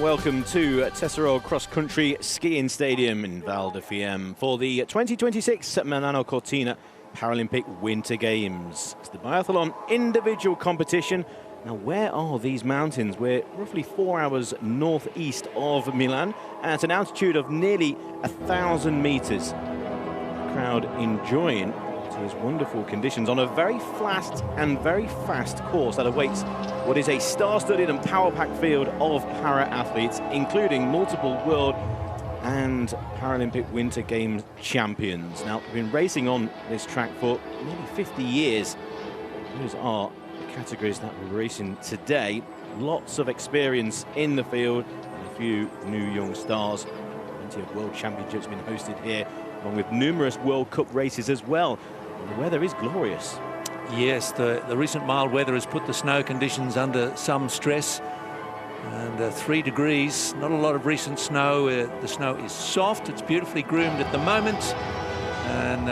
Welcome to Tesserol Cross Country Skiing Stadium in Val di Fiemme for the 2026 Milano Cortina Paralympic Winter Games. It's the biathlon individual competition. Now, where are these mountains? We're roughly 4 hours northeast of Milan at an altitude of nearly 1,000 meters. The crowd enjoying these wonderful conditions on a very flat and very fast course that awaits what is a star-studded and power-packed field of para-athletes, including multiple world and Paralympic Winter Games champions. Now, we've been racing on this track for nearly 50 years. Those are the categories that we're racing today. Lots of experience in the field, and a few new young stars. Plenty of world championships been hosted here, along with numerous World Cup races as well. The weather is glorious. Yes, the recent mild weather has put the snow conditions under some stress. And 3 degrees, not a lot of recent snow. The snow is soft, it's beautifully groomed at the moment. And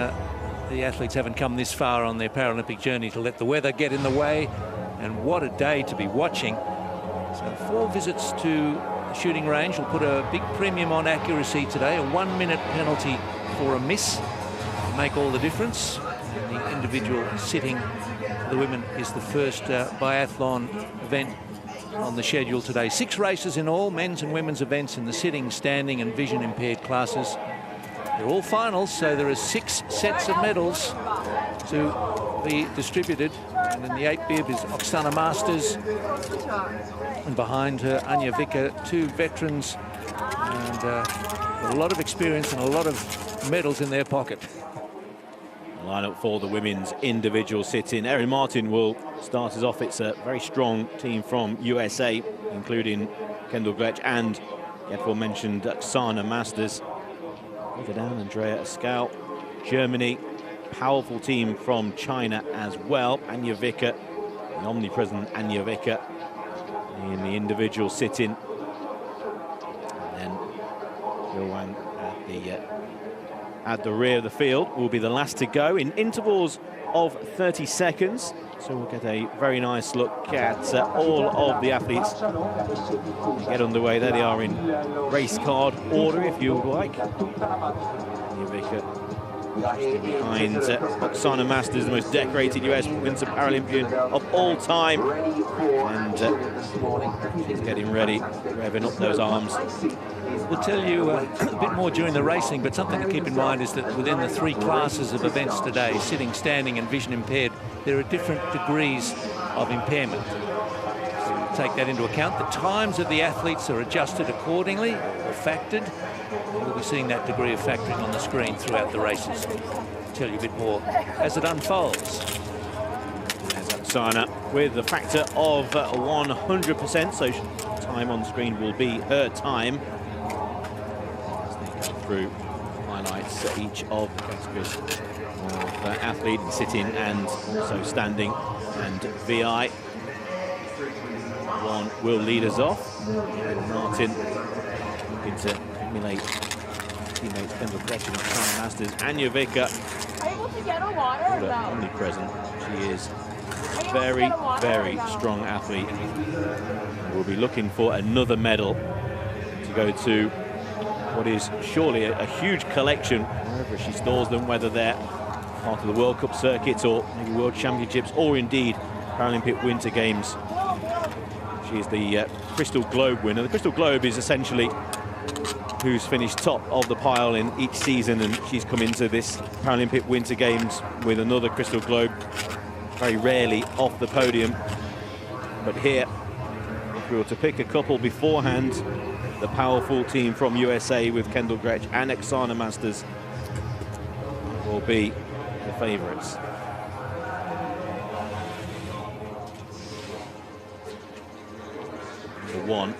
the athletes haven't come this far on their Paralympic journey to let the weather get in the way. And what a day to be watching. So 4 visits to the shooting range will put a big premium on accuracy today. A 1-minute penalty for a miss will make all the difference. And the individual sitting for the women is the first biathlon event on the schedule today. 6 races in all, men's and women's events in the sitting, standing and vision impaired classes. They're all finals, so there are 6 sets of medals to be distributed. And in the 8 bib is Oksana Masters, and behind her Anja Vicker, 2 veterans, and a lot of experience and a lot of medals in their pocket. Lineup for the women's individual sitting. Erin Martin will start us off. It's a very strong team from USA, including Kendall Gretsch and the aforementioned Oksana Masters. Further down, Andrea Escal, Germany. Powerful team from China as well. Anja Vicker, the omnipresent Anja Vicker in the individual sitting. And then Johan at the rear of the field will be the last to go in intervals of 30 seconds. So we'll get a very nice look at all of the athletes. Get underway. There they are in race card order, if you would like. Behind Oksana Masters, the most decorated US Winter Paralympian of all time. And she's getting ready, revving up those arms. We'll tell you a bit more during the racing, but something to keep in mind is that within the 3 classes of events today, sitting, standing and vision impaired, there are different degrees of impairment. So take that into account. The times of the athletes are adjusted accordingly or factored. We'll be seeing that degree of factoring on the screen throughout the races. I'll tell you a bit more as it unfolds. There's Oksana with a factor of 100%, so time on screen will be her time. Through highlights each of the categories of athlete, sitting and also standing and VI. One will lead us off. And Martin looking to emulate teammates Kendall Gretsch and Oksana Masters. Anja Vicker, omnipresent. She is a very, very strong athlete. We'll be looking for another medal to go to what is surely a huge collection wherever she stores them, whether they're part of the World Cup circuit or maybe World Championships or indeed Paralympic Winter Games. She is the Crystal Globe winner. The Crystal Globe is essentially who's finished top of the pile in each season, and she's come into this Paralympic Winter Games with another Crystal Globe, very rarely off the podium. But here, if we were to pick a couple beforehand, the powerful team from USA with Kendall Gretsch and Oksana Masters will be the favourites. For 1,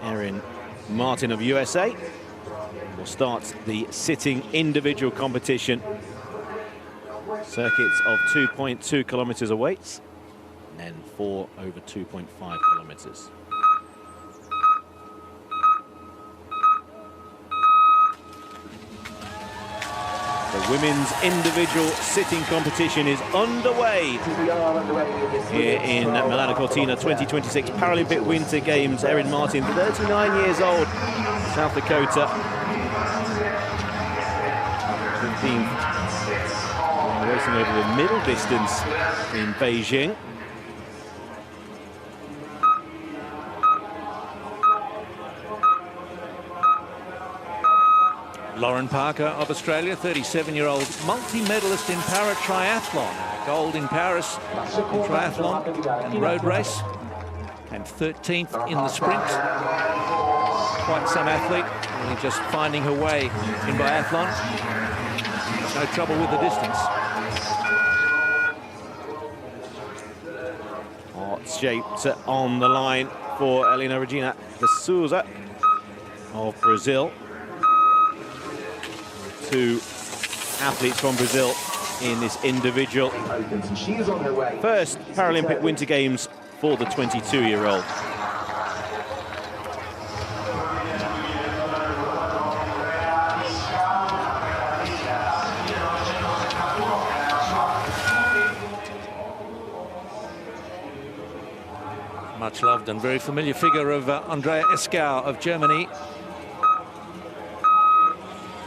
Erin Martin of USA will start the sitting individual competition. Circuits of 2.2 kilometres awaits, and then 4 over 2.5 kilometres. The women's individual sitting competition is underway here in Milano Cortina 2026 Paralympic Winter Games. Erin Martin, 39 years old, South Dakota. 15th, racing over the middle distance in Beijing. Lauren Parker of Australia, 37-year-old multi-medalist in para-triathlon. Gold in Paris in triathlon and road race. Came 13th in the sprint. Quite some athlete, really just finding her way in biathlon. No trouble with the distance. Heart-shaped on the line for Helena Regina de Souza of Brazil. Two athletes from Brazil in this individual first Paralympic Winter Games for the 22-year-old. Much loved and very familiar figure of Andrea Eskau of Germany.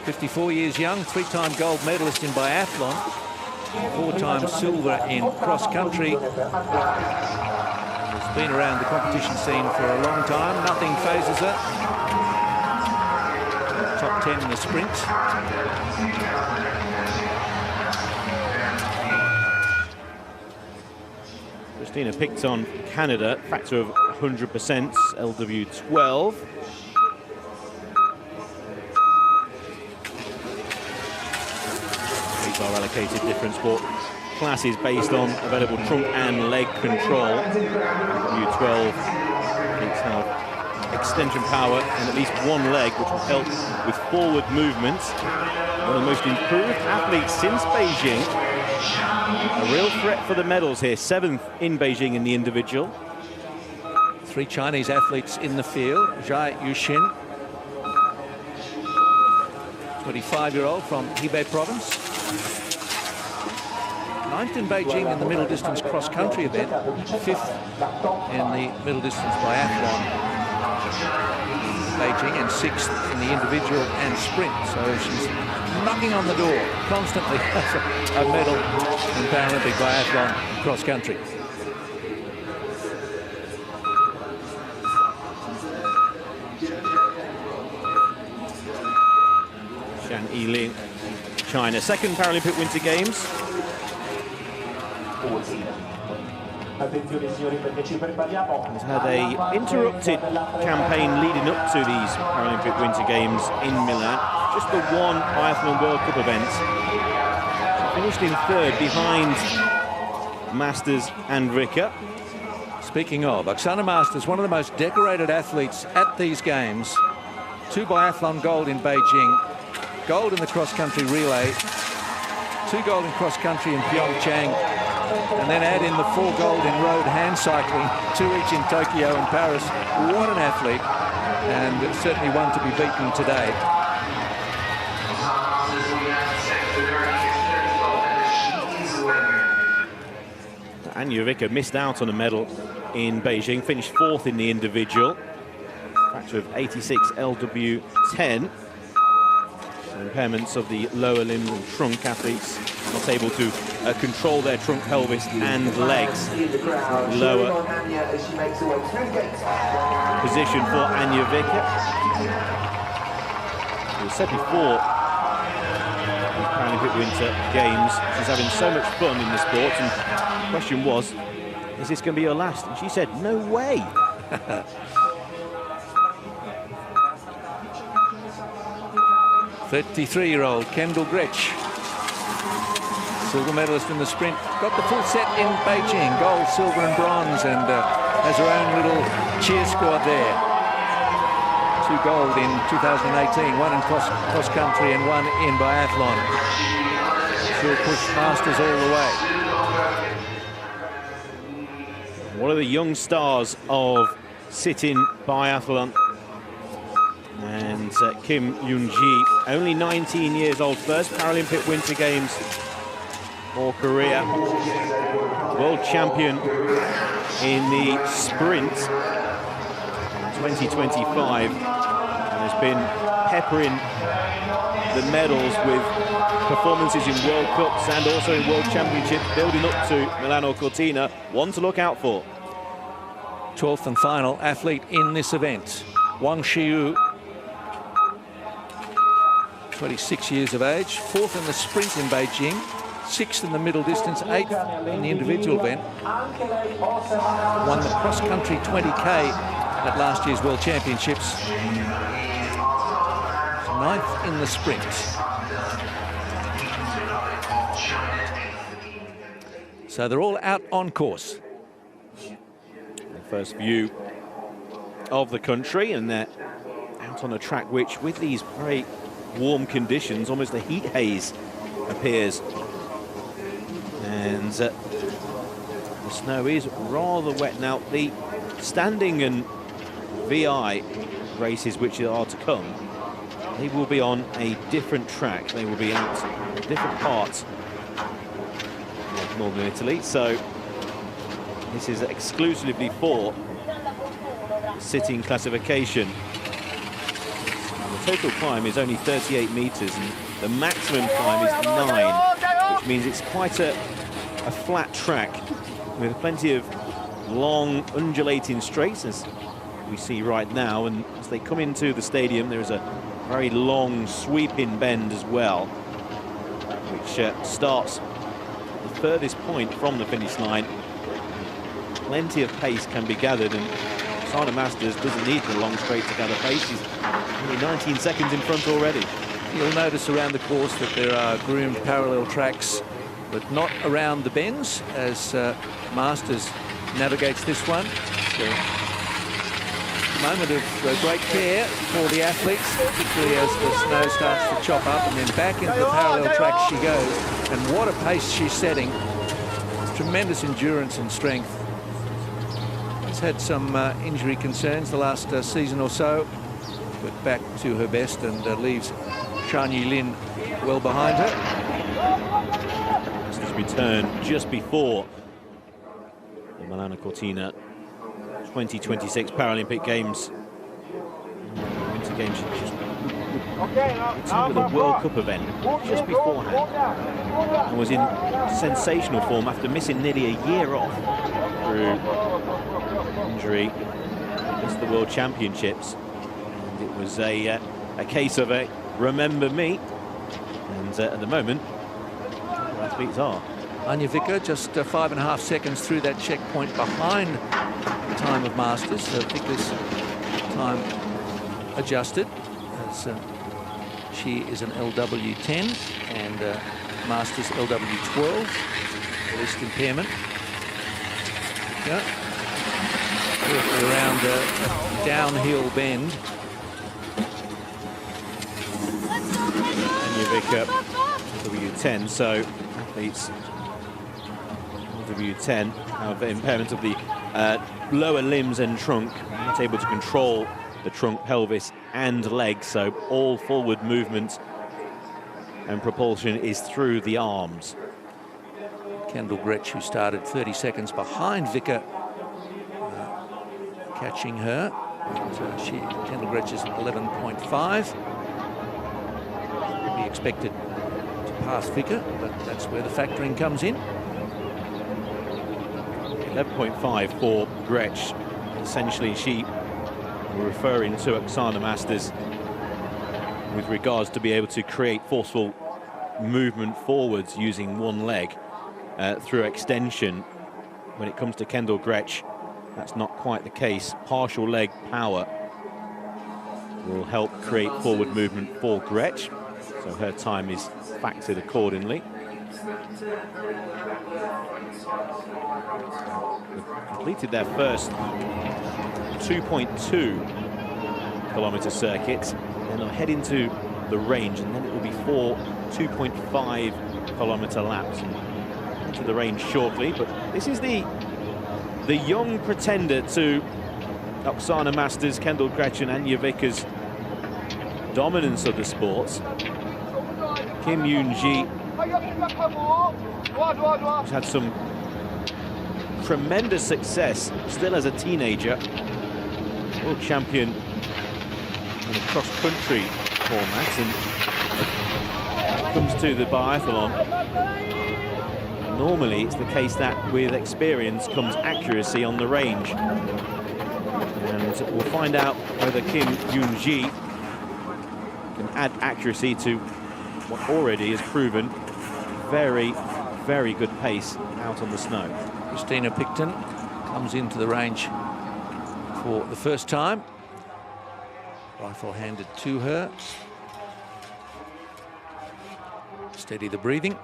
54 years young, three-time gold medalist in biathlon, four-time silver in cross-country. Has been around the competition scene for a long time. Nothing phases her. Top 10 in the sprint. Christina picked on Canada, factor of 100%, LW12. Are allocated different sport classes based on available trunk and leg control. U12 needs to have extension power and at least one leg, which will help with forward movement. One of the most improved athletes since Beijing. A real threat for the medals here. 7th in Beijing in the individual. Three Chinese athletes in the field. Zhai Yuxin, 25-year-old from Hebei province. 9th in Beijing in the middle distance cross-country event. 5th in the middle distance biathlon Beijing, and 6th in the individual and sprint. So she's knocking on the door constantly a medal in Paralympic biathlon cross-country. Shan Yiling, China, 2nd Paralympic Winter Games. Has had a interrupted campaign leading up to these Paralympic Winter Games in Milan. Just the one Biathlon World Cup event. She finished in 3rd behind Masters and Ricker. Speaking of, Oksana Masters, one of the most decorated athletes at these games. 2 biathlon gold in Beijing, gold in the cross-country relay, 2 gold in cross-country in Pyeongchang, and then add in the 4 gold in road hand cycling, 2 each in Tokyo and Paris. What an athlete, and certainly one to be beaten today. Anja Vicker missed out on a medal in Beijing, finished 4th in the individual. Factor of 86 LW10. Impairments of the lower limbs and trunk, athletes not able to control their trunk, pelvis and legs. Lower position for Anja Vicker. It was said before the Paralympic Winter Games, she's having so much fun in the sport, and the question was, is this going to be her last? And she said, no way. 33-year-old Kendall Gretsch, silver medalist in the sprint, got the full set in Beijing, gold, silver and bronze, and has her own little cheer squad there. 2 gold in 2018, 1 in cross-country and 1 in biathlon. She'll push Masters all the way. One of the young stars of sit-in biathlon. And Kim Yoon-ji, only 19 years old, first Paralympic Winter Games for Korea. World champion in the sprint in 2025. And has been peppering the medals with performances in World Cups and also in World Championships, building up to Milano Cortina. One to look out for. 12th and final athlete in this event, Wang Shiyu, 26 years of age, 4th in the sprint in Beijing, 6th in the middle distance, 8th in the individual event. Won the cross-country 20K at last year's World Championships. 9th in the sprint. So they're all out on course. The first view of the country, and they're out on a track which, with these very warm conditions, almost a heat haze appears. And the snow is rather wet now. The standing and VI races which are to come, they will be on a different track. They will be out different parts of northern Italy. So this is exclusively for sitting classification. The total climb is only 38 meters, and the maximum climb is 9, which means it's quite a flat track with plenty of long undulating straights, as we see right now. And as they come into the stadium, there is a very long sweeping bend as well, which starts at the furthest point from the finish line. Plenty of pace can be gathered, and Sana Masters doesn't need the long straight to gather pace. He's only 19 seconds in front already. You'll notice around the course that there are groomed parallel tracks, but not around the bends, as Masters navigates this one. So, a moment of great care for the athletes, particularly as the snow starts to chop up, and then back into the parallel track she goes. And what a pace she's setting. Tremendous endurance and strength. Has had some injury concerns the last season or so, but back to her best, and leaves Shan Yilin well behind her. This is return just before the Milano Cortina 2026 Paralympic Games. Winter Games returned with a World Cup event just beforehand, and was in sensational form after missing nearly a year off through injury against the World Championships. And it was a case of a remember me, and at the moment the athletes are. Anja Vicker just 5.5 seconds through that checkpoint behind the time of Masters. So Vicker's time adjusted, as she is an LW10 and Masters LW12, least impairment. Yeah. Around a downhill bend. Anja Vicker, LW10, so athletes LW10 have impairment of the lower limbs and trunk, not able to control the trunk, pelvis and legs, so all forward movement and propulsion is through the arms. Kendall Gretsch, who started 30 seconds behind Vicker, catching her. Kendall Gretsch is 11.5. Be expected to pass Vicker, but that's where the factoring comes in. 11.5 for Gretsch. Essentially, she were referring to Oksana Masters with regards to be able to create forceful movement forwards using one leg through extension. When it comes to Kendall Gretsch, that's not quite the case. Partial leg power will help create forward movement for Gretsch, so her time is factored accordingly. They've completed their first 2.2 kilometer circuit, then they'll head into the range, and then it will be 4 2.5 kilometer laps into the range shortly. But this is the young pretender to Oksana Masters, Kendall Gretsch and Anja Vicker's dominance of the sports. Kim Yoon-ji has had some tremendous success still as a teenager. World champion in a cross-country format, and comes to the biathlon. Normally it's the case that with experience comes accuracy on the range, and we'll find out whether Kim Yoon-ji can add accuracy to what already has proven very, very good pace out on the snow. Christina Picton comes into the range for the first time. Rifle handed to her. Steady the breathing.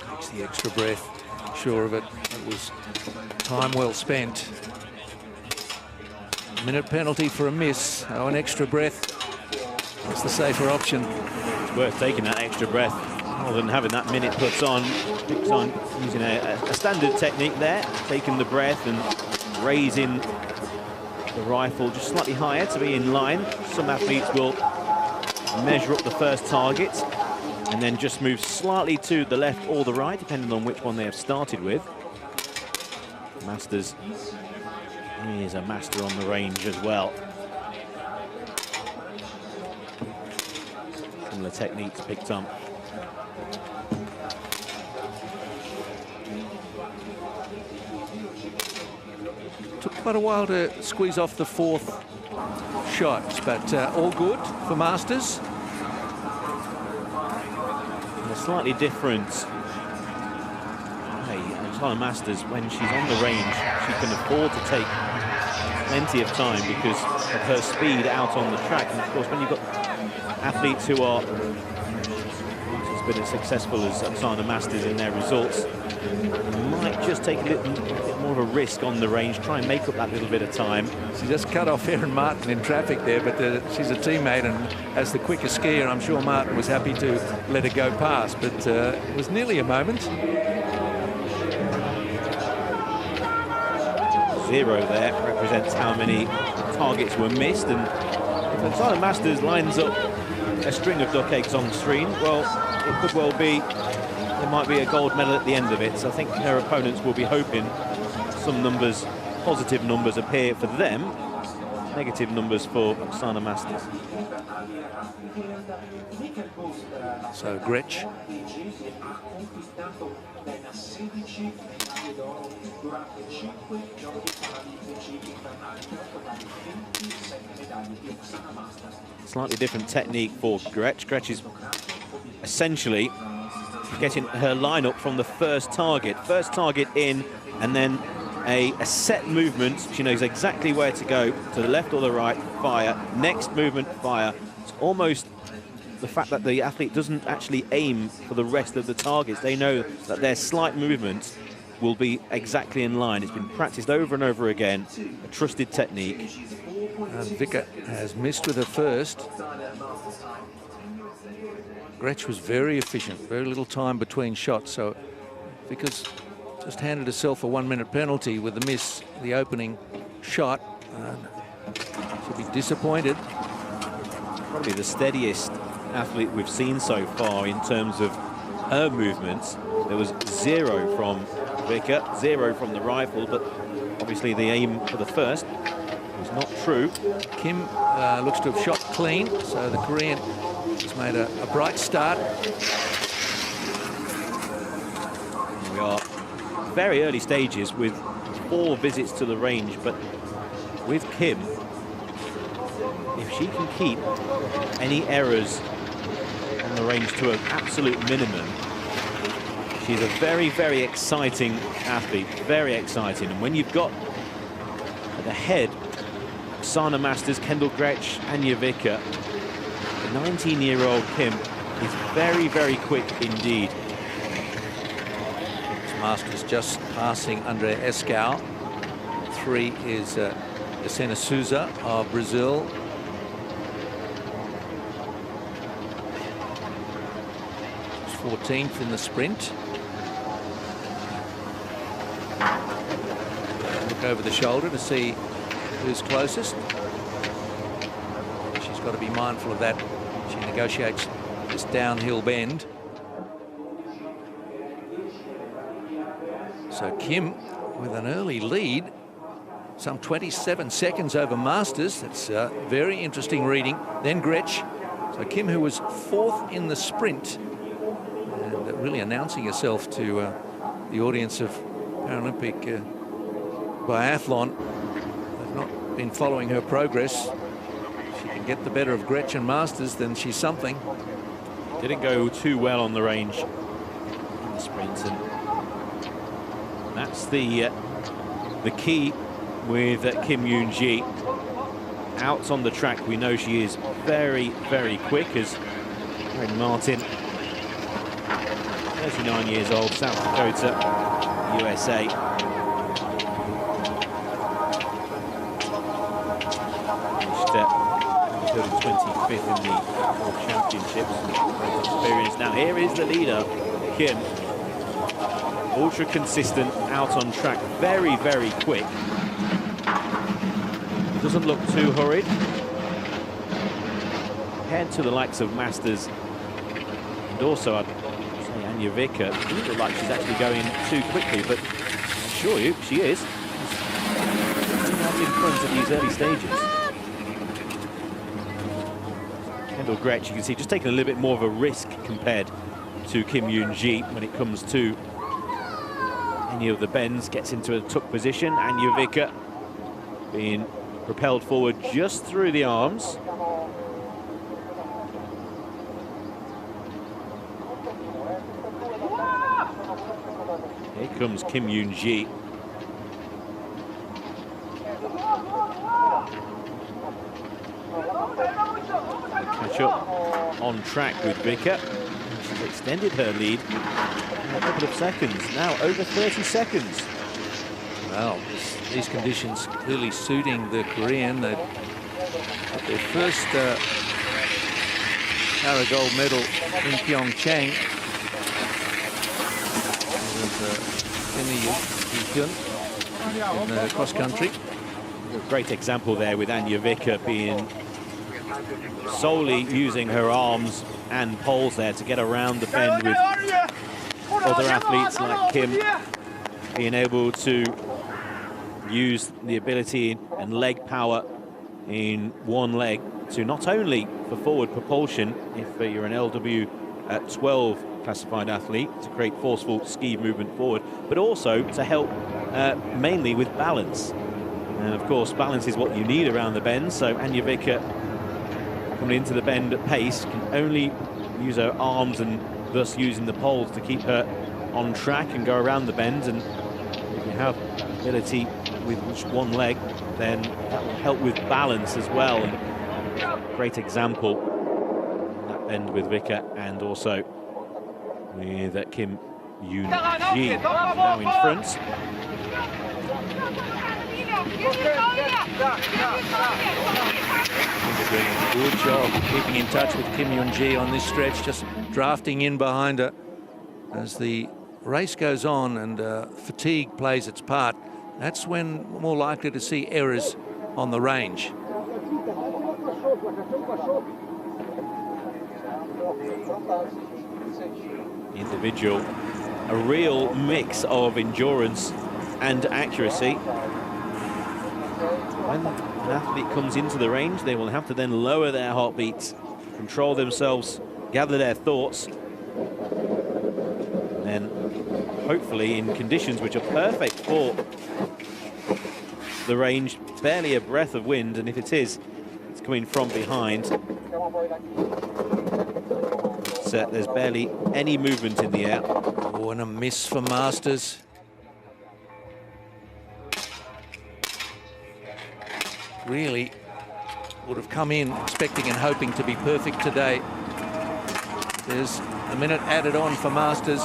Takes the extra breath, sure of it. It was time well spent. Minute penalty for a miss. Oh, an extra breath. That's the safer option. It's worth taking that extra breath rather than having that minute put on. Picks on using a standard technique there, taking the breath and raising the rifle just slightly higher to be in line. Some athletes will measure up the first target and then just move slightly to the left or the right, depending on which one they have started with. Masters, he is a master on the range as well. Similar techniques picked up. Took quite a while to squeeze off the fourth shot, but all good for Masters. And a slightly different Oksana Masters, when she's on the range, she can afford to take plenty of time because of her speed out on the track. And of course, when you've got athletes who are as been as successful as Oksana Masters in their results, you might just take a little bit more of a risk on the range, try and make up that little bit of time. She just cut off Erin Martin in traffic there, but she's a teammate, and as the quicker skier, I'm sure Martin was happy to let her go past, but it was nearly a moment. Zero there represents how many targets were missed, and if Oksana Masters lines up a string of duck eggs on the screen, well, it could well be there might be a gold medal at the end of it. So I think her opponents will be hoping some numbers, positive numbers, appear for them, negative numbers for Oksana Masters. So Gretsch. Slightly different technique for Gretsch. Gretsch is essentially getting her lineup from the first target in, and then a set movement. She knows exactly where to go, to the left or the right, fire, next movement, fire. It's almost the fact that the athlete doesn't actually aim for the rest of the targets. They know that their slight movements will be exactly in line. It's been practiced over and over again, a trusted technique. And Vicker has missed with her first. Gretsch was very efficient, very little time between shots, so Vicker's just handed herself a 1 minute penalty with the miss, the opening shot, and she'll be disappointed. Probably the steadiest athlete we've seen so far in terms of her movements. There was zero from Vicker, zero from the rifle, but obviously the aim for the first was not true. Kim looks to have shot clean, so the Korean has made a bright start. We are very early stages with 4 visits to the range, but with Kim, if she can keep any errors on the range to an absolute minimum, she's a very, very exciting athlete, very exciting. And when you've got at the head Oksana Masters, Kendall Gretsch, Anja Vicker, the 19-year-old Kim is very, very quick indeed. Masters just passing André Escal. 3 is Yacena Souza of Brazil. 14th in the sprint. Look over the shoulder to see who's closest. She's got to be mindful of that. She negotiates this downhill bend. So Kim with an early lead, some 27 seconds over Masters. That's a very interesting reading. Then Gretsch. So Kim, who was 4th in the sprint, and really announcing herself to the audience of Paralympic Biathlon. They've not been following her progress. If she can get the better of Gretsch and Masters, then she's something. Didn't go too well on the range in the sprint, and that's the key with Kim Yoon-ji. Out on the track, we know she is very, very quick, as Martin, 39 years old, South Dakota, USA. Finished 25th in the World Championships. Great experience. Now here is the leader, Kim. Ultra consistent, out on track, very, very quick. Doesn't look too hurried. Compared to the likes of Masters, and also I'd say Anja Vicker, it doesn't look like she's actually going too quickly, but I assure you, she is. She's out in front at these early stages. Kendall Gretsch, you can see, just taking a little bit more of a risk compared to Kim Yoon-ji when it comes to any of the bends. Gets into a tuck position. Anja Vicker being propelled forward just through the arms. Here comes Kim Yoon-ji. Catch up on track with Vicker. She's extended her lead in a couple of seconds. Now over 30 seconds. Well, these conditions clearly suiting the Korean. They got their first Para gold medal in Pyeongchang. In the cross country. A great example there with Anja Vicker being solely using her arms and poles there to get around the bend, with other athletes like Kim being able to use the ability and leg power in one leg to not only for forward propulsion, if you're an LW12 classified athlete, to create forceful ski movement forward, but also to help mainly with balance. And of course, balance is what you need around the bend. So Anja Vicker, coming into the bend at pace, can only use her arms and thus using the poles to keep her on track and go around the bend. And if you have ability with just one leg, then that will help with balance as well. And great example in that bend with Vicker, and also with Kim Yoon-ji now in front. Doing a good job keeping in touch with Kim Yoon-ji on this stretch, just drafting in behind her as the race goes on and fatigue plays its part. That's when we're more likely to see errors on the range. Individual, a real mix of endurance and accuracy. When an athlete comes into the range, they will have to then lower their heartbeats, control themselves, gather their thoughts, and then hopefully in conditions which are perfect for the range, barely a breath of wind, and if it is, it's coming from behind. So there's barely any movement in the air. Oh, and a miss for Masters. Really would have come in expecting and hoping to be perfect today. There's a minute added on for Masters.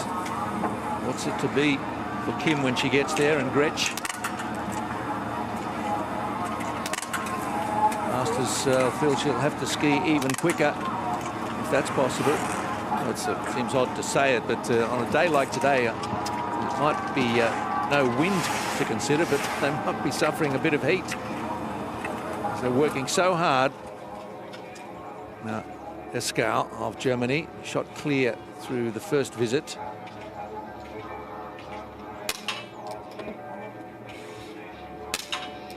What's it to be for Kim when she gets there, and Gretsch? Masters feels she'll have to ski even quicker, if that's possible. It seems odd to say it, but on a day like today, it might be no wind to consider, but they might be suffering a bit of heat. They're working so hard. Now, Eskau of Germany shot clear through the first visit.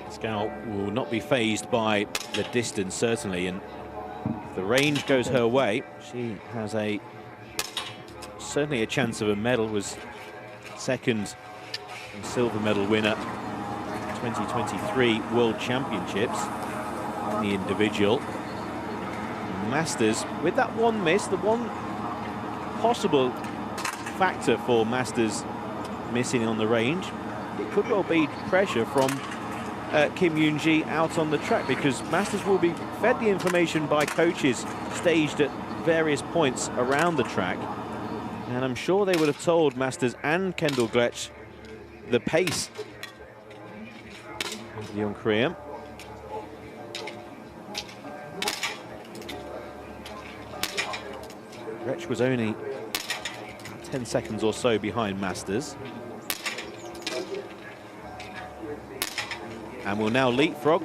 Eskau will not be fazed by the distance, certainly, and if the range goes her way, she has certainly a chance of a medal. Was second and silver medal winner 2023 World Championships in the individual. Masters, with that one miss, the one possible factor for Masters missing on the range, it could well be pressure from Kim Yoon-ji out on the track, because Masters will be fed the information by coaches staged at various points around the track, and I'm sure they would have told Masters and Kendall Gretsch the pace of the young Korean. Gretsch was only 10 seconds or so behind Masters. And will now leapfrog,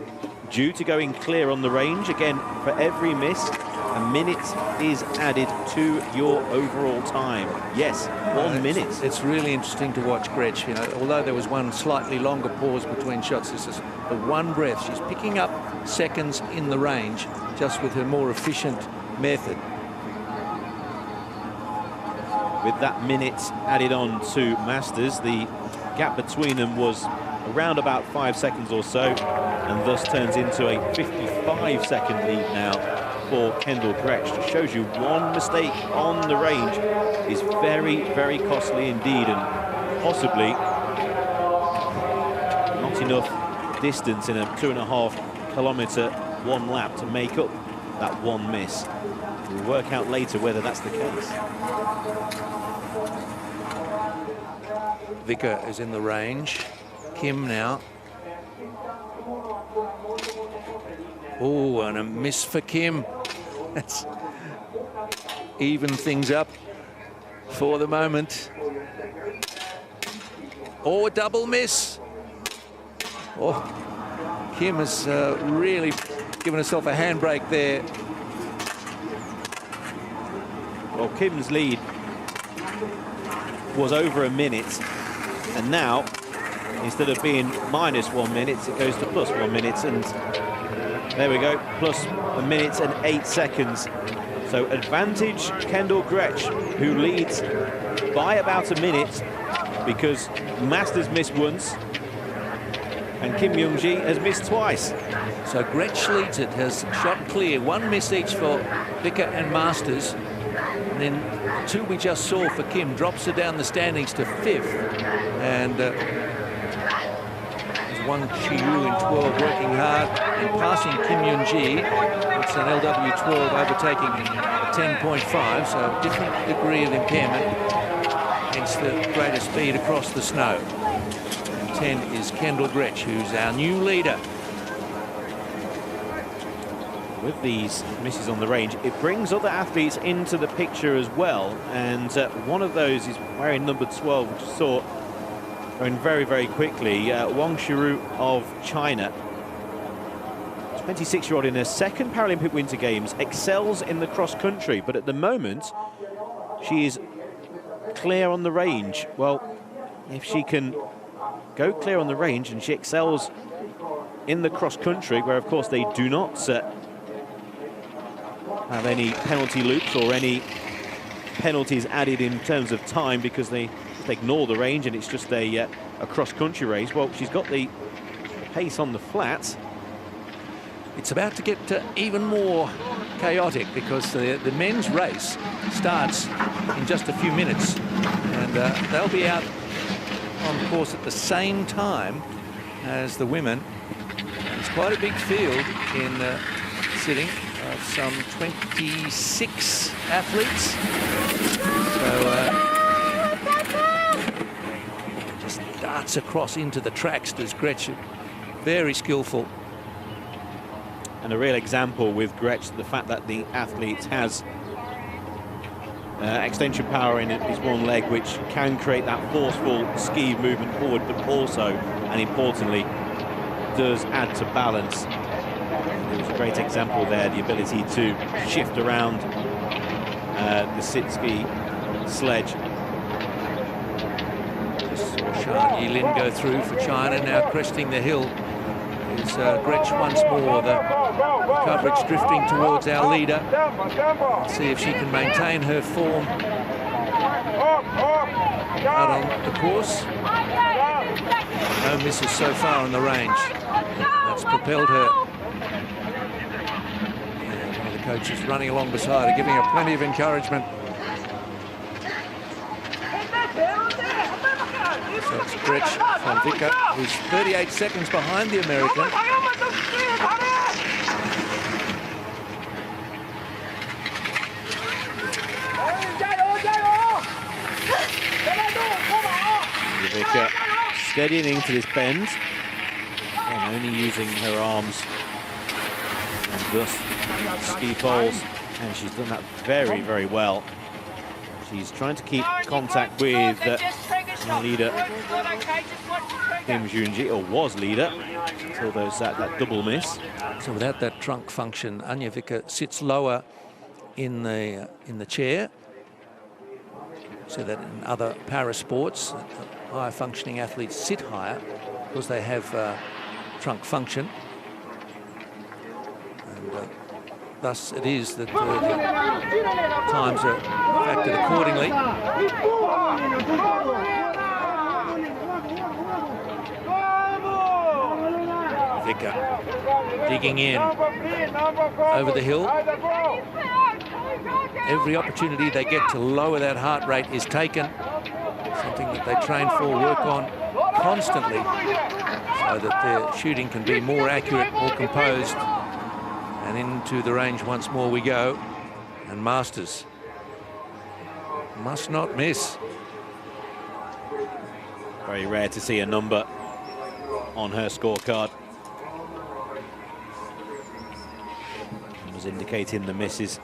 due to going clear on the range. Again, for every miss, a minute is added to your overall time. Yes, 1 minute. It's really interesting to watch Gretsch. You know, although there was one slightly longer pause between shots, this is the one breath. She's picking up seconds in the range just with her more efficient method. With that minute added on to Masters, the gap between them was around about 5 seconds or so, and thus turns into a 55-second lead now for Kendall Gretsch. Just shows you one mistake on the range is very, very costly indeed, and possibly not enough distance in a 2.5 kilometer one lap to make up that one miss. We'll work out later whether that's the case. Vicker is in the range. Kim now. Oh, and a miss for Kim. That's even things up for the moment. Oh, a double miss. Oh, Kim has really given herself a handbrake there. Well, Kim's lead was over a minute, and now, instead of being minus 1 minute, it goes to plus 1 minute, and there we go, plus a minute and 8 seconds. So advantage Kendall Gretsch, who leads by about a minute, because Masters missed once and Kim Young-ji has missed twice. So Gretsch leads it, has shot clear, 1 miss each for Vicker and Masters, and then the 2 we just saw for Kim drops her down the standings to 5th, and Wang Qiyu in 12 working hard and passing Kim Yoon-ji. It's an LW12 overtaking a 10.5, so a different degree of impairment, hence the greater speed across the snow. And 10 is Kendall Gretsch, who's our new leader. With these misses on the range, it brings other athletes into the picture as well, and one of those is wearing number 12, which you saw going very, very quickly. Wang Qiyu of China, 26-year-old in her second Paralympic Winter Games, excels in the cross-country, but at the moment she is clear on the range. Well, if she can go clear on the range and she excels in the cross-country, where of course they do not have any penalty loops or any penalties added in terms of time, because they just ignore the range and it's just a cross-country race. Well, she's got the pace on the flat. It's about to get even more chaotic, because the men's race starts in just a few minutes, and they'll be out on course at the same time as the women. It's quite a big field in sitting of some 26 athletes. So just darts across into the tracks. Does Gretsch, very skillful. And a real example with Gretsch, the fact that the athlete has extension power in his one leg, which can create that forceful ski movement forward, but also, and importantly, does add to balance. There was a great example there, the ability to shift around the sit ski sledge. Just saw Shan Yilin go through for China, now cresting the hill is Gretsch once more. The coverage drifting towards our leader. Let's see if she can maintain her form out on the course. No misses so far on the range. That's propelled her. And one of the coaches running along beside her, giving her plenty of encouragement. So it's Gretsch van Vicker, who's 38 seconds behind the American. Vicker steadying into this bend and only using her arms and thus ski poles, and she's done that very, very well. She's trying to keep contact with leader Kim Junji, or was leader, until there's that double miss. So without that trunk function, Anja Vicker sits lower in the chair, so that in other para sports, higher functioning athletes sit higher because they have trunk function, and thus it is that the times are factored accordingly. Vicker digging in over the hill. Every opportunity they get to lower that heart rate is taken, something that they train for, work on constantly, so that their shooting can be more accurate, more composed. And into the range once more we go, and Masters must not miss. Very rare to see a number on her scorecard. Indicating the misses,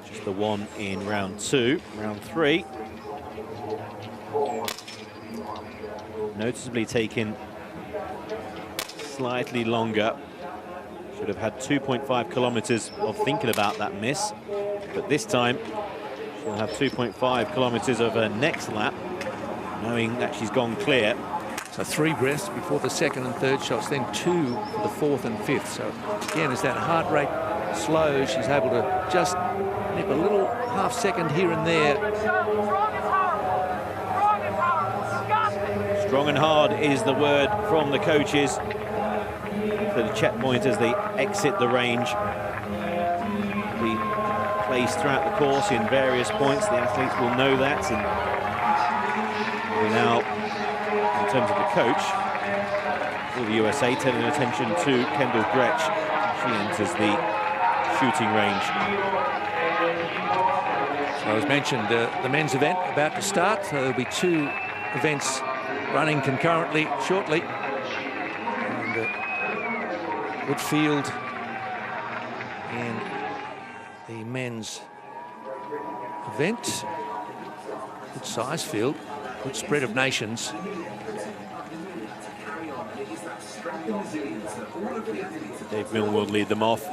just the one in round 2. Round 3 noticeably taking slightly longer. Should have had 2.5 kilometers of thinking about that miss, but this time she'll have 2.5 kilometers of her next lap, knowing that she's gone clear. So 3 breaths before the second and third shots, then 2 for the fourth and fifth. So again, as that heart rate slows, she's able to just nip a little half second here and there. Strong and hard is the word from the coaches for the checkpoint as they exit the range. Be placed throughout the course in various points. The athletes will know that, and we now, in terms of the coach, for the USA, turning attention to Kendall Gretsch. She enters the shooting range. So as mentioned, the men's event about to start. So there'll be 2 events running concurrently shortly. And good field in the men's event. Good size field, good spread of nations. Dave Milne will lead them off.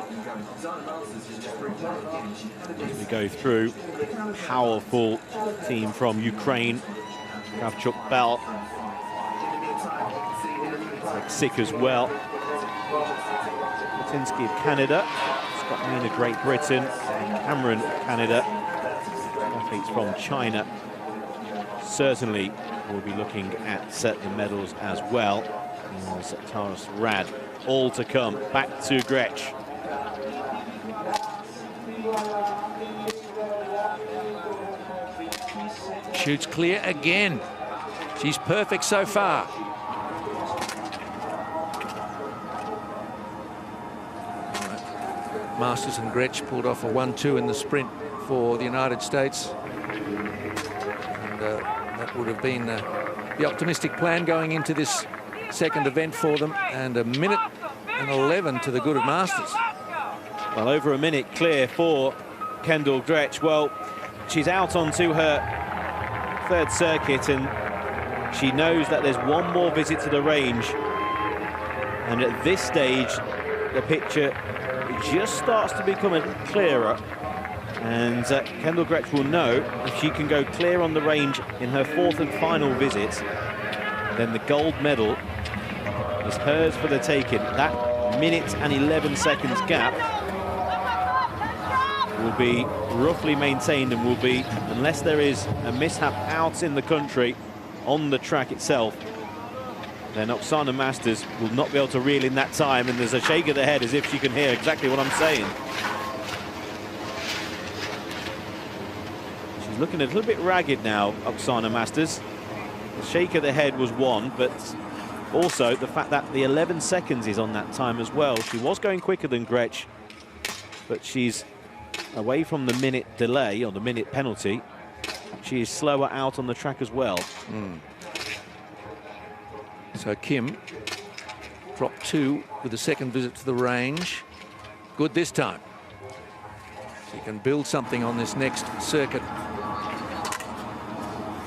As we go through, powerful team from Ukraine. Kravchuk Bell, Sick as well. Latinsky of Canada, Scott Mina, Great Britain, and Cameron, Canada. Athletes from China certainly will be looking at the medals as well. Taras Rad, all to come. Back to Gretsch. Shoots clear again. She's perfect so far. Masters and Gretsch pulled off a 1-2 in the sprint for the United States. And that would have been the optimistic plan going into this second event for them, and 1:11 to the good of Masters. Well, over a minute clear for Kendall Gretsch. Well, she's out onto her third circuit, and she knows that there's one more visit to the range. And at this stage, the picture just starts to become clearer. And Kendall Gretsch will know if she can go clear on the range in her fourth and final visit, then the gold medal is hers for the taking. That minute and 11 seconds gap will be roughly maintained, and will be, unless there is a mishap out in the country on the track itself, then Oksana Masters will not be able to reel in that time. And there's a shake of the head as if she can hear exactly what I'm saying. She's looking a little bit ragged now, Oksana Masters. The shake of the head was one, but also the fact that the 11 seconds is on that time as well. She was going quicker than Gretsch, but she's away from the minute delay, or the minute penalty. She is slower out on the track as well. So Kim dropped 2 with the second visit to the range. Good this time. She can build something on this next circuit.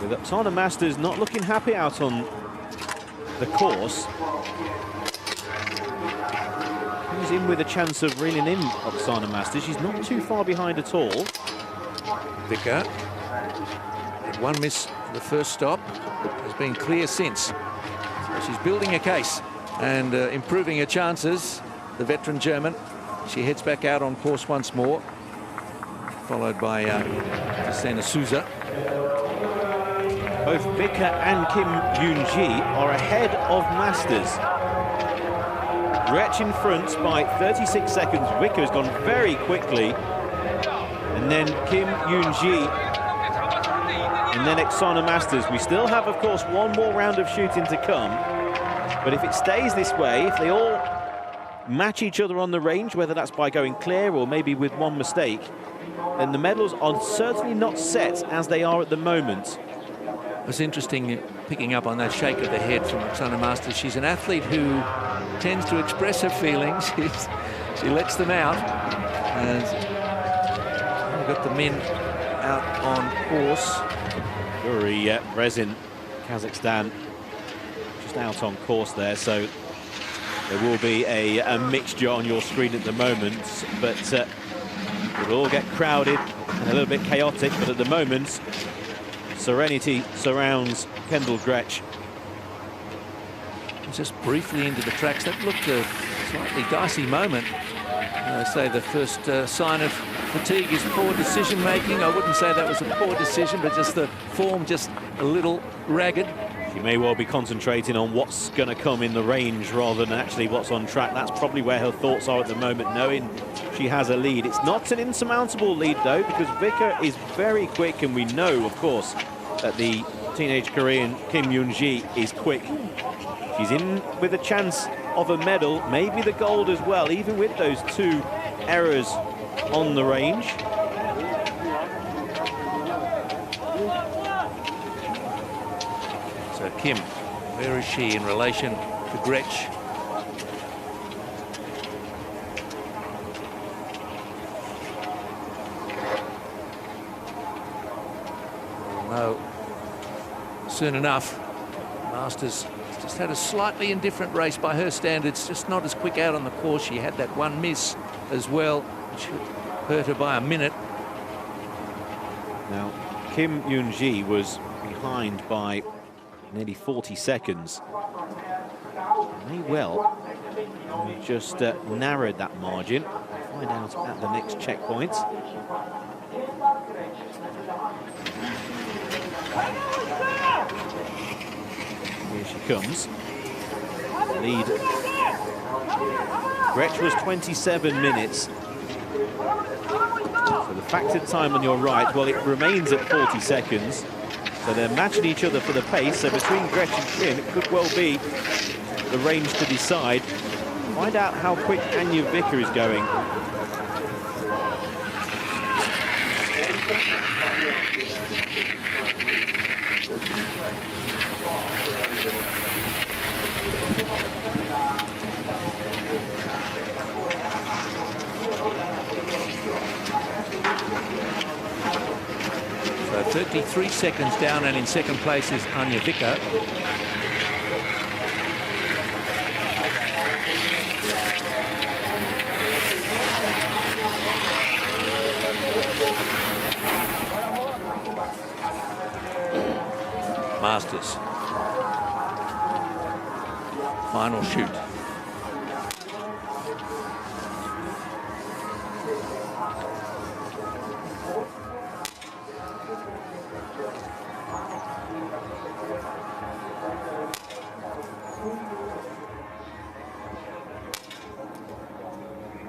With Oksana Masters not looking happy out on the course. She's in with a chance of reeling in Oksana Masters. She's not too far behind at all. Vicker had one miss the first stop. Has been clear since. She's building a case and improving her chances. The veteran German. She heads back out on course once more, followed by Christina Souza. Both Vicker and Kim Yoon-ji are ahead of Masters. Gretsch in front by 36 seconds. Vicker has gone very quickly. And then Kim Yoon-ji. And then Oksana Masters. We still have, of course, one more round of shooting to come. But if it stays this way, if they all match each other on the range, whether that's by going clear or maybe with one mistake, then the medals are certainly not set as they are at the moment. It's interesting picking up on that shake of the head from Oksana Masters. She's an athlete who tends to express her feelings. She lets them out. And we've got the men out on course. Yuri Brezin, Kazakhstan, just out on course there. So there will be a mixture on your screen at the moment, but it'll all get crowded and a little bit chaotic. But at the moment, serenity surrounds Kendall Gretsch. Just briefly into the tracks. That looked a slightly dicey moment. I say the first sign of fatigue is poor decision making. I wouldn't say that was a poor decision, but just the form just a little ragged. She may well be concentrating on what's going to come in the range rather than actually what's on track. That's probably where her thoughts are at the moment, knowing she has a lead. It's not an insurmountable lead, though, because Vicker is very quick, and we know, of course, that the teenage Korean Kim Yoon-ji is quick. She's in with a chance of a medal, maybe the gold as well, even with those 2 errors on the range. So Kim, where is she in relation to Gretsch? We'll know soon enough. Masters just had a slightly indifferent race by her standards, just not as quick out on the course. She had that one miss as well, which hurt her by a minute. Now, Kim Yoon-ji was behind by nearly 40 seconds. May well just narrowed that margin. We'll find out at the next checkpoint. Here she comes. Lead. Gretsch was 27 minutes. So the factored time on your right, well, it remains at 40 seconds. So they're matching each other for the pace. So between Gretsch and Kim, it could well be the range to decide. Find out how quick Anja Vicker is going. 53 seconds down, and in second place is Anja Vicker. Masters. Final shoot.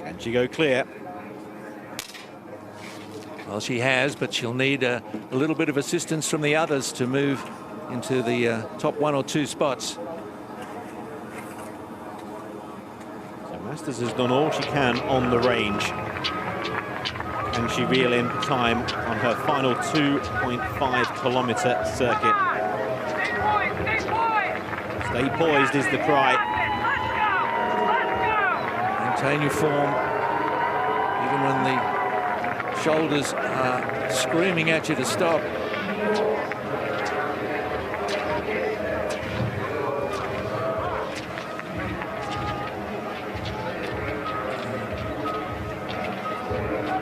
Can she go clear? Well, she has, but she'll need a little bit of assistance from the others to move into the top 1 or 2 spots. So Masters has done all she can on the range. Can she reel in time on her final 2.5 kilometre circuit? Stay poised is the cry. Maintain your form, even when the shoulders are screaming at you to stop.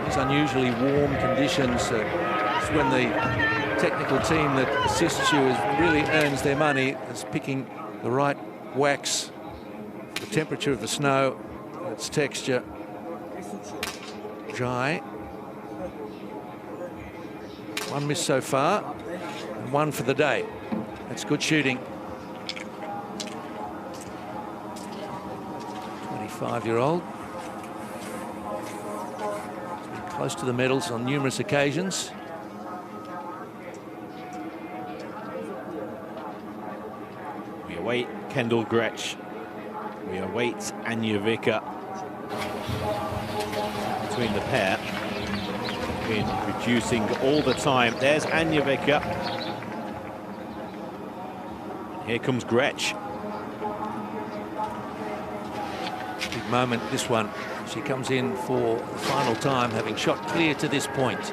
These unusually warm conditions, it's when the technical team that assists you really earns their money. It's picking the right wax, the temperature of the snow, its texture, dry. One miss so far, and one for the day. That's good shooting. 25-year-old. Close to the medals on numerous occasions. We await Kendall Gretsch. We await Anja Vicker. Between the pair, been reducing all the time. There's Anja Vicker. Here comes Gretsch. Big moment, this one. She comes in for the final time, having shot clear to this point.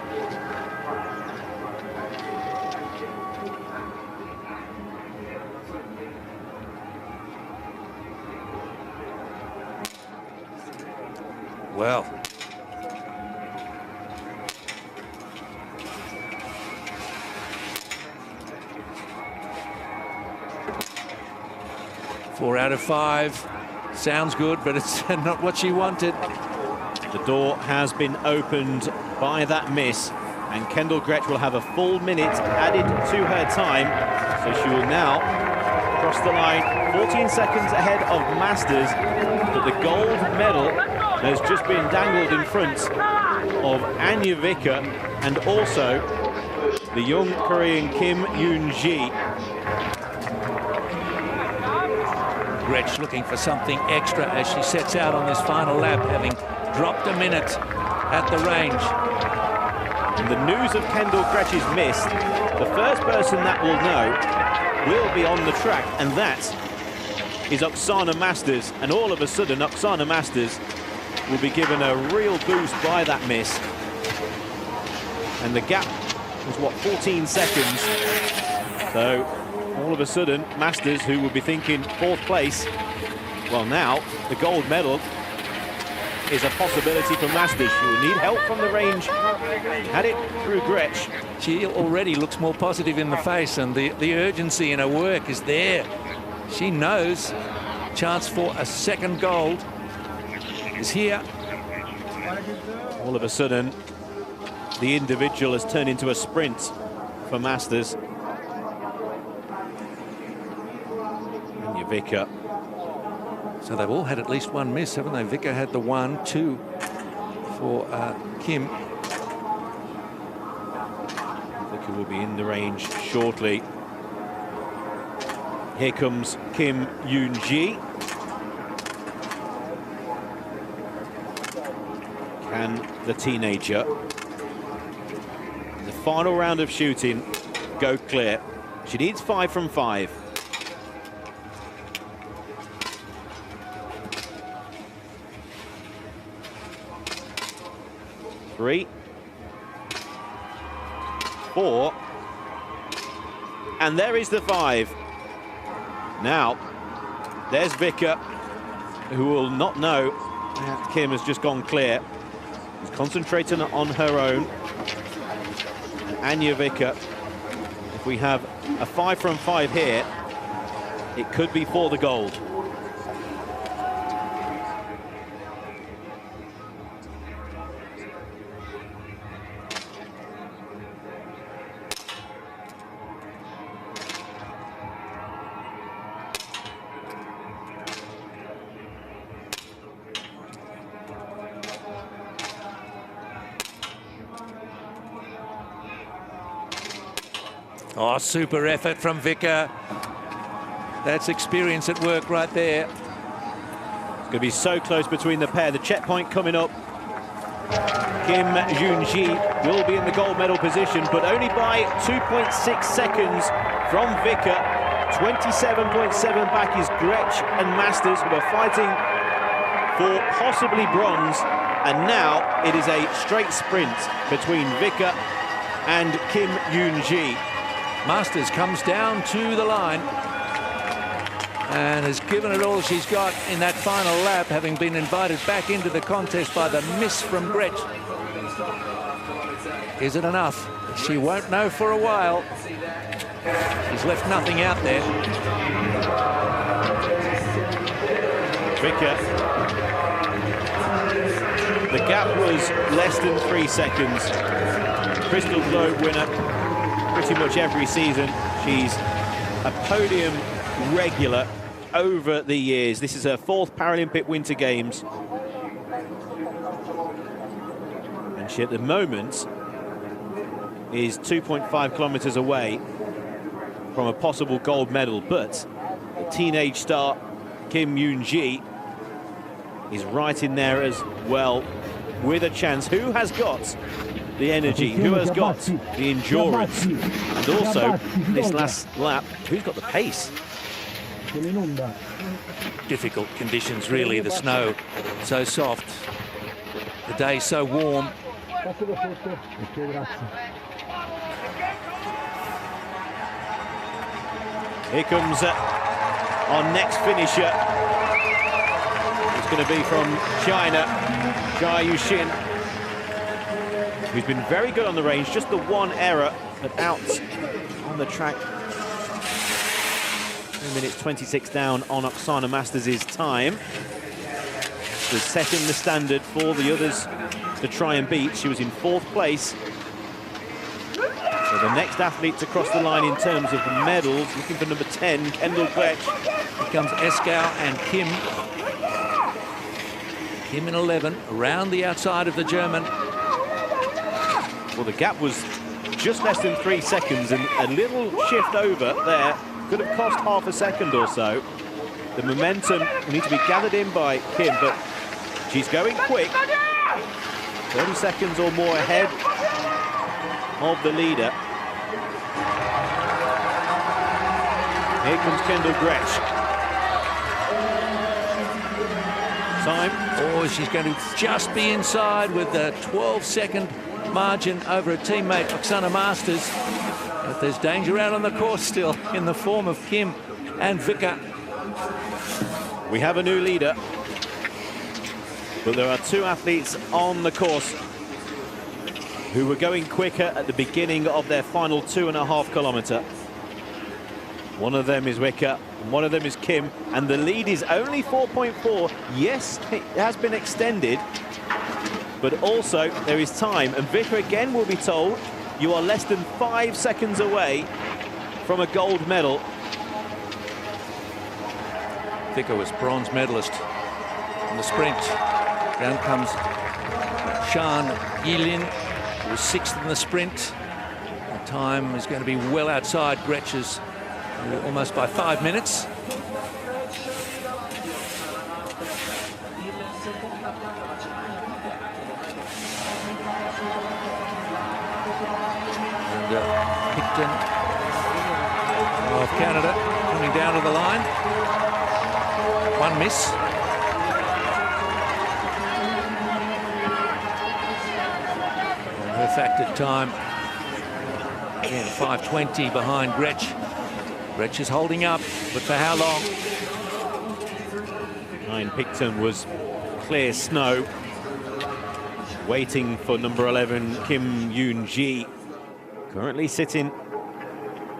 Well, four out of 5. Sounds good, but it's not what she wanted. The door has been opened by that miss, and Kendall Gretsch will have a full minute added to her time. So she will now cross the line 14 seconds ahead of Masters, but the gold medal has just been dangled in front of Anja Vicker and also the young Korean Kim Yoon-ji. Gretsch looking for something extra as she sets out on this final lap, having dropped a minute at the range. And the news of Kendall Gretsch's miss, the first person that will know will be on the track, and that is Oksana Masters. And all of a sudden, Oksana Masters will be given a real boost by that miss. And the gap was, what, 14 seconds? So all of a sudden, Masters, who will be thinking 4th place, well, now the gold medal is a possibility for Masters. She will need help from the range. Had it through Gretsch. She already looks more positive in the face, and the urgency in her work is there. She knows chance for a second gold is here. All of a sudden, the individual has turned into a sprint for Masters. Anja Vicker. So they've all had at least one miss, haven't they? Vicker had the 1, 2 for Kim. Vicker will be in the range shortly. Here comes Kim Yoon-ji. Can the teenager, in the final round of shooting, go clear? She needs 5 from 5. Three, 4, And there is the 5. Now, there's Vika, who will not know that Kim has just gone clear. She's concentrating on her own. And Anya Vika, if we have a 5 from 5 here, it could be for the gold. Oh, super effort from Vika. That's experience at work right there. It's going to be so close between the pair. The checkpoint coming up. Kim Yoon-ji will be in the gold medal position, but only by 2.6 seconds from Vika. 27.7 back is Gretsch and Masters, who are fighting for possibly bronze. And now it is a straight sprint between Vika and Kim Yoon-ji. Masters comes down to the line and has given it all she's got in that final lap, having been invited back into the contest by the miss from Gretsch. Is it enough? She won't know for a while. She's left nothing out there. Vika. The gap was less than 3 seconds. Crystal Globe winner pretty much every season. She's a podium regular over the years. This is her 4th Paralympic Winter Games. And she at the moment is 2.5 kilometers away from a possible gold medal, but the teenage star Kim Yoon-ji is right in there as well with a chance. Who has got the energy, who has got the endurance, and also this last lap, who's got the pace? Difficult conditions, really. The snow so soft, the day so warm. Here comes our next finisher. It's going to be from China, Jia Yuxin, who's been very good on the range. Just the one error, but out on the track. 2 minutes 26 down on Oksana Masters' time. Was setting the standard for the others to try and beat. She was in 4th place. So the next athlete to cross the line in terms of medals, looking for number 10, Kendall Gretsch. Here comes Eskau and Kim. Kim in 11, around the outside of the German. Well, the gap was just less than 3 seconds, and a little shift over there could have cost half a second or so. The momentum will need to be gathered in by Kim, but she's going quick. 30 seconds or more ahead of the leader. Here comes Kendall Gretsch. Time. Oh, she's going to just be inside with a 12-second margin over a teammate, Oksana Masters. But there's danger out on the course still in the form of Kim and Vika. We have a new leader, but there are 2 athletes on the course who were going quicker at the beginning of their final 2.5 kilometer. One of them is Vika, and one of them is Kim, and the lead is only 4.4. Yes, it has been extended, but also there is time, and Vika again will be told, you are less than 5 seconds away from a gold medal. Vika was bronze medalist in the sprint. Down comes Shan Yilin, who was 6th in the sprint. The time is going to be well outside Gretsch's, almost by 5 minutes. Picton of Canada coming down to the line. 1 miss. And her factored time, again, 5:20 behind Gretsch. Gretsch is holding up, but for how long? Behind Picton was clear snow, waiting for number 11 Kim Yoon-ji, currently sitting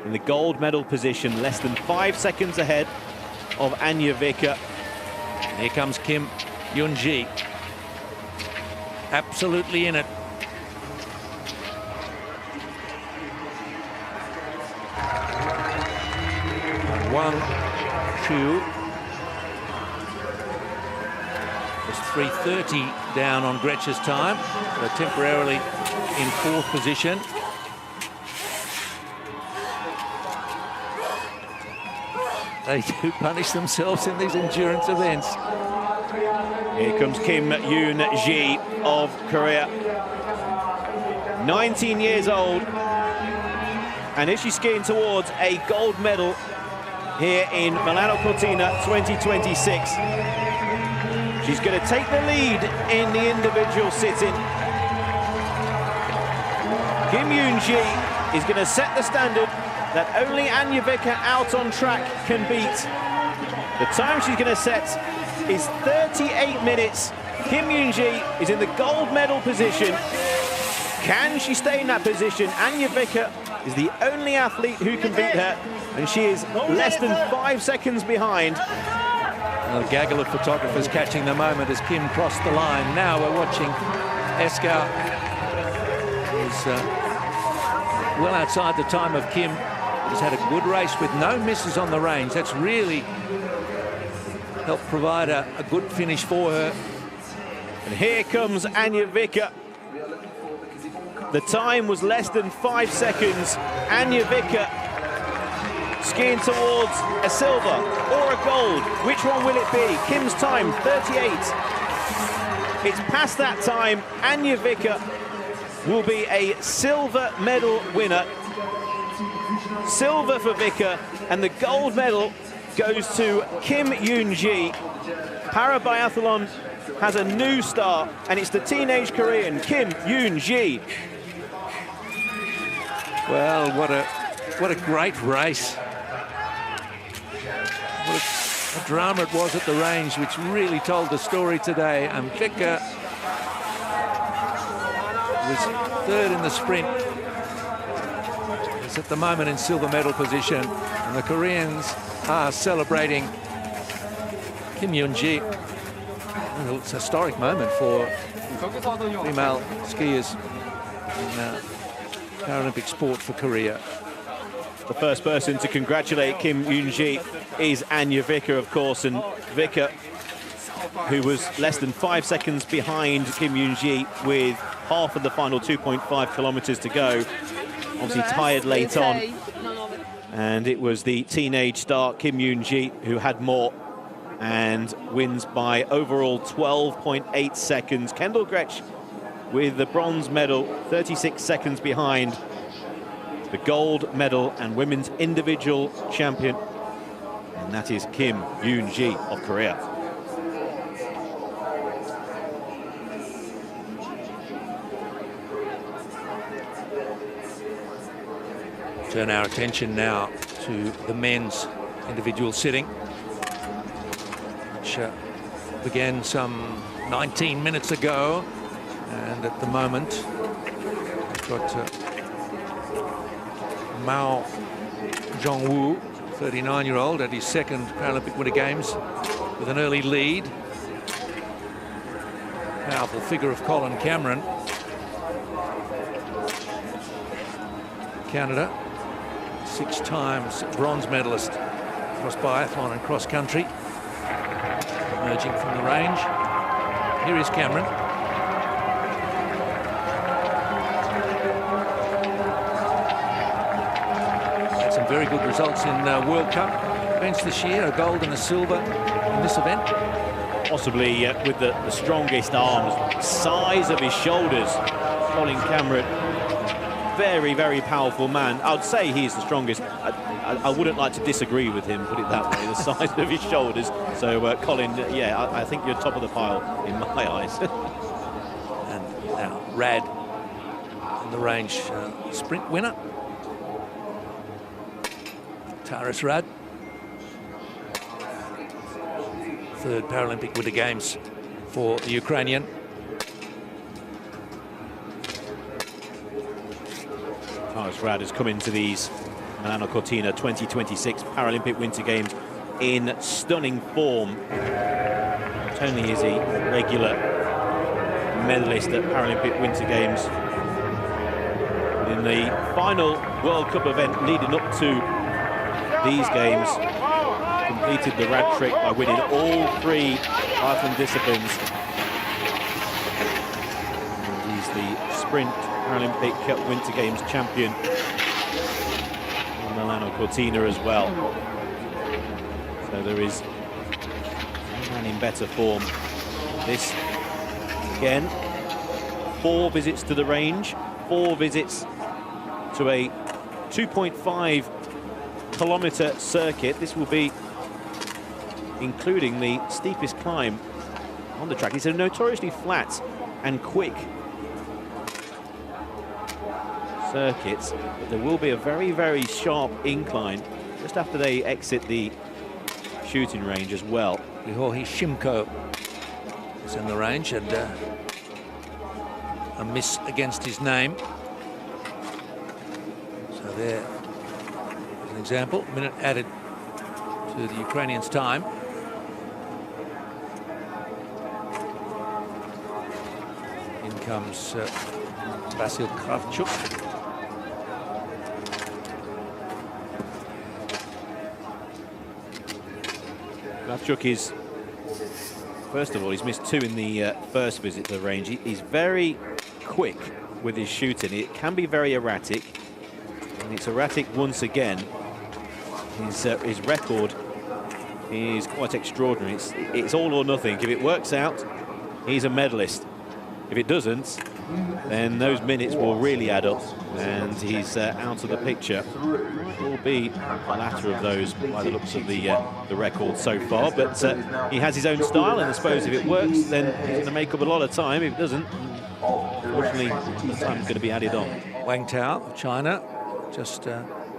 in the gold medal position, less than 5 seconds ahead of Anja Vicker. Here comes Kim Yoon-ji, absolutely in it. Wang Chu was 3:30 down on Gretsch's time, but temporarily in 4th position. They do punish themselves in these endurance events. Here comes Kim Yoon-ji of Korea, 19 years old, and is she skiing towards a gold medal here in Milano Cortina 2026. She's going to take the lead in the individual sitting. Kim Yoon-ji is going to set the standard that only Anja Vicker out on track can beat. The time she's going to set is 38 minutes. Kim Yoon-ji is in the gold medal position. Can she stay in that position? Anja Vicker is the only athlete who can beat her, and she is less than 5 seconds behind. A gaggle of photographers catching the moment as Kim crossed the line. Now we're watching Eskar, who's well outside the time of Kim. He's had a good race with no misses on the range. That's really helped provide a good finish for her. And here comes Anja Vicker. The time was less than 5 seconds. Anja Vicker skiing towards a silver or a gold. Which one will it be? Kim's time, 38. It's past that time. Anja Vicker will be a silver medal winner. Silver for Vicker, and the gold medal goes to Kim Yoon-ji. Parabiathlon has a new star, and it's the teenage Korean Kim Yoon-ji. Well, what a great race. What a drama it was at the range, which really told the story today. And Vicker was 3rd in the sprint. Is at the moment in silver medal position, and the Koreans are celebrating Kim Yoon-ji. It's a historic moment for female skiers in Paralympic sport for Korea. The first person to congratulate Kim Yoon-ji is Anja Vicker, of course, and Vicker, who was less than 5 seconds behind Kim Yoon-ji with half of the final 2.5 kilometers to go. Obviously tired late on, and it was the teenage star Kim Yoon-ji who had more and wins by overall 12.8 seconds. Kendall Gretsch with the bronze medal, 36 seconds behind the gold medal and women's individual champion, and that is Kim Yoon-ji of Korea. Turn our attention now to the men's individual sitting, which began some 19 minutes ago, and at the moment we've got Mao Zhongwu, 39-year-old, at his 2nd Paralympic Winter Games, with an early lead. Powerful figure of Colin Cameron, Canada, 6 times bronze medalist across biathlon and cross country, emerging from the range. Here is Cameron. Had some very good results in World Cup events this year, a gold and a silver in this event. Possibly with the strongest arms, size of his shoulders, Colin Cameron. Very, very powerful man. I'd say he's the strongest. I wouldn't like to disagree with him, put it that way, the size of his shoulders. So, Colin, yeah, I think you're top of the pile in my eyes. And now Rad in the range, sprint winner. Taras Rad. Third Paralympic Winter Games for the Ukrainian. Taras Rad has come into these Milano Cortina 2026 Paralympic Winter Games in stunning form. Not only is he regular medalist at Paralympic Winter Games, but in the final World Cup event leading up to these games, completed the Rad trick by winning all 3 biathlon disciplines. And he's the sprint Paralympic Winter Games champion in Milano Cortina as well. So there is no man in better form. This, again, 4 visits to the range, 4 visits to a 2.5 kilometre circuit. This will be including the steepest climb on the track. It's a notoriously flat and quick circuit, but there will be a very, very sharp incline just after they exit the shooting range as well. Jorge Shimko is in the range, and a miss against his name. So there is an example. A minute added to the Ukrainians' time. In comes Vasil Kravchuk. Kravchuk is, first of all, he's missed 2 in the first visit to the range. He's very quick with his shooting. It can be very erratic, and it's erratic once again. His record is quite extraordinary. It's all or nothing. If it works out, he's a medalist. If it doesn't, then those minutes will really add up, and he's out of the picture. It will be the latter of those by the looks of the record so far, but he has his own style, and I suppose if it works, then he's going to make up a lot of time. If it doesn't, unfortunately, the time's going to be added on. Wang Tao of China just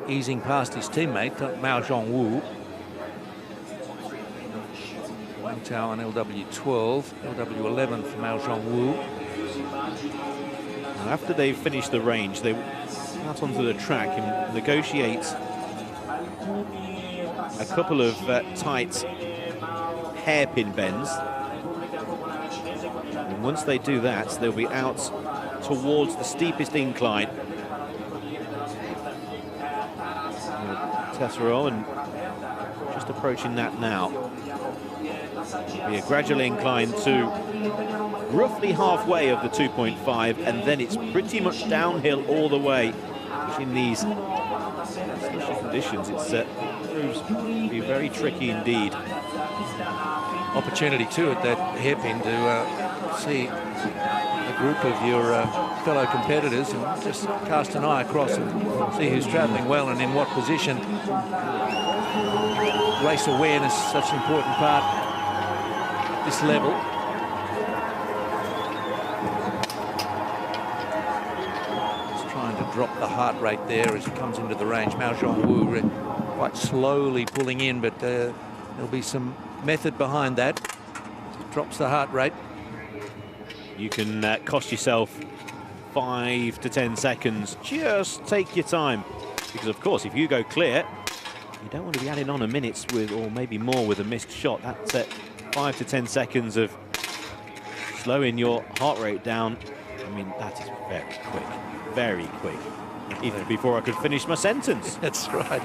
easing past his teammate, Mao Zhongwu. Wang Tao on LW12, LW11 for Mao Zhongwu. And after they've finished the range, they out onto the track and negotiate a couple of tight hairpin bends. And once they do that, they'll be out towards the steepest incline. Tesserol, and just approaching that now. It'll be a gradual incline to roughly halfway of the 2.5, and then it's pretty much downhill all the way. In these slushy conditions, it proves to be very tricky indeed. Opportunity too at that hairpin to see a group of your fellow competitors and just cast an eye across and see who's travelling well and in what position. Race awareness is such an important part at this level. Drop the heart rate there as he comes into the range. Mao Zhongwu quite slowly pulling in, but there'll be some method behind that. Drops the heart rate. You can cost yourself 5 to 10 seconds. Just take your time, because of course if you go clear, you don't want to be adding on a minute with, or maybe more, with a missed shot. That's 5 to 10 seconds of slowing your heart rate down. I mean, that is very quick. Very quick, even before I could finish my sentence. That's right.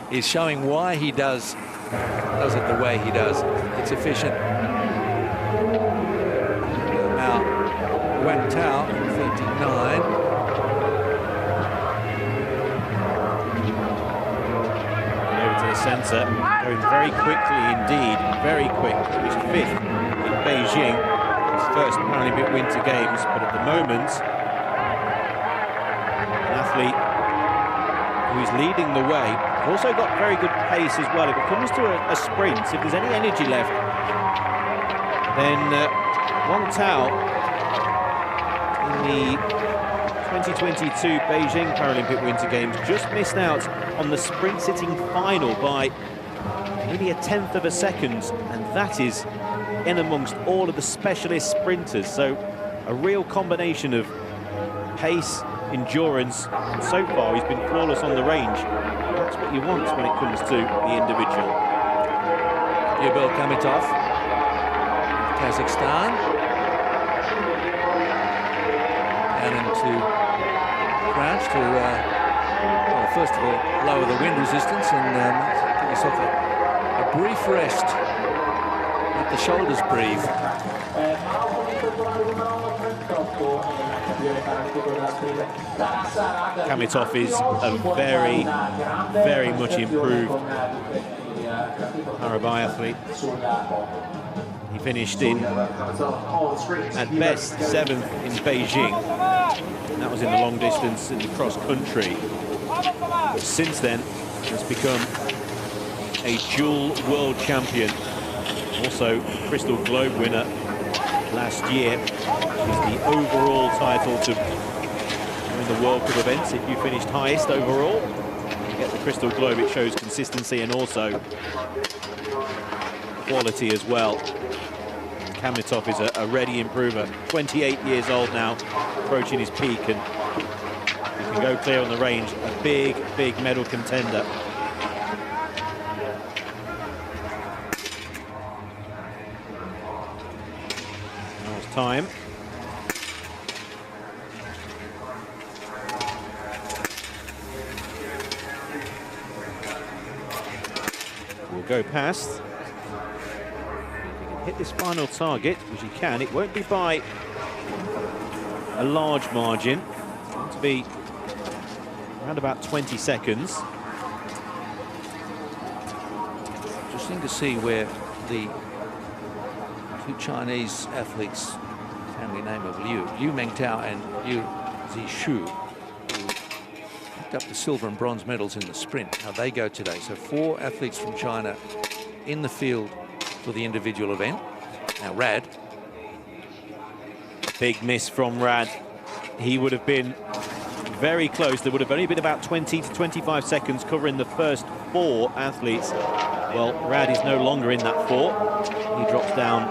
He's showing why he does it the way he does. It's efficient. Now, Wang Tao, 39. Over to the centre, going very quickly indeed, very quick. He's 5th in Beijing, his first Paralympic Winter Games, but at the moment, who's leading the way, also got very good pace as well. If it comes to a sprint, if there's any energy left, then Wang Tao in the 2022 Beijing Paralympic Winter Games just missed out on the sprint sitting final by nearly 1/10 of a second, and that is in amongst all of the specialist sprinters. So a real combination of pace, endurance, and so far he's been flawless on the range. That's what you want when it comes to the individual. Yubil Kamitov, Kazakhstan. Down into crouch to, well, first of all, lower the wind resistance and give yourself a brief rest. Let the shoulders breathe. Kamitov is a very, very much improved parabiathlete. He finished in, at best, 7th in Beijing. And that was in the long distance in the cross country. But since then, has become a dual world champion. Also, Crystal Globe winner last year. Is the overall title to win the World Cup events. If you finished highest overall, you get the Crystal Globe. It shows consistency and also quality as well. Kamitov is a ready improver, 28 years old now, approaching his peak, and he can go clear on the range. A big, big medal contender. Now it's time. We'll go past. Hit this final target, which he can. It won't be by a large margin. It's going to be around about 20 seconds. Interesting to see where the two Chinese athletes, family name of Liu Mengtao and Liu Zishu, who picked up the silver and bronze medals in the sprint, how they go today. So 4 athletes from China in the field for the individual event. Now Rad. Big miss from Rad. He would have been very close. There would have only been about 20 to 25 seconds covering the first 4 athletes. Well, Rad is no longer in that 4. He drops down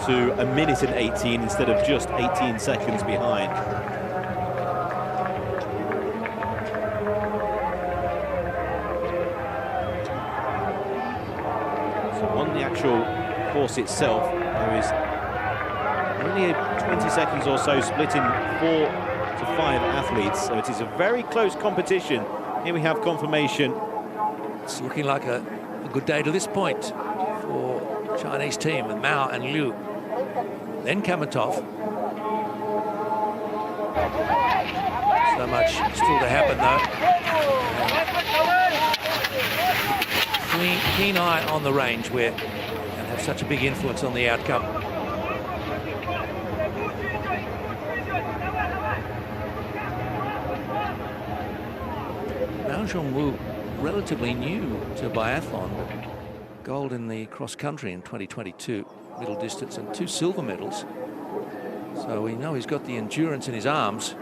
to 1 minute and 18 instead of just 18 seconds behind. On the actual course itself, there is only 20 seconds or so split in 4 to 5 athletes, so it is a very close competition. Here we have confirmation. It's looking like a good day to this point for the Chinese team with Mao and Liu. Then Kamitov. So much still to happen though. Keen eye on the range where it can have such a big influence on the outcome. Mao Zhongwu, relatively new to biathlon, gold in the cross country in 2022, middle distance, and 2 silver medals. So we know he's got the endurance in his arms.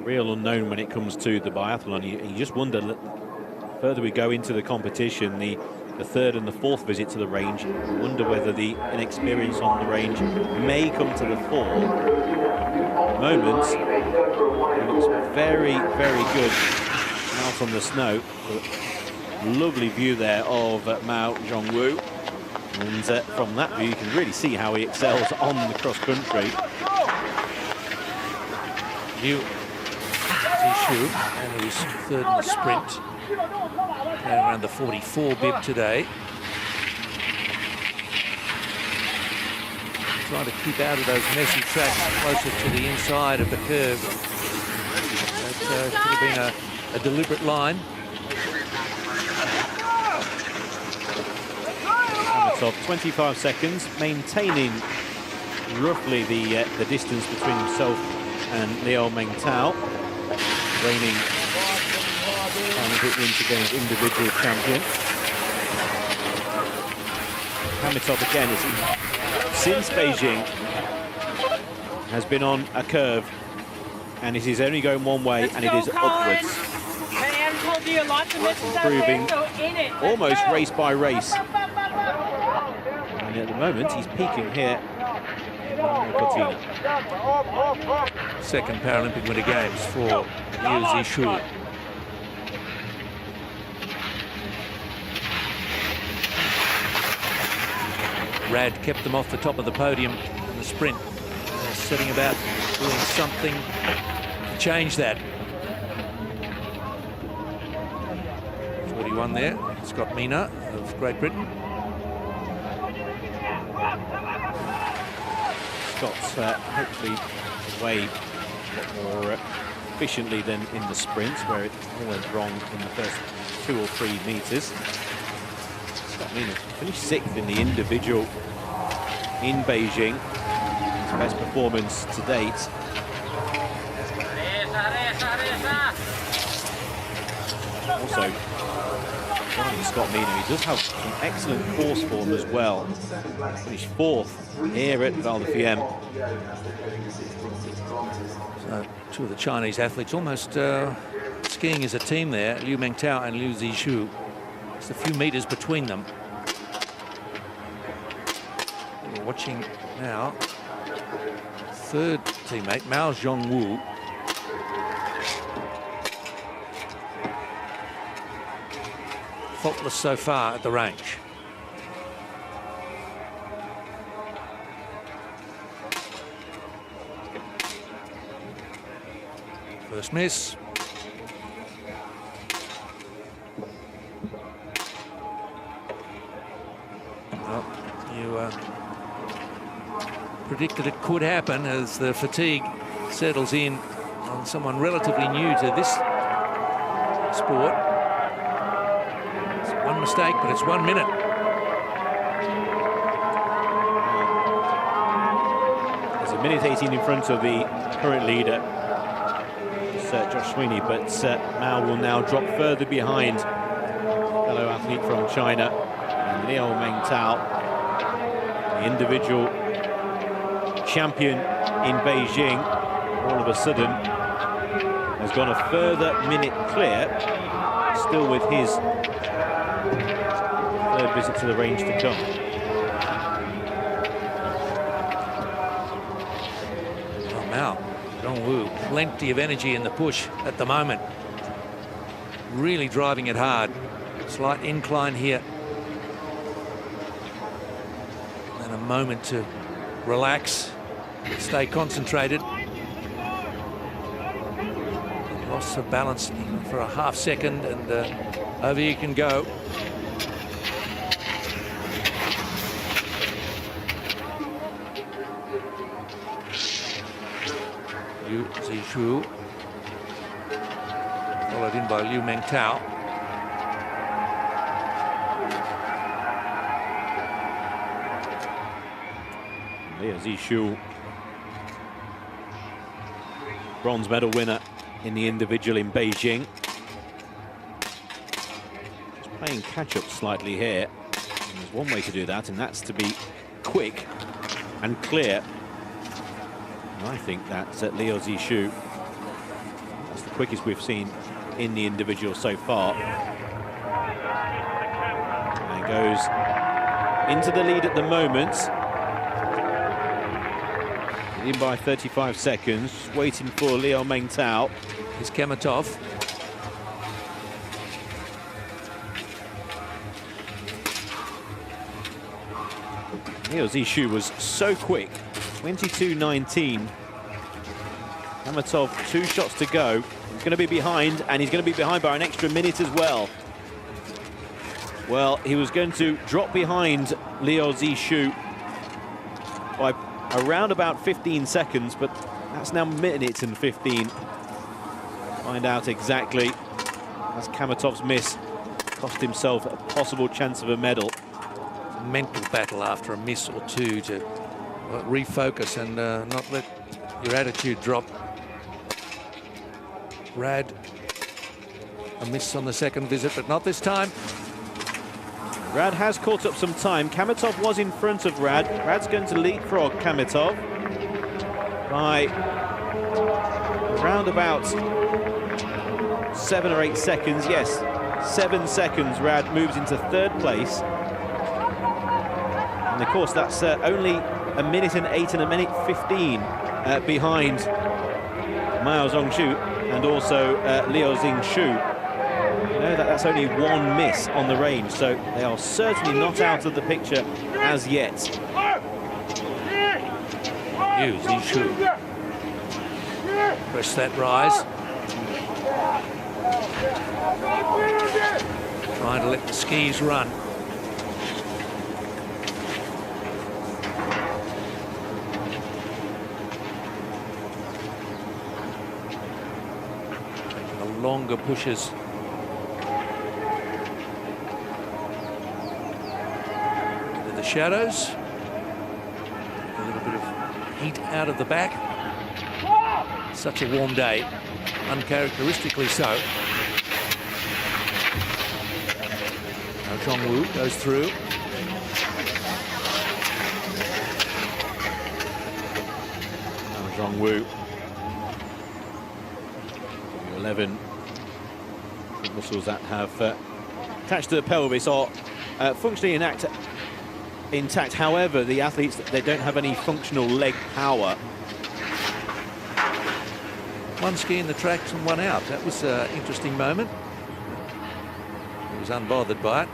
Real unknown when it comes to the biathlon. You just wonder, the further we go into the competition, the 3rd and the 4th visit to the range, you wonder whether the inexperience on the range may come to the fore. At the moment, it looks very, very good out on the snow. Lovely view there of Mao Zhongwu. And from that view, you can really see how he excels on the cross country. Zishu, and he was 3rd in the sprint, playing around the 44 bib today. Trying to keep out of those messy tracks closer to the inside of the curve. That could have been a deliberate line. Kamitov, 25 seconds, maintaining roughly the distance between himself and Liu Mengtao, reigning Paralympic Winter Games individual champion. Kamitov again, since Beijing, has been on a curve. and it is only going one way, and it is upwards. Improving almost race by race. And at the moment, he's peaking here in Milano Cortina. Second Paralympic Winter Games for Liu Zishu. Rad kept them off the top of the podium in the sprint. They're setting about doing something to change that. 41 there, Scott Mina of Great Britain. Scott's hopefully way more efficiently than in the sprints, where it all went wrong in the first 2 or 3 meters. Scott Mina finished 6th in the individual in Beijing. His best performance to date. Also, Scott Mina, he does have some excellent course form as well. Finished 4th here at Val d'Ifiem. So 2 of the Chinese athletes almost skiing as a team there, Liu Mengtao and Liu Zishu. Just a few meters between them. We're watching now 3rd teammate, Mao Zhongwu. Faultless so far at the range. First miss. Well, you predicted it could happen as the fatigue settles in on someone relatively new to this sport. It's one mistake, but it's 1 minute. There's a minute 18 in front of the current leader, Josh Sweeney, but Mao will now drop further behind fellow athlete from China, and Liu Mengtao, the individual champion in Beijing, all of a sudden has gone a further minute clear, still with his 3rd visit to the range to come. Oh, Mao Zhongwu, plenty of energy in the push at the moment. Really driving it hard. Slight incline here. And a moment to relax, stay concentrated. Loss of balance even for a half second, and over you can go. Liu Zishu, followed in by Liu Mengtao. Liu Zishu, bronze medal winner in the individual in Beijing. Just playing catch-up slightly here. And there's one way to do that, and that's to be quick and clear. And I think that's at Liu Zishu. That's the quickest we've seen in the individual so far. And goes into the lead at the moment. In by 35 seconds, waiting for Liu Mengtao. Is Kamatov. Liu Zishu was so quick, 22.19. Kamatov, 2 shots to go. He's going to be behind, and he's going to be behind by an extra minute as well. Well, he was going to drop behind Liu Zishu by around about 15 seconds, but that's now minute and 15. Find out exactly, as Kamatov's miss cost himself a possible chance of a medal. Mental battle after a miss or 2 to refocus and not let your attitude drop. Rad, a miss on the 2nd visit, but not this time. Rad has caught up some time. Kamatov was in front of Rad. Rad's going to leapfrog Kamatov by around about 7 or 8 seconds. Yes, 7 seconds. Rad moves into 3rd place. And of course, that's only 1 minute and 8 and 1 minute 15 behind Mao Zhongshu and also Liu Xingxu. You know, that's only 1 miss on the range, so they are certainly not out of the picture as yet. Liu Xingxu. Press that rise. Trying to let the skis run. Taking the longer pushes. Into the shadows. A little bit of heat out of the back. Such a warm day, uncharacteristically so. Now Zhongwu goes through. Now Zhongwu. 11 the muscles that have attached to the pelvis are functionally intact. However, the athletes, they don't have any functional leg power. One ski in the tracks and one out. That was an interesting moment. He was unbothered by it.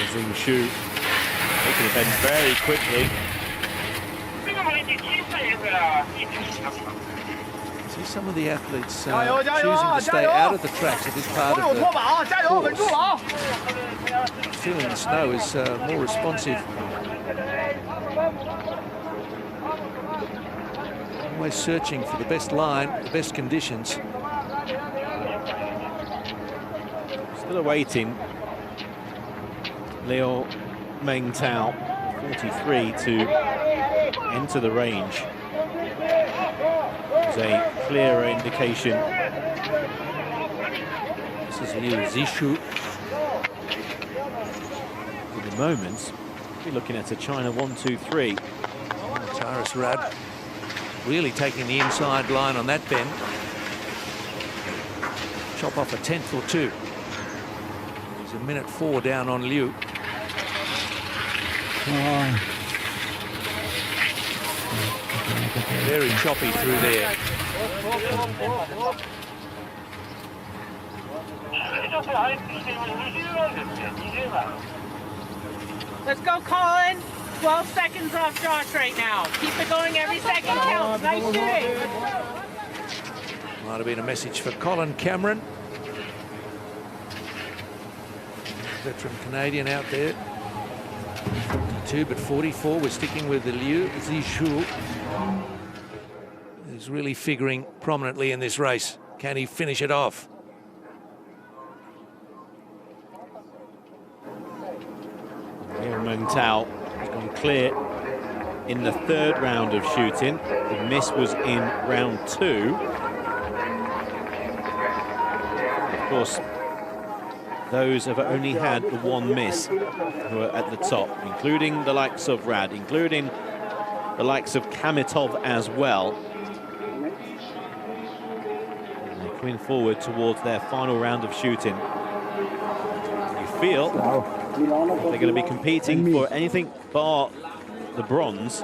Xingxu taking the bend very quickly. See some of the athletes choosing to stay out of the tracks at this part of the course. Feeling the snow is more responsive. Always searching for the best line, the best conditions. Still awaiting Liu Mengtao, 43, to enter the range. There's a clearer indication. This is Liu Xingxu. At the moment, we're looking at a China 1-2-3. Tyrus Rad really taking the inside line on that bend. Chop off a 10th or 2. There's 1 minute 4 down on Liu. Very choppy through there. Let's go, Colin. 12 seconds off Josh right now. Keep it going, every second counts. Nice shooting. Might have been a message for Colin Cameron. Veteran Canadian out there. 52, but 44. We're sticking with the Liu Xingxu. He's really figuring prominently in this race. Can he finish it off? Liu Mengtao has gone clear in the 3rd round of shooting. The miss was in round 2. Of course, those have only had the 1 miss who are at the top, including the likes of Rad, including the likes of Kamitov as well. And they're coming forward towards their final round of shooting. You feel they're going to be competing for anything bar the bronze.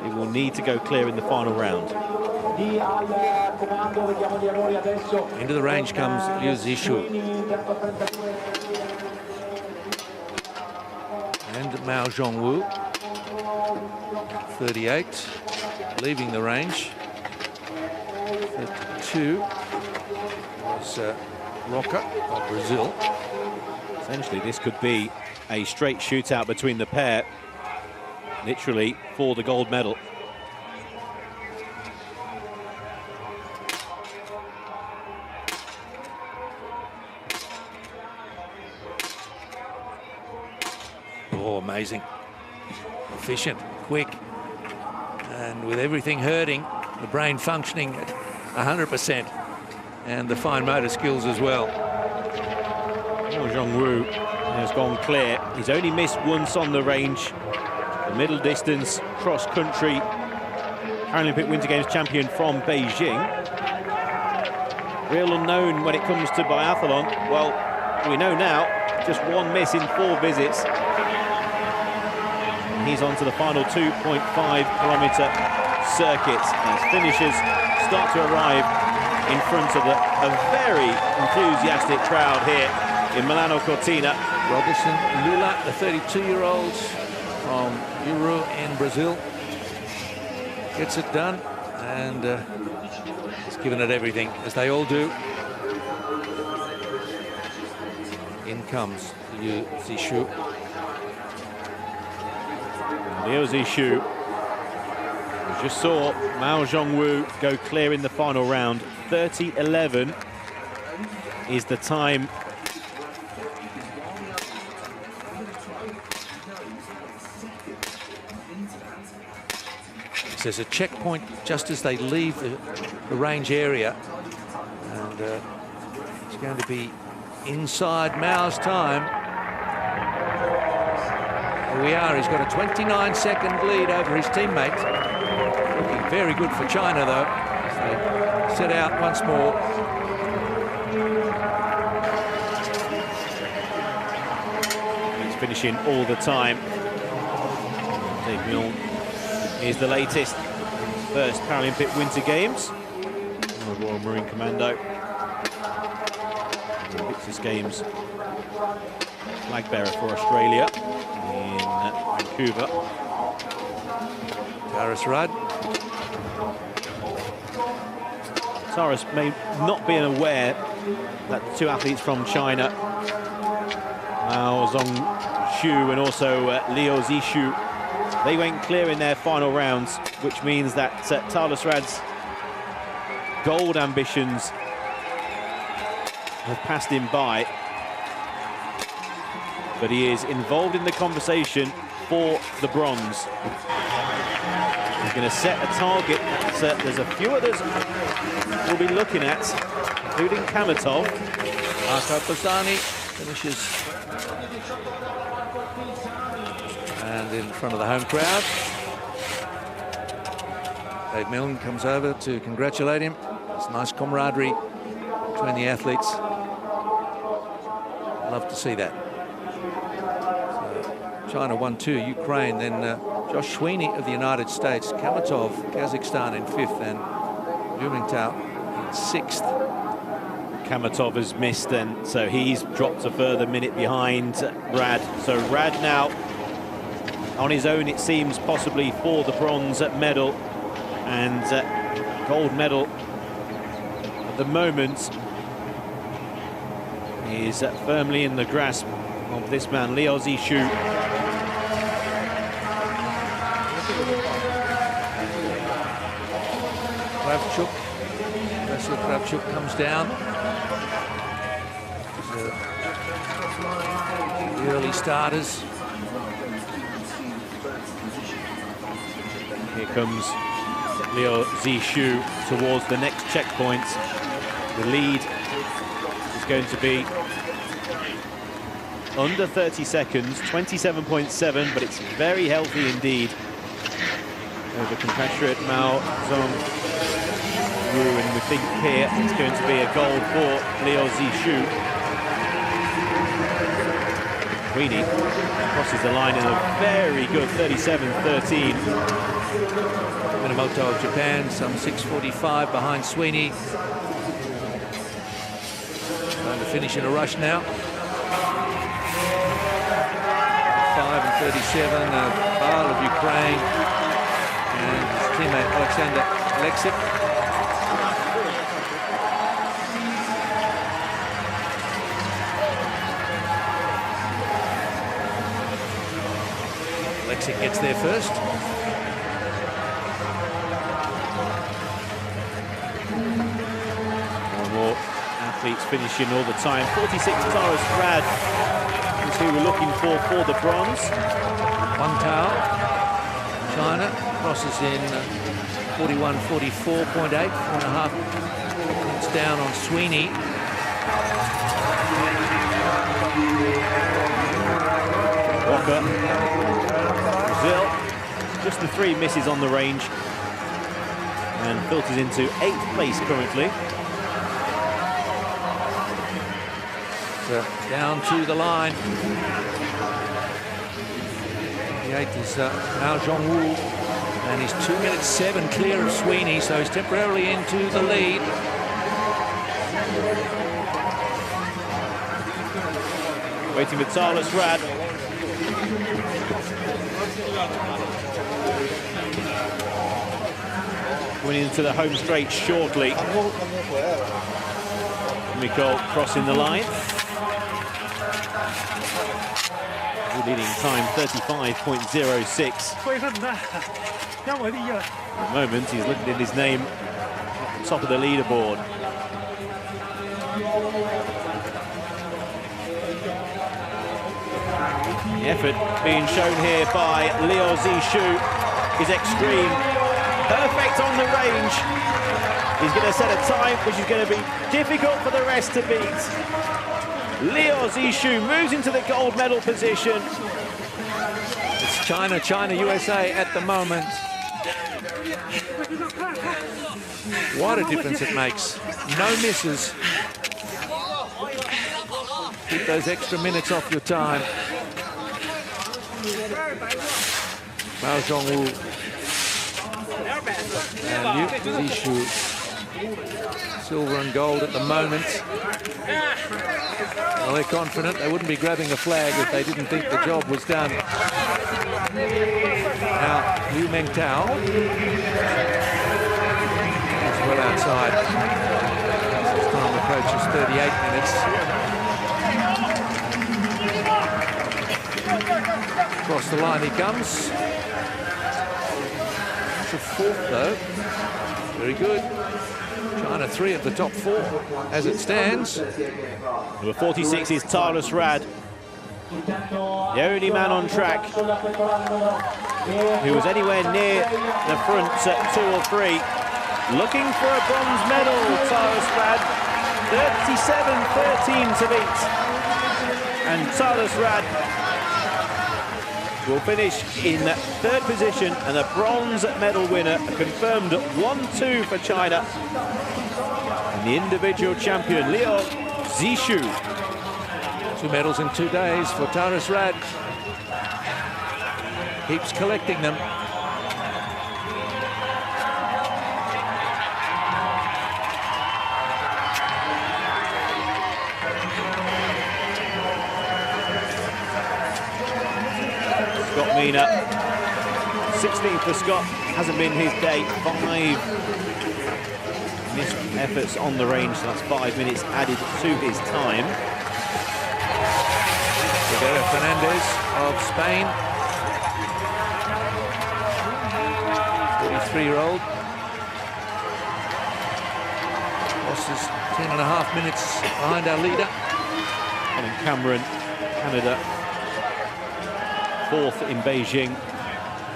They will need to go clear in the final round. Into the range comes Liu Xingxu. And Mao Zhongwu, 38, leaving the range. 32 was Roca of Brazil. Essentially, this could be a straight shootout between the pair, literally for the gold medal. Oh, amazing. Efficient, quick, and with everything hurting, the brain functioning at 100%, and the fine motor skills as well. Zhongwu has gone clear. He's only missed once on the range. middle distance cross-country Paralympic Winter Games champion from Beijing. Real unknown when it comes to biathlon. Well, we know now, just one miss in 4 visits. He's on to the final 2.5-kilometre circuit as finishers start to arrive in front of a very enthusiastic crowd here in Milano Cortina. Robinson Lula, the 32-year-old from Uru in Brazil, gets it done, and he's given it everything, as they all do. In comes Liu Zishu. Liu Zishu, we just saw Mao Zhongwu go clear in the final round. 30:11 is the time. There's a checkpoint just as they leave the range area, and it's going to be inside Mao's time. Here we are. He's got a 29-second lead over his teammate. Looking very good for China, though, as they set out once more. He's finishing all the time. Dave Milne is the latest first Paralympic Winter Games. Royal Marine Commando. Invictus Games flag bearer for Australia in Vancouver. Taras Rudd. Taras may not be aware that the 2 athletes from China, Mao Zhongxu and also Liu Zishu, they went clear in their final rounds, which means that Taras Rudd's gold ambitions have passed him by. But he is involved in the conversation for the bronze. He's going to set a target that there's a few others we'll be looking at, including Kamatov. Marco Bassani finishes and in front of the home crowd. Dave Milne comes over to congratulate him. It's nice camaraderie between the athletes. Love to see that. So China 1-2, Ukraine, then Josh Sweeney of the United States, Kamatov, Kazakhstan in 5th, and Blumenthal in 6th. Kamatov has missed, and so he's dropped a further minute behind Rad. So Rad now on his own, it seems, possibly for the bronze medal, and gold medal at the moment is firmly in the grasp of this man, Liu Zishu. Kravchuk comes down. The early starters. Here comes Liu Zishu towards the next checkpoint. The lead is going to be under 30 seconds, 27.7, but it's very healthy indeed over compatriot Mao Zhongwu, and we think here it's going to be a goal for Liu Zishu. Sweeney crosses the line in a very good 37.13. Minamoto of Japan, some 6:45 behind Sweeney. Trying to finish in a rush now. 5:37, Bal of Ukraine, and his teammate Alexander Alexic. Alexic gets there first. More athletes finishing all the time. 46 Taras Rad is who we're looking for the bronze. Wang Tao, China, crosses in 41.44.8, 4.5 points down on Sweeney. Walker, Brazil. just the 3 misses on the range, and filters into 8th place currently. So down to the line. The 8th is Mao Zhongwu, and he's 2:07 clear of Sweeney, so he's temporarily into the lead. Waiting for Tarlis Rad. Going into the home straight shortly. Mikol crossing the line. Leading time 35.06. At the moment, he's looking at his name at the top of the leaderboard. The effort being shown here by Liu Zishu is extreme. Perfect on the range. He's going to set a time which is going to be difficult for the rest to beat. Liu Zishu moves into the gold medal position. It's China, USA at the moment. What a difference it makes. No misses. Keep those extra minutes off your time. Mao Zhongwu and Liu Zishu, silver and gold at the moment. Well, they're confident. They wouldn't be grabbing a flag if they didn't think the job was done. Now, Liu Mengtao is well outside. His time approaches 38 minutes. Across the line he comes. It's a 4th though. Very good. China 3 of the top 4 as it stands. Number 46 is Tarlis Rad, the only man on track who was anywhere near the front at 2 or 3. Looking for a bronze medal, Tarlis Rad. 37-13 to beat. And Tarlis Rad will finish in 3rd position, and a bronze medal winner, confirmed 1-2 for China. And the individual champion, Liu Zishu. 2 medals in 2 days for Tarlis Rad. Keeps collecting them. Scott Mina, 16th for Scott, hasn't been his day. 5 missed efforts on the range, so that's 5 minutes added to his time. Rivera Fernandez of Spain, 43-year-old. Lost his 10.5 minutes behind our leader. Colin Cameron, Canada, 4th in Beijing.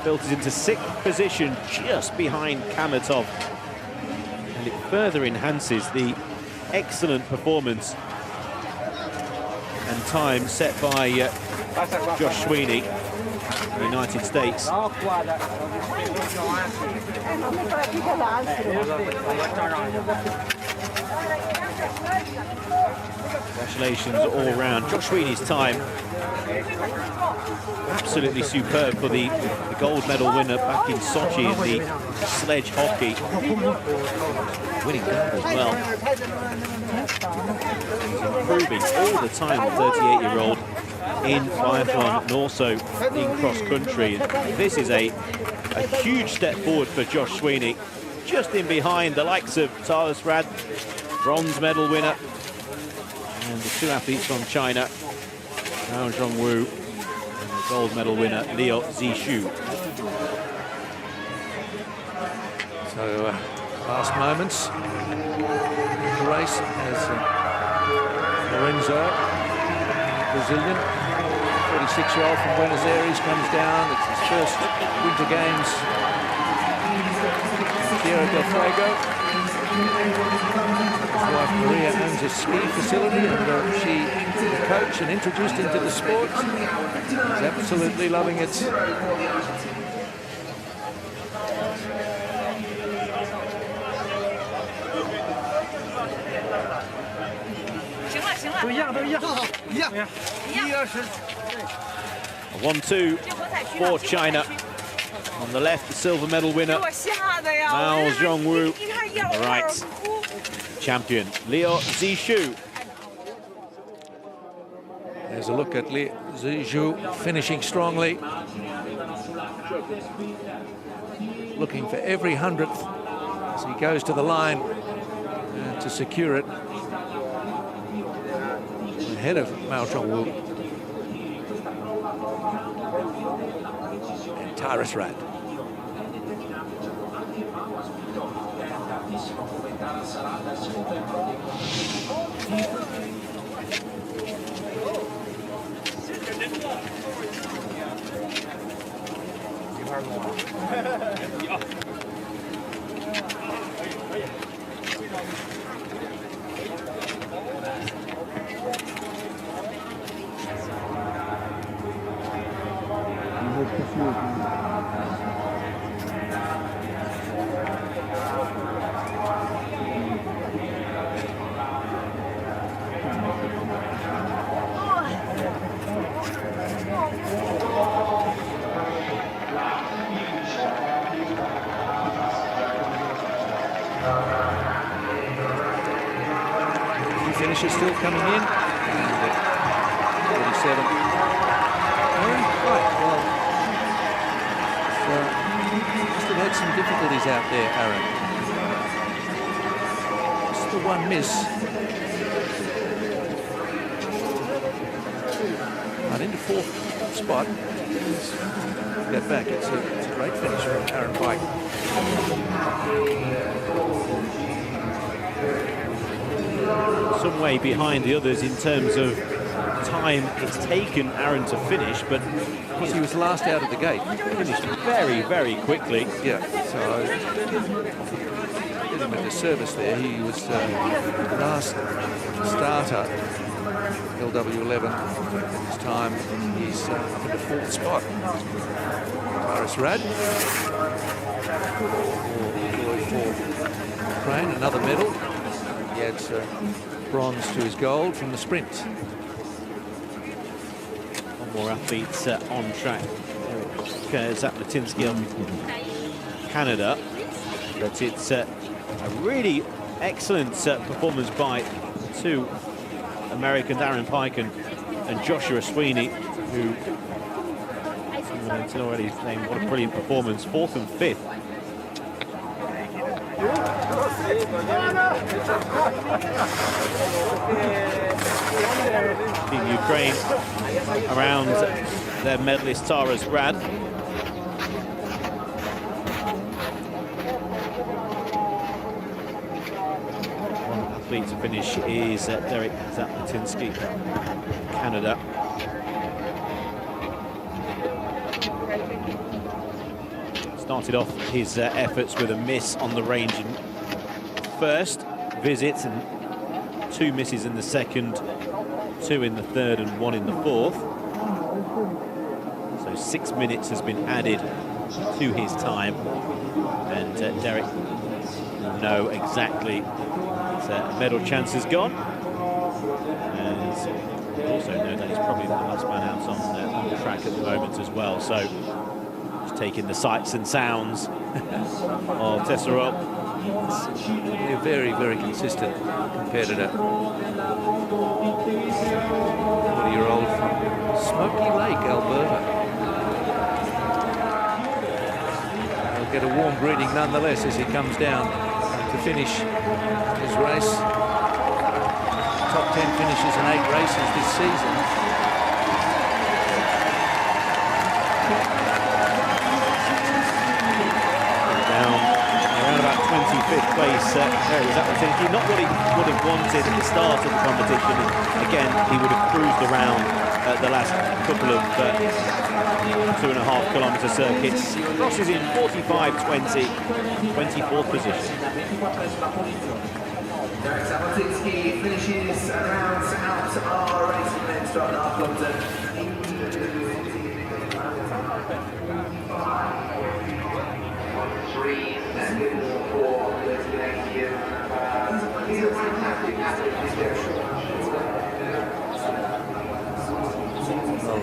Filters into 6th position, just behind Kamatov. And it further enhances the excellent performance and time set by Josh Sweeney, United States. Congratulations all round. Josh Sweeney's time, absolutely superb for the gold medal winner back in Sochi in the sledge hockey. Winning gold as well. He's improving all the time, the 38-year-old, in biathlon and also in cross country. This is a huge step forward for Josh Sweeney, just in behind the likes of Tarlis Rad, bronze medal winner, and the 2 athletes from China, Mao Zhongwu, and the gold medal winner, Liu Zishu. So, last moments of the race as Lorenzo, Brazilian, 46-year-old from Buenos Aires, comes down. It's his first Winter Games. Tierra del Fuego. His wife Maria owns a ski facility, and she coached and introduced him to the sport. He's absolutely loving it. A 1-2 for China. On the left, the silver medal winner, Mao Zhongwu. On the right, champion, Liu Zishu. There's a look at Liu Zishu finishing strongly. Looking for every 100th as he goes to the line to secure it. Ahead of Mao Zhongwu and Tyrus Rad. Finisher still coming in. 47. Right, well, must have had some difficulties out there, Aaron. Just the one miss. But into 4th spot. Get back. It's a great finish from Aaron Pike. Some way behind the others in terms of time it's taken Aaron to finish, but he was last out of the gate. Finished very, very quickly. Yeah, so did him a disservice there. He was last starter, LW11 this time. He's up into 4th spot. Tyrus Rad for Ukraine, another medal. He adds bronze to his gold from the sprint. One more athletes on track. Zaplatinsky of Canada. But it's a really excellent performance by two Americans, Aaron Pike and Joshua Sweeney, who already named what a brilliant performance. 4th and 5th. Team Ukraine around their medalist Tyrus Rad. One athlete to finish is Derek Zaplatinsky, Canada. Started off his efforts with a miss on the range in first visit and 2 misses in the second, 2 in the third and 1 in the 4th. So 6 minutes has been added to his time, and Derek will know exactly his medal chance has gone, and also know that he's probably the last man out on the track at the moment as well. So just taking the sights and sounds of Tesserol. They're very, very consistent competitor. 40-year-old from Smoky Lake, Alberta. He'll get a warm greeting nonetheless as he comes down to finish his race. Top 10 finishes in 8 races this season. Around about 25th place, Zaplatinsky, not what he would have wanted at the start of the competition. Again, he would have cruised around the last couple of 2.5 kilometre circuits. Crosses in 45.20, 24th position. Derek Zaplatinsky finishes and rounds out our race for the next 12.5 kilometres.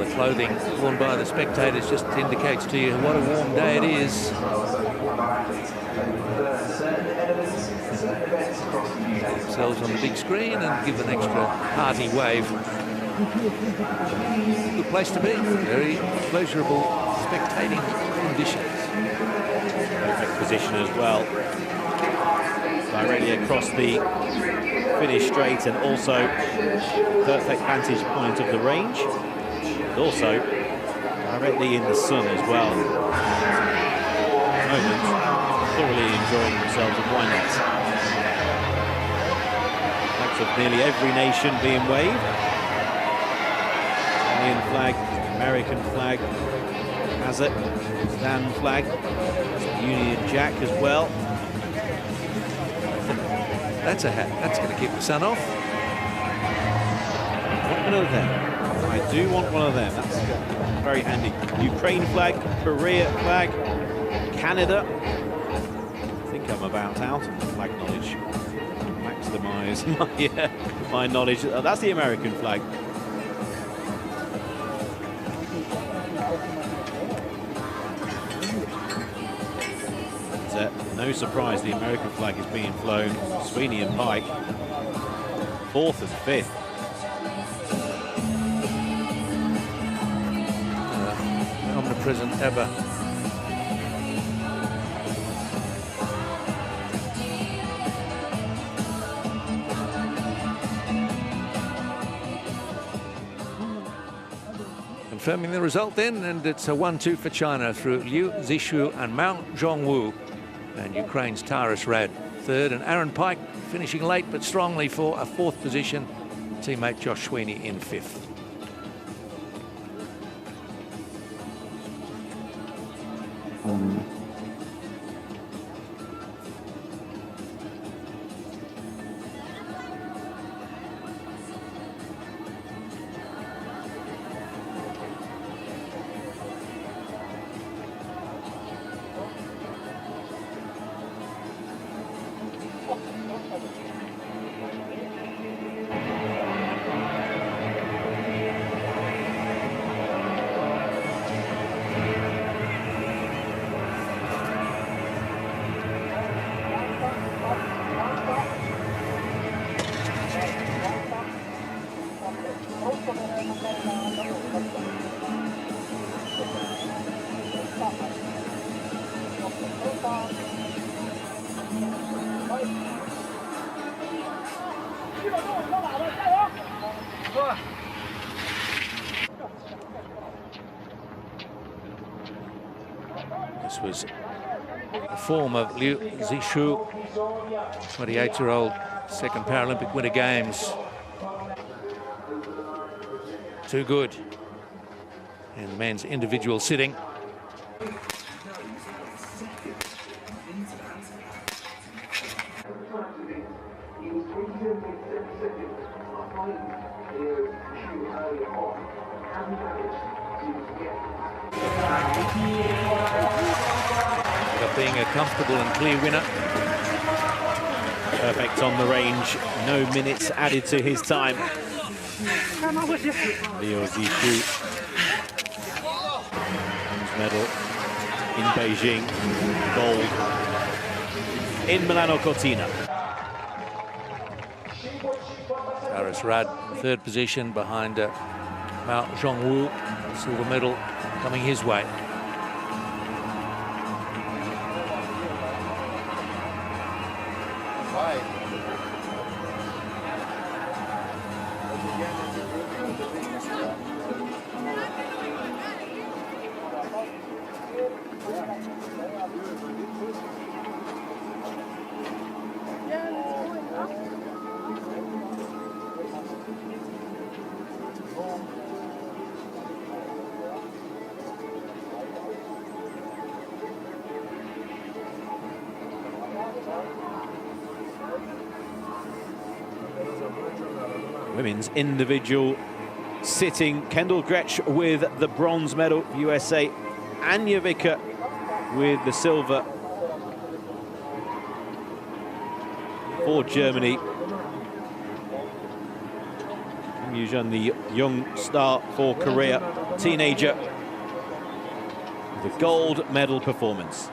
the clothing worn by the spectators just indicates to you what a warm day it is. Themselves on the big screen and give an extra hearty wave. Good place to be. Very pleasurable spectating conditions. Perfect position as well. Directly across the finish straight and also perfect vantage point of the range. And also directly in the sun as well. At the moment, thoroughly enjoying themselves and why not? Flags of nearly every nation being waved. Italian flag, American flag, Kazakhstan flag, Union Jack as well. That's a hat. That's going to keep the sun off. I want one of them. I do want one of them. That's very handy. Ukraine flag, Korea flag, Canada. I think I'm about out of the flag knowledge. Maximise my knowledge. That's the American flag. No surprise the American flag is being flown. Sweeney and Pike, 4th and 5th. Omnipresent ever. Confirming the result then, and it's a 1-2 for China through Liu Zishu and Mao Zhongwu. And Ukraine's Taras Rad 3rd, and Aaron Pike finishing late but strongly for a 4th position. Teammate Josh Sweeney in 5th. This was the form of Liu Zishu, 28-year-old, 2nd Paralympic Winter Games. Too good in the men's individual sitting. Being a comfortable and clear winner. Perfect on the range. No minutes added to his time. Liu Zishu. Bronze medal in Beijing. Gold in Milano Cortina. Taras Rad, 3rd position behind Mao Zhongwu. Silver medal coming his way. Women's individual sitting. Kendall Gretsch with the bronze medal for USA. Anja Vicker with the silver for Germany. Yuzhan, the young star for Korea, teenager, the gold medal performance.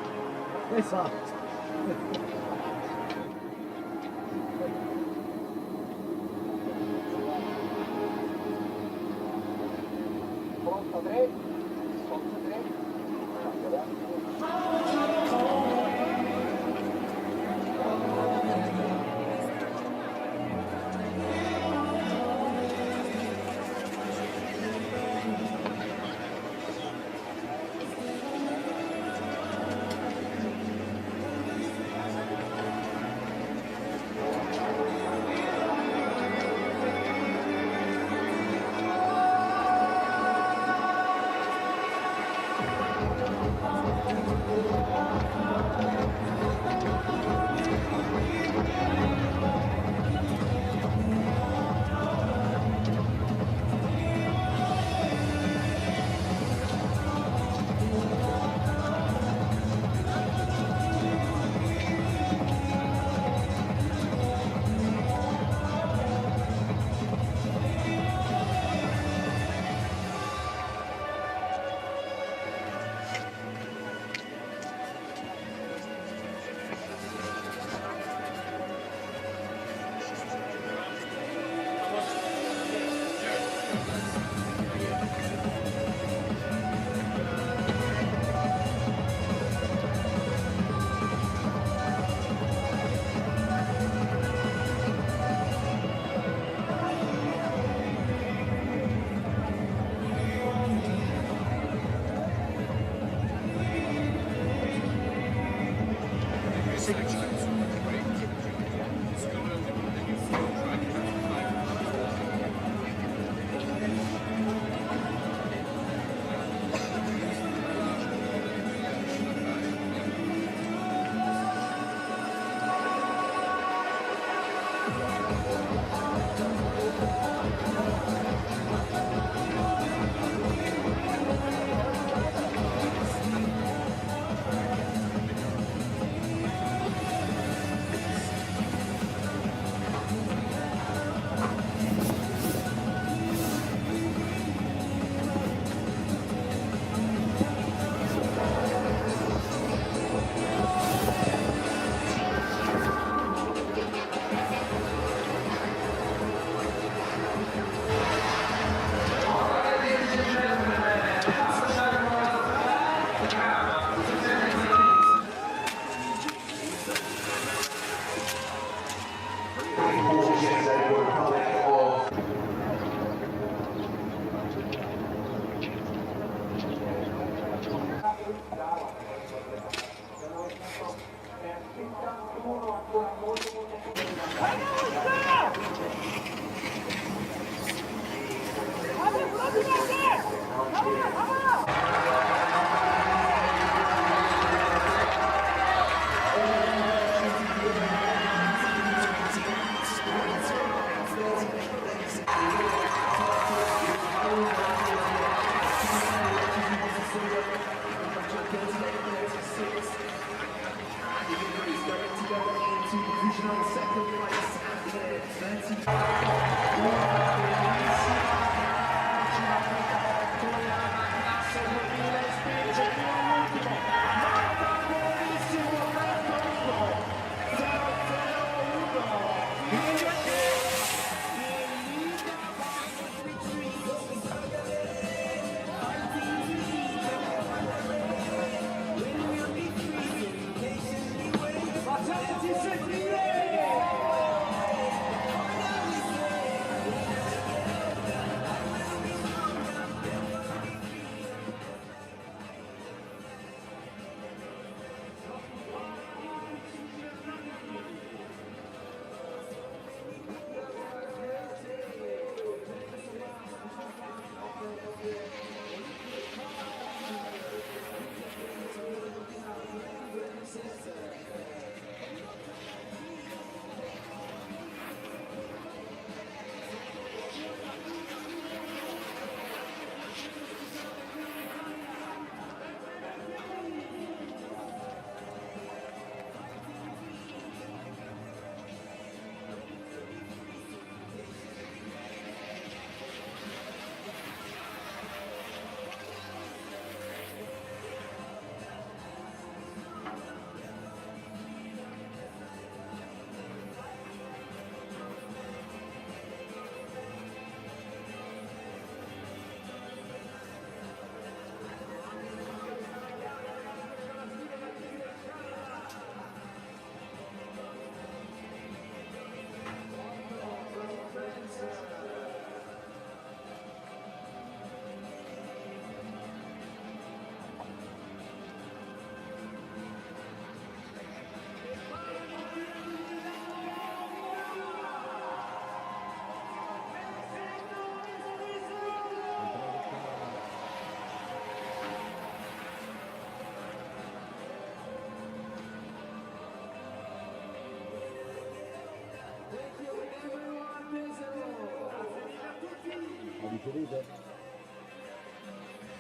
ricevute?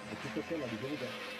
E tutto ciò la ricevute?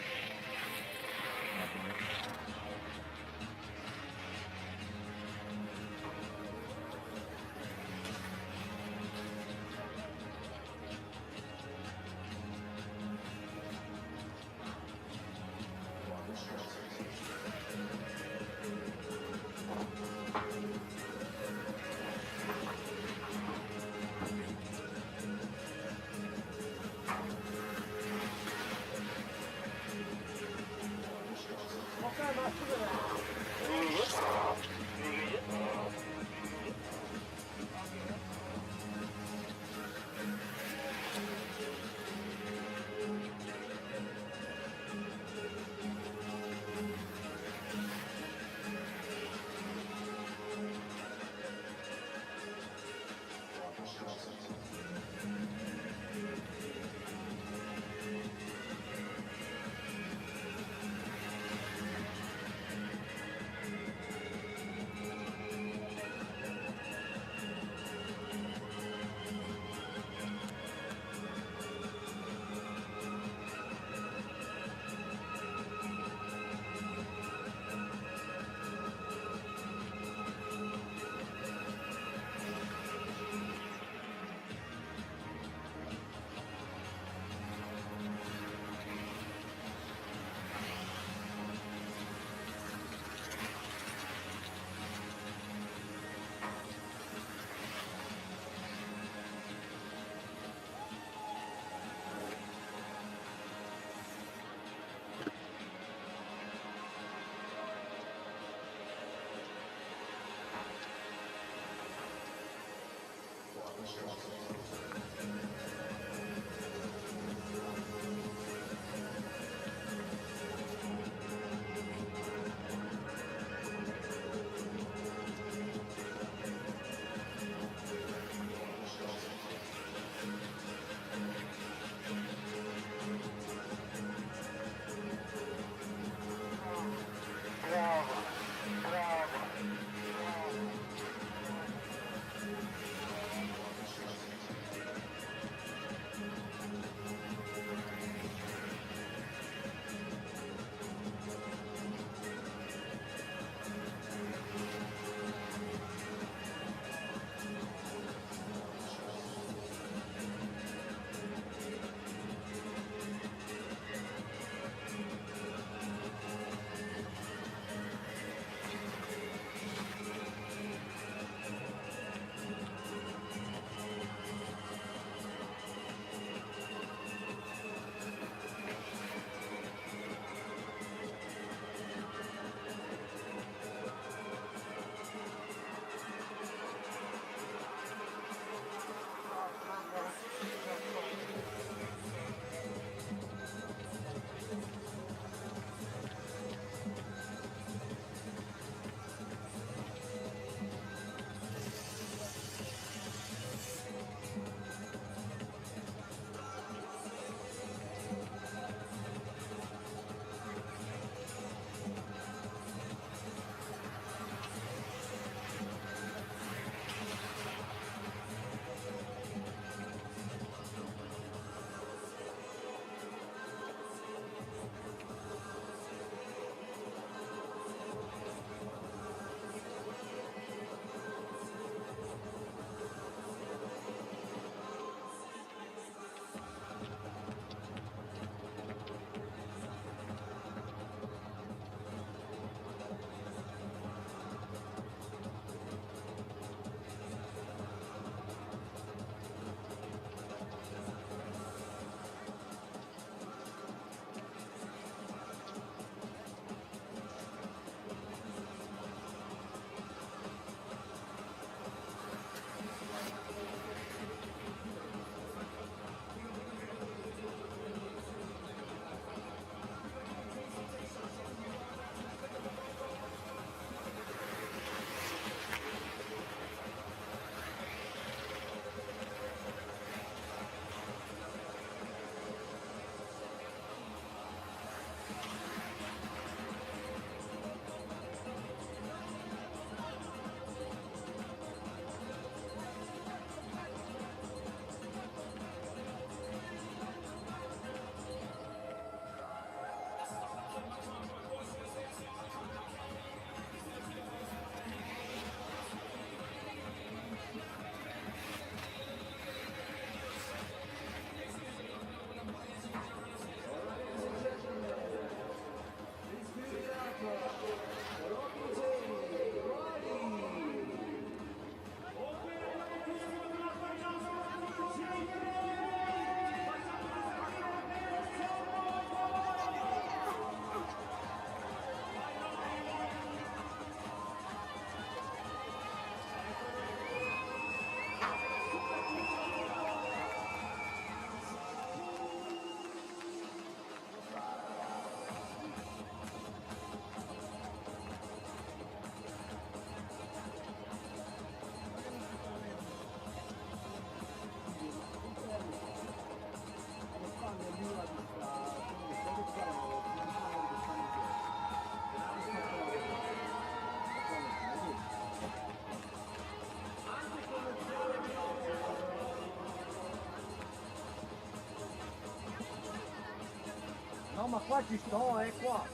ma qua ci sto, è qua.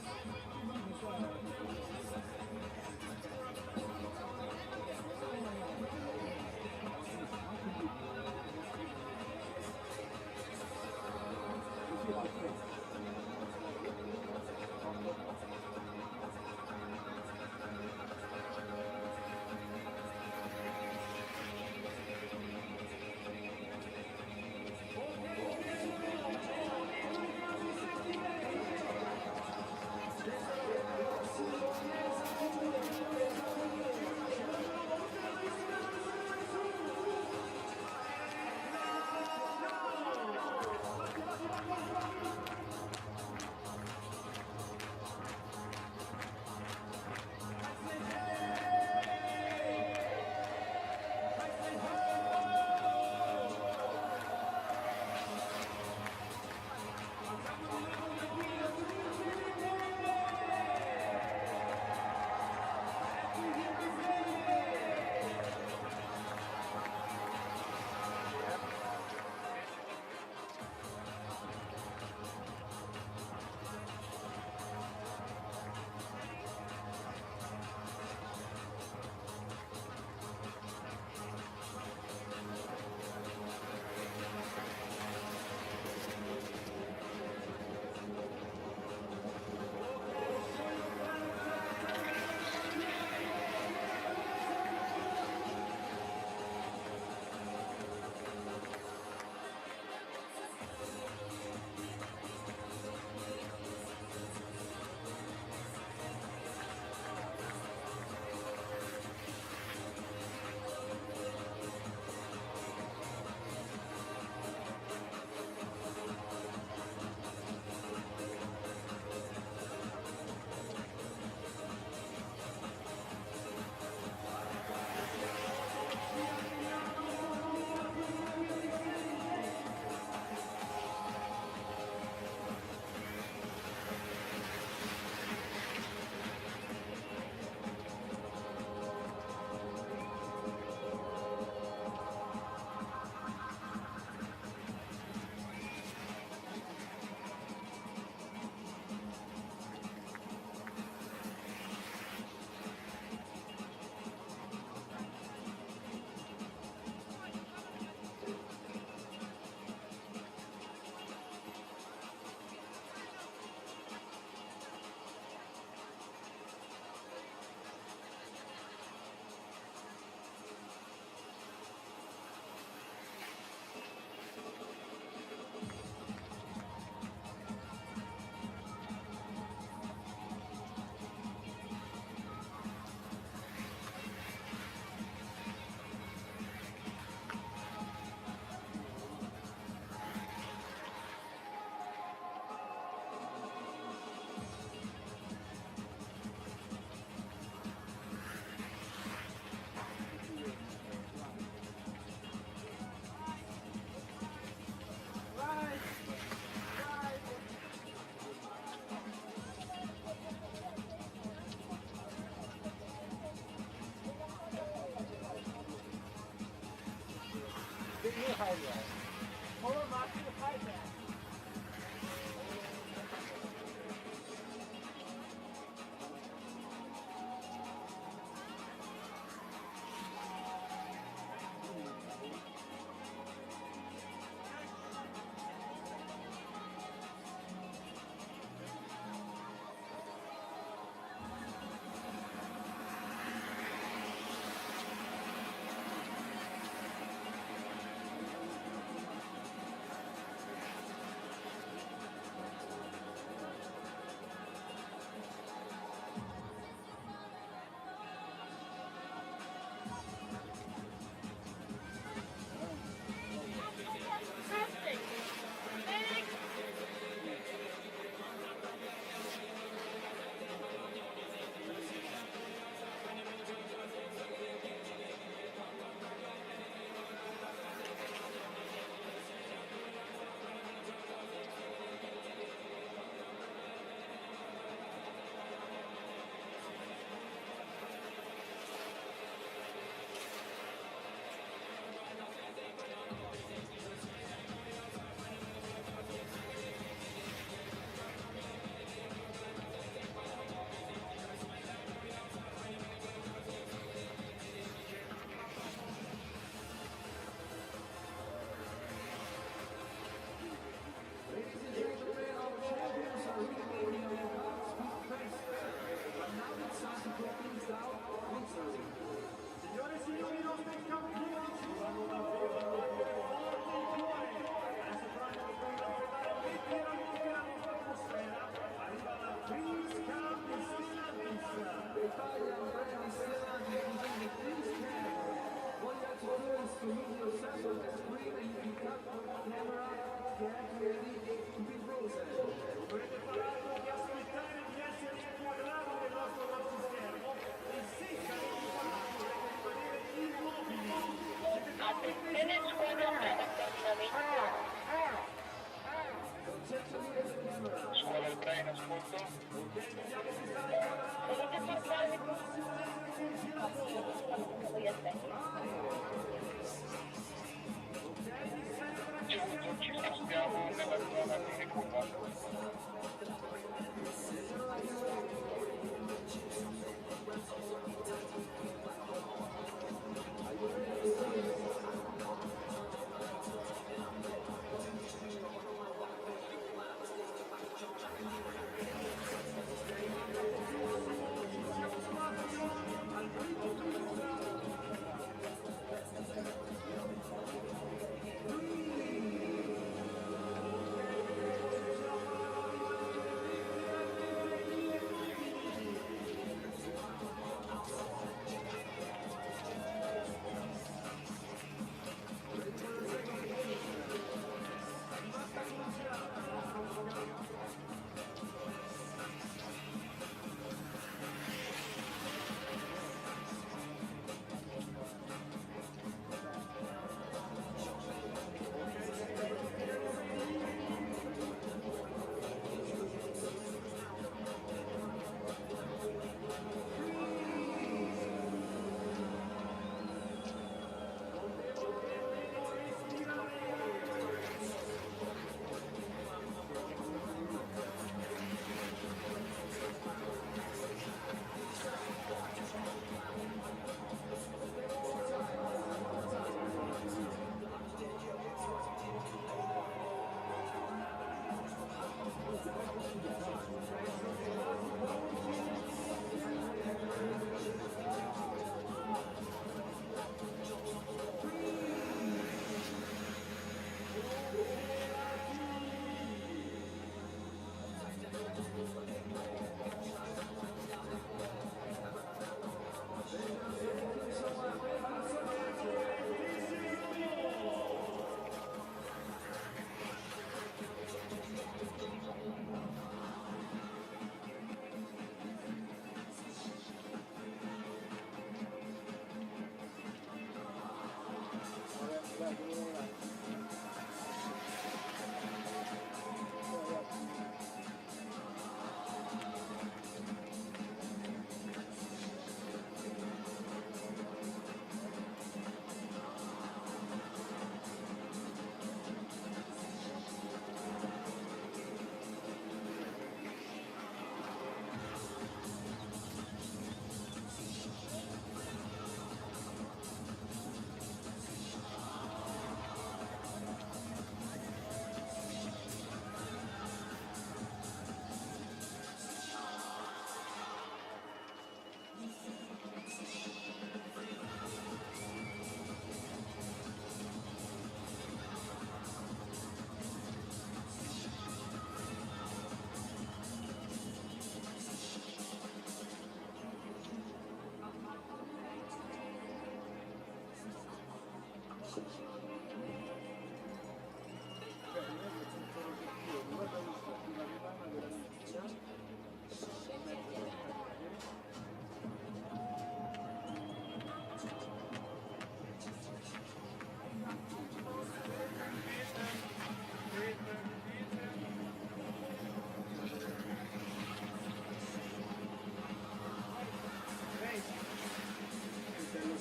Ci spostiamo nella zona di curva.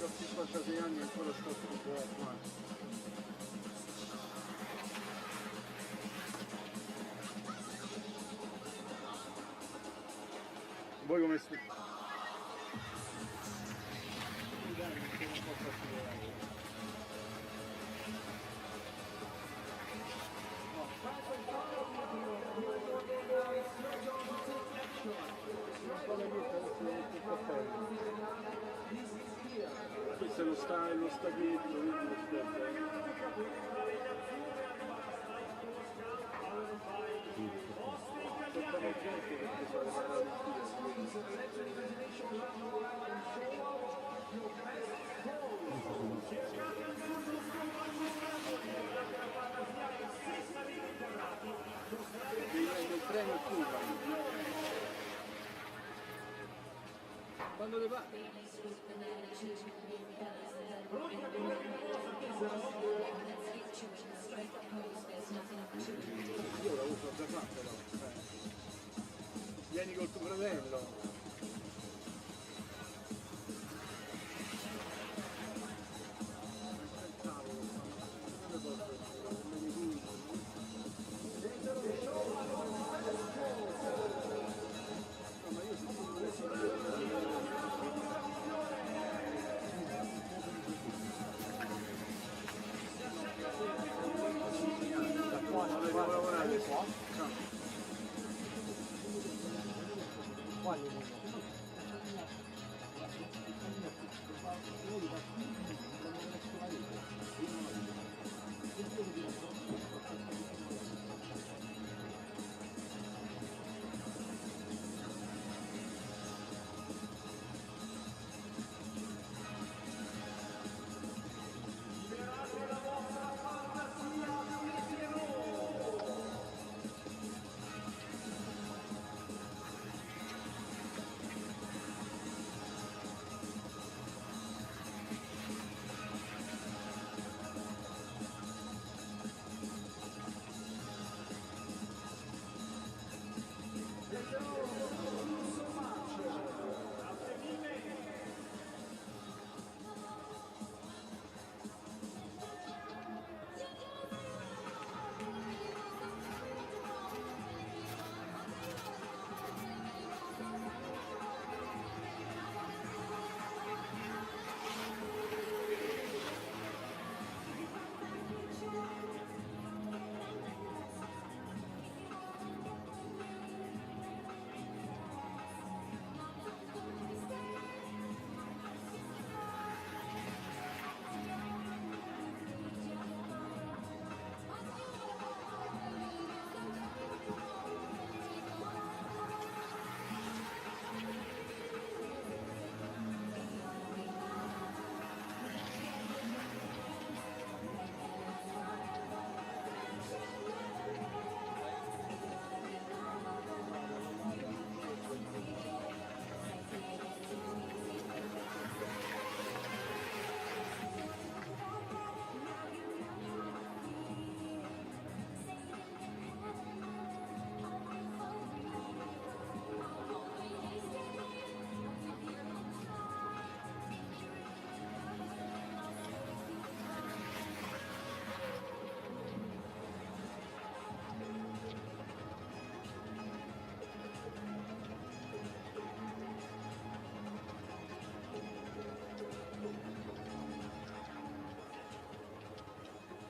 Ho 56 anni e ancora sto sul Biathlon. Voi come state? Questo è lo staghetto, quindi il treno è curva. Quando le va? Io l'avevo già fatto, però. Vieni col tuo fratello.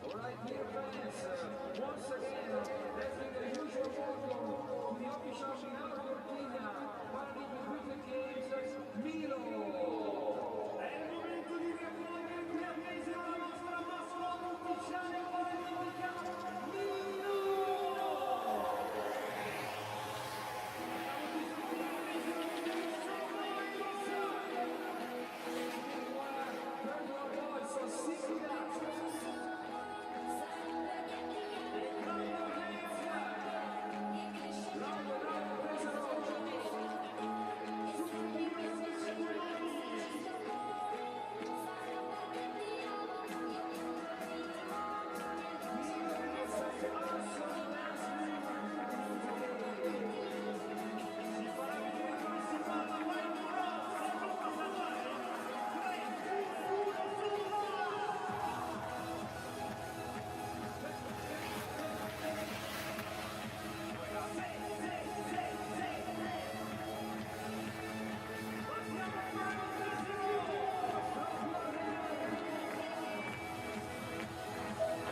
Alright, dear friends, once again, let's give a huge welcome to the official Milano Cortina Paralympic Winter Games Milo. È il momento di riaccogliere qui a mese la nostra mascotte ufficiale paralimpica Milo!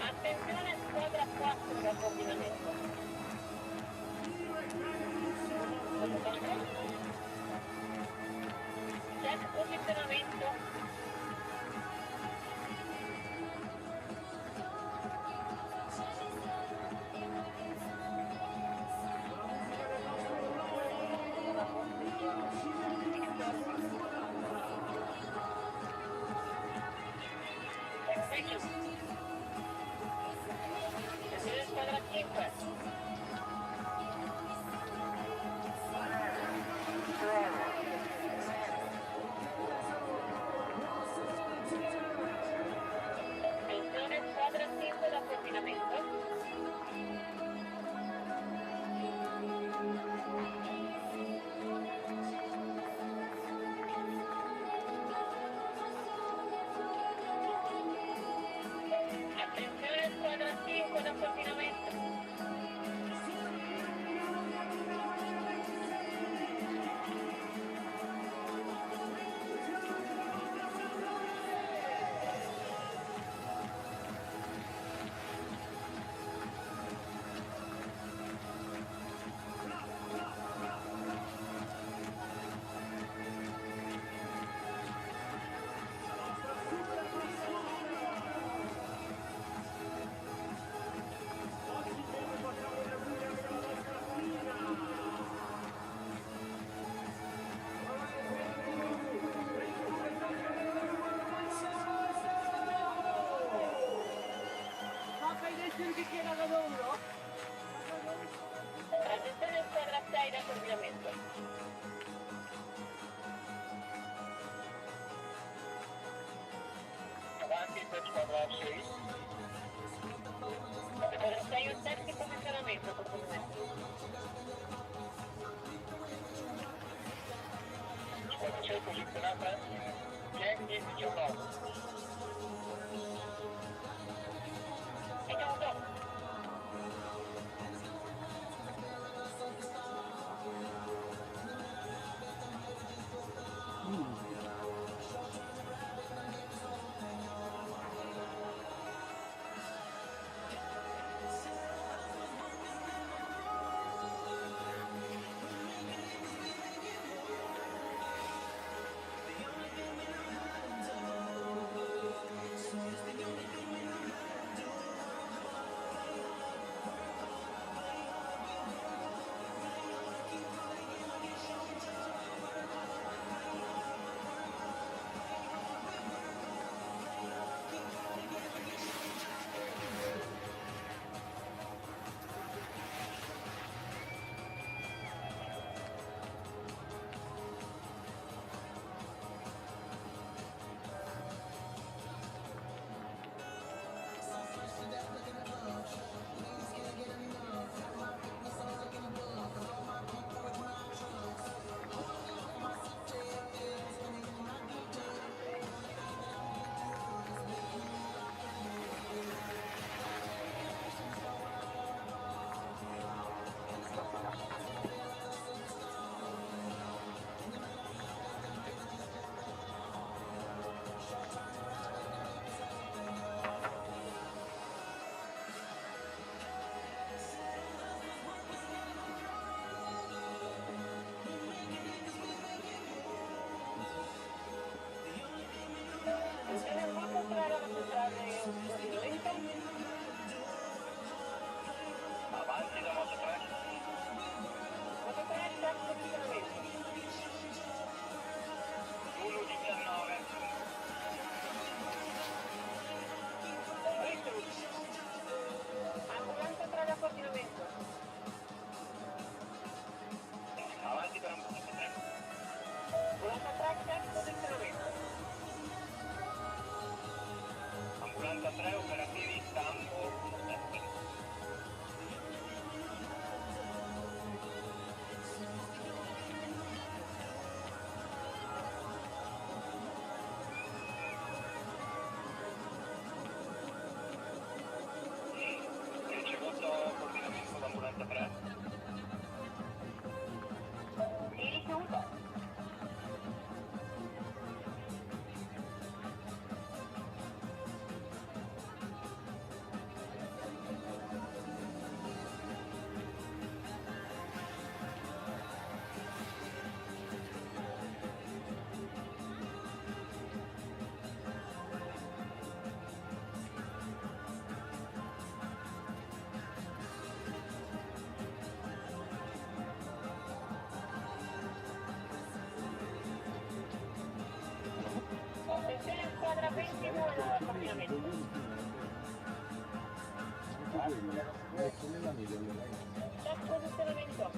Attenzione squadra 4 da coordinamento. Check posizionamento. Attenzione squadra 5. Attenzione squadra 5 da coordinamento. Attenzione squadra 5 da coordinamento. Sei un tecnico di allenamento, probabilmente. 400 posizionata, 10, 19. E chiamo. Avanti da moto 3. Moto 3, terzo posizionamento. 1,19. Ambulanza 3 da coordinamento. Avanti per ambulanza 3. Ambulanza 3, terzo posizionamento. Ambulanza 3, operativi, stampo. Coordinamento d'ambulanza 3. Ricevuto. Attenzione squadra 20 vuole coordinamento. Terzo posizionamento.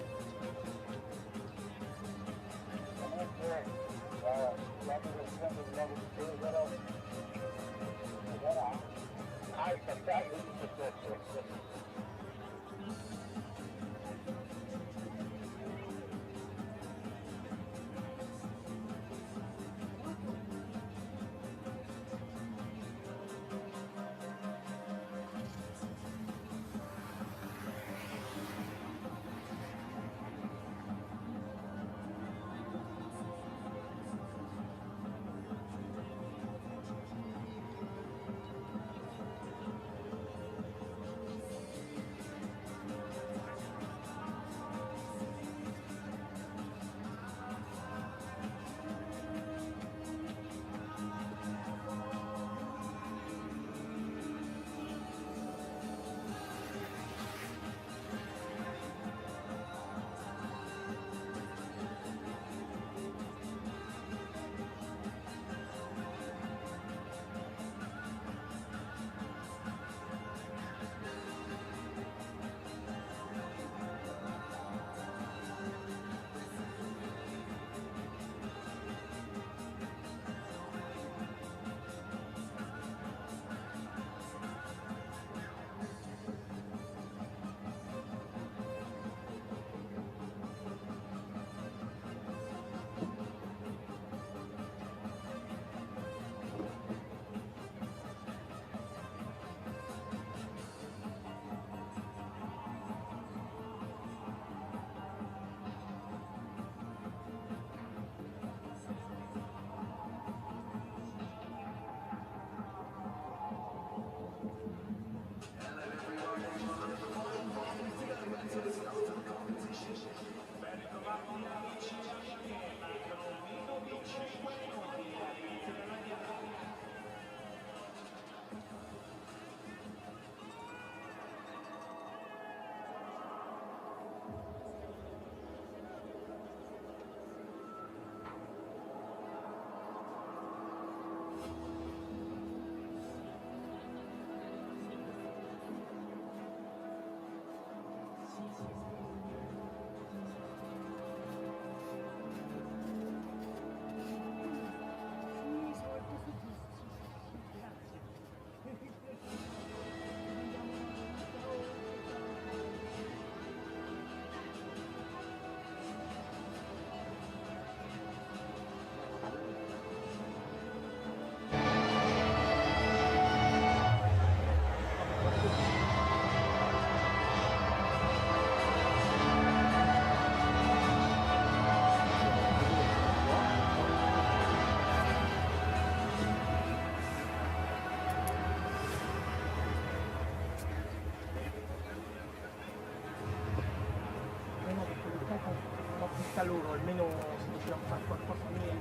spetta a loro, almeno se riusciamo a fare qualcosa meglio.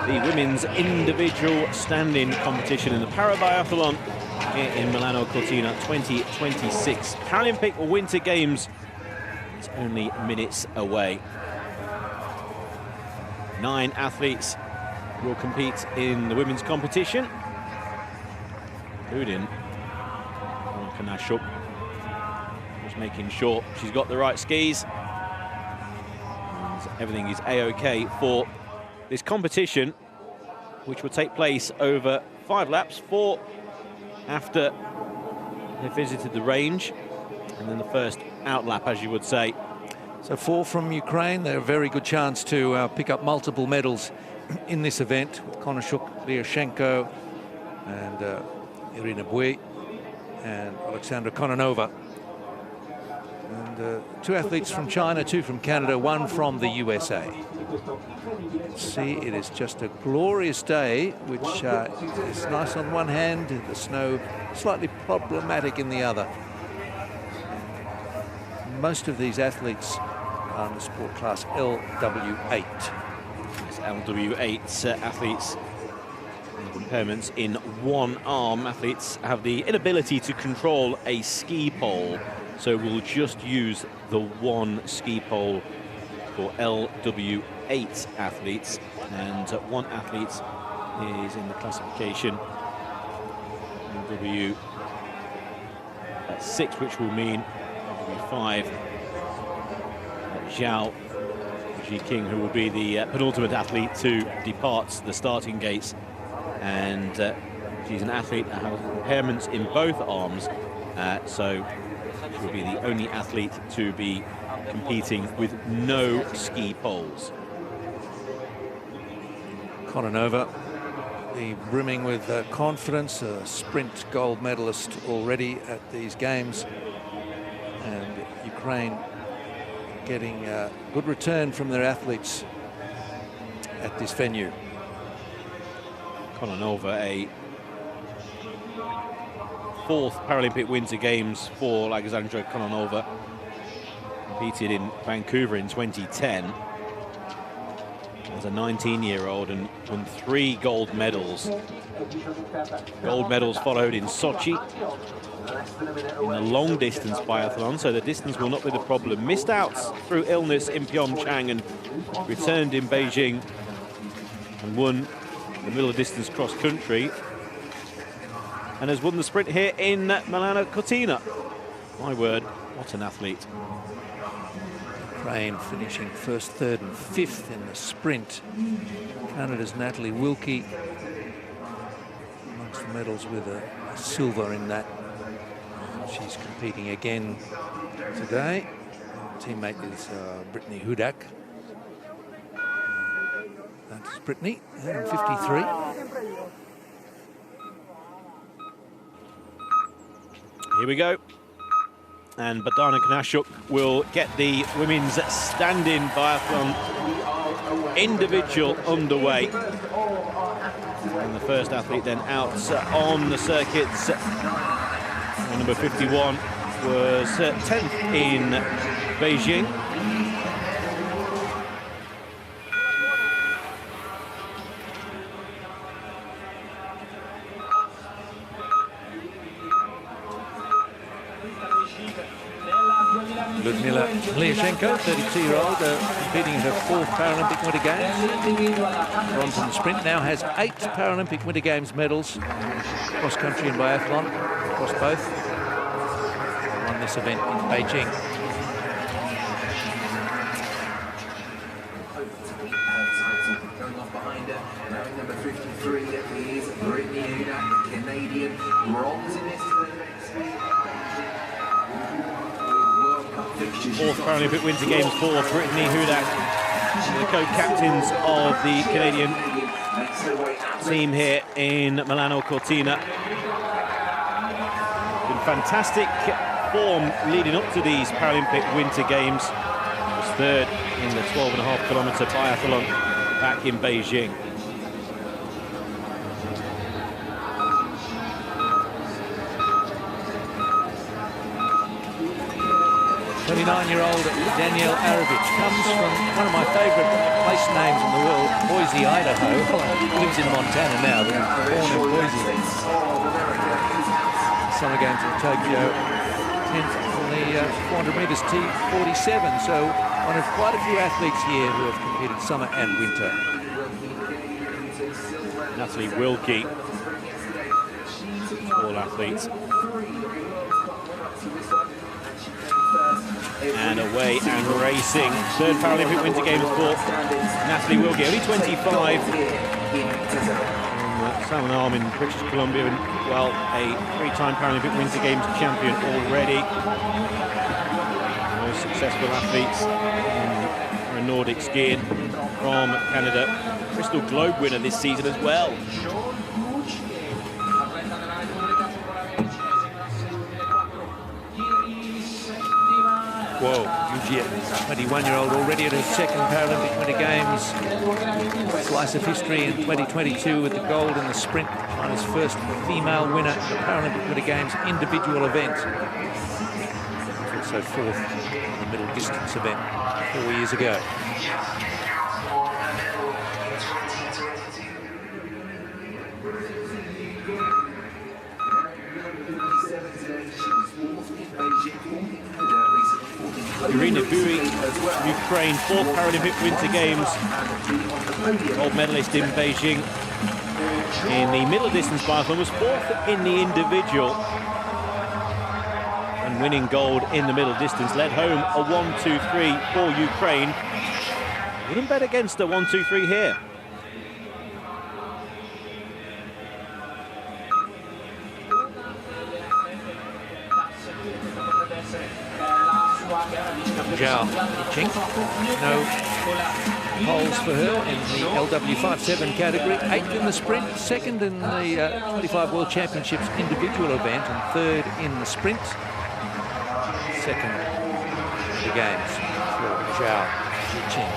The women's individual standing competition in the Parabiathlon here in Milano Cortina 2026 Paralympic Winter Games. It's only minutes away. 9 athletes will compete in the women's competition, including Kanashuk, just making sure she's got the right skis. And everything is a-okay for this competition, which will take place over 5 laps, 4 after they visited the range, and then the first out lap, as you would say. So 4 from Ukraine. They're a very good chance to pick up multiple medals in this event, with Konashuk, Lyashenko, and Irina Bui, and Alexandra Kononova. And 2 athletes from China, 2 from Canada, 1 from the USA. See, it is just a glorious day, which is nice on one hand, the snow slightly problematic in the other. Most of these athletes are in the sport class LW8. Yes, LW8 athletes with impairments in one arm. Athletes have the inability to control a ski pole, so we'll just use the one ski pole for LW8 athletes, and 1 athlete is in the classification LW6, which will mean LW5 Zhao Jiqing, who will be the penultimate athlete to depart the starting gates, and she's an athlete that has impairments in both arms, so she will be the only athlete to be competing with no ski poles. Kononova, the brimming with confidence, a sprint gold medalist already at these games, and Ukraine getting a good return from their athletes at this venue. Kononova, a 4th Paralympic Winter Games for Alexandra Kononova. Competed in Vancouver in 2010 as a 19-year-old and won 3 gold medals. Gold medals followed in Sochi in the long distance biathlon, so the distance will not be the problem. Missed out through illness in Pyeongchang and returned in Beijing and won the middle distance cross country, and has won the sprint here in Milano Cortina. My word, what an athlete. Ukraine finishing 1st, 3rd and 5th in the sprint. Canada's Natalie Wilkie amongst the medals with a silver in that. She's competing again today. Her teammate is Brittany Hudak. That's Brittany, 53. Here we go. And Bogdana Kanashuk will get the women's standing biathlon individual underway. And the first athlete then out on the circuits. Number 51 was 10th in Beijing. Lyudmila Lyashenko, 32-year-old, competing in her 4th Paralympic Winter Games. Bronze in the sprint, now has 8 Paralympic Winter Games medals, cross country and biathlon, across both. They won this event in Beijing. Going off behind her, wearing number 53 is Brittany Hudak, Canadian, bronze in this event. 4th Paralympic Winter Games for Brittany Hudak, the co-captains of the Canadian team here in Milano Cortina. In fantastic form leading up to these Paralympic Winter Games. Was 3rd in the 12.5-kilometre biathlon back in Beijing. 29-year-old Danielle Arovic comes from one of my favourite place names in the world, Boise, Idaho. Lives in Montana now, but was born in Boise. Summer Games in Tokyo, 10th on the 400 metres T47. So one of quite a few athletes here who have competed summer and winter. Natalie Wilkie, all athletes. And away and racing. Third Paralympic Winter Games for Natalie Wilkie, only 25. Salmon Arm in British Columbia, and well, a three-time Paralympic Winter Games champion already. Most successful athletes in Nordic skiing from Canada. Bristol Globe winner this season as well. Whoa, Eugene, 21-year-old, already at her second Paralympic Winter Games. Slice of history in 2022 with the gold in the sprint, China's first female winner at the Paralympic Winter Games individual event. Also fourth in the middle distance event 4 years ago. Irina Bui, Ukraine, fourth Paralympic Winter Games, gold medalist in Beijing. In the middle distance biathlon, was fourth in the individual, and winning gold in the middle distance. Led home a 1-2-3 for Ukraine. Wouldn't bet against a 1-2-3 here. Zhao Ching, no poles for her in the LW57 category. 8th in the sprint, 2nd in the 25 World Championships individual event, and 3rd in the sprint. 2nd in the games for Zhao Ching.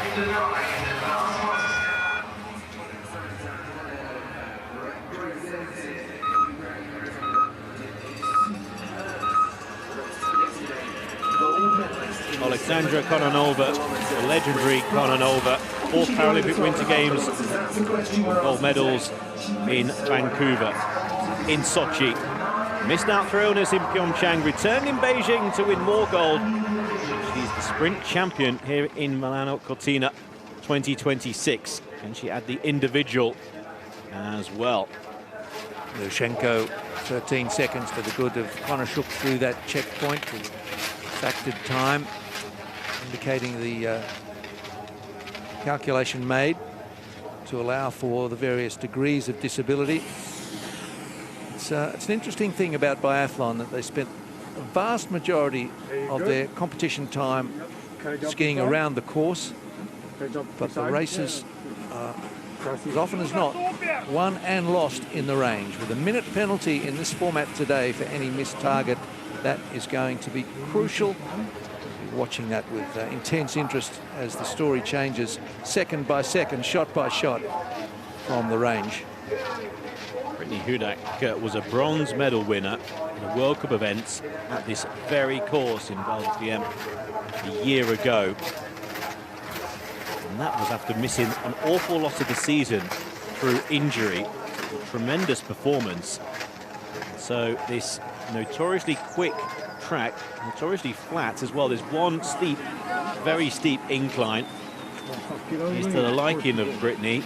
Alexandra Kononova, the legendary Kononova, fourth Paralympic Winter Games, gold medals in Vancouver, in Sochi. Missed out through illness in Pyeongchang, returned in Beijing to win more gold. She's the sprint champion here in Milano Cortina 2026. Can she add the individual as well? Lushenko, 13 seconds to the good of Konashuk through that checkpoint. Factored time, indicating the calculation made to allow for the various degrees of disability. It's an interesting thing about biathlon that they spent a vast majority of their competition time skiing around the course, but the races as often as not won and lost in the range. With a minute penalty in this format today for any missed target, that is going to be crucial. Watching that with intense interest as the story changes second by second, shot by shot from the range. Brittany Hudak was a bronze medal winner in the World Cup events at this very course in Val d'Isère a year ago. And that was after missing an awful lot of the season through injury. A tremendous performance. So this notoriously quick track, notoriously flat as well. There's one steep, very steep incline. It's to the liking of Brittany.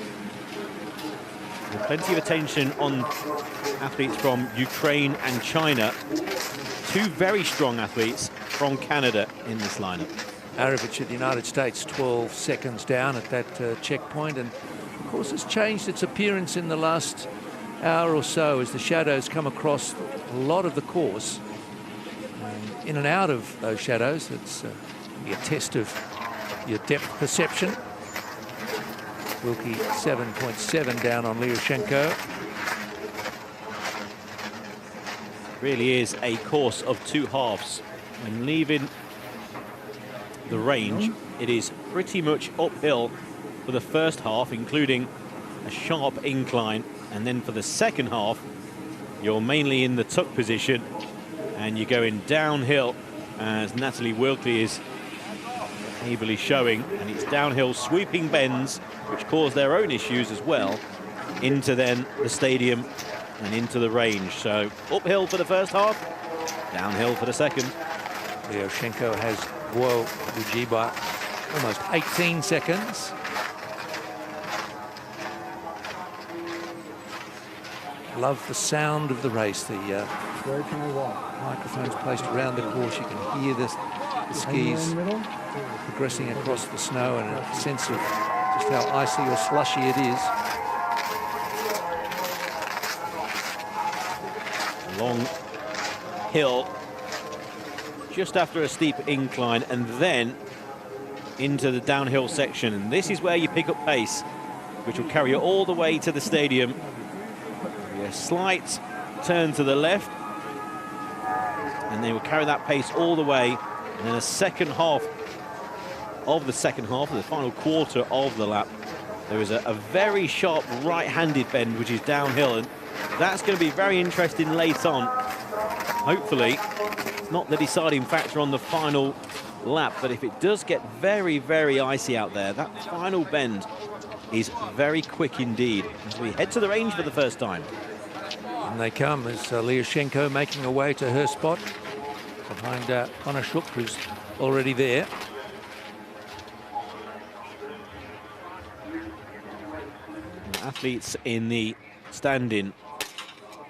There's plenty of attention on athletes from Ukraine and China. Two very strong athletes from Canada in this lineup. Arovic of the United States, 12 seconds down at that checkpoint, and of course has changed its appearance in the last hour or so as the shadows come across a lot of the course. In and out of those shadows, it's be a test of your depth perception. Wilkie 7.7 down on Lyushenko. Really is a course of two halves. When leaving the range, it is pretty much uphill for the first half, including a sharp incline, and then for the second half you're mainly in the tuck position and you're going downhill as Natalie Wilkie is ably showing, and it's downhill sweeping bends, which cause their own issues as well, into then the stadium and into the range. So uphill for the first half, downhill for the second. Lyoshenko has Guo Yuji by almost 18 seconds. Love the sound of the race. The microphones placed around the course. You can hear the skis progressing across the snow, and a sense of just how icy or slushy it is. Long hill just after a steep incline, and then into the downhill section. And this is where you pick up pace, which will carry you all the way to the stadium. A slight turn to the left, and they will carry that pace all the way. And then a second half of the final quarter of the lap, there is a very sharp right-handed bend, which is downhill, and that's going to be very interesting late on. Hopefully, it's not the deciding factor on the final lap, but if it does get very, very icy out there, that final bend is very quick indeed. As we head to the range for the first time. And they come as Lyoshenko making her way to her spot behind Konashuk, who's already there. Athletes in the stand-in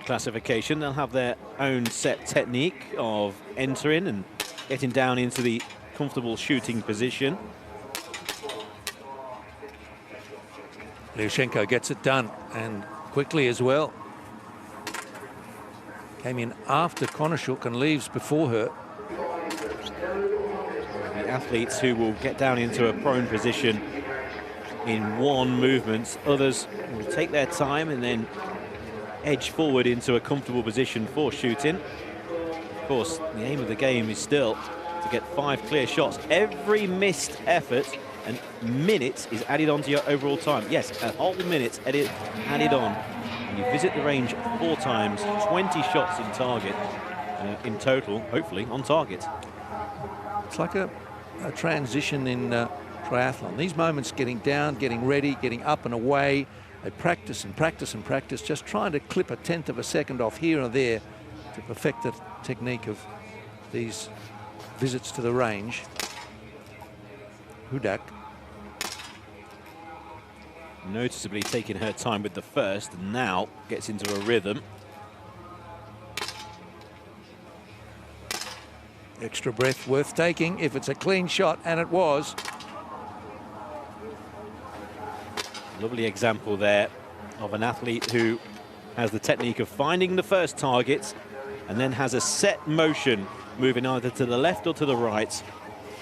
classification, they'll have their own set technique of entering and getting down into the comfortable shooting position. Lyoshenko gets it done, and quickly as well. Came in after Konashuk and leaves before her. The athletes who will get down into a prone position in one movement, others will take their time and then edge forward into a comfortable position for shooting. Of course, the aim of the game is still to get 5 clear shots. Every missed effort and minute is added onto your overall time. Yes, a whole minute added on. You visit the range 4 times, 20 shots in target, in total, hopefully, on target. It's like a transition in triathlon. These moments, getting down, getting ready, getting up and away, they practice and practice and practice, just trying to clip a 1/10 of a second off here or there to perfect the technique of these visits to the range. Hudak noticeably taking her time with the first, and now gets into a rhythm. Extra breath worth taking if it's a clean shot, and it was. Lovely example there of an athlete who has the technique of finding the first target and then has a set motion, moving either to the left or to the right.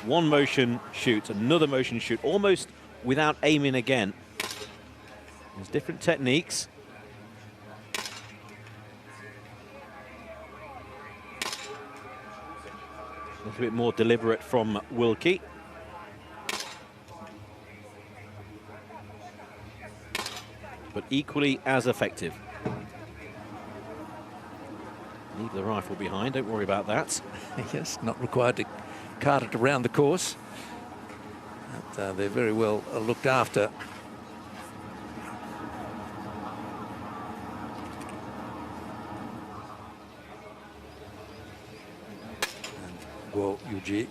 One motion shoot, another motion shoot, almost without aiming again. There's different techniques. A little bit more deliberate from Wilkie. But equally as effective. Leave the rifle behind, don't worry about that. Yes, not required to cart it around the course. But, they're very well looked after. Guo Yuji.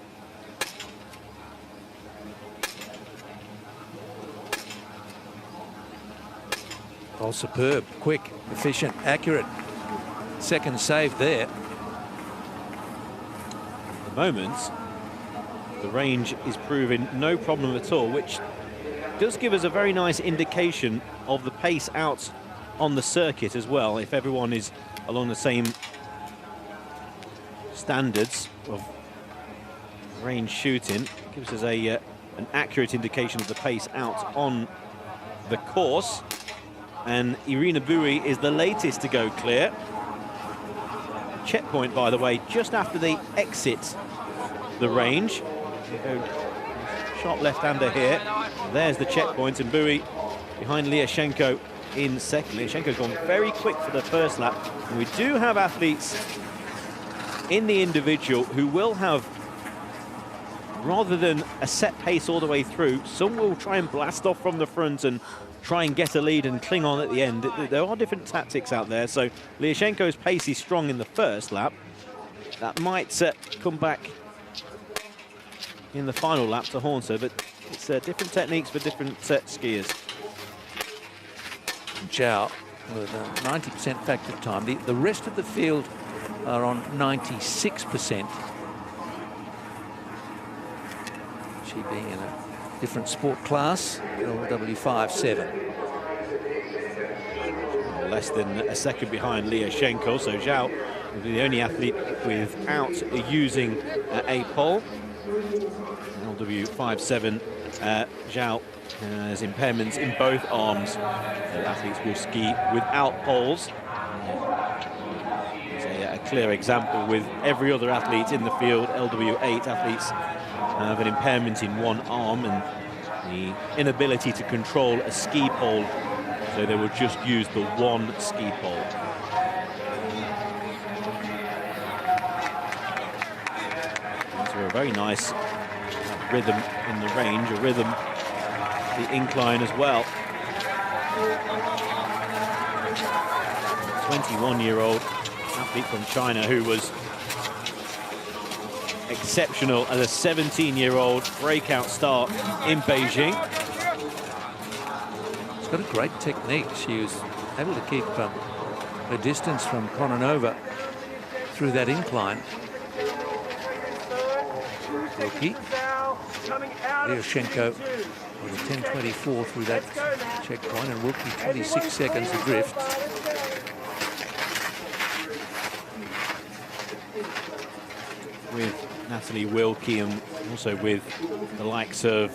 All superb, quick, efficient, accurate. Second save there. At the moment, the range is proving no problem at all, which does give us a very nice indication of the pace out on the circuit as well. If everyone is along the same standards of range shooting, it gives us an accurate indication of the pace out on the course. And Irina Bui is the latest to go clear. Checkpoint, by the way, just after they exit the range. Sharp left-hander here. There's the checkpoint, and Bui behind Lyoshenko in second. Lyoshenko's gone very quick for the first lap. And we do have athletes in the individual who will have rather than a set pace all the way through, some will try and blast off from the front and try and get a lead and cling on at the end. There are different tactics out there. So Lyashenko's pace is strong in the first lap. That might come back in the final lap to haunt her, but it's different techniques for different skiers. Zhao with a 90% factor time. The rest of the field are on 96%. She being in a different sport class, LW57. Less than a second behind Lyashenko, so Zhao will be the only athlete without using a pole. LW57, Zhao has impairments in both arms. So athletes will ski without poles. It's a clear example with every other athlete in the field. LW8 athletes have an impairment in one arm and the inability to control a ski pole, so they will just use the one ski pole. So a very nice rhythm in the range, a rhythm the incline as well. 21-year-old athlete from China who was exceptional as a 17-year-old breakout start in Beijing. She's got a great technique. She was able to keep her distance from Kononova through that incline. Wilkie. Lyashenko with a 10.24 through that checkpoint, and Wilkie 26 seconds adrift. With Natalie Wilkie and also with the likes of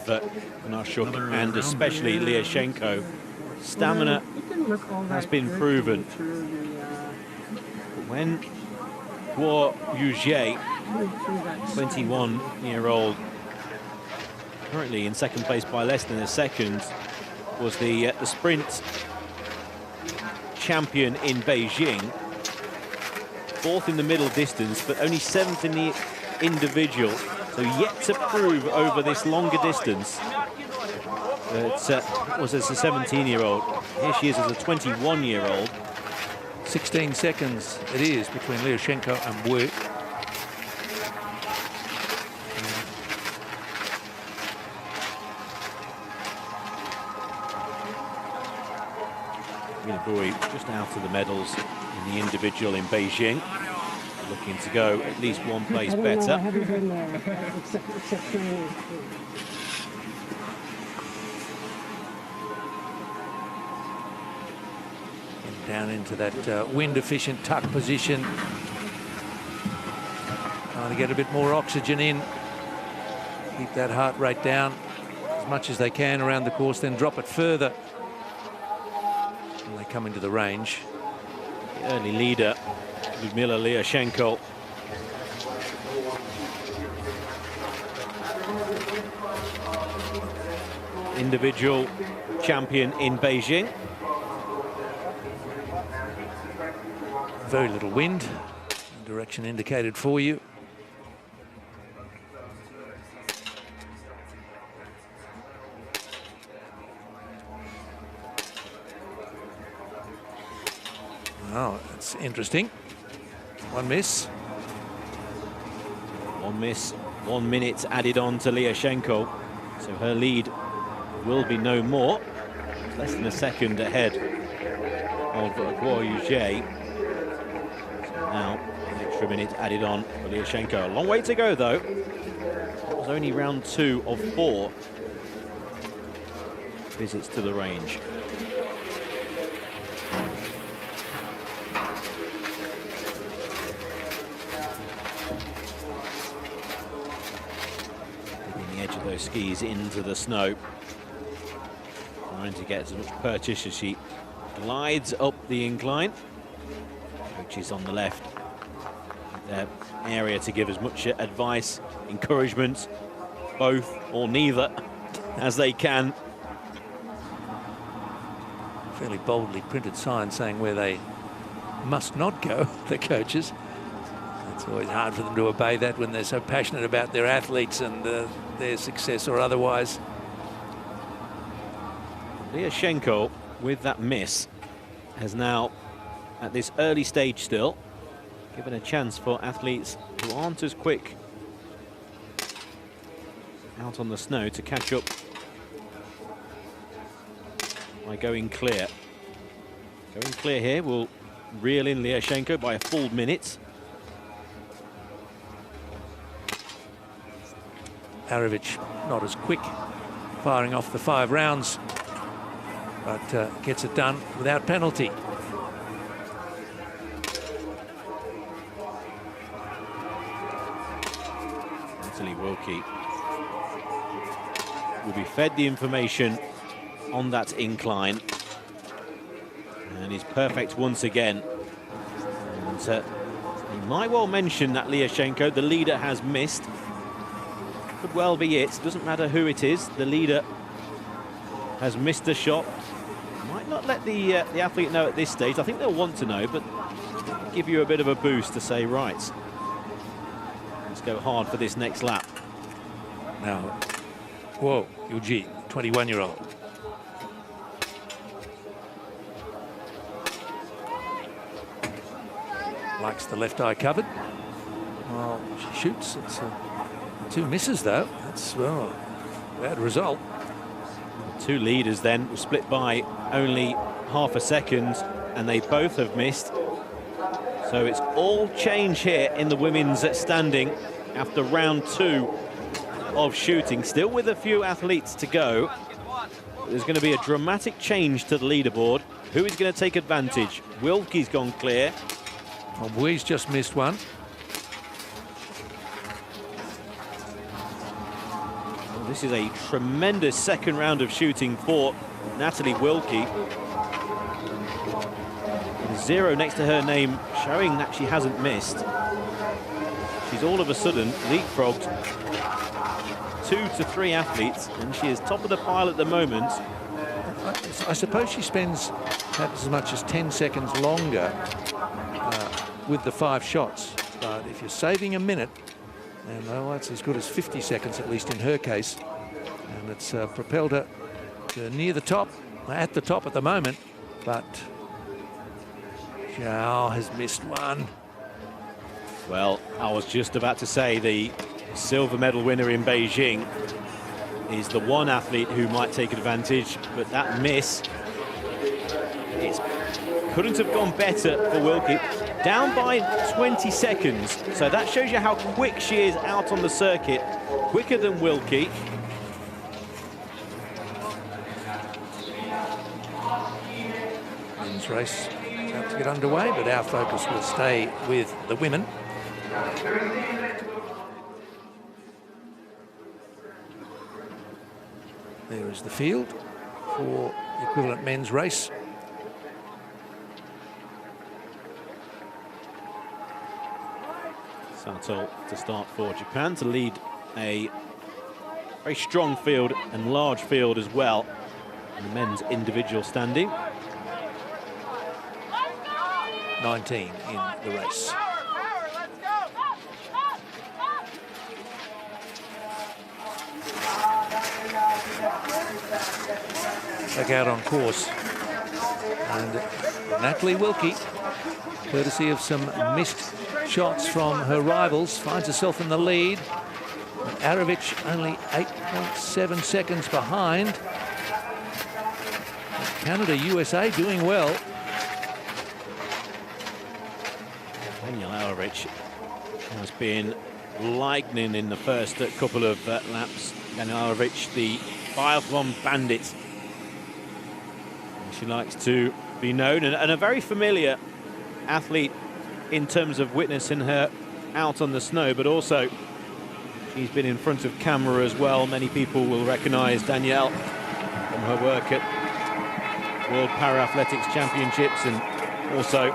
Nashuk and especially Lyashenko, stamina has been proven. When Guo Yuzhe, 21-year-old, currently in second place by less than a second, was the sprint champion in Beijing, fourth in the middle distance, but only seventh in the individual. So yet to prove over this longer distance that was as a 17-year-old. Here she is as a 21-year-old. 16 seconds it is between Lyashenko and Wu. Boy, just out of the medals in the individual in Beijing, looking to go at least one place better. And down into that wind-efficient tuck position, trying to get a bit more oxygen in, keep that heart rate down as much as they can around the course, then drop it further. Come into the range. The early leader, Lyudmila Lyashenko. Individual champion in Beijing. Very little wind. Direction indicated for you. Oh, that's interesting. One miss. One miss, 1 minute added on to Lyashenko. So her lead will be no more. Less than a second ahead of Guo Yuzhe. So now an extra minute added on for Lyashenko. A long way to go though. It was only round 2 of 4 visits to the range. Those skis into the snow, trying to get as much purchase as she glides up the incline. Coaches on the left, their area to give as much advice, encouragement, both or neither, as they can. Fairly boldly printed sign saying where they must not go, the coaches. It's always hard for them to obey that when they're so passionate about their athletes and their success or otherwise. Liashenko, with that miss, has now, at this early stage still, given a chance for athletes who aren't as quick out on the snow to catch up by going clear. Going clear here will reel in Liashenko by a full minute. Arovic not as quick, firing off the 5 rounds, but gets it done without penalty. Natalie Wilkie will be fed the information on that incline, and is perfect once again. And you might well mention that Liashenko, the leader, has missed. Could well be it. Doesn't matter who it is. The leader has missed a shot. Might not let the athlete know at this stage. I think they'll want to know, but give you a bit of a boost to say, right, let's go hard for this next lap. Now, whoa, Eugene, 21-year-old. Likes the left eye covered. Well, she shoots. It's 2 misses, though. That's, well, a bad result. The 2 leaders then were split by only half a second, and they both have missed. So it's all change here in the women's standing after round 2 of shooting. Still with a few athletes to go. There's going to be a dramatic change to the leaderboard. Who is going to take advantage? Wilkie's gone clear. We's just missed one. Well, this is a tremendous second round of shooting for Natalie Wilkie. 0 next to her name, showing that she hasn't missed. She's all of a sudden leapfrogged 2 to 3 athletes, and she is top of the pile at the moment. I suppose she spends perhaps as much as 10 seconds longer with the 5 shots, but if you're saving a minute, and well, that's as good as 50 seconds at least in her case, and it's propelled her to near the top, at the top at the moment, but Zhao has missed one. Well, I was just about to say the silver medal winner in Beijing is the one athlete who might take advantage, but that miss, it couldn't have gone better for Wilkie. Down by 20 seconds, so that shows you how quick she is out on the circuit, quicker than Wilkie. Men's race about to get underway, but our focus will stay with the women. There is the field for the equivalent men's race. Sato to start for Japan, to lead a very strong field and large field as well in the men's individual standing. 19 in the race. Back out on course. And Natalie Wilkie, courtesy of some missed shots from her rivals, finds herself in the lead. Arovic only 8.7 seconds behind. Canada, USA doing well. Daniel Arovic has been lightning in the first couple of laps. Daniel Arovic, the biathlon bandit. She likes to be known, and a very familiar athlete in terms of witnessing her out on the snow, but also she's been in front of camera as well. Many people will recognise Danielle from her work at World Para-Athletics Championships and also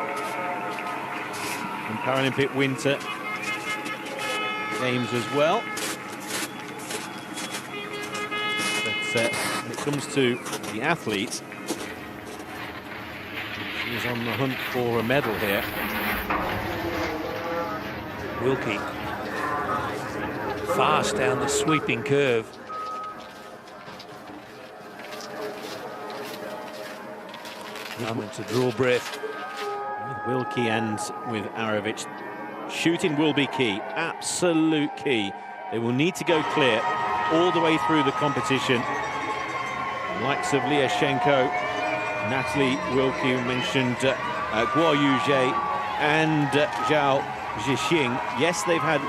in Paralympic Winter Games as well. But when it comes to the athlete, she's on the hunt for a medal here. Wilkie. Fast down the sweeping curve. Moment to draw breath. With Wilkie and with Arovic, shooting will be key, absolute key. They will need to go clear all the way through the competition. The likes of Liashenko, Natalie Wilkie, who mentioned Guo Yuzhe and Zhao Zhixing. Yes, they've had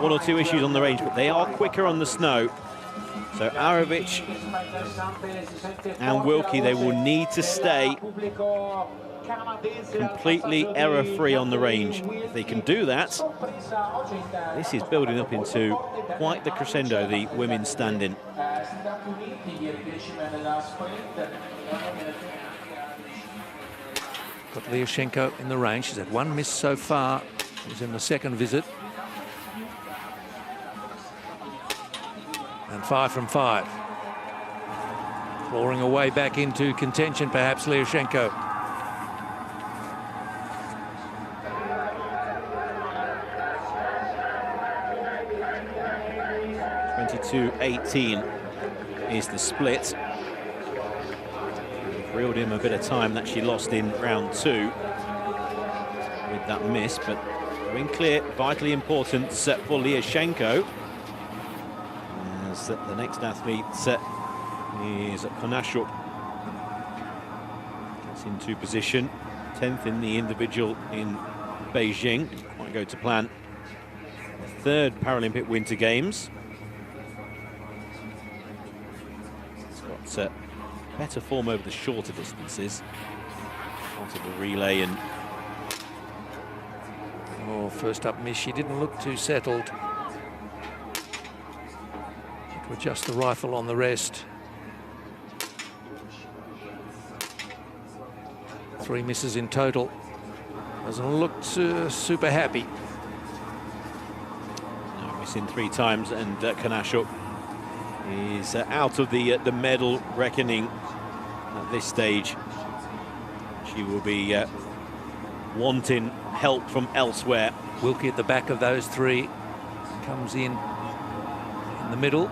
one or two issues on the range, but they are quicker on the snow. So Arovic and Wilkie, they will need to stay completely error-free on the range. If they can do that, this is building up into quite the crescendo, the women's stand-in. Got Liashenko in the range. She's had one miss so far. She's in the second visit. And 5 from 5. Clawing away back into contention, perhaps, Liashenko. .22.18 is the split. Reeled him a bit of time that she lost in round 2 with that miss, but going clear, vitally important for Liashenko. As the next athlete is Konashuk. Gets into position, 10th in the individual in Beijing. Didn't quite go to plan. The 3rd Paralympic Winter Games. It's got better form over the shorter distances. Onto the relay and... Oh, first up miss. She didn't look too settled. To adjust the rifle on the rest. 3 misses in total. Doesn't look super happy. No, missing 3 times, and Konashuk is out of the medal reckoning at this stage. She will be wanting help from elsewhere. Wilkie at the back of those 3 comes in the middle.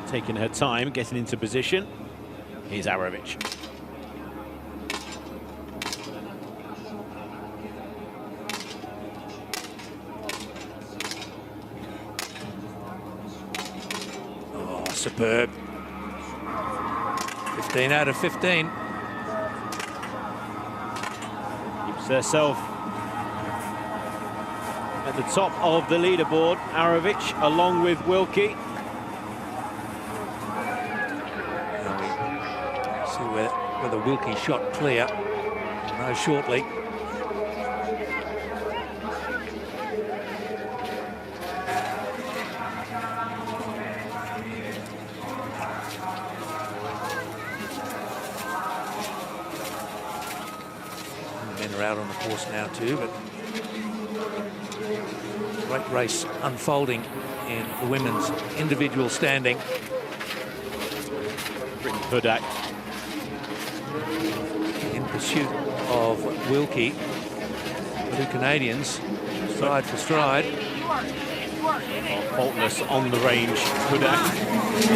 Taking her time, getting into position. Here's Arovic. Oh, superb. 15 out of 15. Keeps herself at the top of the leaderboard. Arovic along with Wilkie. Whether Wilkie shot clear. No, shortly. The men are out on the course now too, but great race unfolding in the women's individual standing. Hudak in pursuit of Wilkie. The 2 Canadians, stride for stride. Faultless on the range. Hudak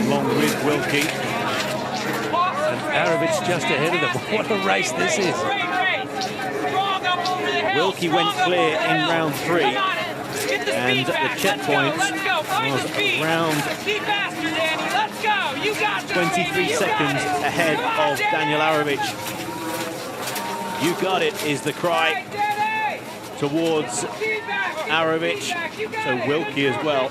along with Wilkie. And Arovic just ahead of them. What a race this is. Wilkie went clear in round 3. And the checkpoint was around 23 seconds ahead of Daniel Arovic. You got it is the cry towards Arovic, so Wilkie as well.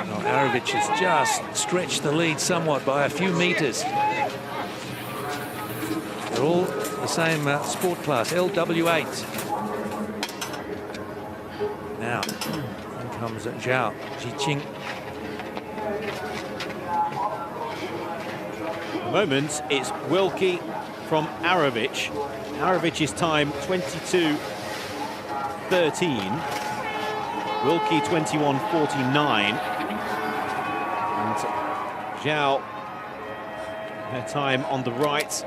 Well, Arovic has just stretched the lead somewhat by a few meters. They're all the same sport class, LW8. Now, in comes Zhao Zhixing. At the moment, it's Wilkie from Arovic. Arovic's time 22:13. Wilkie 21:49. And Zhao, her time on the right.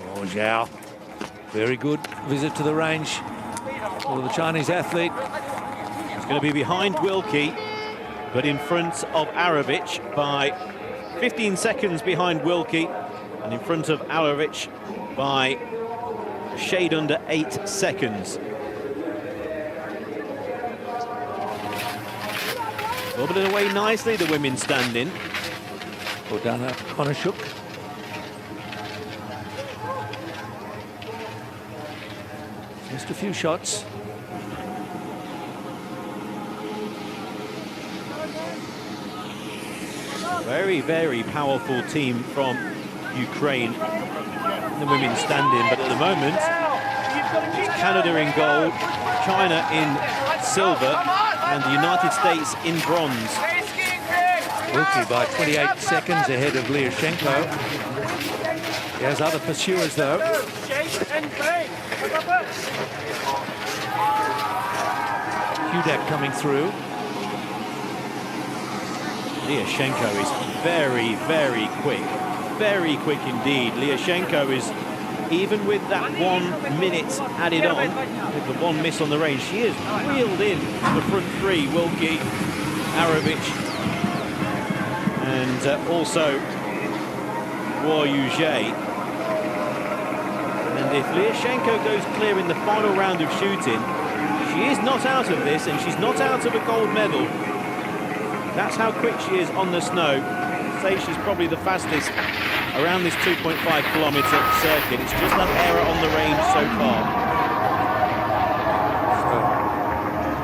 Oh, Zhao. Very good visit to the range for the Chinese athlete. He's going to be behind Wilkie, but in front of Arovich by 15 seconds behind Wilkie, and in front of Arovich by a shade under 8 seconds. Wobbling away nicely, the women standing. Bordana Konashuk. Just a few shots. Very, very powerful team from Ukraine. The women standing, but at the moment, it's Canada in gold, China in silver, and the United States in bronze. Wilkie by 28 seconds ahead of Lyashenko. He has other pursuers though. Hudak coming through. Lyashenko is very, very quick. Very quick indeed. Lyashenko is, even with that 1 minute added on, with the one miss on the range, she is wheeled in to the front three. Wilkie, Arovich, and also Waryu-Zhe. And if Lyashenko goes clear in the final round of shooting, she is not out of this, and she's not out of a gold medal. That's how quick she is on the snow. I'd say she's probably the fastest around this 2.5-kilometer circuit. It's just that error on the range so far. So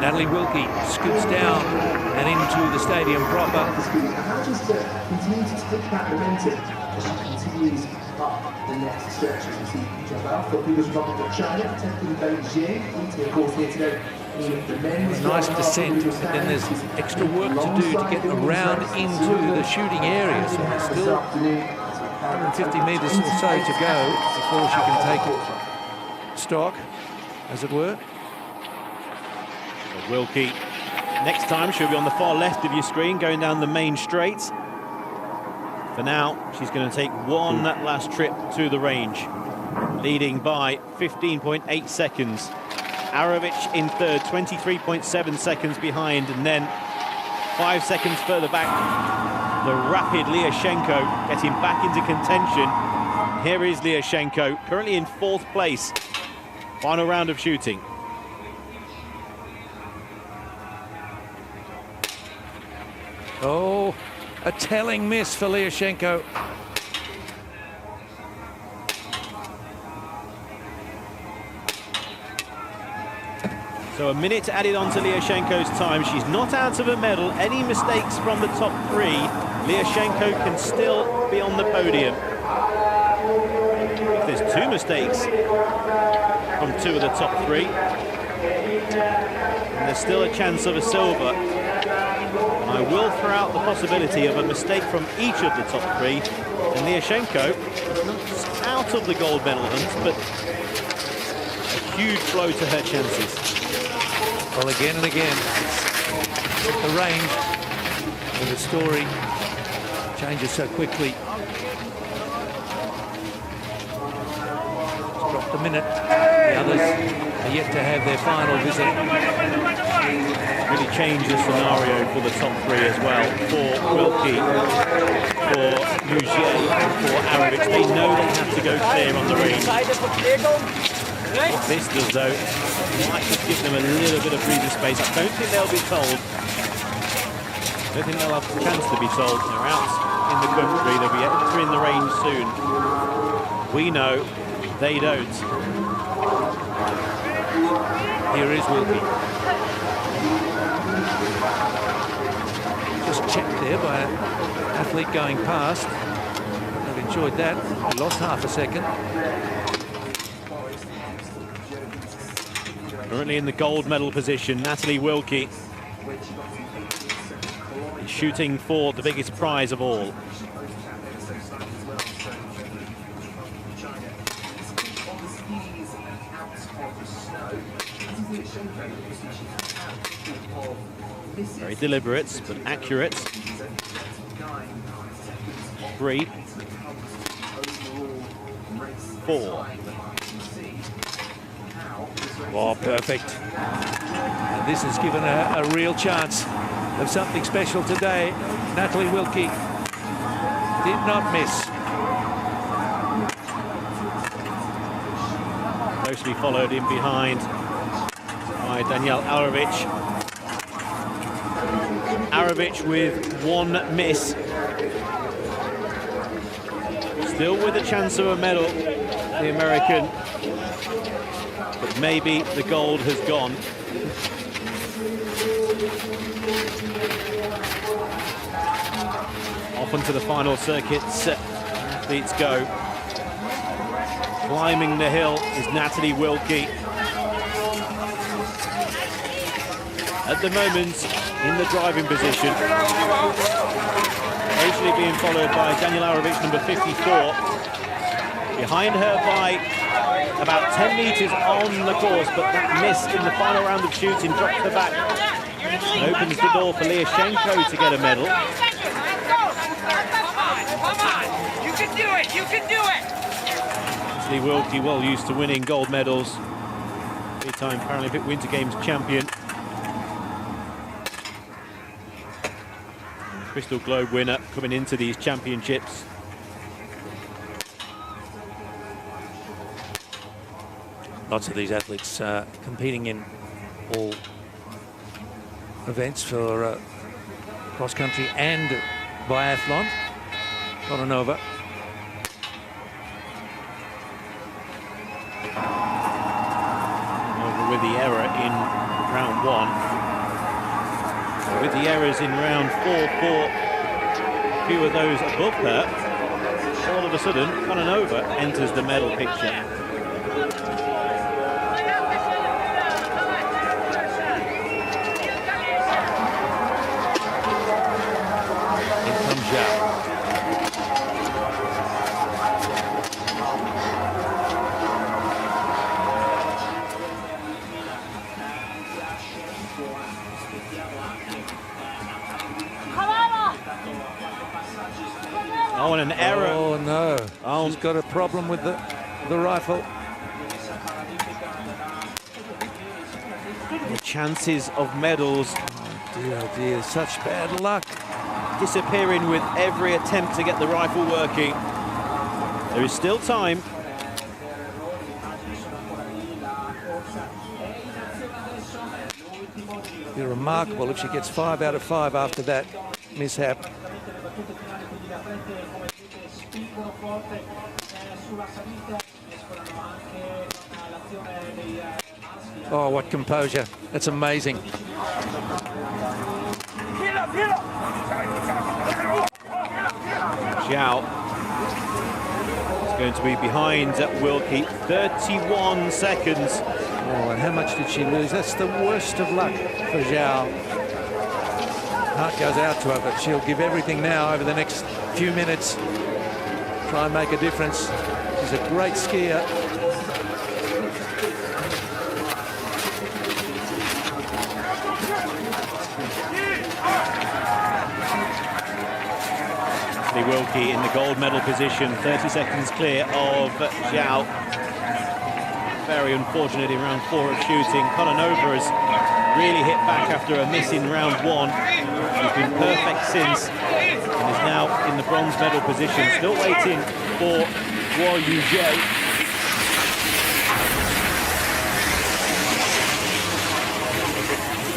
Natalie Wilkie scoots down and into the stadium proper. How just continue to take that momentum as she continues up the next stretch. As we see Jabal for People's Republic of China, attempting Beijing. Of course, here today. Nice descent, but then there's extra work to do to get around into the shooting area. So there's still 150 metres or so to go before she can take stock, as it were. So Wilkie, next time she'll be on the far left of your screen, going down the main straight. For now, she's going to take one last trip to the range, leading by 15.8 seconds. Arovich in third, 23.7 seconds behind, and then 5 seconds further back, the rapid Lyashenko getting back into contention. Here is Lyashenko, currently in 4th place. Final round of shooting. Oh, a telling miss for Lyashenko. So a minute added on to Lyashenko's time. She's not out of a medal. Any mistakes from the top three, Lyashenko can still be on the podium. If there's 2 mistakes from 2 of the top 3, and there's still a chance of a silver. And I will throw out the possibility of a mistake from each of the top 3. And Lyashenko is not out of the gold medal hunt, but a huge blow to her chances. Well, again and again, the range and the story changes so quickly. It's dropped a minute. The others are yet to have their final visit. Really changed the scenario for the top 3 as well. For Wilkie, for Mugier, and for Arovich. They know they have to go clear on the range. What this does, though, might just give them a little bit of breathing space. I don't think they'll be told. I don't think they'll have the chance to be told. They're out in the country. They'll be entering the range soon. We know, they don't. Here is Wilkie. Just checked there by an athlete going past. I've enjoyed that. We lost half a second. Currently in the gold medal position, Natalie Wilkie. shooting for the biggest prize of all. Very deliberate, but accurate. 3, 4. Oh, perfect. And this has given her a real chance of something special today. Natalie Wilkie did not miss. Closely followed in behind by Danielle Arovic. Arovic with 1 miss. Still with a chance of a medal, the American. But maybe the gold has gone. Off onto the final circuits, athletes go. Climbing the hill is Natalie Wilkie. At the moment, in the driving position. Occasionally being followed by Daniel Arovic, number 54. Behind her by about 10 metres on the course, but that miss in the final round of shooting drops her back. And opens the door for Liashenko to get a medal. Come on, you can do it, you can do it! Natalie Wilkie, well used to winning gold medals. 3-time Paralympic Winter Games champion. Crystal Globe winner coming into these championships. Lots of these athletes competing in all events for cross-country and biathlon. Kolanova. Over with the error in round 1. With the errors in round 4 for a few of those above her, all of a sudden, Kolanova enters the medal picture. In comes Zhao. Oh, and an error. Oh no! She's got a problem with the rifle. The chances of medals Dear, dear, such bad luck. disappearing with every attempt to get the rifle working. There is still time. Be remarkable if she gets 5 out of 5 after that mishap. Oh, what composure. That's amazing. Zhao is going to be behind Wilkie, 31 seconds. Oh, and how much did she lose? That's the worst of luck for Zhao. Heart goes out to her, but she'll give everything now over the next few minutes. Try and make a difference. She's a great skier. Wilkie in the gold medal position, 30 seconds clear of Zhao. Very unfortunate in round 4 of shooting. Kolanova has really hit back after a miss in round 1. She's been perfect since and is now in the bronze medal position. Still waiting for Guo Yuzhe.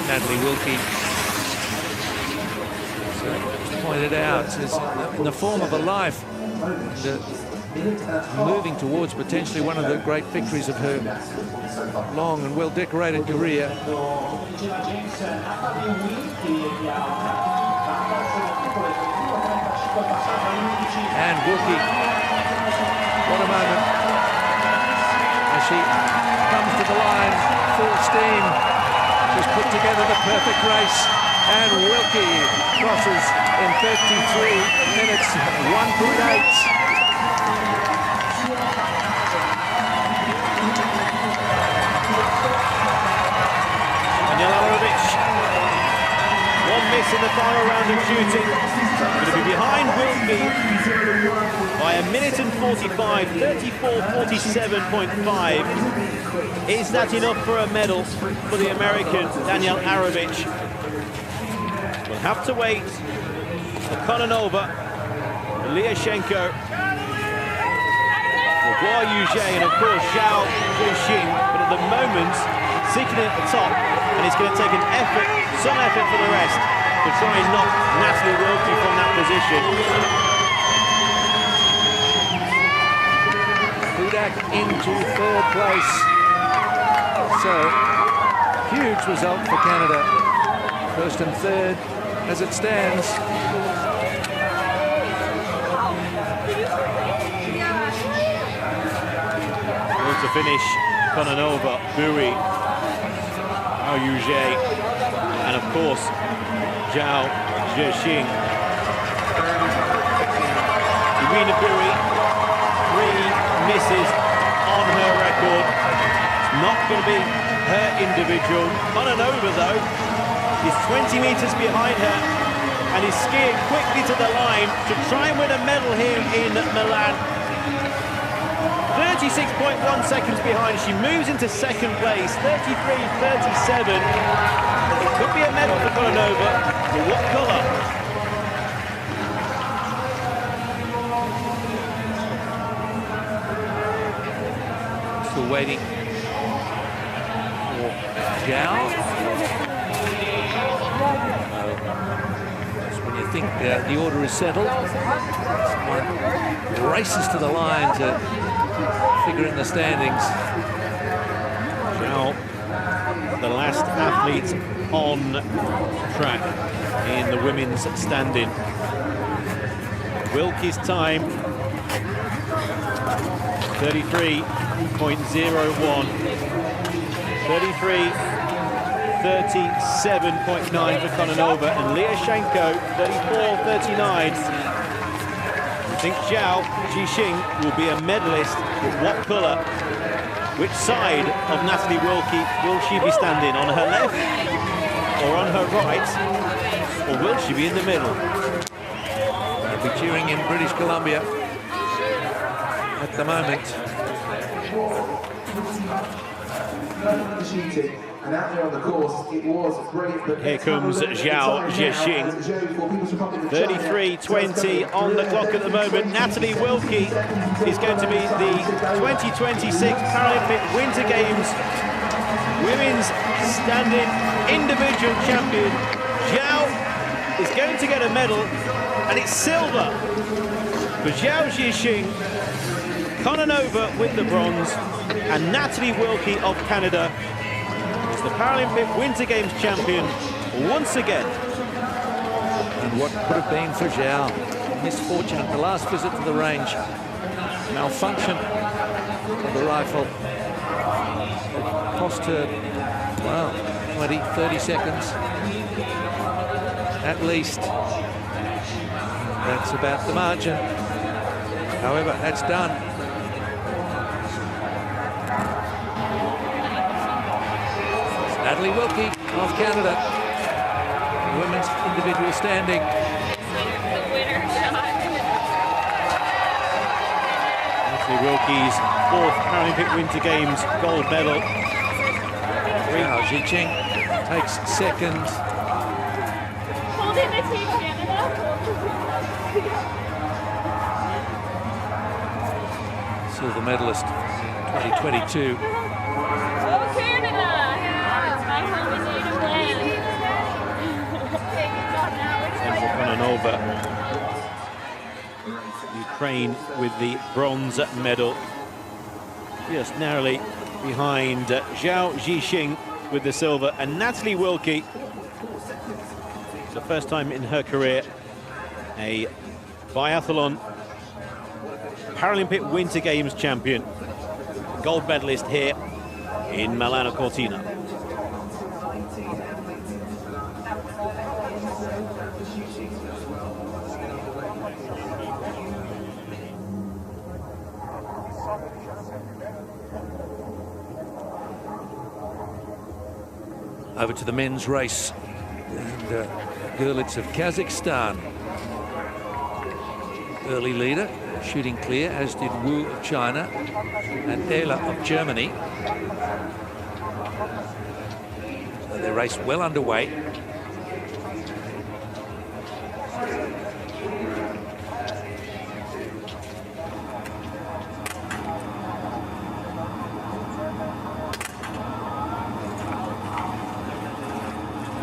Natalie Wilkie pointed out is in the form of a life, moving towards potentially one of the great victories of her long and well-decorated career. And Wilkie, what a moment as she comes to the line full steam. She's put together the perfect race, and Wilkie crosses in 33 minutes, 1.8. One miss in the final round of shooting. Going to be behind Wilkie by a minute and 45, 34.47.5. Is that enough for a medal for the American Daniel Arovich? We'll have to wait for Kononova, Liashenko, Bois Yuge, and of course Zhao Zhixing. But at the moment, seeking it at the top, and it's going to take an effort, some effort for the rest, to try and knock Natalie Wilkie from that position. Hudak into third place. So, huge result for Canada. First and third as it stands. To finish, Kononova, Buri, Yuge, and of course Zhao Zhixing. Irina Buri, 3 misses on her record. It's not going to be her individual. Kononova though is 20 meters behind her and is skiing quickly to the line to try and win a medal here in Milan. 36.1 seconds behind. She moves into second place, 33.37. It could be a medal for Kononova, but what colour? Still waiting for Zhao. Just when you think the order is settled, someone races to the line to figure in the standings. Zhao, the last athlete on track in the women's stand-in. Wilkie's time, 33.01. 33.37.9 for Kononova, and Liashenko, 34.39. I think Zhao Zhixing will be a medalist, but what colour? Which side of Natalie Wilkie will she be standing? On her left or on her right? Or will she be in the middle? They'll be cheering in British Columbia at the moment. And out there on the course, it was brilliant. Here comes Zhao Zhixing. 33.20 on the clock at the moment. Natalie Wilkie is going to be the 2026 Paralympic Winter Games Women's Stand-in Individual Champion. Zhao is going to get a medal, and it's silver for Zhao Zhixing. Kononova with the bronze, and Natalie Wilkie of Canada is the Paralympic Winter Games champion once again. And what could have been for Zhao, misfortune at the last visit to the range, malfunction of the rifle. It cost her, well, 20, 30 seconds at least. That's about the margin. However, that's done. Natalie Wilkie of Canada, women's individual standing. Natalie Wilkie's 4th Paralympic Winter Games gold medal. Zhao Zhixing takes second. Holding the team, Canada. Silver medalist 2022. Kononova, Ukraine with the bronze medal, just narrowly behind Zhao Zhixing with the silver, and Natalie Wilkie, it's the first time in her career, a biathlon Paralympic Winter Games champion, gold medalist here in Milano Cortina. Over to the men's race. And Gerlitz of Kazakhstan. Early leader, shooting clear, as did Wu of China and Ehler of Germany. So the race well underway.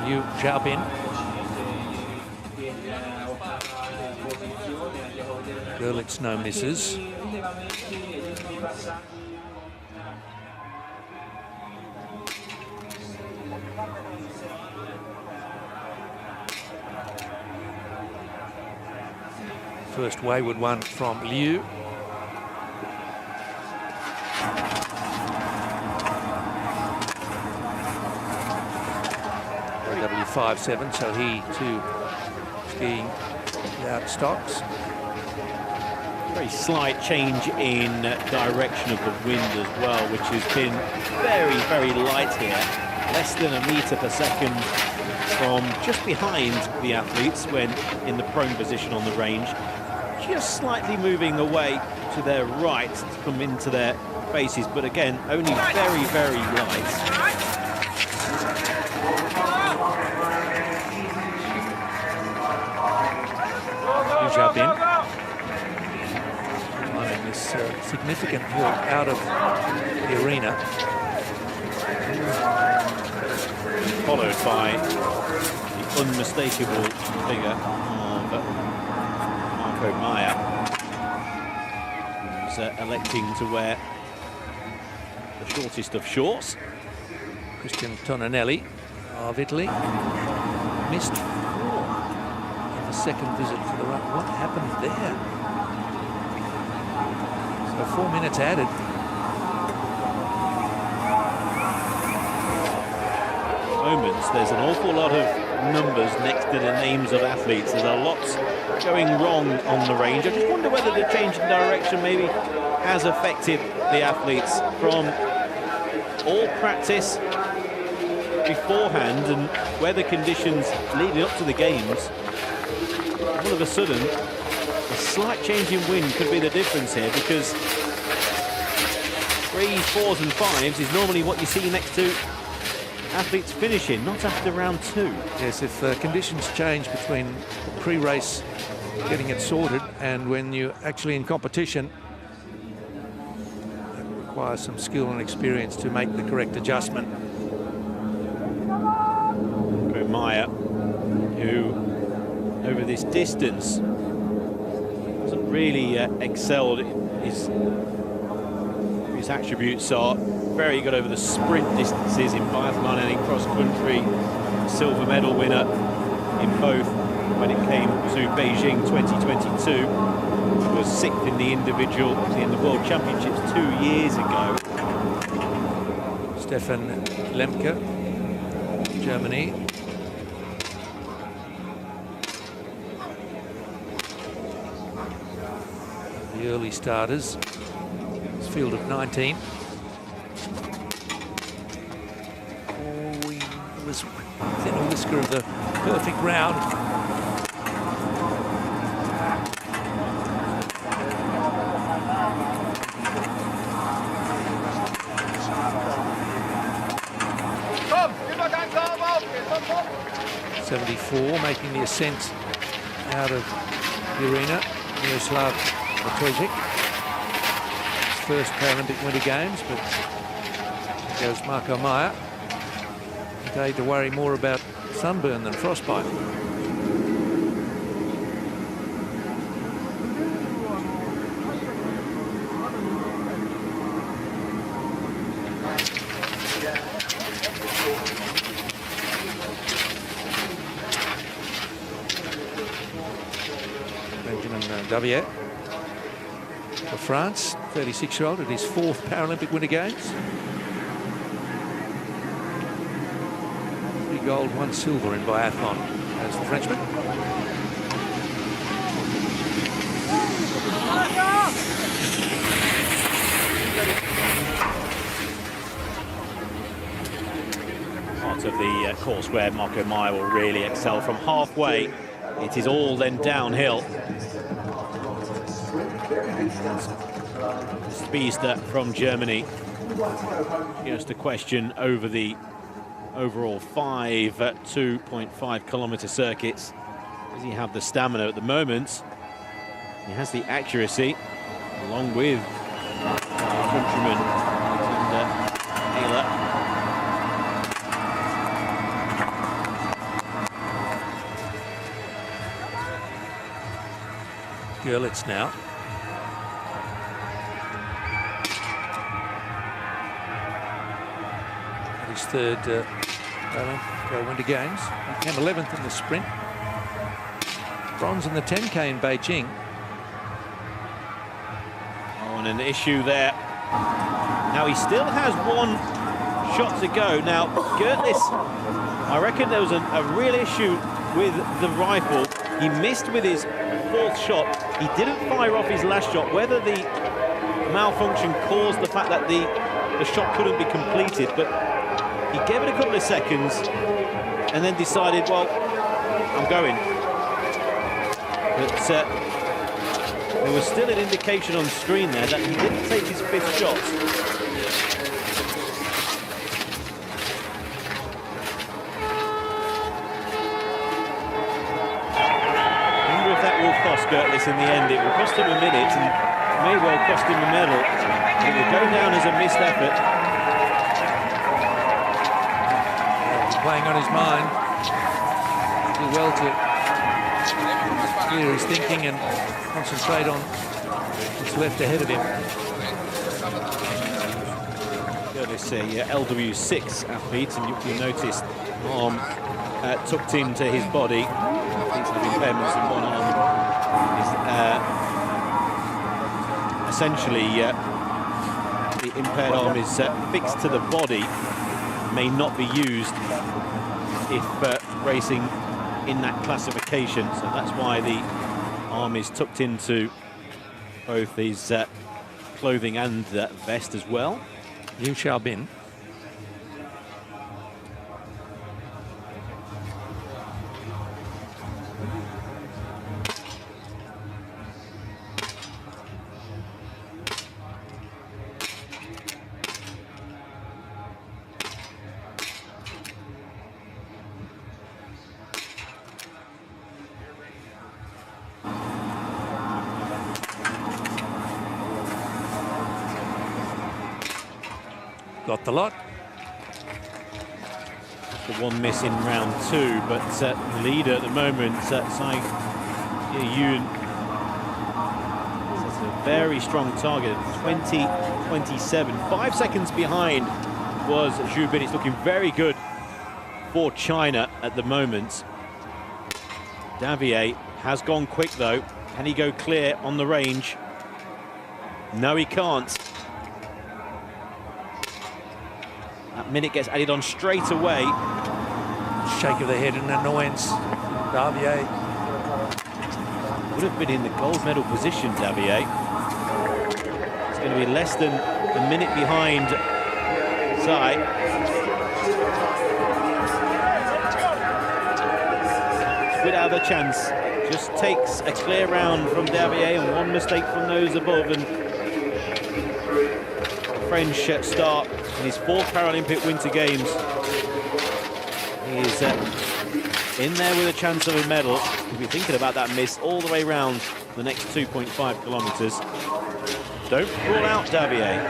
Yu Xiaobin. Gerlitz no misses. First wayward one from Liu. W5-7, so he too skiing without stocks. Very slight change in direction of the wind as well, which has been very, very light here. Less than a metre per second from just behind the athletes when in the prone position on the range. Just slightly moving away to their right to come into their faces, but again, only very, very light. Xiaobin climbing this significant hill out of the arena. Followed by the unmistakable figure of Marco Maya, who's electing to wear the shortest of shorts. Christian Toninelli of Italy missed 4 in the second visit for the run. What happened there? So 4 minutes added. Moments, there's an awful lot of numbers next to the names of athletes. There's a lot going wrong on the range. I just wonder whether the change in direction maybe has affected the athletes from all practice beforehand and weather conditions leading up to the games. All of a sudden, a slight change in wind could be the difference here, because 3s, 4s and 5s is normally what you see next to athletes finishing, not after round 2. Yes, if conditions change between pre-race getting it sorted and when you're actually in competition, it requires some skill and experience to make the correct adjustment. Maya, who over this distance hasn't really excelled. His attributes are very good over the sprint distances in biathlon and in cross-country. Silver medal winner in both when it came to Beijing 2022. He was 6th in the individual in the World Championships 2 years ago. Stefan Lemke, Germany. The early starters. It's field of 19. Oh, he was within a whisker of the perfect round. Komm, immer ganz sauber aufgehen, komm, komm. 74, making the ascent out of the arena. Miroslav Matojic. His first Paralympic Winter Games, but there goes Marco Maya. Today to worry more about sunburn than frostbite. Benjamin Davier for France, 36-year-old at his 4th Paralympic Winter Games. 3 gold, 1 silver in biathlon as the Frenchman. part of the course where Marco Meyer will really excel. From halfway, it is all then downhill. Speedster from Germany. Just a question over the overall 2.5 kilometer circuits. Does he have the stamina at the moment? He has the accuracy, along with countryman Alexander Taylor. Görlitz now. His third Paralympic Winter Games. He came 11th in the sprint. Bronze in the 10K in Beijing. Oh, and an issue there. Now he still has one shot to go. Now, Görlitz, I reckon there was a real issue with the rifle. He missed with his fourth shot. He didn't fire off his last shot. Whether the malfunction caused the fact that the shot couldn't be completed, but he gave it a couple of seconds and then decided, well, I'm going. But there was still an indication on screen there that he didn't take his fifth shot. I wonder if that will cost Görlitz in the end. It will cost him a minute and may well cost him a medal. It will go down as a missed effort. Playing on his mind. Do well to clear his thinking and concentrate on what's left ahead of him. Görlitz, a LW6 athlete, and you notice arm tucked into his body. He's having impairments in one arm. Essentially, the impaired arm is fixed to the body, may not be used if racing in that classification, so that's why the arm is tucked into both his clothing and vest as well. Liu Xiaobin. Got the lot. The one miss in round two, but the leader at the moment, Tsai Yun, that's a very strong target, 20.27. 5 seconds behind was Zhu Bin. It's looking very good for China at the moment. Davier has gone quick though. Can he go clear on the range? No, he can't. That minute gets added on straight away. Shake of the head in annoyance. Davier would have been in the gold medal position, Davier. It's going to be less than a minute behind Tsai. Without a chance. Just takes a clear round from Davier and one mistake from those above, and French start in his fourth Paralympic Winter Games. He is in there with a chance of a medal. He'll be thinking about that miss all the way round the next 2.5 kilometres. Don't rule out Davier.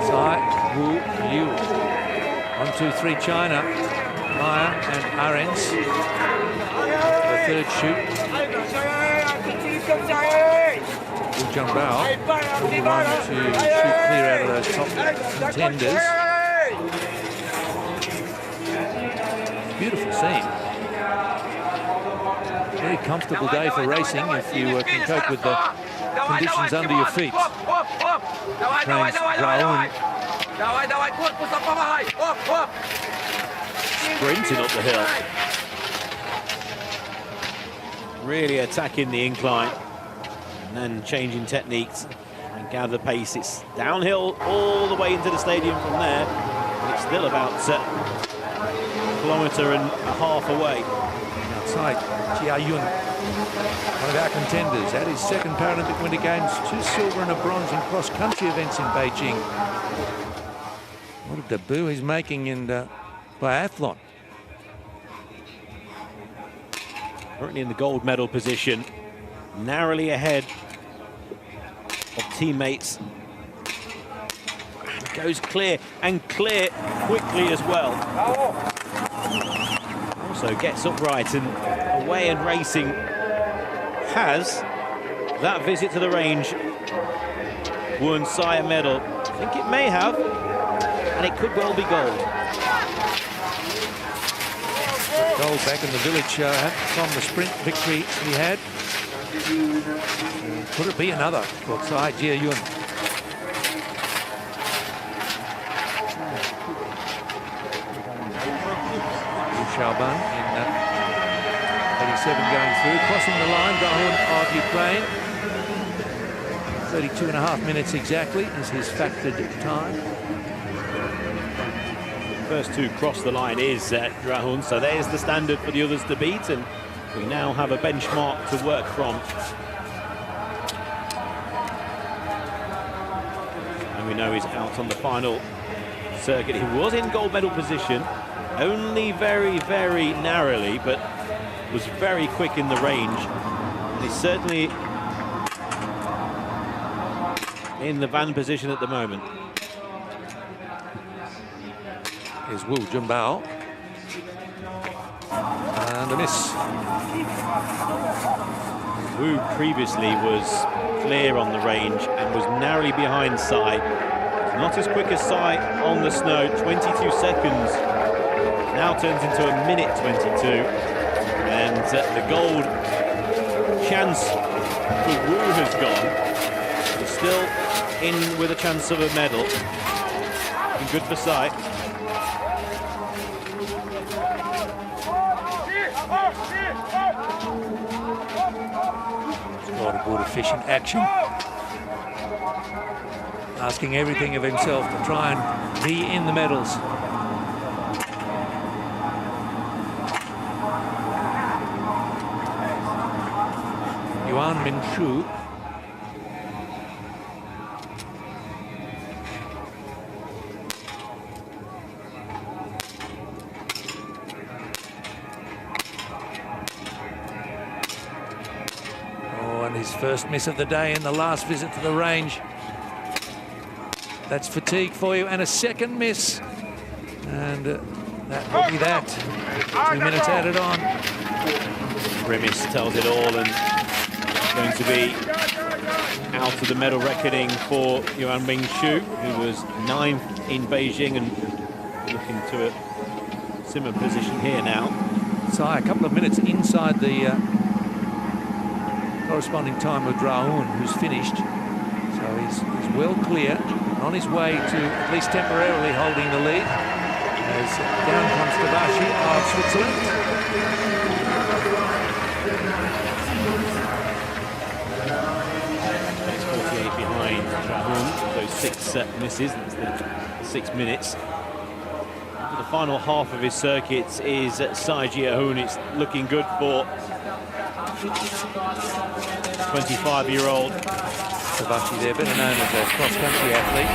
Tsai, Wu, Liu. 1, 2, 3 China. Meyer and Arends. The third shoot. Wu Jianbao, the one to shoot clear out of those top contenders. Beautiful scene. Very comfortable day for racing if you can cope with the conditions under your feet. Trains Raoun. Sprinting up the hill. Really attacking the incline and then changing techniques and gather pace. It's downhill all the way into the stadium from there. It's still about a kilometre and a half away. Outside, Jia Yun, one of our contenders, at his second Paralympic Winter Games, 2 silver and a bronze in cross-country events in Beijing. What a debut he's making in biathlon. Currently in the gold medal position, narrowly ahead of teammates. And goes clear, and clear quickly as well. Also gets upright and away and racing. Has that visit to the range won Sai a medal? I think it may have, and it could well be gold. Gold back in the village from the sprint victory he had. Could it be another for Sai Jia Yun? Shaoban in 87 going through, crossing the line, Rahun of Ukraine. 32.5 minutes exactly is his factored time. First to cross the line is Rahun, so there's the standard for the others to beat, and we now have a benchmark to work from. And we know he's out on the final circuit. He was in gold medal position, only very, very narrowly, but was very quick in the range. And he's certainly in the van position at the moment. Here's Wu Junbao. And a miss. Wu previously was clear on the range and was narrowly behind Sai. Not as quick as Sai on the snow, 22 seconds. Now turns into a minute 22. And the gold chance for Wu has gone. He's still in with a chance of a medal. And good for Sai. Board efficient action. Asking everything of himself to try and be in the medals. Yuan Minshu. His first miss of the day in the last visit to the range. That's fatigue for you, and a second miss. And that will be that. 2 minutes added on. Grimace tells it all, and going to be out of the medal reckoning for Yuan Minshu, who was 9th in Beijing and looking to a similar position here now. Sai a couple of minutes inside the corresponding time with Rahun, who's finished. So he's well clear, on his way to at least temporarily holding the lead. As down comes Tabashi of Switzerland. He's 48 behind Rahun, those 6 misses, that's the 6 minutes. The final half of his circuit is Sai Jia Yun. It's looking good for 25-year-old. Tabashi there, better known as a cross-country athlete.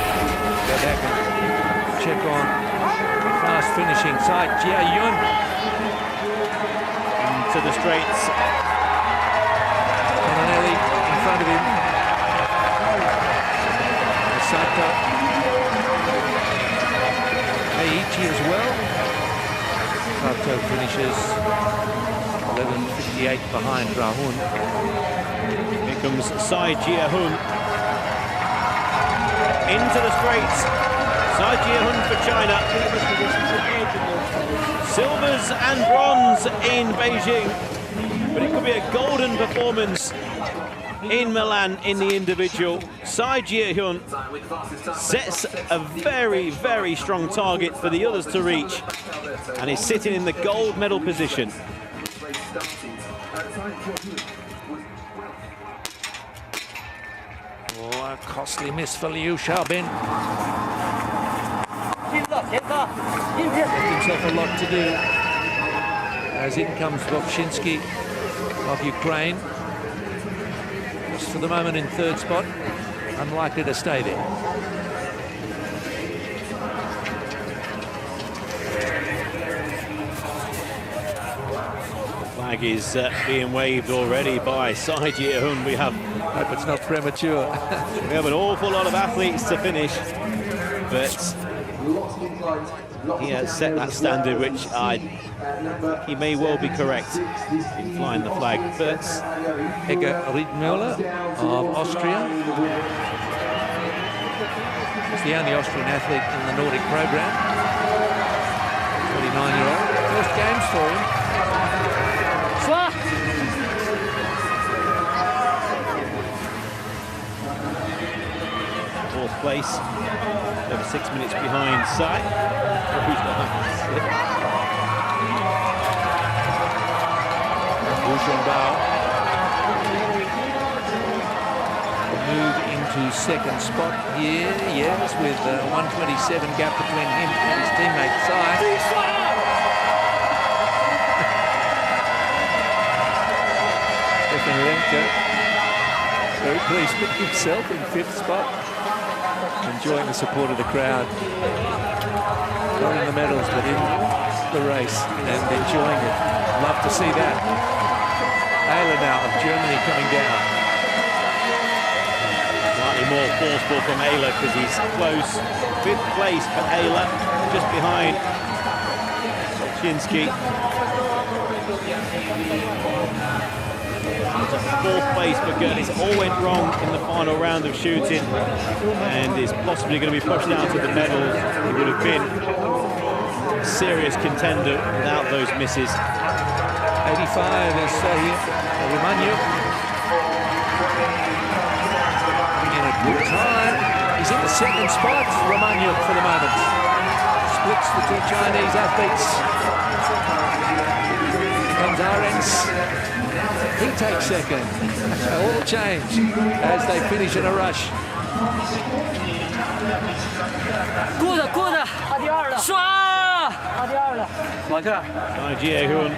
Go back and check on fast finishing Sai Jia Yun. Into the straights. Tonanelli in front of him. Sato. Heiichi as well. Sato finishes 11:58 behind Rahun. Here comes Sai Jia Yun. Into the straights. Sai Jia Yun for China. Silvers and bronze in Beijing. But it could be a golden performance in Milan in the individual. Sai Jia Yun sets a very, very strong target for the others to reach, and is sitting in the gold medal position. Oh, costly miss for Liu Xiaobin. Left himself a lot to do. As in comes Vovchinsky of Ukraine. Just for the moment in third spot. Unlikely to stay there. Flag is being waved already by Sai Jie-hun. We have, hope it's not premature. we have an awful lot of athletes to finish, but he has set that standard, which he may well be correct in flying the flag. But Ege Riedmüller of Austria. He's the only Austrian athlete in the Nordic program. 29-year-old. First games for him. fourth place, over 6 minutes behind Sai. Move into second spot here, yes, with 1:27 gap between him and his teammate Sai. Lenka, very pleased with himself in fifth spot, enjoying the support of the crowd. Not in the medals, but in the race and enjoying it. Love to see that. Ayla now of Germany coming down. Slightly more forceful from Ayla because he's close. Fifth place for Ayla, just behind Chinsky. Fourth place for Gertis. All went wrong in the final round of shooting and is possibly going to be pushed out of the medals. He would have been a serious contender without those misses. 85 is Romagno. In a good time. He's in the second spot, Romagno, for the moment. Splits the two Chinese athletes. Comes Arens. He takes second. All change as they finish in a rush. Sai Jie-hun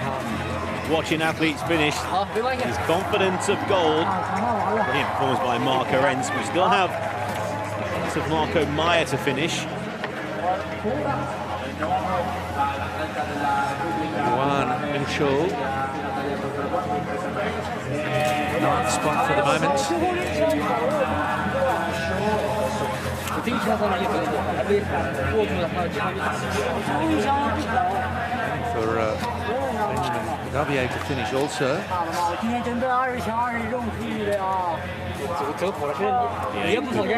watching athletes finish. His confidence of gold. Brilliant performance by Marco Rens. We still have lots of Marco Meyer to finish. Juan Minchul. Ninth spot for the moment. For Benjamin Davier to finish also.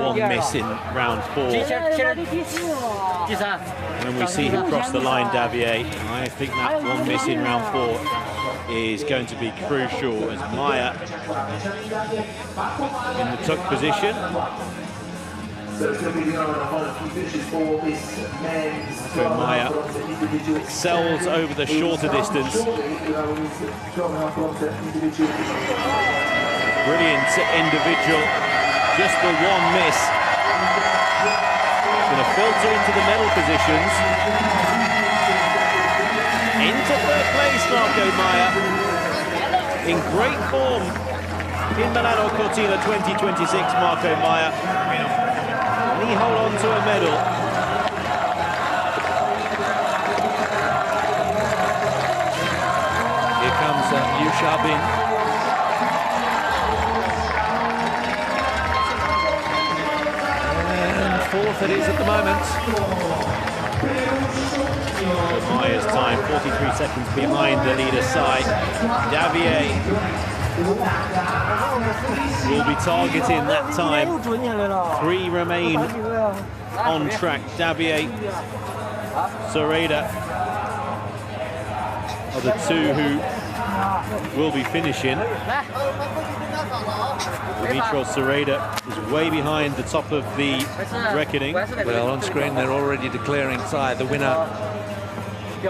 One miss in round 4. When we see him cross the line, Davier, I think that one miss in round 4 is going to be crucial as Meyer in the tuck position. So Meyer excels over the shorter distance. Brilliant individual, just the one miss. Going to filter into the medal positions. Into third place, Marco Meyer. In great form in Milano Cortina 2026, Marco Meyer. Can he hold on to a medal? Here comes Liu Xiaobin. And fourth it is at the moment. Meyer's time, 43 seconds behind the leader Sai. Davier will be targeting that time. 3 remain on track. Davier, Soreda are the 2 who will be finishing. Dimitro Soreda is way behind the top of the reckoning. Well, on screen they're already declaring Sai the winner. To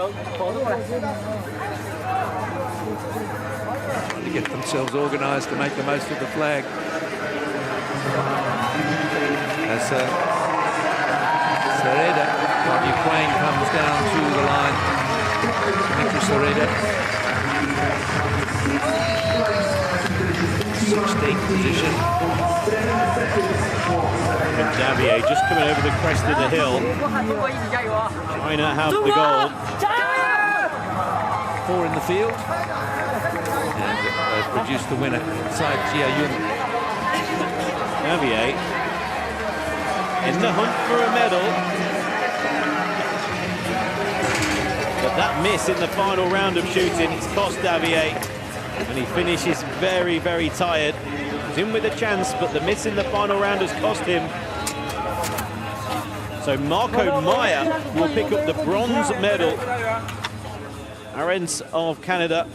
get themselves organised to make the most of the flag. Sereda from Ukraine comes down to the line. Dmitry Sereda. 16th position. Davier just coming over the crest of the hill. China have the gold. 4 in the field. And they've produced the winner inside Jia Yun. Davier in the hunt for a medal. But that miss in the final round of shooting, it's cost Davier. And he finishes very, very tired. He's in with a chance, but the miss in the final round has cost him. So Marco Meyer will pick up the bronze medal. Arends of Canada,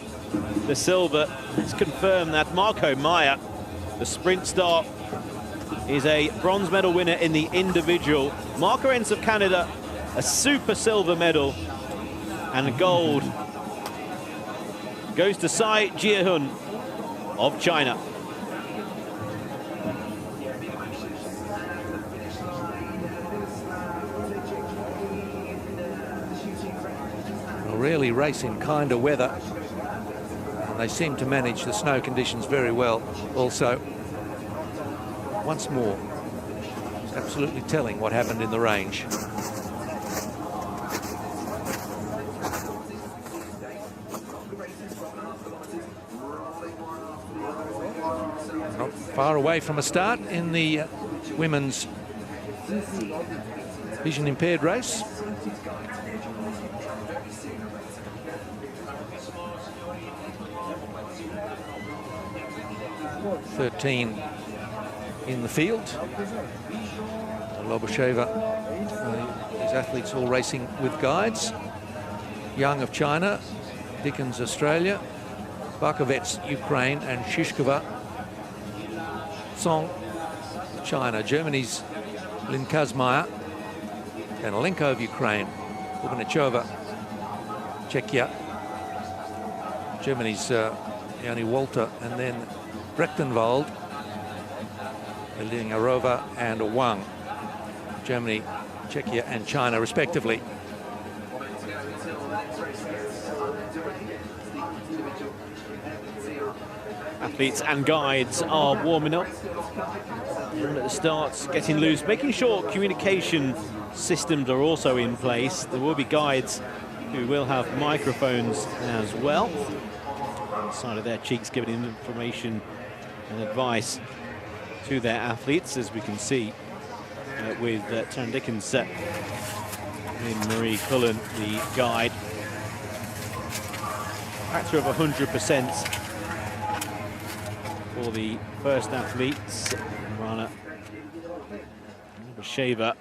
the silver. Let's confirm that Marco Meyer, the sprint star, is a bronze medal winner in the individual. Marco Arends of Canada, a super silver medal, and a gold goes to Tsai Jiehun of China. Really racing kind of weather, and they seem to manage the snow conditions very well. Also, once more, it's absolutely telling what happened in the range. Not far away from a start in the women's vision impaired race. 13 in the field. Lobasheva, these athletes all racing with guides. Young of China, Dickens Australia, Barkovets Ukraine, and Shishkova Song China. Germany's Lynn Kazmaier, Kanalenko of Ukraine, Kubanichova, Czechia, Germany's Yanni Walter, and then Brechtenwald, Arova and Wang. Germany, Czechia and China respectively. Athletes and guides are warming up. And at the starts, getting loose, making sure communication systems are also in place. There will be guides who will have microphones as well. On the side of their cheeks, giving information and advice to their athletes, as we can see with Taryn Dickens and Marie Cullen, the guide. Factor of 100% for the first athletes. Rana Lobasheva.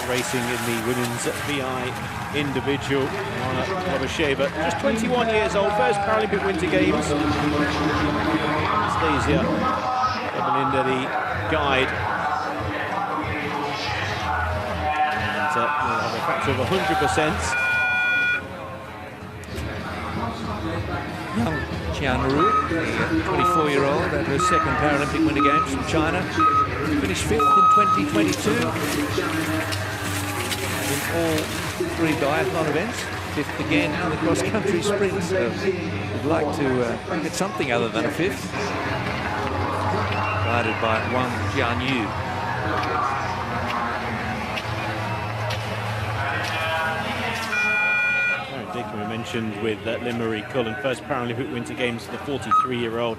Racing in the women's VI individual. Lobasheva, just 21 years old, first Paralympic Winter Games. Anastasia Ebelinda, the guide. And, will have a factor of 100%. Young Qianru, 24-year-old, at her second Paralympic Winter Games from China. Finished 5th in 2022. In all 3 biathlon events, 5th again in the cross-country sprint. So we'd like to get something other than a 5th. Guided by Wang Jianyu. Dick, we mentioned with Lynn Marie Cullen, first Paralympic Winter Games for the 43-year-old.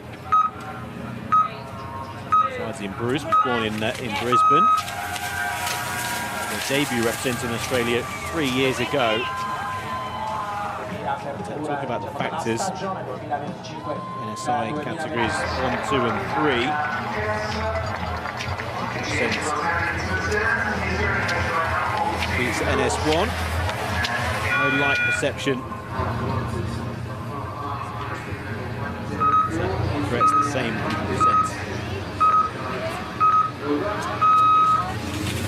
In Bruce, born in Brisbane. Their debut representing Australia 3 years ago. Talk about the factors. NSI categories 1, 2 and 3. Beats NS1. No light perception. So it's the same 100%.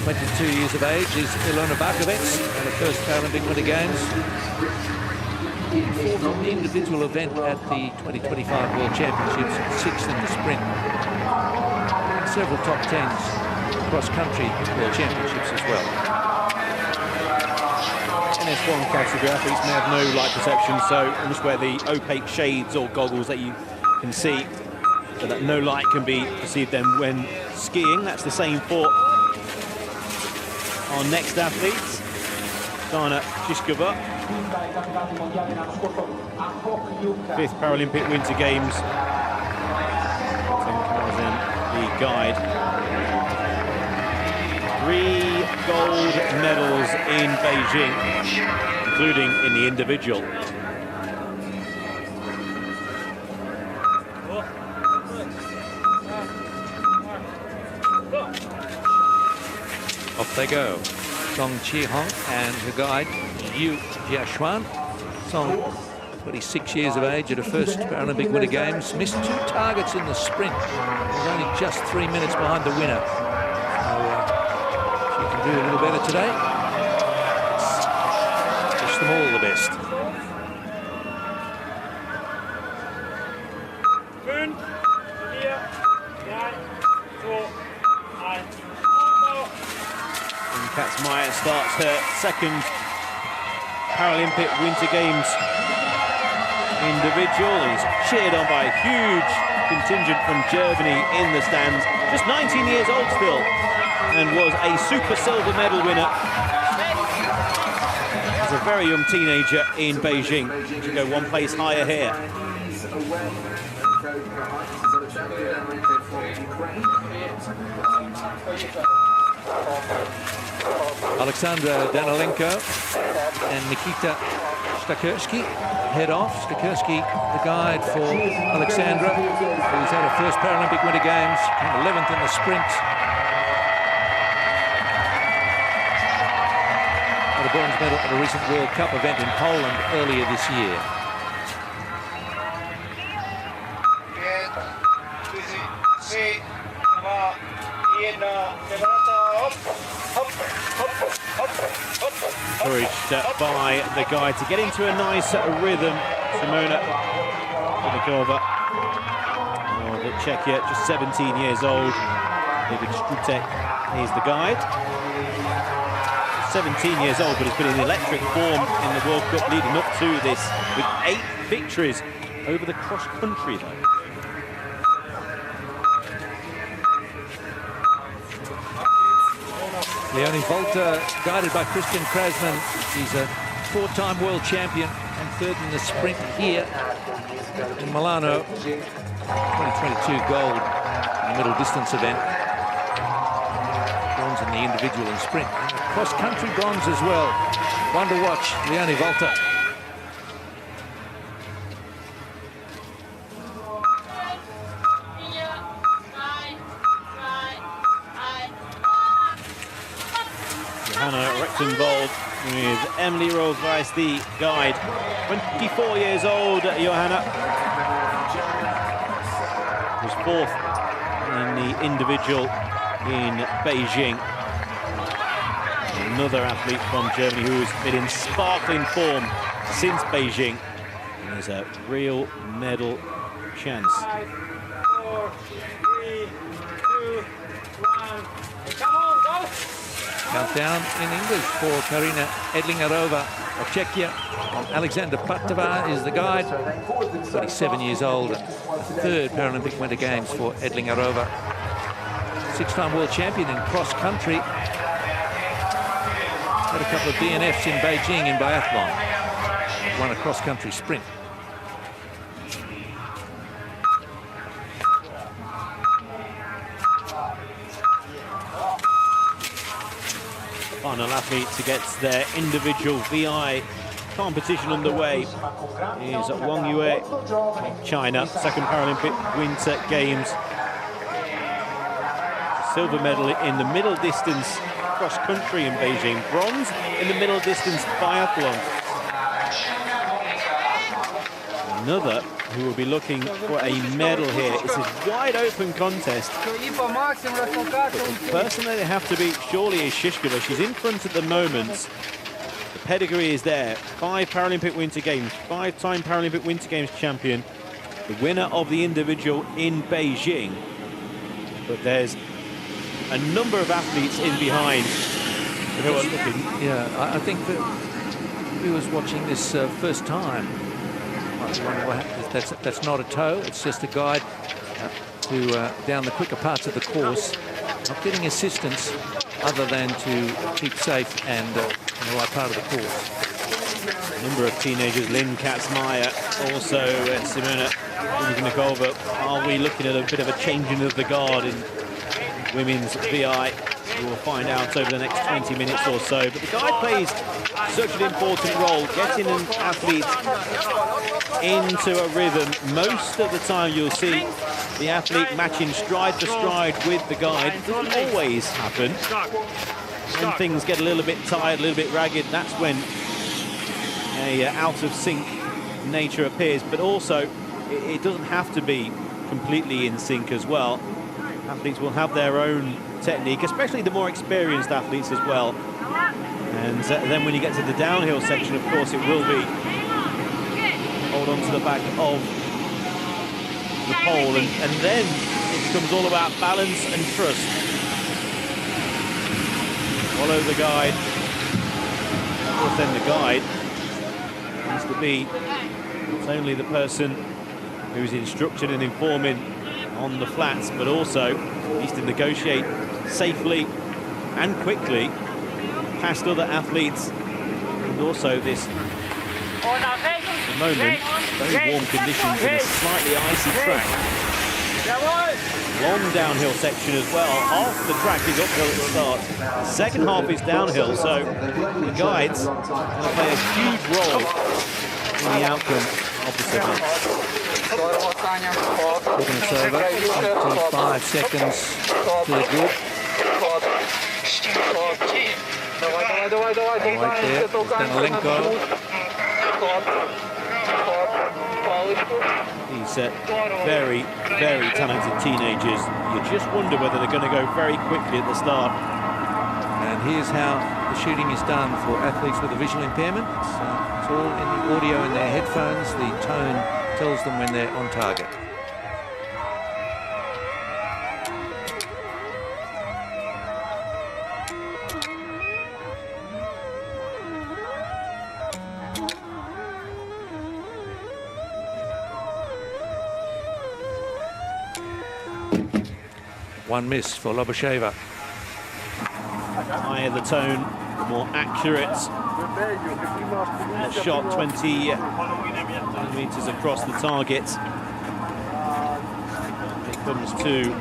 22 years of age, is Ilona Barkovec, at her first Paralympic Winter Games. Fourth in the individual event at the 2025 World Championships, sixth in the sprint. Several top tens cross-country World Championships as well. NS1 category athletes may have no light perception, so just wear the opaque shades or goggles that you can see, so that no light can be perceived then when skiing. That's the same for our next athletes, Dana Shishkova, 5th Paralympic Winter Games. The guide. 3 gold medals in Beijing, including in the individual. Off they go. Song Chi-hong and her guide, Yu Jiaxuan. Song, 26 years of age, at her first Paralympic Winter Games. Missed 2 targets in the sprint. Was only just 3 minutes behind the winner. So she can do a little better today. Wish them all the best. Katzmeyer starts her second Paralympic Winter Games individual. He's cheered on by a huge contingent from Germany in the stands. Just 19 years old still, and was a super silver medal winner as a very young teenager in Beijing. To go one place higher here. Alexandra Danilenko and Nikita Stakersky head off. Stakersky, the guide for Alexandra, who's had her first Paralympic Winter Games, came 11th in the sprint. Got a bronze medal at a recent World Cup event in Poland earlier this year. Encouraged by the guide to get into a nice rhythm. Simona Polikova of Czechia, just 17 years old. David Strutek is the guide. 17 years old, but has been in electric form in the World Cup leading up to this, with 8 victories over the cross-country though. Leonie Volter, guided by Christian Krasman. He's a 4-time world champion and 3rd in the sprint here in Milano. 2022 gold in the middle distance event. Bronze in the individual and sprint. Cross-country bronze as well. One to watch, Leonie Volter. Involved with Emily Rose-Weiss, the guide. 24 years old, Johanna. Was 4th in the individual in Beijing. Another athlete from Germany who has been in sparkling form since Beijing. And there's a real medal chance. 5, 4, 3, 2, 1. Come on, go! Countdown in English for Karina Edlingarova of Czechia. Alexander Patava is the guide, 37 years old, and 3rd Paralympic Winter Games for Edlingarova. 6-time world champion in cross-country. Had a couple of DNFs in Beijing in biathlon. Won a cross-country sprint. Final athlete to get their individual VI competition underway is Wang Yue of China, 2nd Paralympic Winter Games. Silver medal in the middle distance cross-country in Beijing, bronze in the middle distance biathlon. another who will be looking for a medal here. It's a wide open contest. The person that they have to beat surely is Shishkova. She's in front at the moment. The pedigree is there. 5 Paralympic Winter Games, 5-time Paralympic Winter Games champion, the winner of the individual in Beijing. But there's a number of athletes in behind who are looking. Yeah, I think that who was watching this first time, that's not a toe, it's just a guide to down the quicker parts of the course, not getting assistance other than to keep safe and in the right part of the course. A number of teenagers, Lynn Katzmeyer, also Simona Unikova. Are we looking at a bit of a changing of the guard in women's VI? We will find out over the next 20 minutes or so. But the guide plays such an important role, getting an athlete into a rhythm. Most of the time you'll see the athlete matching stride for stride with the guide. It doesn't always happen. When things get a little bit tired, a little bit ragged, that's when a out of sync nature appears. But also, it doesn't have to be completely in sync as well. Athletes will have their own technique, especially the more experienced athletes as well. And then when you get to the downhill section, of course, it will be hold on to the back of the pole, and then it becomes all about balance and trust. Follow the guide. Of course, then the guide needs to be not only the person who's instructing and informing on the flats, but also needs to negotiate safely and quickly past other athletes, and also this, at the moment, very warm conditions in a slightly icy track. Long downhill section as well. Half the track is uphill at the start. Second half is downhill, so the guides are going to play a huge role in the outcome of the segment. Looking us over, 5 seconds to the good. Right there, Danilenko. These very, very talented teenagers. You just wonder whether they're going to go very quickly at the start. And here's how the shooting is done for athletes with a visual impairment. It's all in the audio in their headphones. The tone tells them when they're on target. One miss for Lobasheva. Higher the tone, the more accurate shot, 20 meters across the target. It comes to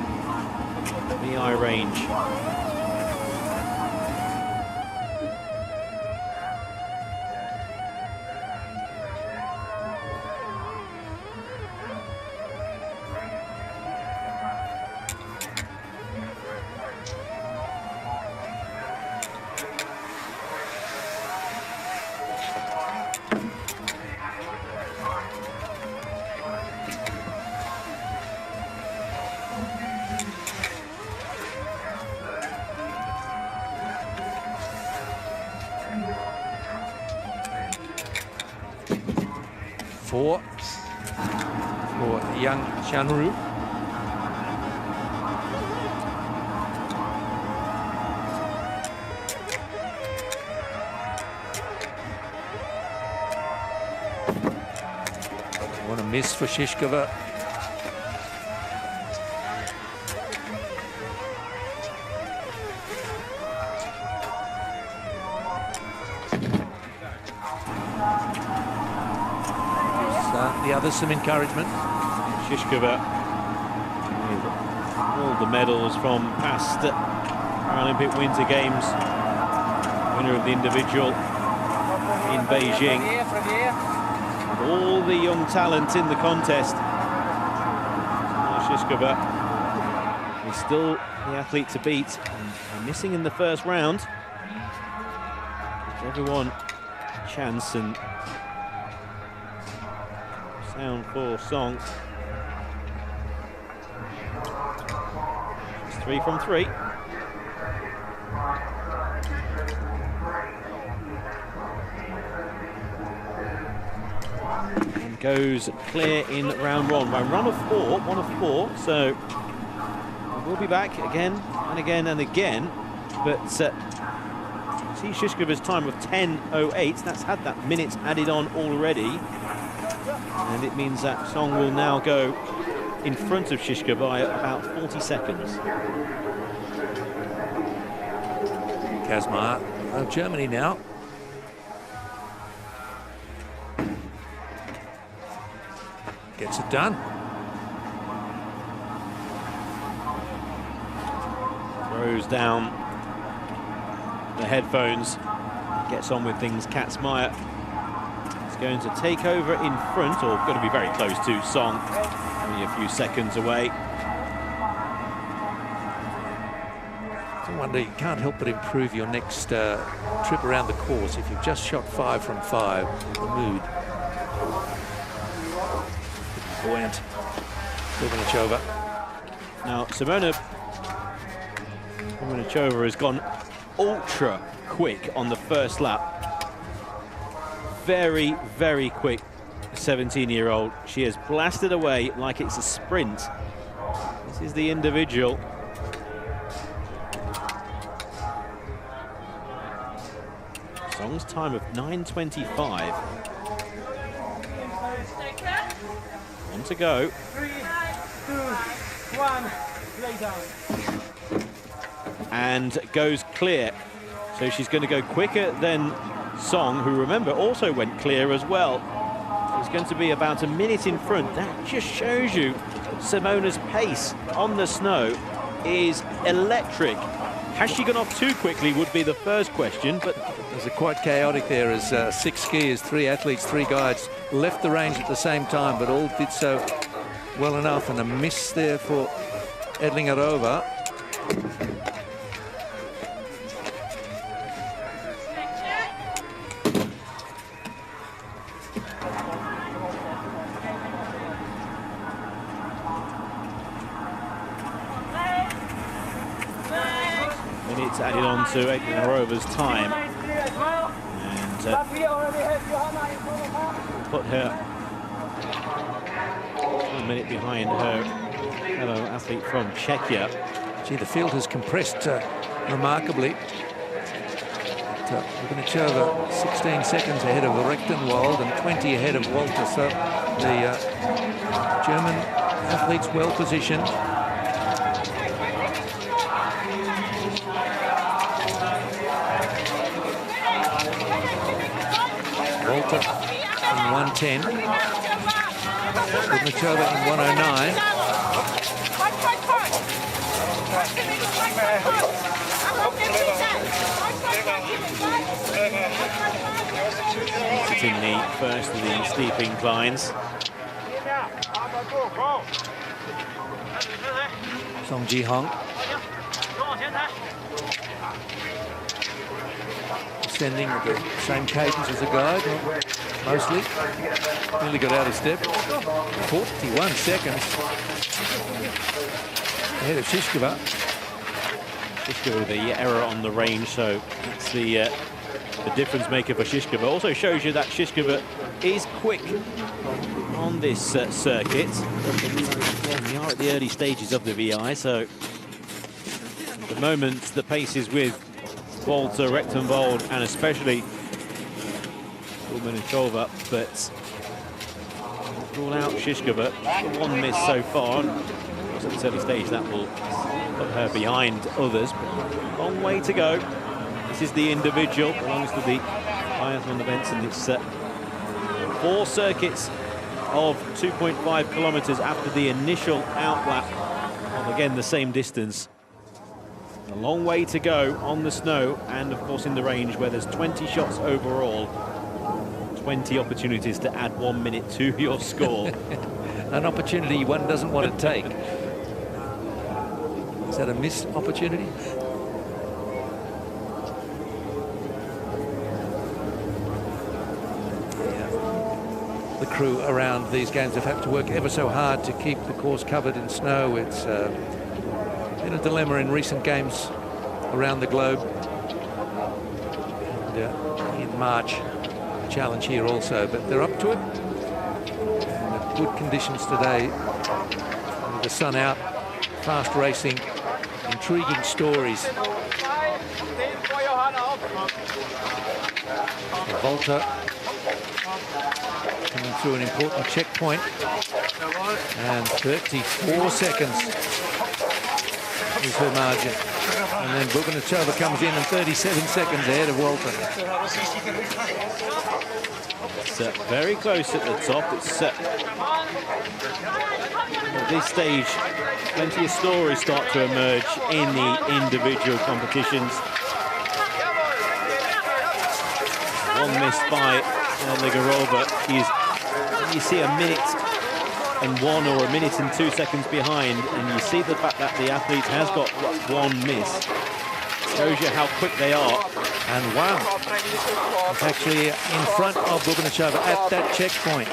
the eye range. For young Shanru. What a miss for Shishkova. The others some encouragement. Shishkova, all the medals from past Paralympic Winter Games, winner of the individual in Beijing. With all the young talent in the contest, Shishkova is still the athlete to beat, and missing in the first round. Gives everyone a chance, and sound for Song. It's 3 from 3. And goes clear in round 1. By one of four, so we'll be back again and again and again. But see Shishkova's time of 10:08. That's had that minute added on already. And it means that Song will now go in front of Shishkova by about 40 seconds. Kazmaier of Germany now. Gets it done. Throws down the headphones. Gets on with things. Kazmaier is going to take over in front, or going to be very close to Song. Only a few seconds away. I wonder, you can't help but improve your next trip around the course if you've just shot 5 from 5 with the mood. Buoyant. Ivanichova. Now, Simona Ivanichova has gone ultra quick on the first lap. Very, very quick, 17-year-old. She has blasted away like it's a sprint. This is the individual. Song's time of 9:25. On to go. 3, 2, 1, lay down. And goes clear. So she's going to go quicker than Song, who, remember, also went clear as well. It's going to be about a minute in front. That just shows you Simona's pace on the snow is electric. Has she gone off too quickly would be the first question, but It was quite chaotic there as 6 skiers, 3 athletes, 3 guides left the range at the same time, but all did so well enough, and a miss there for Edlingerova. minutes added on to Edlingerova's time. And put her 1 minute behind her fellow athlete from Czechia. Gee, the field has compressed remarkably. Ivanichova 16 seconds ahead of Rechtenwald and 20 ahead of Walter. So the German athletes well positioned. Walter in 110. Ivanichova in 109. It's in the first of the steep inclines. Song Ji-hong. Ascending at the same cadence as the guide, mostly. Nearly got out of step. 41 seconds ahead of Shishkova. Shishkova with the error on the range, so that's the difference maker for Shishkova. Also shows you that Shishkova is quick on this circuit. We are at the early stages of the VI, so at the moment the pace is with Walter, Rechtenwald, and especially Ivanichova, but rule out Shishkova. 1 miss so far. At this early stage, that will put her behind others. But long way to go. This is the individual, belongs to the biathlon events, and it's 4 circuits of 2.5 kilometers after the initial outlap of, again, the same distance. A long way to go on the snow, and of course in the range where there's 20 shots overall, 20 opportunities to add 1 minute to your score. An opportunity one doesn't want to take. Is that a missed opportunity? Yeah. the crew around these games have had to work ever so hard to keep the course covered in snow. It's been a dilemma in recent games around the globe. And in March, a challenge here also, but they're up to it. And good conditions today. The sun out, fast racing, intriguing stories. Volta coming through an important checkpoint, and 34 seconds is her margin. And then Bubinachova comes in and 37 seconds ahead of Walton. It's very close at the top. It's at this stage, plenty of stories start to emerge in the individual competitions. One missed by Ligarova. You see a minute and 1 or a minute and 2 seconds behind, and you see the fact that the athlete has got one miss. Shows you how quick they are. And wow, it's actually in front of Bubinachova at that checkpoint.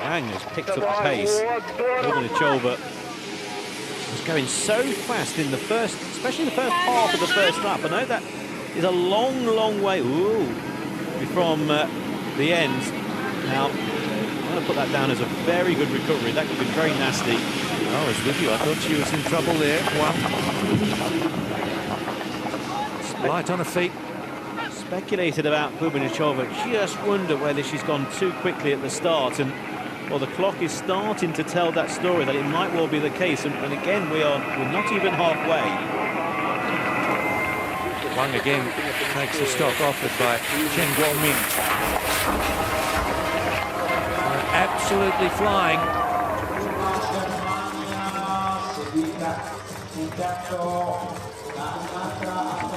Wang has picked up the pace. Bubinachova was going so fast in the first, especially the first half of the first lap. I know that is a long, long way from the end. Now, I'm going to put that down as a very good recovery. That could be very nasty. I was with you. I thought she was in trouble there. Light on her feet. Speculated about Bubinachova. Just wonder whether she's gone too quickly at the start, and well, the clock is starting to tell that story that it might well be the case. And again, we're not even halfway. Wang again takes the stock offered by Chen Guomin. Absolutely flying.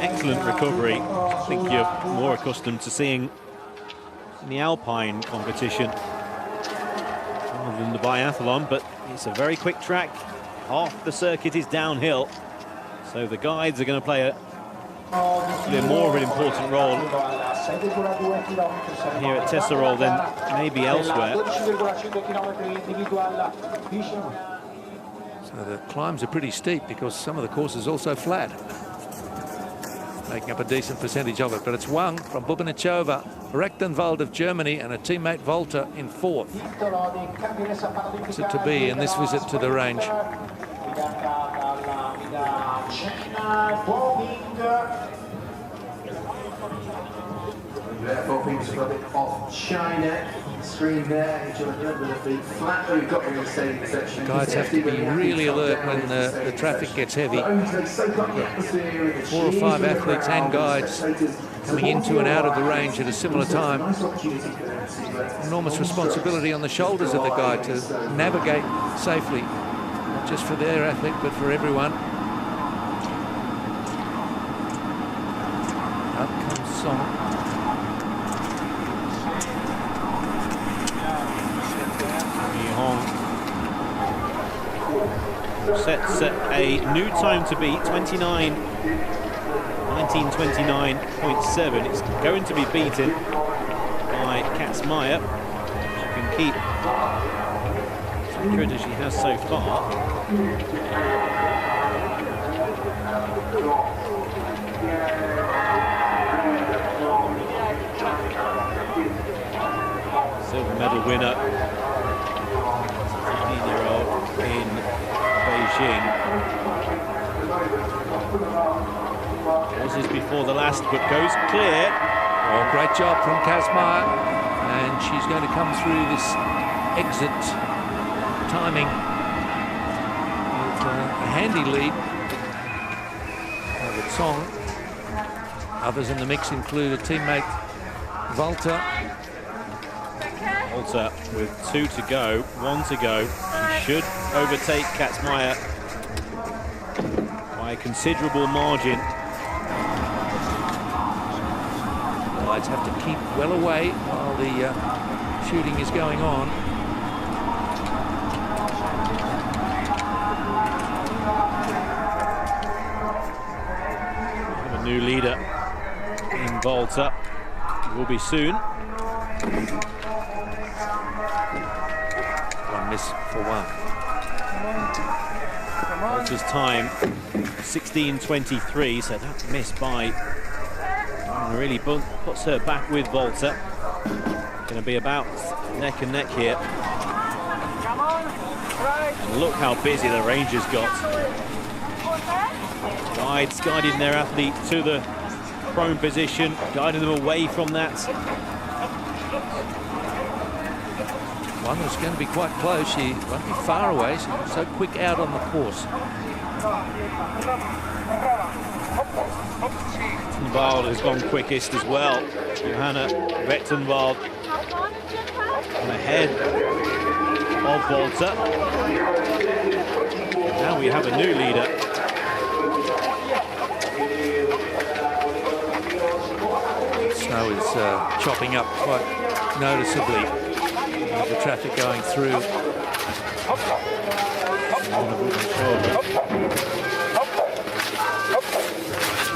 Excellent recovery. I think you're more accustomed to seeing in the Alpine competition rather than the biathlon, but it's a very quick track. Half the circuit is downhill, so the guides are going to play more of an important role here at Tesserol than maybe elsewhere. So the climbs are pretty steep because some of the course is also flat, making up a decent percentage of it. But it's Wang from Bubinachova, Rechtenwald of Germany, and a teammate Volta in fourth. What's it to be in this visit to the range? Therefore, things are a bit off China. Screen there, with the feet flat. We've got the stadium section. Guides have to be really alert when the traffic gets heavy. 4 or 5 athletes and guides coming into and out of the range at a similar time. Enormous responsibility on the shoulders of the guide to navigate safely, not just for their athlete, but for everyone. Up comes Song. Sets a new time to beat, 1929.7. It's going to be beaten by Katzmeyer. She can keep as accurate as she has so far. Silver medal winner, 15-year-old in Beijing. This is before the last, but goes clear. Oh, great job from Katzmeyer, and she's going to come through this exit timing with a handy lead over Song. Others in the mix include a teammate Volta. Volta with 2 to go, 1 to go. She should overtake Katzmeyer by a considerable margin. Guides have to keep well away while the shooting is going on. A new leader in Volta. Will be soon. One miss for one. Volta's time 16:23, so that miss by really puts her back with Volta. Going to be about neck and neck here. And look how busy the Rangers got. Guiding their athlete to the prone position, guiding them away from that. One was going to be quite close. She won't be far away. She's so quick out on the course. Vettenwald has gone quickest as well. Johanna Vettenwald ahead of Volta. Now we have a new leader. Snow is chopping up quite noticeably. The traffic going through.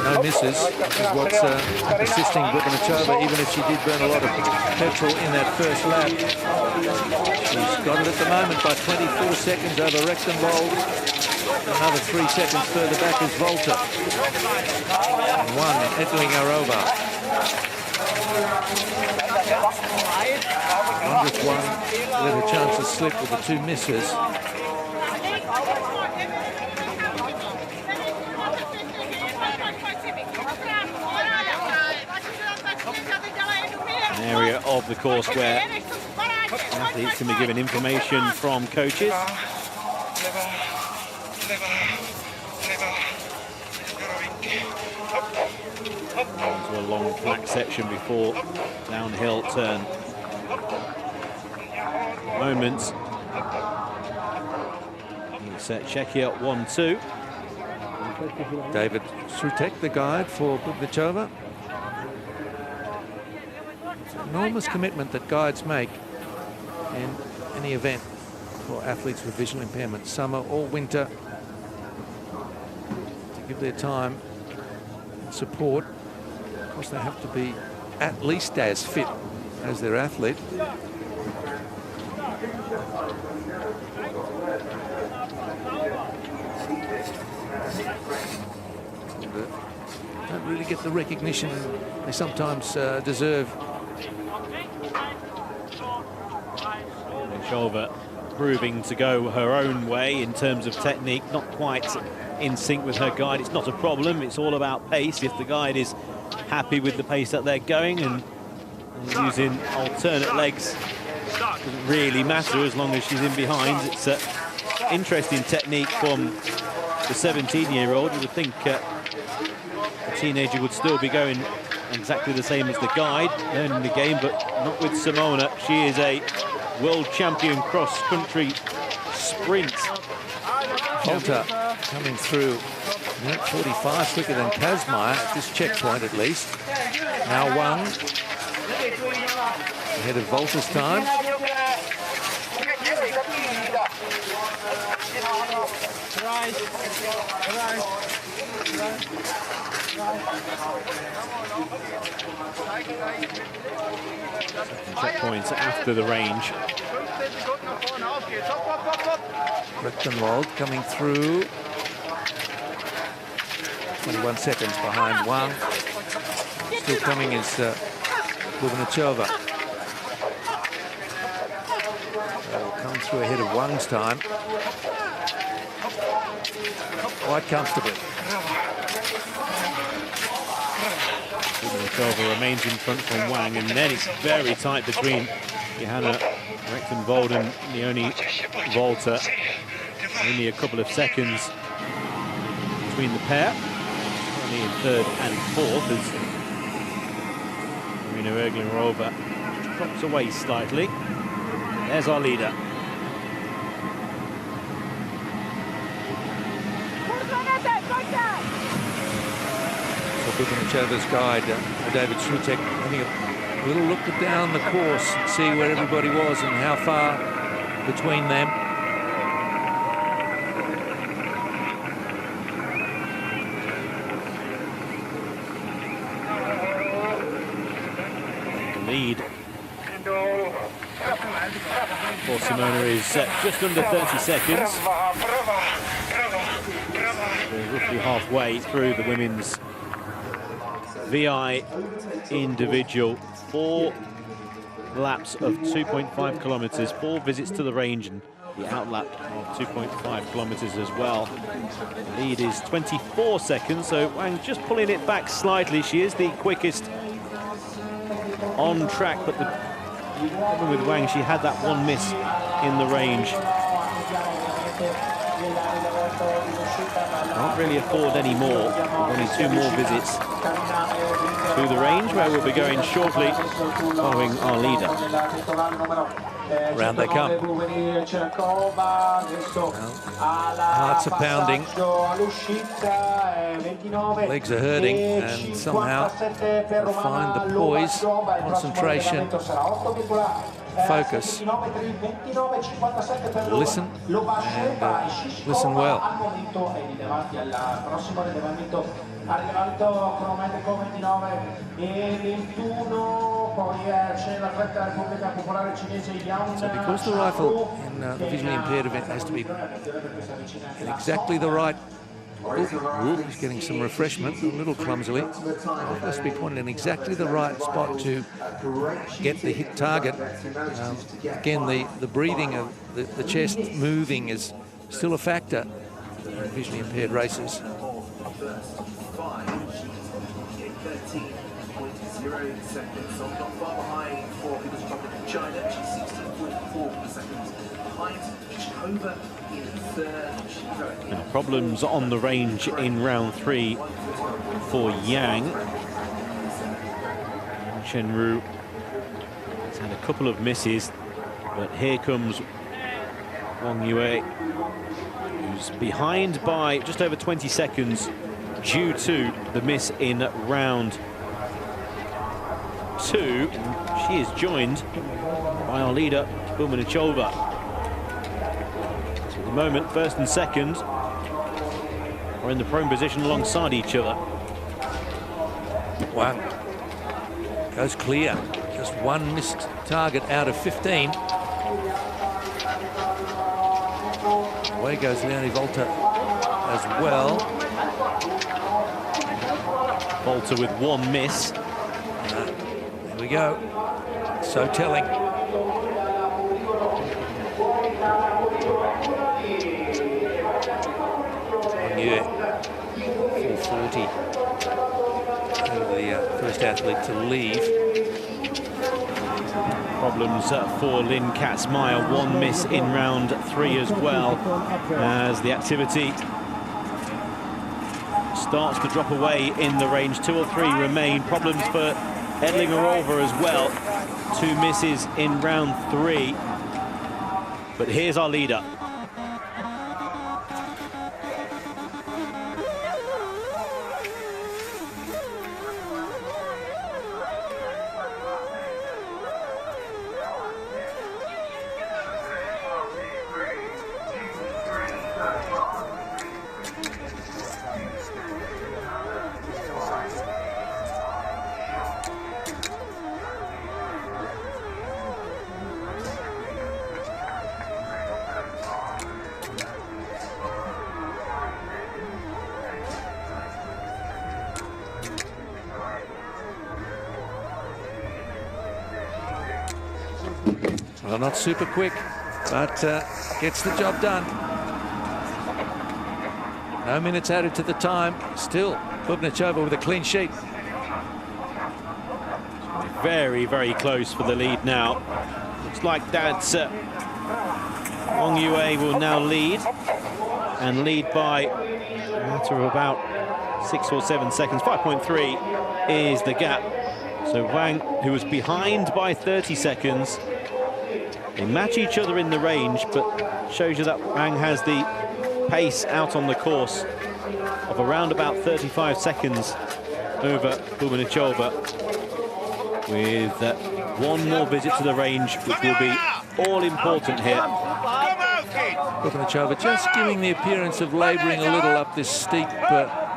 No misses, which is what's assisting Bubinachova, even if she did burn a lot of petrol in that first lap. She's got it at the moment by 24 seconds over Rechtenwald. Another 3 seconds further back is Volta. And one, Edling-Arova. I wonder if one let her chances slip with the two misses. An area of the course where athletes can be given information from coaches. Into a long flat section before downhill turn. Moments. Set Czechia 1-2. David Srutek, the guide for Bubinachova. It's an enormous commitment that guides make in any event for athletes with visual impairment, summer or winter, to give their time and support. Of course, they have to be at least as fit as their athlete. Don't really get the recognition they sometimes deserve. Shova proving to go her own way in terms of technique, not quite in sync with her guide. It's not a problem, it's all about pace. If the guide is happy with the pace that they're going and using alternate legs, doesn't really matter as long as she's in behind. It's interesting technique from the 17-year-old. You would think a teenager would still be going exactly the same as the guide, learning the game, but not with Simona. She is a world champion cross-country sprint. Volta coming through, 45 quicker than Kazmaier at this checkpoint at least. Now Wang ahead of Volta's time. Checkpoints after the range. Rechtenwald coming through. 21 seconds behind Wang. Still coming is Bubinachova. They'll come through ahead of Wang's time. Quite comfortably. Bubinachova remains in front from Wang, and then it's very tight between Johanna Rechtenwald and Leonie Volta. Only a couple of seconds between the pair. Only in third and fourth as Marina Ergling-Rova drops away slightly. There's our leader. Bubinachova's guide, David Srutek, having a little look down the course and see where everybody was and how far between them. lead for Simona is just under 30 seconds. We're roughly halfway through the women's VI individual. 4 laps of 2.5 kilometers, 4 visits to the range, and the outlap of 2.5 kilometers as well. The lead is 24 seconds, so Wang just pulling it back slightly. She is the quickest on track, but the problem with Wang, she had that one miss in the range. Can't really afford any more. Only 2 more visits to the range, where we'll be going shortly following our leader. Round they come. Hearts are pounding. Legs are hurting, and somehow find the poise, concentration, focus. Listen, and listen well. So because the rifle in the visually impaired event has to be in exactly the right... he's getting some refreshment, a little clumsily. It has to be pointed in exactly the right spot to get the hit target. Again, the breathing of the chest moving is still a factor in visually impaired races. 13.0 seconds, so not far behind for People's Republic of China. She's 16.4 seconds behind. Over in third. Now, problems on the range in round 3 for Yang. Chenru has had a couple of misses, but here comes Wang Yue, who's behind by just over 20 seconds due to the miss in round 2. She is joined by our leader, Bulmanichova. So at the moment, first and second are in the prone position alongside each other. Wang goes clear. Just 1 missed target out of 15. Away goes Leonie Volta as well. Volta with 1 miss. There we go. So telling. Yeah, 440. The first athlete to leave. Problems for Lynn Katzmeyer. 1 miss in round 3 as well, as the activity starts to drop away in the range. 2 or 3 remain. Problems for Edlinger-Olver as well. 2 misses in round 3. But here's our leader. Well, not super quick, but gets the job done. No minutes added to the time. Still, Bubnichova with a clean sheet. Very, very close for the lead now. Looks like that Wang Yue will now lead, and lead by a matter of about 6 or 7 seconds. 5.3 is the gap. So Wang, who was behind by 30 seconds, they match each other in the range, but shows you that Wang has the pace out on the course of around about 35 seconds over Bubnichova, with 1 more visit to the range, which will be all important here. Bubnichova just giving the appearance of labouring a little up this steep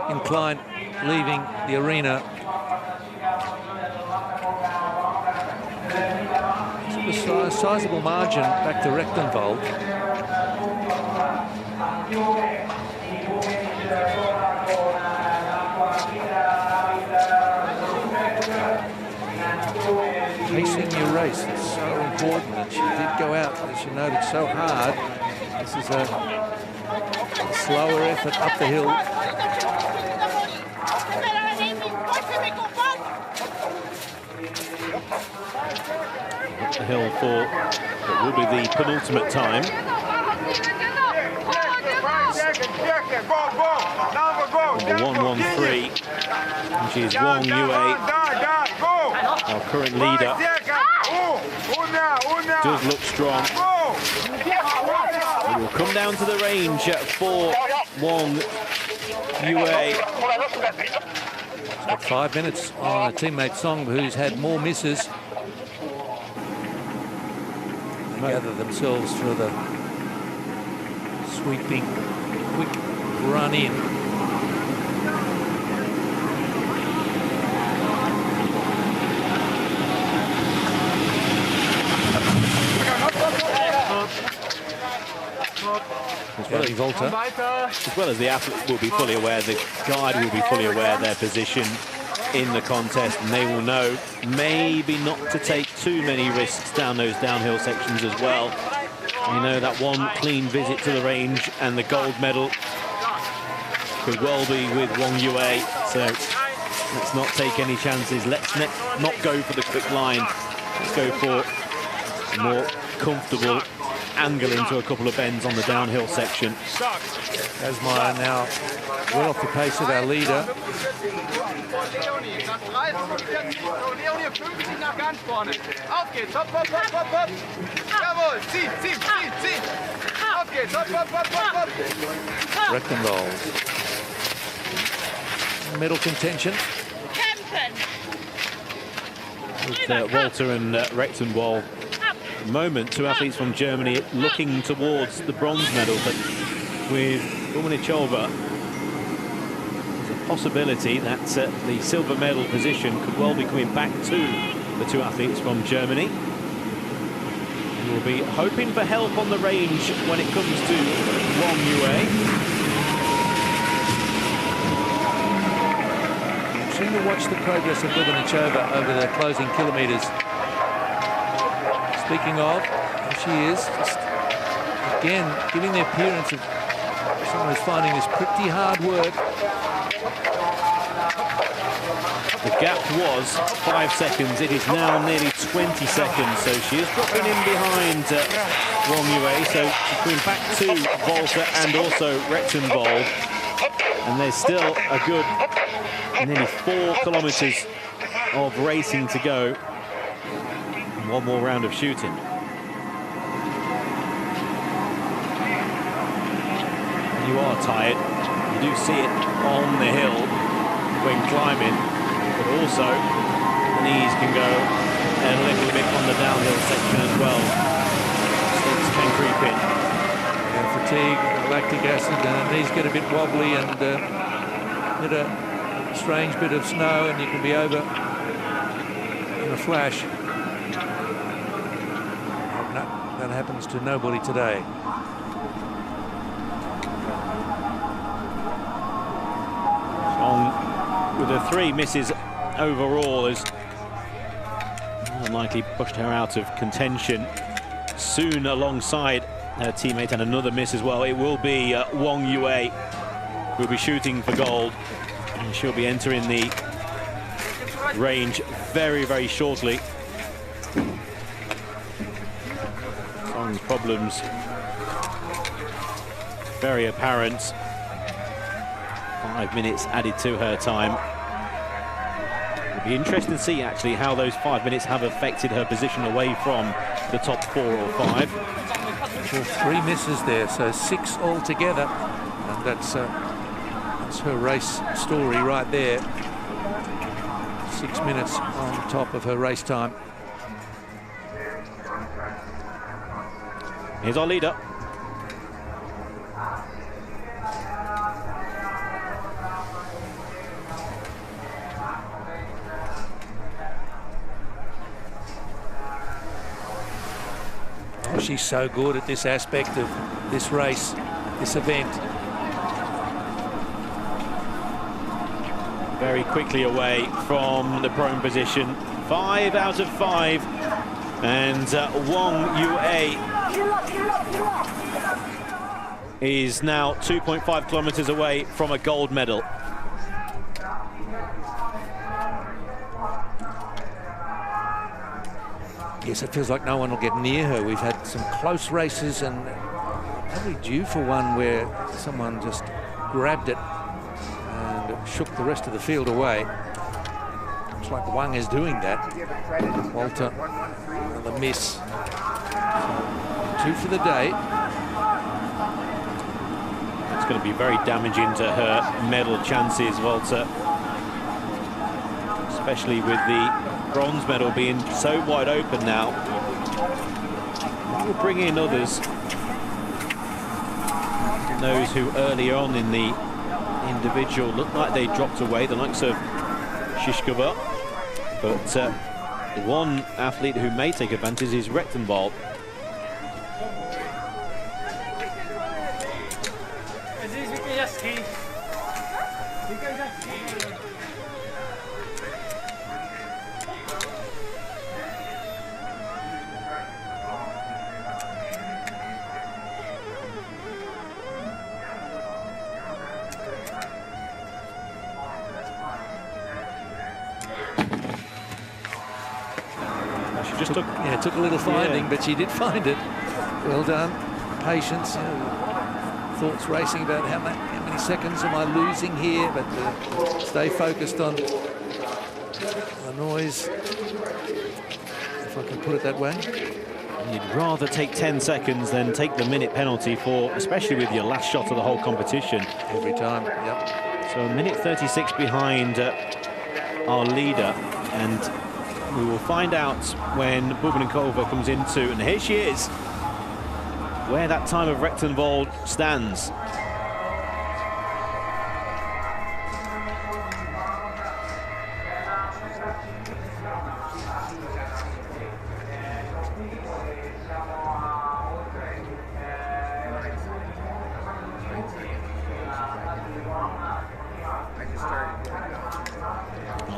incline, leaving the arena. a sizable margin back to Rechtenwald. Pacing your race is so important, and she did go out, as you noted, so hard. This is a slower effort up the hill. Up the hill for what will be the penultimate time. Number 113, which is Wong Yue, our current leader. Does look strong. It will come down to the range for Wong Yue. Got 5 minutes on a teammate Song, who's had more misses. They gather themselves for the sweeping, quick run in. As well as the athlete will be fully aware, the guide will be fully aware of their position in the contest, and they will know maybe not to take too many risks down those downhill sections as well. You know that one clean visit to the range and the gold medal could well be with Wong Yue, so let's not take any chances. Let's not go for the quick line. Let's go for a more comfortable angle into a couple of bends on the downhill section. Asmar now well off the pace of our leader. Rechtenwald. Middle contention. With Walter and Rechtenwald. At the moment, two athletes from Germany looking towards the bronze medal, but with Umanichova, there's a possibility that the silver medal position could well be coming back to the two athletes from Germany. We'll be hoping for help on the range when it comes to Wong Yue. Trying to watch the progress of Umanichova over the closing kilometres. Speaking of, there she is, just again giving the appearance of someone who's finding this pretty hard work. The gap was 5 seconds. It is now nearly 20 seconds. So she is dropping in behind Wong Yue. So she's going back to Walter and also Rechtenwald. And there's still a good nearly 4 kilometres of racing to go. And one more round of shooting. You are tired. You do see it on the hill when climbing, but also the knees can go a little bit on the downhill section as well. Sticks can creep in. Yeah, fatigue, lactic acid, and the knees get a bit wobbly, and hit a strange bit of snow and you can be over in a flash. No, that happens to nobody today. With the 3 misses overall, has unlikely pushed her out of contention. Soon alongside her teammate and another miss as well, it will be Wong Yue who will be shooting for gold. And she'll be entering the range very, very shortly. Song's problems very apparent. 5 minutes added to her time. It'll be interesting to see actually how those 5 minutes have affected her position away from the top 4 or 5. Well, 3 misses there, so 6 altogether, and that's her race story right there. 6 minutes on top of her race time. Here's our leader. she's so good at this aspect of this race, this event. Very quickly away from the prone position. 5 out of 5. And Wong Yue is now 2.5 kilometers away from a gold medal. Yes, it feels like no one will get near her. We've had some close races and probably due for one where someone just grabbed it and shook the rest of the field away. Looks like Wang is doing that. Walter, another miss. 2 for the day. It's going to be very damaging to her medal chances, Walter. Especially with the bronze medal being so wide open now. We'll bring in others. Those who earlier on in the individual looked like they dropped away, the likes of Shishkova. But one athlete who may take advantage is Rechtenwald. Took a little finding, but she did find it. Well done. Patience. Thoughts racing about how many seconds am I losing here, but stay focused on the noise, if I can put it that way. You'd rather take 10 seconds than take the minute penalty for, especially with your last shot of the whole competition. Every time, yep. So a minute 36 behind our leader, and we will find out when Bubnikova comes into, and here she is, where that time of Rechtenwald stands.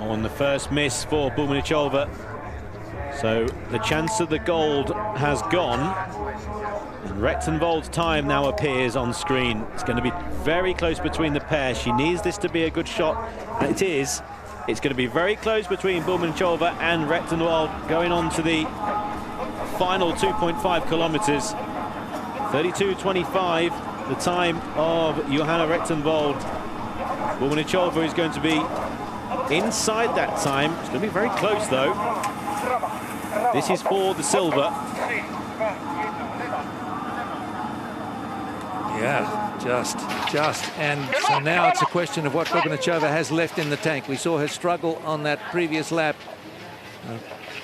On the first miss for Bubnikova. So the chance of the gold has gone. And Rechtenwald's time now appears on screen. It's going to be very close between the pair. She needs this to be a good shot, and it is. It's going to be very close between Bubnikova and Rechtenwald going on to the final 2.5 kilometers. 32:25, the time of Johanna Rechtenwald. Bubnikova is going to be inside that time. It's going to be very close, though. This is for the silver. Yeah, just. And so now it's a question of what Bubnikova has left in the tank. We saw her struggle on that previous lap.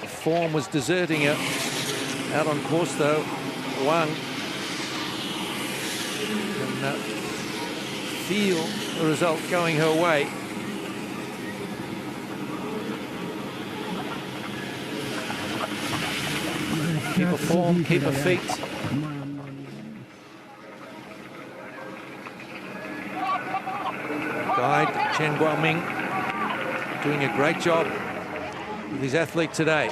The form was deserting her. Out on course, though, Wang can feel the result going her way. Keep her form, keep her feet. Guide Chen Guoming doing a great job with his athlete today.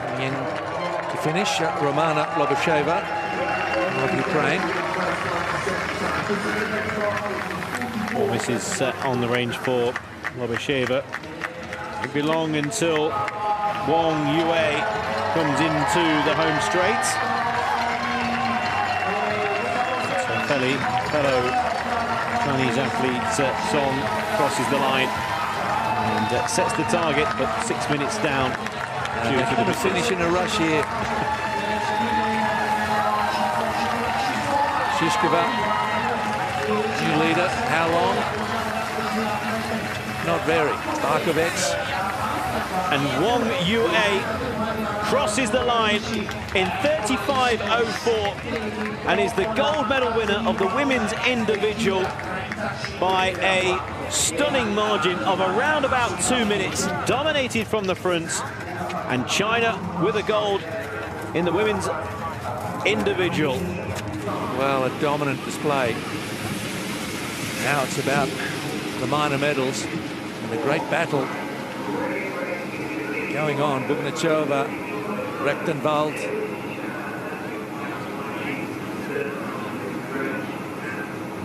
Coming in to finish, Romana Lobasheva of Ukraine. Well, this is set on the range for Lobasheva. It won't be long until Wong Yue comes into the home straight. So fellow Chinese athlete Song crosses the line and sets the target, but 6 minutes down. They're going to finish in a rush here. Shishkova, new leader. How long? Not very. Markovets. And Wong Yue crosses the line in 35:04 and is the gold medal winner of the women's individual by a stunning margin of around about 2 minutes. Dominated from the front, And China with a gold in the women's individual. Well, a dominant display. Now it's about the minor medals and the great battle going on. Bubnichova, Rechtenwald.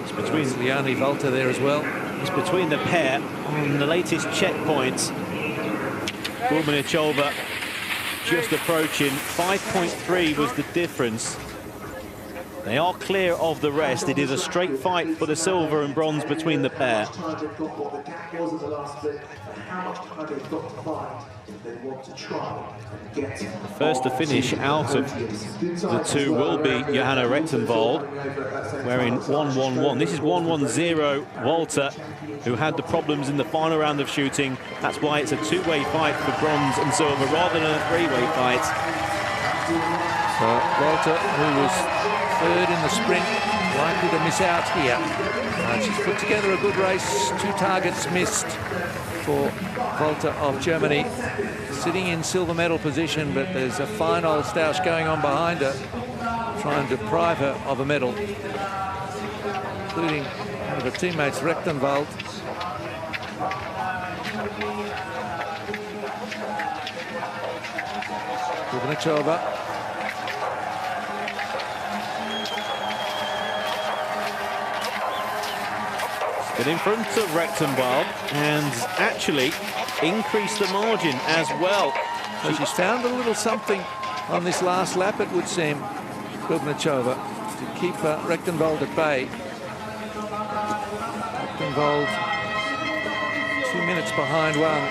It's between Leonie Walter there as well. It's between the pair on the latest checkpoints. Bubnichova just approaching. 5.3 was the difference. They are clear of the rest. It is a straight fight for the silver and bronze between the pair. The first to finish out of the two will be Johanna Rechtenwald, wearing 1-1-1. This is 1-1-0 Walter, who had the problems in the final round of shooting. That's why it's a two-way fight for bronze and silver rather than a three-way fight. So Walter, who was third in the sprint, likely to miss out here. She's put together a good race. 2 targets missed for Walter of Germany, sitting in silver medal position, but there's a fine old stoush going on behind her, trying to deprive her of a medal, including one of her teammates, Rechtenwald. Bubnichova. But in front of Rechtenwald and actually increased the margin as well. So she's found a little something on this last lap, it would seem, Bubnichova, to keep Rechtenwald at bay. Rechtenwald 2 minutes behind Wang.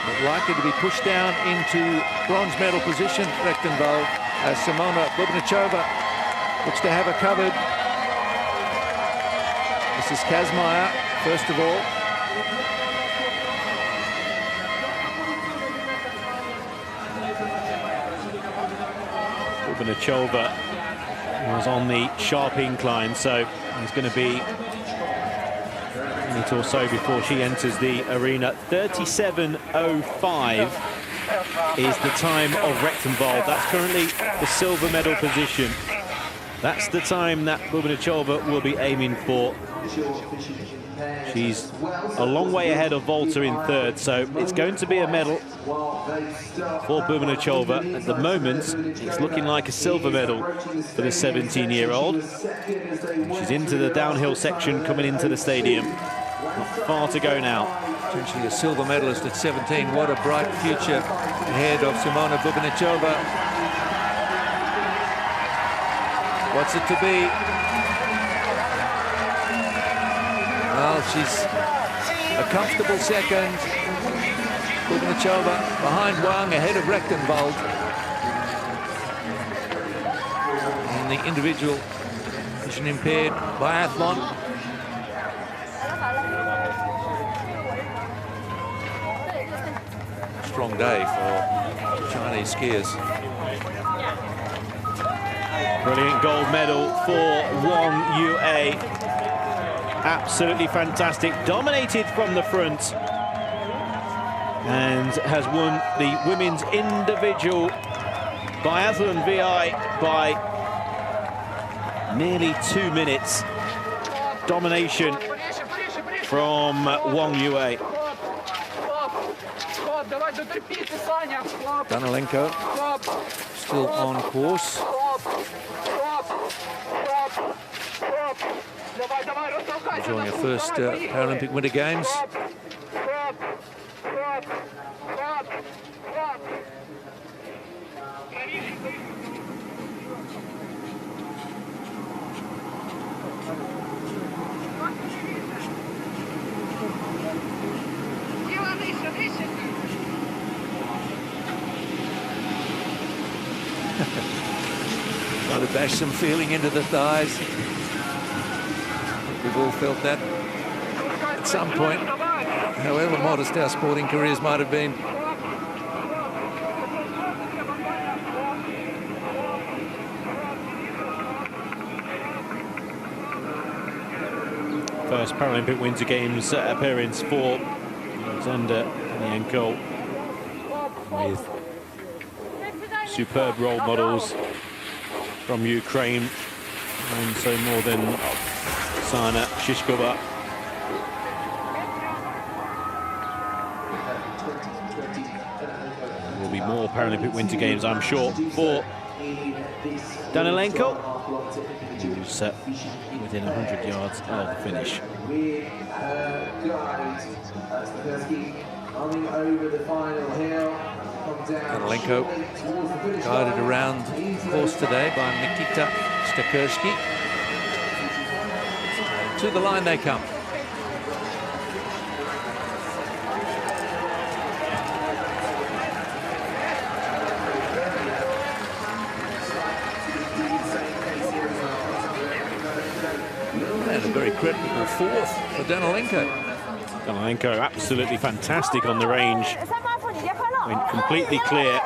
But likely to be pushed down into bronze medal position, Rechtenwald, as Simona Bubnichova looks to have her covered. This is Kazmaier, first of all. Bubnichova was on the sharp incline, so it's going to be a minute or so before she enters the arena. 37.05 is the time of Rechtenwald. That's currently the silver medal position. That's the time that Bubnichova will be aiming for. She's a long way ahead of Walter in third, so it's going to be a medal for Bubnichova. At the moment, it's looking like a silver medal for the 17-year-old. She's into the downhill section, coming into the stadium. Not far to go now. Potentially a silver medalist at 17. What a bright future ahead of Simona Bubnichova. What's it to be? Well, she's a comfortable second. Bubnichova behind Wang, ahead of Rechtenwald. In the individual vision impaired biathlon. Strong day for Chinese skiers. Brilliant gold medal for Wang Yue. Absolutely fantastic. Dominated from the front and has won the women's individual biathlon VI by nearly 2 minutes. Domination from Wang Yue. Danilenko still on course. Enjoying her first Paralympic Winter Games. Trying to bash some feeling into the thighs. We've all felt that at some point, however modest our sporting careers might have been. First Paralympic Winter Games appearance for Alexander Danilenko with superb role models from Ukraine, and so more than Sana Shishkova. There will be more Paralympic Winter Games, I'm sure, for Danilenko, who's within 100 yards of the finish. Danilenko guided around the course today by Nikita Stakursky. To the line they come. And a very credible fourth for Danilenko. Danilenko absolutely fantastic on the range. Went completely clear.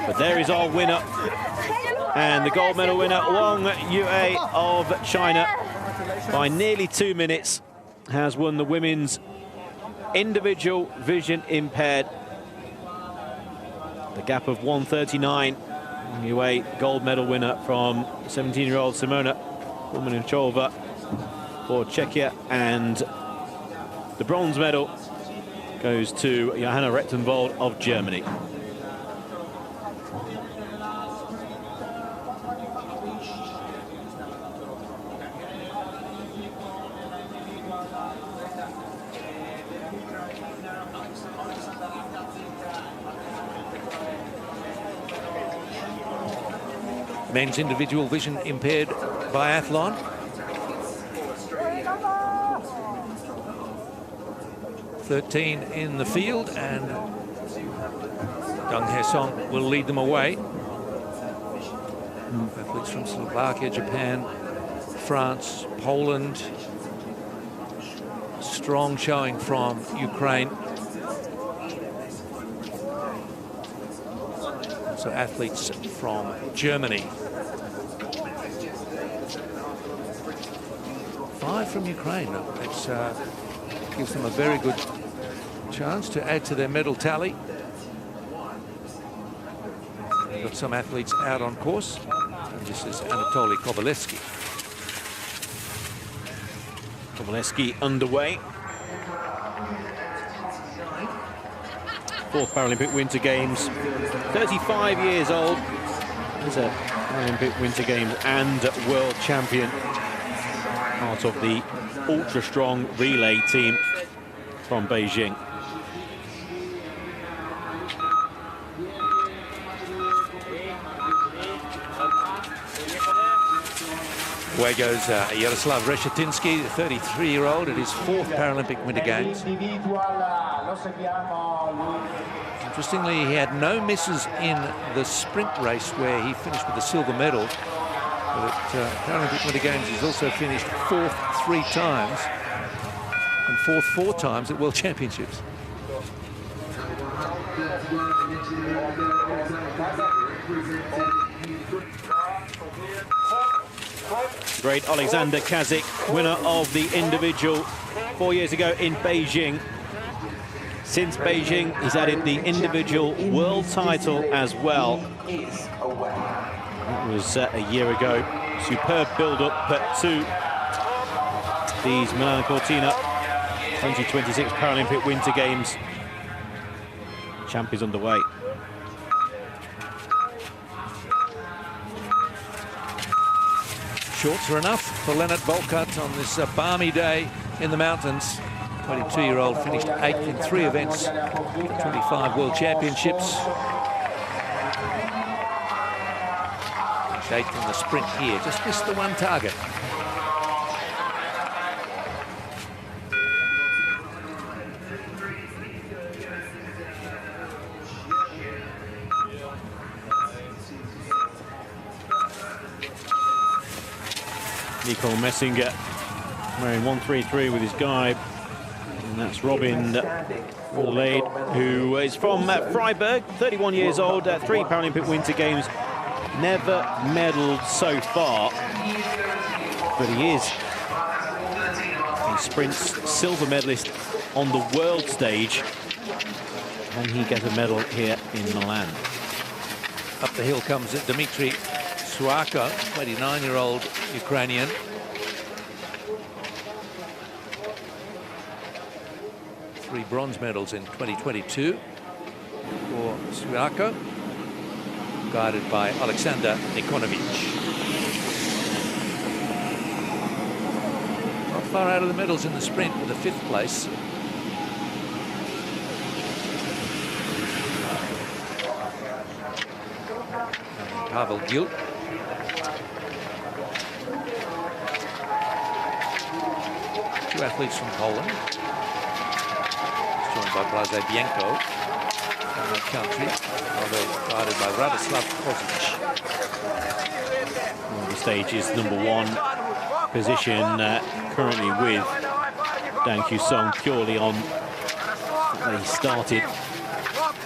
But there is our winner. And the gold medal winner, Wang Yue of China, by nearly 2 minutes, has won the women's individual vision impaired. The gap of 1:39. Wang Yue, gold medal winner from 17-year-old Simona Romanchova for Czechia, and the bronze medal goes to Johanna Rechtenwald of Germany. Men's individual vision impaired biathlon. (13) in the field, and Dong Hae-song will lead them away. Athletes from Slovakia, Japan, France, Poland. Strong showing from Ukraine. So athletes from Germany. 5 from Ukraine. That gives them a very good chance to add to their medal tally. We've got some athletes out on course. And this is Anatoly Kovalevsky. Kovalevsky underway. 4th Paralympic Winter Games. 35 years old. He's a Paralympic Winter Games and world champion. Part of the ultra-strong relay team from Beijing. Away goes Yaroslav Reshetinsky, the 33-year-old, at his 4th Paralympic Winter Games. Interestingly, he had no misses in the sprint race where he finished with the silver medal. But at Paralympic Winter Games, he's also finished 4th 3 times and 4th 4 times at World Championships. Great Alexander Kazik, winner of the individual 4 years ago in Beijing. Since Beijing, he's added the individual world title as well. That was a year ago. Superb build-up to these Milano Cortina 2026 Paralympic Winter Games. Champ is underway. Shorts are enough for Leonard Volkart on this balmy day in the mountains. 22-year-old finished 8th in 3 events, 25 World Championships. 8th in the sprint here, just missed the one target. Nicole Messinger wearing 133 with his guide, and that's Robin Lade, who is from Freiburg, 31 years old, 3 Paralympic Winter Games, never medalled so far, but he is a sprint silver medalist on the world stage. Can he get a medal here in Milan? Up the hill comes Dmitry Suaka, 29-year-old Ukrainian. Three bronze medals in 2022 for Suaka, guided by Alexander Nikonovic. Not far out of the medals in the sprint with a 5th place. Pavel Gil. Two athletes from Poland. He's joined by Blazebienko from that country, although guided by Radoslav Kozic. Well, the stage is #1 position currently with Dang Hu-song purely on that he started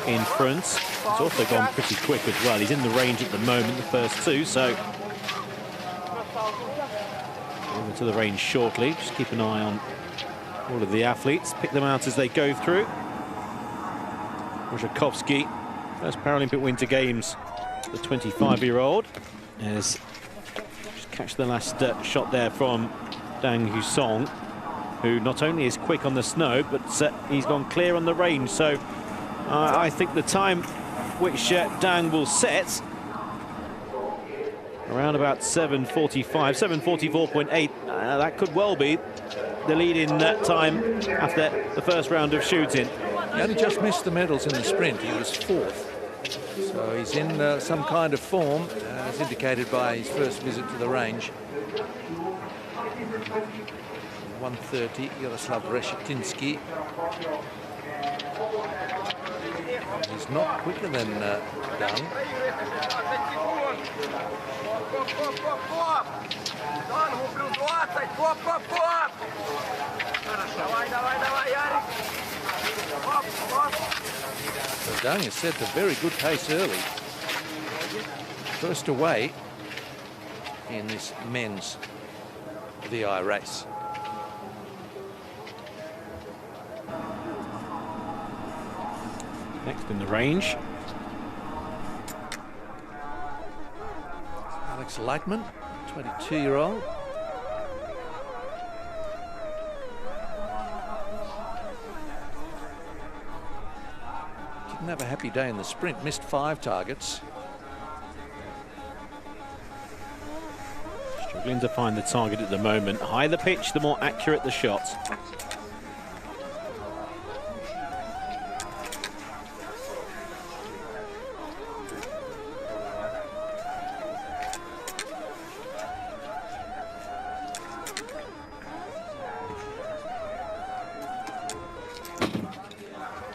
in front. It's also gone pretty quick as well. He's in the range at the moment, the first two, so over to the range shortly. Just keep an eye on all of the athletes, pick them out as they go through. Wojciechowski, first Paralympic Winter Games, the 25-year-old, as just catch the last shot there from Dang Hu-song, who not only is quick on the snow, but he's gone clear on the range. So I think the time which Dang will set around about 7:45, 7:44.8. That could well be the lead in time after the first round of shooting. He only just missed the medals in the sprint. He was 4th. So he's in some kind of form, as indicated by his first visit to the range. 1:30, Yaroslav Reshetinsky. He's not quicker than Dang. So Dang has set a very good pace early. First away in this men's VI race. Next in the range, Alex Lightman, 22-year-old. Didn't have a happy day in the sprint, missed 5 targets. struggling to find the target at the moment. The higher the pitch, the more accurate the shot.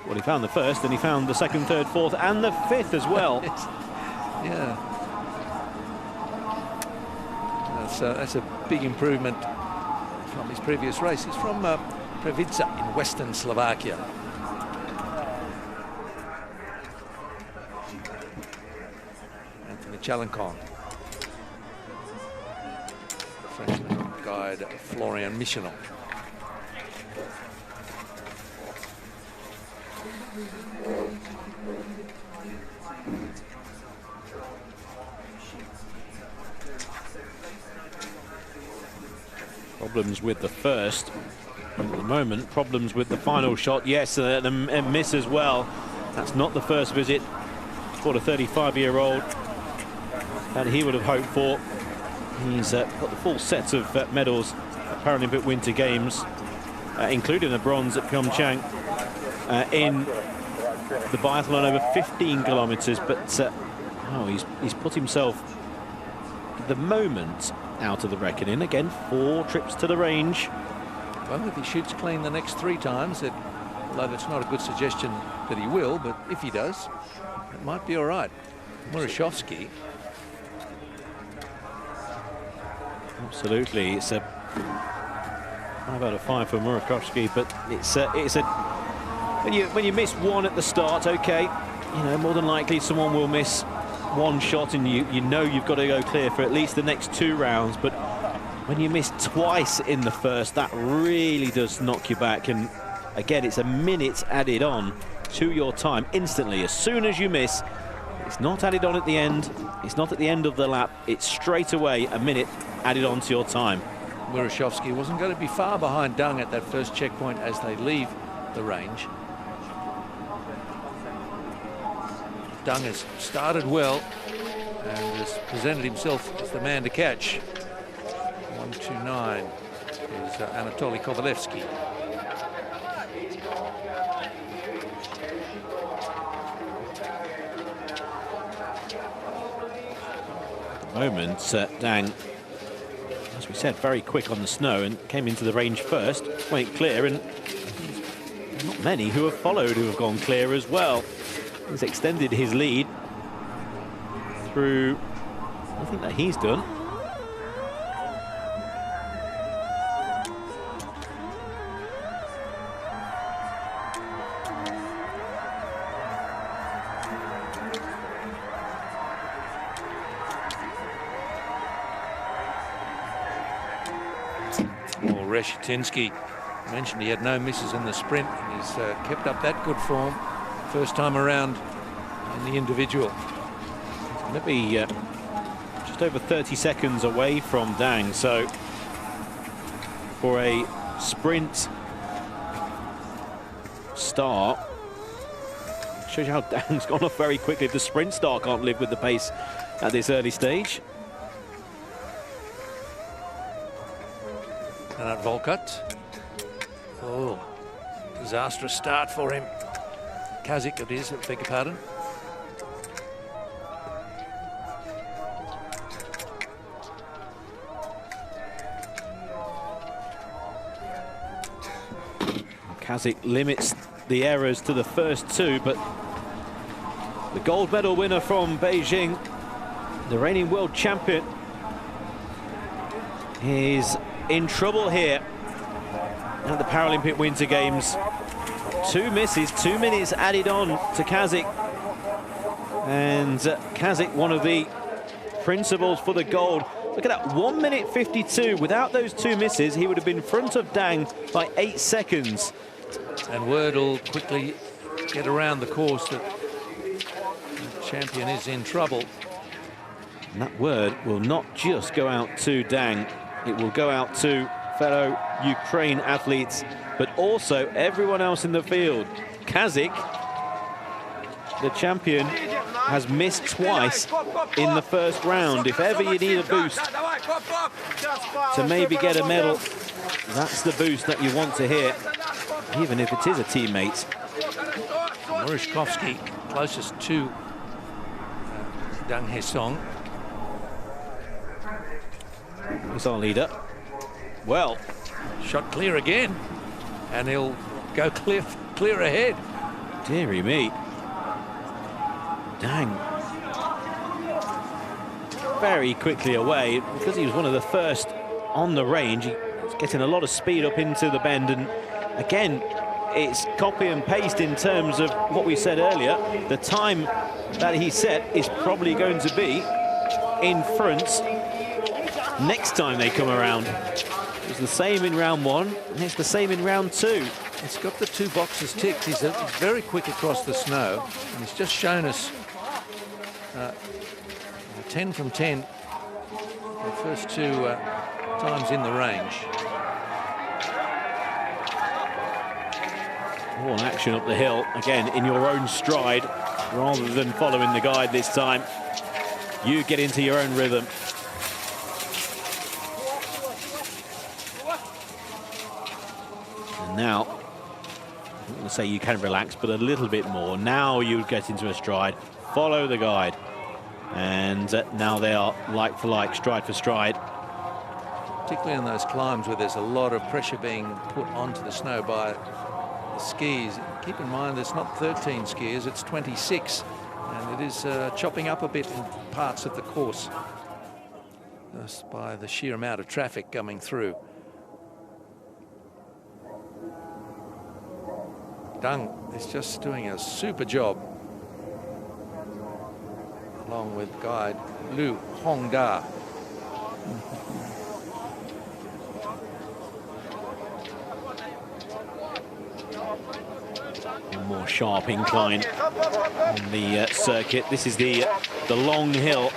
Well, he found the first, and he found the second, third, fourth, and the fifth as well. Yeah. That's a big improvement from his previous race. He's from Previtsa in western Slovakia. Anthony Chalancon. Frenchman guide Florian Michonneau. Problems with the first at the moment, problems with the final shot. Yes, a miss as well. That's not the first visit for the 35-year-old that he would have hoped for. He's got the full set of medals at Paralympic Winter Games, including a bronze at Pyeongchang in the biathlon over 15 kilometers. But he's put himself at the moment out of the reckoning. Again, 4 trips to the range. Well, if he shoots clean the next 3 times, although that's not a good suggestion that he will, but if he does, it might be all right. Murashevsky. Absolutely, it's a 5 out of 5 for Murashevsky, but it's a when you miss one at the start, okay, you know, more than likely someone will miss one shot, and you know you've got to go clear for at least the next 2 rounds. But when you miss twice in the first, that really does knock you back. And again, it's a minute added on to your time instantly. As soon as you miss, it's not added on at the end. It's not at the end of the lap. It's straight away a minute added on to your time. Murashevsky wasn't going to be far behind Dung at that first checkpoint as they leave the range. Dung has started well and has presented himself as the man to catch. 1:29 is Anatoly Kovalevsky. At the moment, Dang, as we said, very quick on the snow and came into the range first, went clear, and not many who have followed who have gone clear as well. He's extended his lead through nothing that he's done. Well, Reshetinsky mentioned he had no misses in the sprint, and he's kept up that good form first time around in the individual. Maybe just over 30 seconds away from Dang, so for a sprint start, shows you how Dang's gone off very quickly. If the sprint start can't live with the pace at this early stage. And at Volkut. Oh, disastrous start for him. Kazik it is, I beg your pardon. Kazik limits the errors to the first two, but the gold medal winner from Beijing, the reigning world champion, is in trouble here at the Paralympic Winter Games. Two misses, 2 minutes added on to Kazik. And Kazik, one of the principals for the gold. Look at that, 1 minute 52. Without those 2 misses, he would have been in front of Dang by 8 seconds. And word will quickly get around the course that the champion is in trouble. And that word will not just go out to Dang. It will go out to fellow Ukraine athletes, but also everyone else in the field. Kazik, the champion, has missed twice in the first round. If ever you need a boost to maybe get a medal, that's the boost that you want to hear, even if it is a teammate. Murashkovsky closest to Dang Hesong. He's our leader. Well, shot clear again, and he'll go clear ahead. Dearie me. Dang. Very quickly away, because he was one of the first on the range. He was getting a lot of speed up into the bend, and again, it's copy and paste in terms of what we said earlier. The time that he set is probably going to be in front next time they come around. It was the same in round 1, and it's the same in round 2. He's got the 2 boxes ticked. He's very quick across the snow, and he's just shown us 10 from 10 the first 2 times in the range. All action up the hill, again in your own stride, rather than following the guide this time. You get into your own rhythm. And now, I don't want to say you can relax, but a little bit more. Now you get into a stride, follow the guide. And now they are like for like, stride for stride. Particularly on those climbs where there's a lot of pressure being put onto the snow by the skis. Keep in mind there's not 13 skiers, it's 26. And it is chopping up a bit in parts of the course, just by the sheer amount of traffic coming through. Dung is just doing a super job, along with guide Lu Hongda. One more sharp incline on the circuit. This is the long hill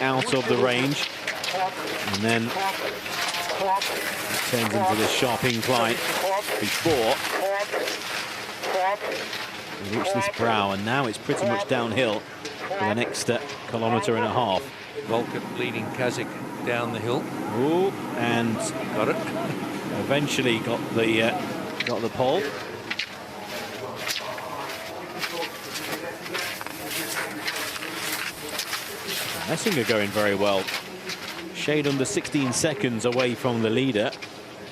out of the range, and then it turns into this sharp incline before we reach this brow, and now it's pretty much downhill for the next kilometre and a half. Volkert leading Kazakh down the hill. Ooh, and got it. Eventually got the pole. Messinger going very well. Shade under 16 seconds away from the leader,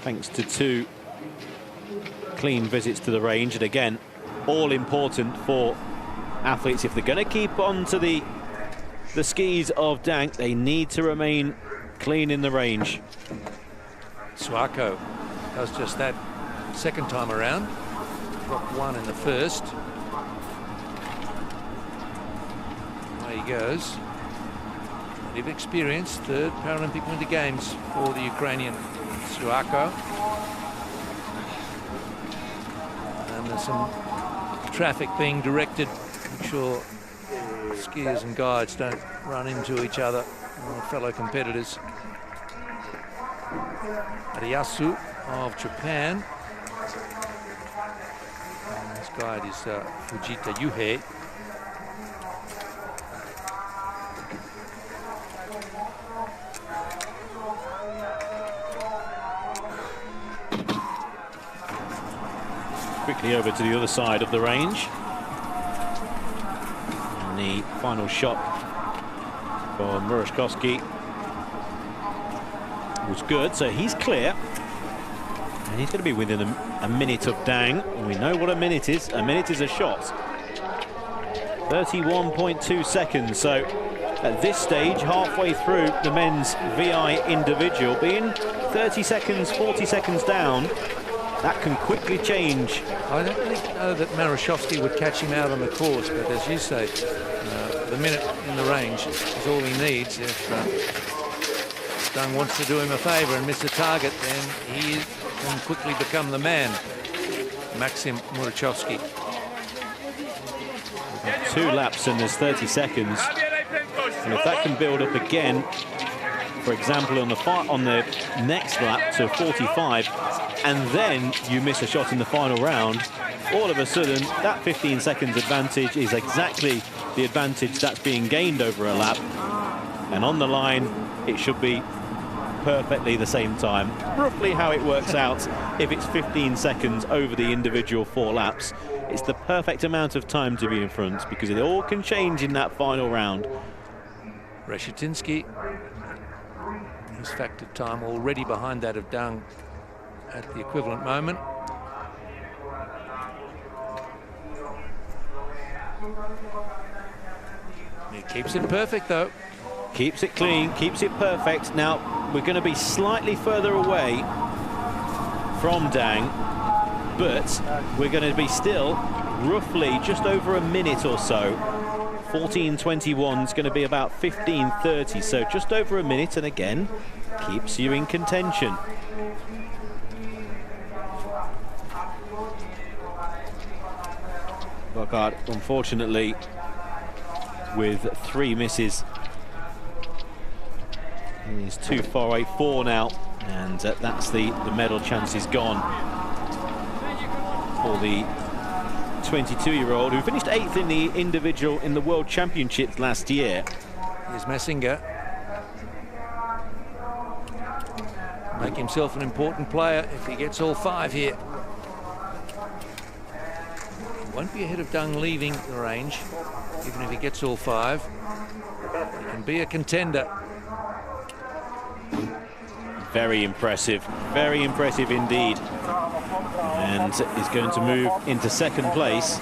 thanks to 2 clean visits to the range. And again, all important for athletes. If they're going to keep on to the skis of Dank, they need to remain clean in the range. Suako does just that second time around. Dropped 1 in the first. There he goes. They've experienced third Paralympic Winter Games for the Ukrainian Suako. And there's some traffic being directed. Make sure skiers and guides don't run into each other or fellow competitors. Ariyasu of Japan. And this guide is Fujita Yuhei. Quickly over to the other side of the range. And the final shot for Murashkovsky was good, so he's clear. And he's going to be within a minute of Dang. And we know what a minute is. A minute is a shot. 31.2 seconds. So at this stage, halfway through the men's VI individual, being 30 seconds, 40 seconds down, that can quickly change. I don't really know that Marashovsky would catch him out on the course, but as you say, the minute in the range is all he needs. If Dung wants to do him a favour and miss a target, then he can quickly become the man. Maxim Murachowski. 2 laps and there's 30 seconds. And if that can build up again, for example, on the next lap to 45, and then you miss a shot in the final round, all of a sudden that 15 seconds advantage is exactly the advantage that's being gained over a lap. And on the line, it should be perfectly the same time. Roughly how it works out, if it's 15 seconds over the individual 4 laps, it's the perfect amount of time to be in front, because it all can change in that final round. Reshetinsky, his factored time already behind that of Dung at the equivalent moment. He keeps it perfect though. Keeps it clean, keeps it perfect. Now, we're going to be slightly further away from Dang, but we're going to be still roughly just over a minute or so. 14:21 is going to be about 15:30, so just over a minute, and again, keeps you in contention. Burkhardt, unfortunately, with 3 misses. He's too far away, 4 now, and that's the medal chance is gone for the 22-year-old who finished 8th in the individual in the World Championships last year. Here's Messinger. Make himself an important player if he gets all 5 here. He won't be ahead of Dung leaving the range, even if he gets all 5. He can be a contender. Very impressive indeed. And is going to move into 2nd place,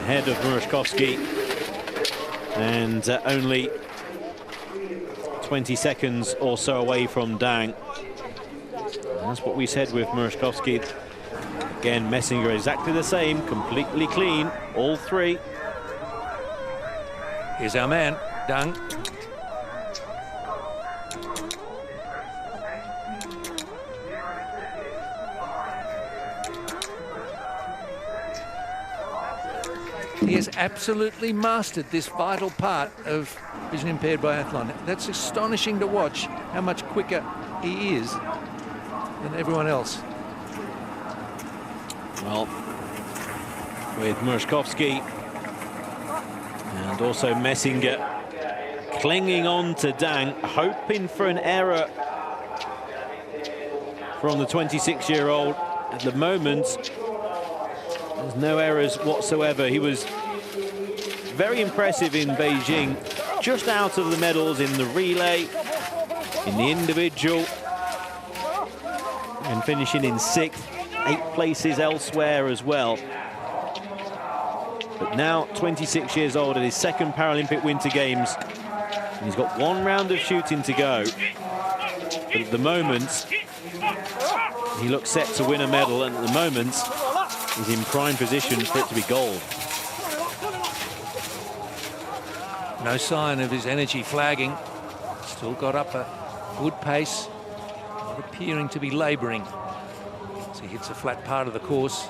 ahead of Murashkovsky, and only 20 seconds or so away from Dang. And that's what we said with Murashkovsky. Again, Messinger exactly the same, completely clean, all 3. Here's our man, Dung. He has absolutely mastered this vital part of vision impaired biathlon. That's astonishing to watch how much quicker he is than everyone else. Well, with Murzkowski and also Messinger clinging on to Dang, hoping for an error from the 26-year-old. At the moment, there's no errors whatsoever. He was very impressive in Beijing, just out of the medals in the relay, in the individual, and finishing in 6th, 8 places elsewhere as well. But now 26 years old at his 2nd Paralympic Winter Games. And he's got 1 round of shooting to go. But at the moment, he looks set to win a medal, and at the moment, he's in prime position for it to be gold. No sign of his energy flagging. Still got up a good pace, not appearing to be labouring as he hits a flat part of the course.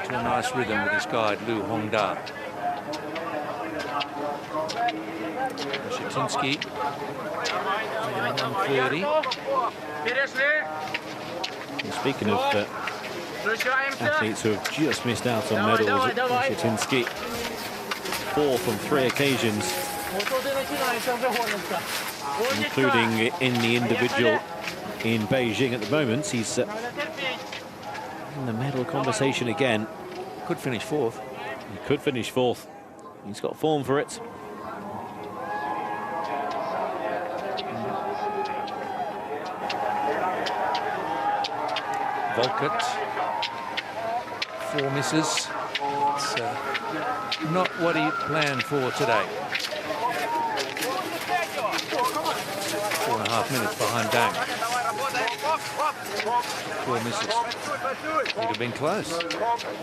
Into a nice rhythm with his guide, Liu Hongda. Shetinsky, 130. And speaking of athletes who have just missed out on medals, Shetinsky, 4th on 3 occasions, including in the individual in Beijing. At the moment, he's in the medal conversation again. Could finish 4th. He could finish 4th. He's got form for it. Volkert, 4 misses. It's not what he planned for today. 4.5 minutes behind Dang. 4 misses. Would have been close.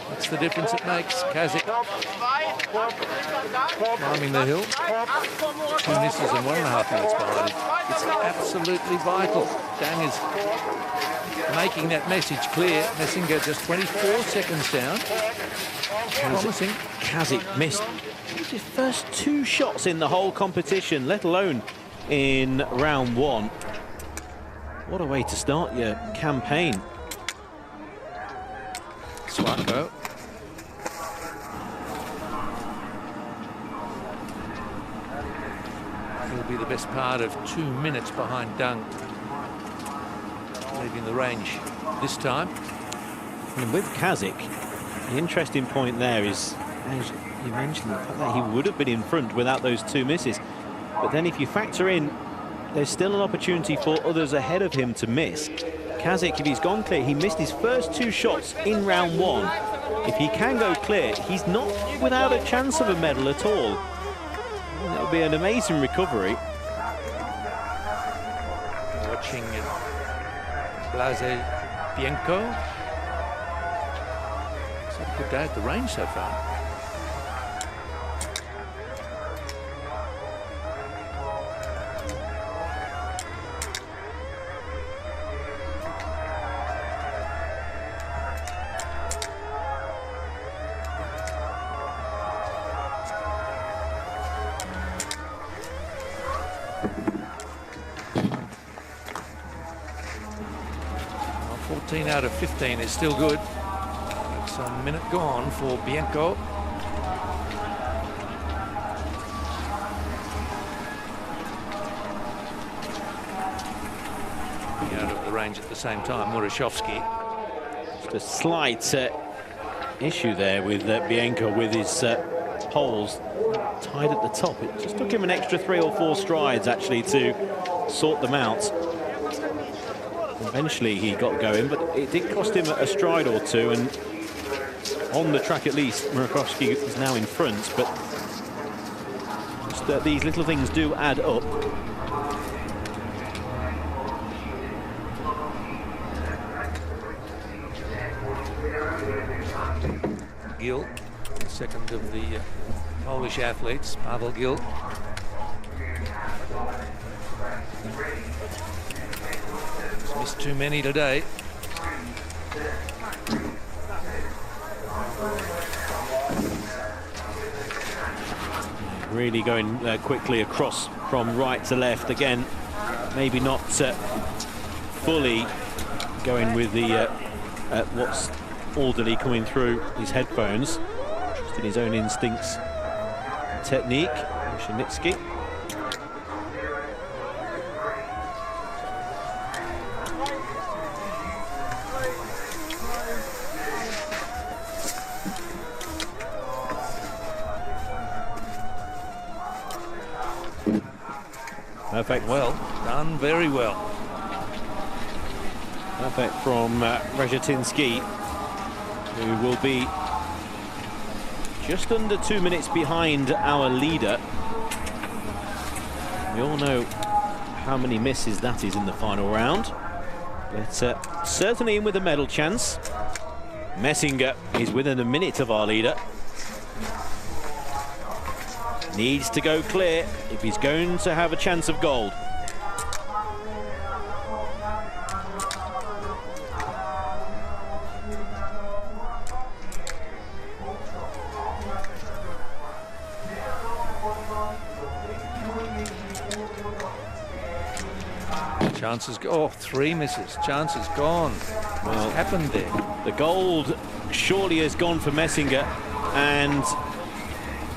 That's the difference it makes. Kazik climbing the hill. 2 misses and 1.5 minutes behind it. It's absolutely vital. Dang is making that message clear. Messinger just 24 seconds down. Promising. Kazik missed his first 2 shots in the whole competition, let alone in round 1. What a way to start your campaign. Swako. He'll be the best part of 2 minutes behind Dang, leaving the range this time. And with Kazik, the interesting point there is, as you mentioned, the fact that he would have been in front without those 2 misses. But then if you factor in, there's still an opportunity for others ahead of him to miss. Kazik, if he's gone clear, he missed his first 2 shots in round 1. If he can go clear, he's not without a chance of a medal at all. That would be an amazing recovery. Watching Blaze Bienko. It's a good day at the range so far. Well, 14 out of 15 is still good. It's a minute gone for Bienko. Out of the range at the same time, Murashevsky. Just a slight issue there with Bienko with his poles tied at the top. It just took him an extra 3 or 4 strides actually to sort them out. Eventually he got going, but it did cost him a stride or 2, and on the track at least, Murakowski is now in front, but just, these little things do add up. Gil, second of the Polish athletes, Pavel Gil. He's missed too many today. Really going quickly across from right to left again. Maybe not fully going with the what's orderly coming through his headphones. Just in his own instincts. Technique, Shinitsky. Perfect. Well done, very well. Perfect from Rezhetinsky, who will be just under 2 minutes behind our leader. We all know how many misses that is in the final round, but certainly in with a medal chance. Messinger is within a minute of our leader. Needs to go clear if he's going to have a chance of gold. Chances go. Oh, 3 misses. Chances gone. What's happened there? The gold surely has gone for Messinger, and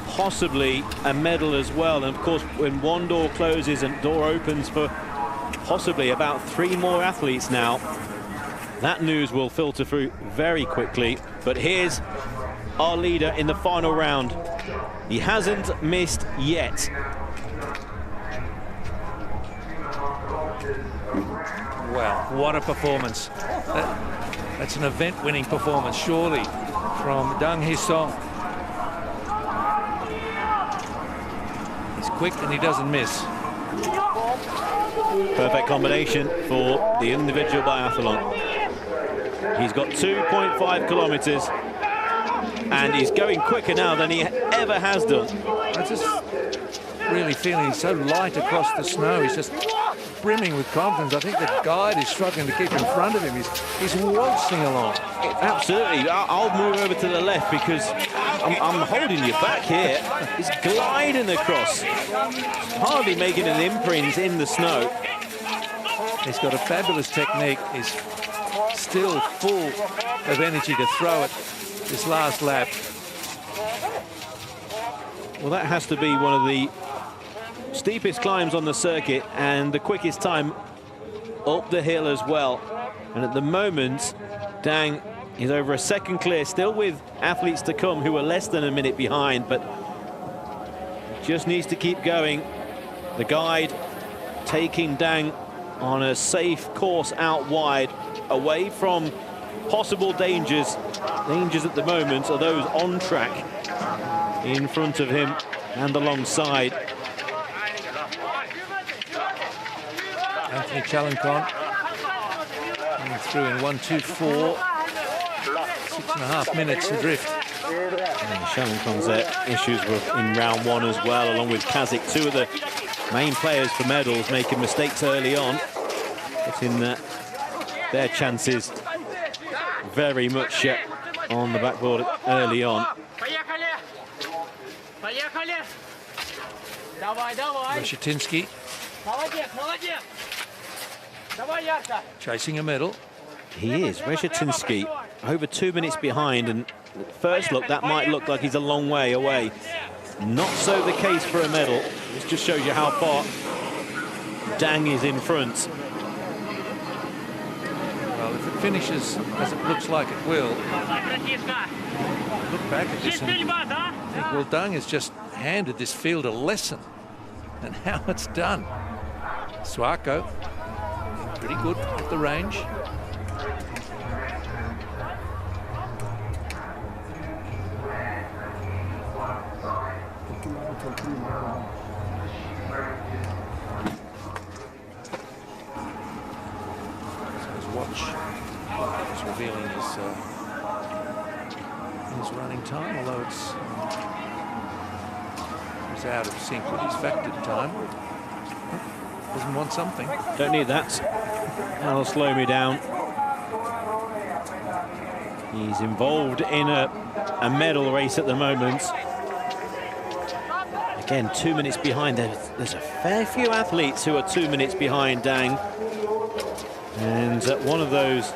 possibly a medal as well. And of course, when one door closes and door opens for possibly about 3 more athletes now, that news will filter through very quickly. But here's our leader in the final round. He hasn't missed yet. Well, what a performance. That's an event-winning performance, surely, from Dang Hee-song. He's quick and he doesn't miss. Perfect combination for the individual biathlon. He's got 2.5 kilometers and he's going quicker now than he ever has done. I just really feeling he's so light across the snow. He's just brimming with confidence. I think the guide is struggling to keep in front of him. He's waltzing along. Absolutely. I'll move over to the left because I'm holding you back here. He's gliding across, hardly making an imprint in the snow. He's got a fabulous technique. He's still full of energy to throw it this last lap. Well, that has to be one of the steepest climbs on the circuit and the quickest time up the hill as well. And at the moment, Dang is over a second clear, still with athletes to come who are less than a minute behind, but just needs to keep going. The guide taking Dang on a safe course out wide, away from possible dangers. Dangers at the moment are those on track in front of him and alongside. Anthony Chalancon coming through in 1:24, 6.5 minutes adrift. And Chalancon's issues were in round 1 as well, along with Kazik, 2 of the main players for medals, making mistakes early on, getting their chances very much on the backboard early on. Rezhetinsky chasing a medal. He is. Rezhetinsky over 2 minutes behind, and at first look that might look like he's a long way away. Not so the case for a medal. This just shows you how far Dang is in front. Well, if it finishes as it looks like it will, look back at this and think, well, Dang has just handed this field a lesson and how it's done. Suako, pretty good at the range. So his watch is revealing his running time, although it's out of sync with his factored time. Doesn't want something. Don't need that. That'll slow me down. He's involved in a medal race at the moment. Again, 2 minutes behind. There's a fair few athletes who are 2 minutes behind Dang. And one of those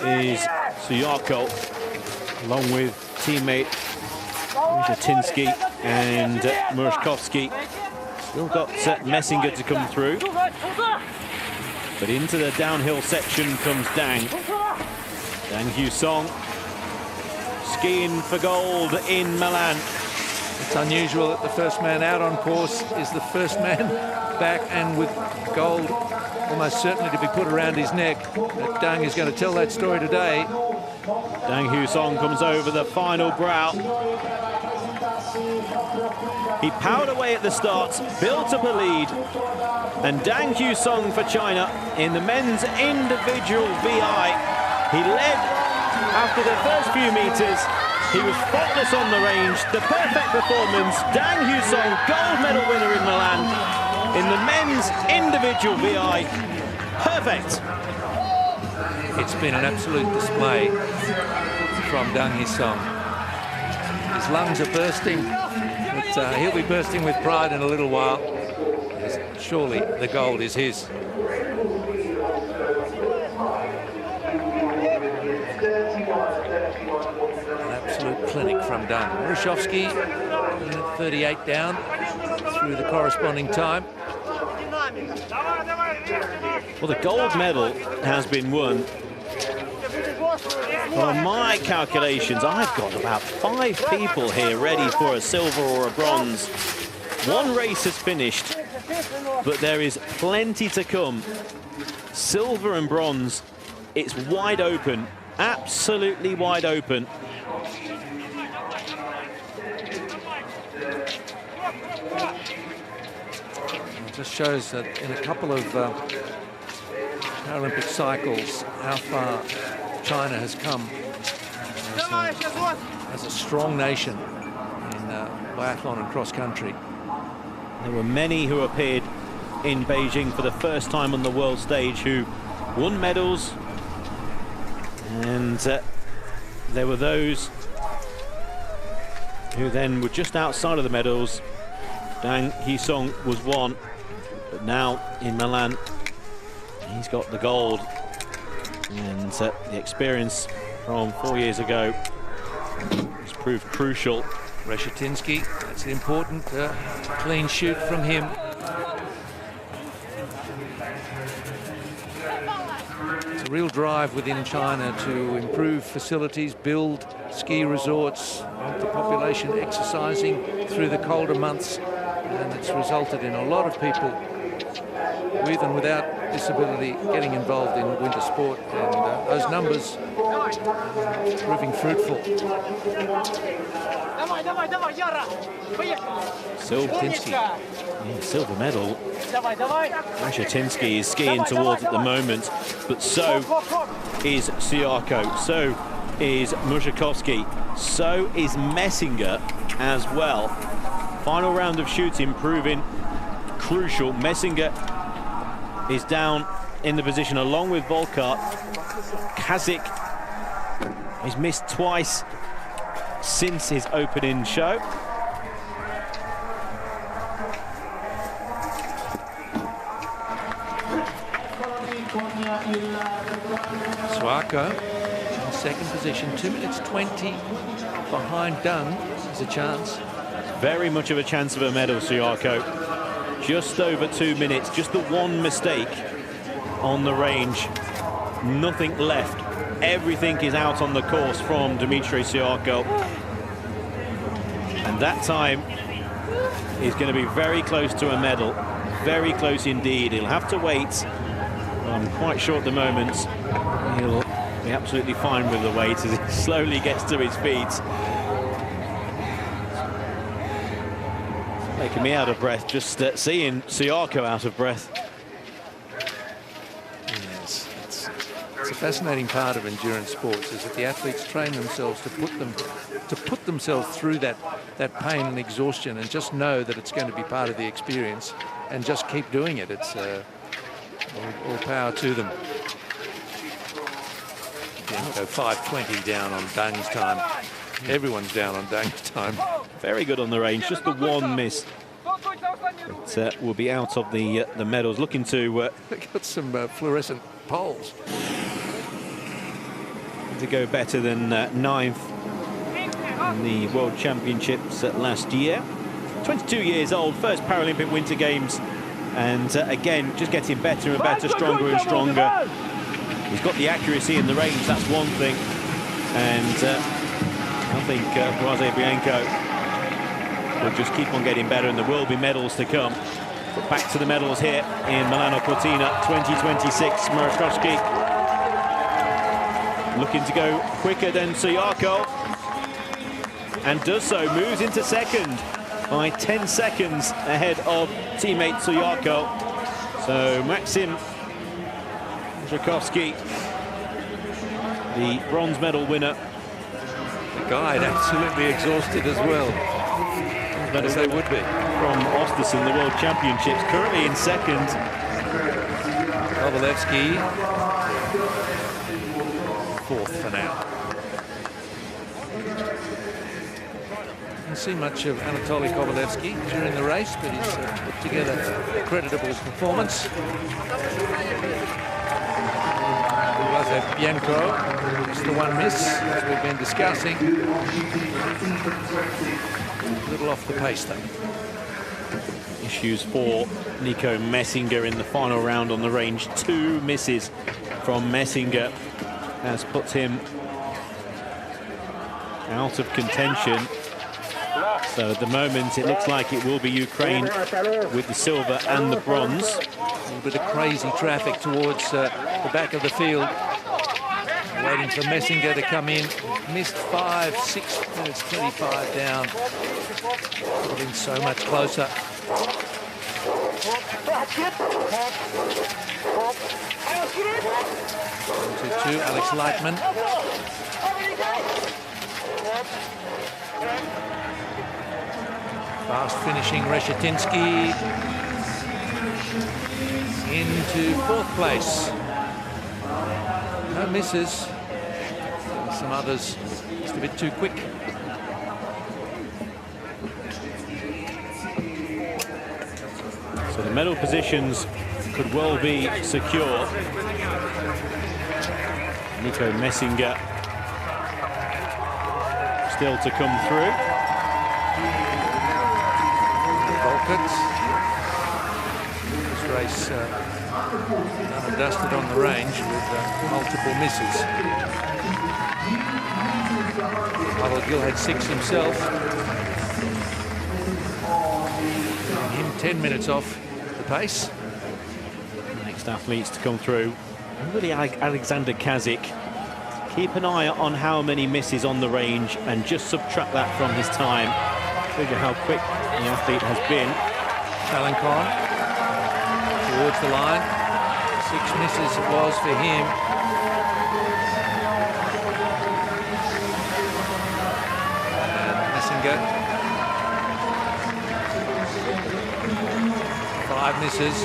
is Suyako, along with teammate Rajatinsky and Murashkovsky. Still got Messinger to come through. But into the downhill section comes Dang. Dang Hyusong skiing for gold in Milan. It's unusual that the first man out on course is the first man back, and with gold almost certainly to be put around his neck. But Dang is going to tell that story today. Dang Hyusong comes over the final brow. He powered away at the start, built up a lead, and Dang Hyusong for China in the men's individual VI. He led after the first few meters. He was faultless on the range. The perfect performance. Dang Hyusong, gold medal winner in Milan in the men's individual VI. Perfect. It's been an absolute display from Dang Hyusong. His lungs are bursting, but he'll be bursting with pride in a little while. Yes, surely the gold is his. An absolute clinic from Dang. Murashkovsky, 38 down through the corresponding time. Well, the gold medal has been won. On my calculations, I've got about 5 people here ready for a silver or a bronze. One race has finished, but there is plenty to come. Silver and bronze, it's wide open, absolutely wide open. It just shows that in a couple of Paralympic cycles how far China has come as a strong nation in biathlon and cross country. There were many who appeared in Beijing for the first time on the world stage who won medals, and there were those who then were just outside of the medals. Dang Hyusong was one, but now in Milan he's got the gold, and the experience from 4 years ago has proved crucial. Reshetinsky, that's an important clean shoot from him. It's a real drive within China to improve facilities, build ski resorts, want the population exercising through the colder months, and it's resulted in a lot of people with and without disability getting involved in winter sport, and those numbers proving fruitful. Silver medal. Reshetinsky is skiing towards at the moment, but so is Suyako, so is Murashkovsky, so is Messinger as well. Final round of shooting proving crucial. Messinger is down in the position along with Volkart. Kazik has missed twice since his opening show. Suyako in second position, 2 minutes 20 behind Dang. There's a chance. Very much of a chance of a medal, Suyako. Just over 2 minutes, just the one mistake on the range. Nothing left. Everything is out on the course from Dmitry Suyako. And that time is going to be very close to a medal. Very close indeed. He'll have to wait. I'm quite sure at the moment he'll be absolutely fine with the weight as he slowly gets to his feet. Making me out of breath just seeing Suyako out of breath. Yes, it's a fascinating part of endurance sports, is that the athletes train themselves to put themselves through that pain and exhaustion, and just know that it's going to be part of the experience, and just keep doing it. It's all power to them. Bianco 5:20 down on Dung's time. Everyone's down on Dung's time. Very good on the range, just the one miss. But will be out of the medals. Looking to They've got some fluorescent poles. to go better than 9th in the World Championships last year. 22 years old, first Paralympic Winter Games, and again just getting better and better, stronger and stronger. He's got the accuracy in the range, that's one thing, and I think Bianco will just keep on getting better, and there will be medals to come. But back to the medals here in Milano Cortina 2026. Marszkowski looking to go quicker than Suyako, and does so, moves into second by 10 seconds ahead of teammate Suyako. So Maxim Marszkowski, the bronze medal winner. The guide absolutely exhausted as well, as they would be. From Ostersund, the World Championships, currently in second. Kovalevsky, fourth for now. Didn't see much of Anatoly Kovalevsky during the race, but he's put together a creditable performance. Bianco, it's the one miss, as we've been discussing. A little off the pace, though. Issues for Nico Messinger in the final round on the range. 2 misses from Messinger has put him out of contention. So at the moment it looks like it will be Ukraine with the silver and the bronze. A little bit of crazy traffic towards the back of the field. Waiting for Messinger to come in. Missed 5, 6 minutes 25 down. Could have been so much closer. Two, Alex Lightman. Fast finishing Reshetinsky into 4th place. No misses. Some others just a bit too quick. So the medal positions could well be secure. Nico Messinger still to come through. Volkert. This race done and dusted on the range with multiple misses. Pavel Gil had 6 himself. Giving him 10 minutes off the pace. Next athletes to come through. Really, Alexander Kazik. Keep an eye on how many misses on the range and just subtract that from his time. Figure how quick the athlete has been. Shalenkon towards the line. 6 misses it was for him. And Messinger. 5 misses.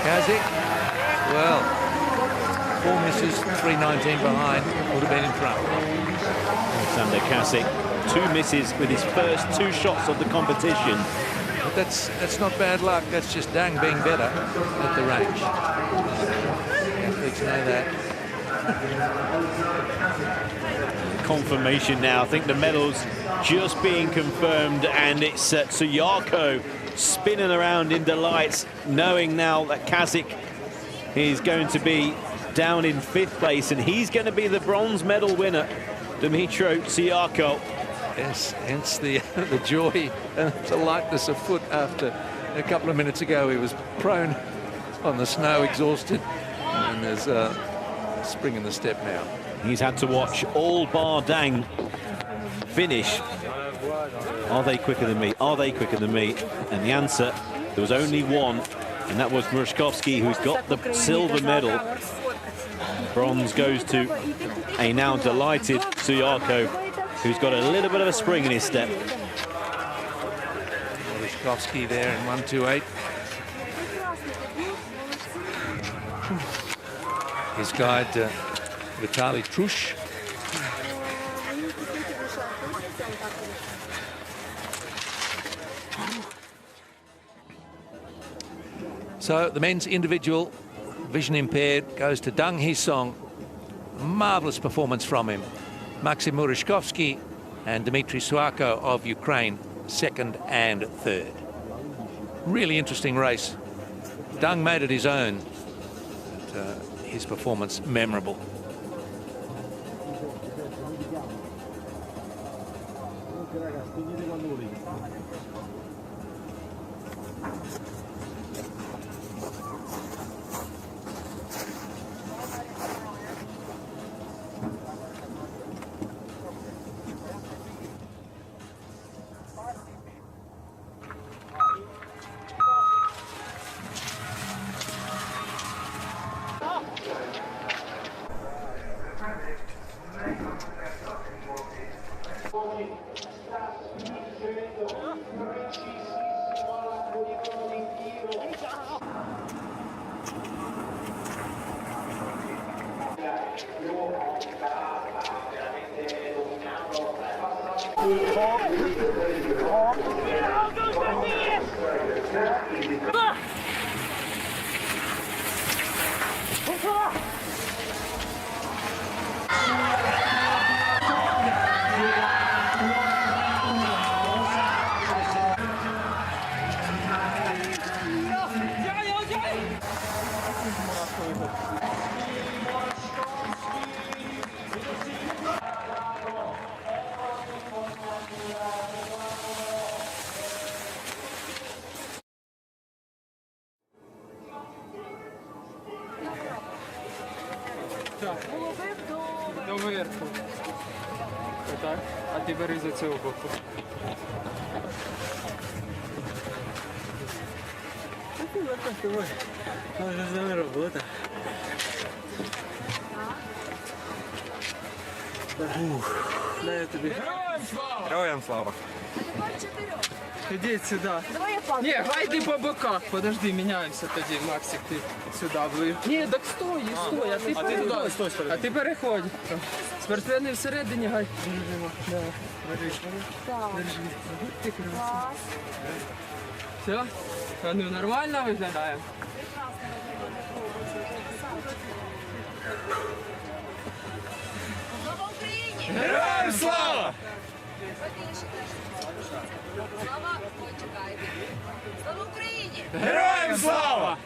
Kazik, well, 4 misses, 3:19 behind, would have been in front. Alexander Kazik, 2 misses with his first 2 shots of the competition. But that's not bad luck, that's just Dang being better at the range. Athletes know that. Confirmation now. I think the medals just being confirmed, and it's Suyako spinning around in delight, knowing now that Kazik is going to be down in 5th place, and he's going to be the bronze medal winner, Dmytro Suyako. Yes, hence the joy and the lightness of foot after a couple of minutes ago he was prone on the snow, exhausted, and there's a spring in the step now. He's had to watch all bar Dang finish. Are they quicker than me? Are they quicker than me? And the answer, there was only one, and that was Marszkowski, who's got the silver medal. Bronze goes to a now delighted Suyako, who's got a little bit of a spring in his step. Marszkowski there in 1:28. His guide Vitaly Trush. So the men's individual vision impaired goes to Dang Hee-song. Marvellous performance from him. Maxim Murashkovsky and Dmitry Suako of Ukraine, second and third. Really interesting race. Dang made it his own. But, his performance memorable. До верху. Отак. А ти бери з цього боку. А ти отак давай. Може з нами робота. Дай я тобі. Героям слава! Ідіть сюди. Ні, гай йди по боках. Подожди, міняємося тоді, Максик, ти сюди ближче. Ні, так стой, а ти переходь. А ти переходь. Спортсмени всередині, гай. Держи. Ти красава. Все? А ну нормально виглядаємо? Героям слава! Слава, ой, чекайте. Слава Україні! Героям слава!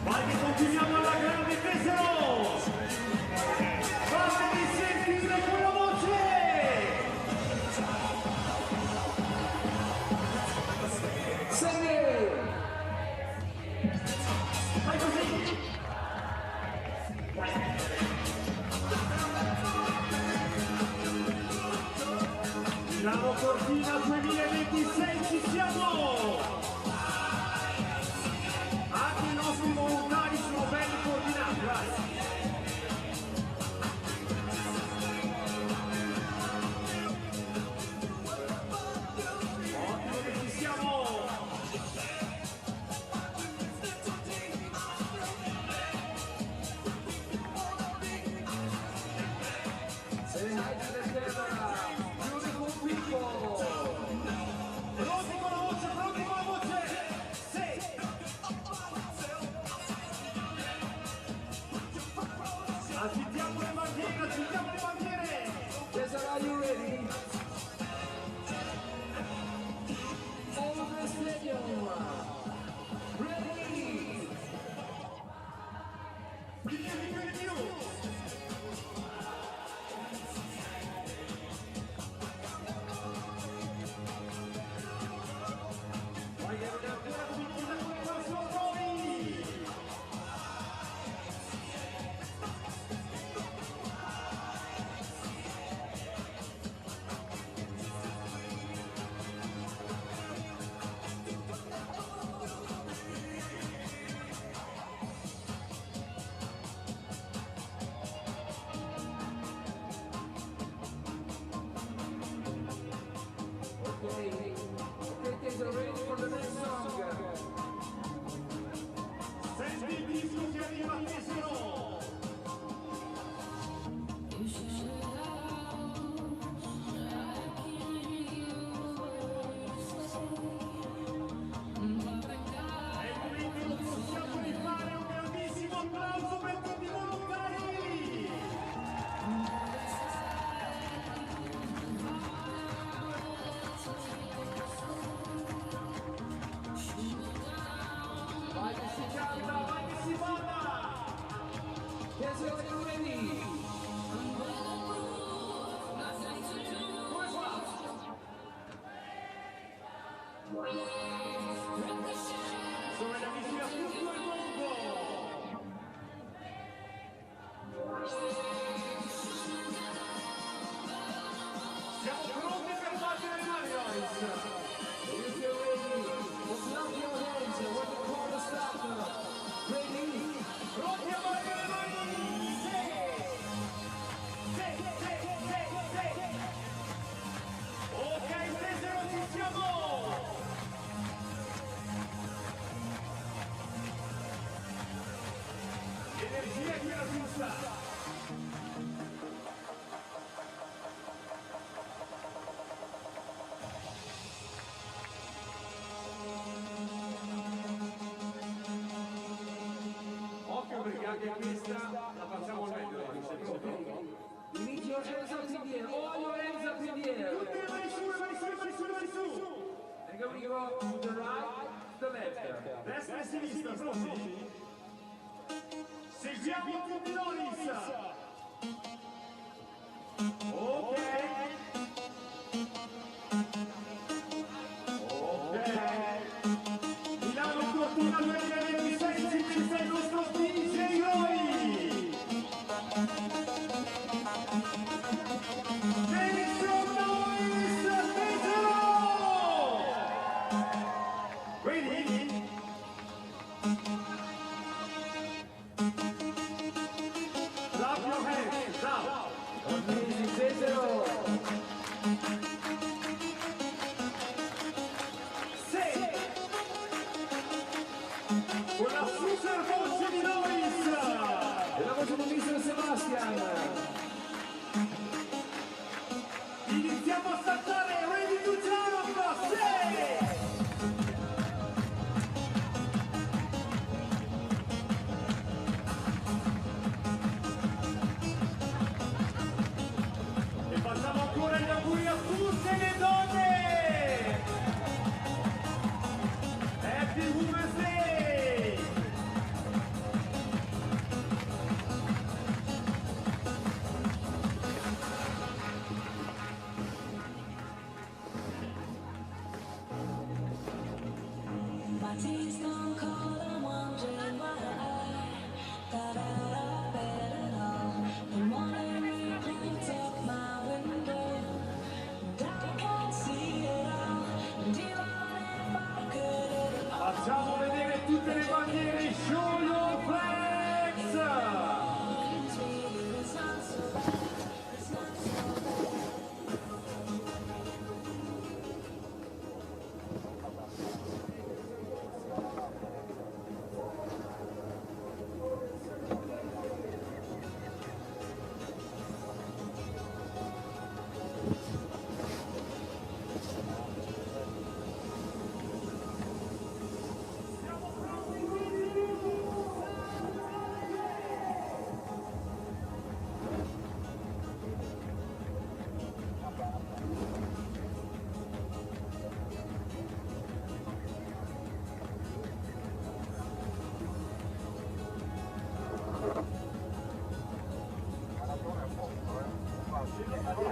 Vai che continuiamo alla grande tesoro! Fatemi sentire quella voce! Segui! Vai così! Milano Cortina 2026 ci siamo! Anche i nostri volontari sono belli coordinati, vai! Ottimo che ci siamo! Say hi to the camera! Beautiful people! Pronti con la voce, pronti con la voce! Sì! Agitiamo le bandiere, agitiamo le bandiere! Cesar, are you ready? Over the stadium! Ready! Di più! Vai che non è ancora finita questa sua poi! Okay, Cesar, ready for the next song? Senti il disco che arriva a Tesoro! È il momento che possiamo rifare un grandissimo applauso per tutti i volontari! Vai che si canta, vai che si balla! Cesar, are you ready? Come fa? Sono gli amici da tutto il mondo! Siamo pronti per battere le mani, guys! If you're ready, clap your hands when you call the stop. Ready? Pronti a battere le mani! Sì! Ok, Tesoro, ci siamo! Energia è quella giusta! Occhio perché anche questa la facciamo al meglio. You need your hands up in the air. All your hands up in the air. Tutte le mani su, le mani su, le mani su, le mani su! And then we go to the right, to the left. Destra e sinistra, pronti? Seguiamo tutti Loris! Ok! Milano Cortina 2026, ci sei il nostro DJ Roy! Make some noise, Tesoro! Ready? Clap your hands, now! Amazing, Cesaro. Sì! Con la super voce di Loris! E la voce di Mr. Sebastian. Iniziamo a saltare, ready to jump! Sì! Facciamolo!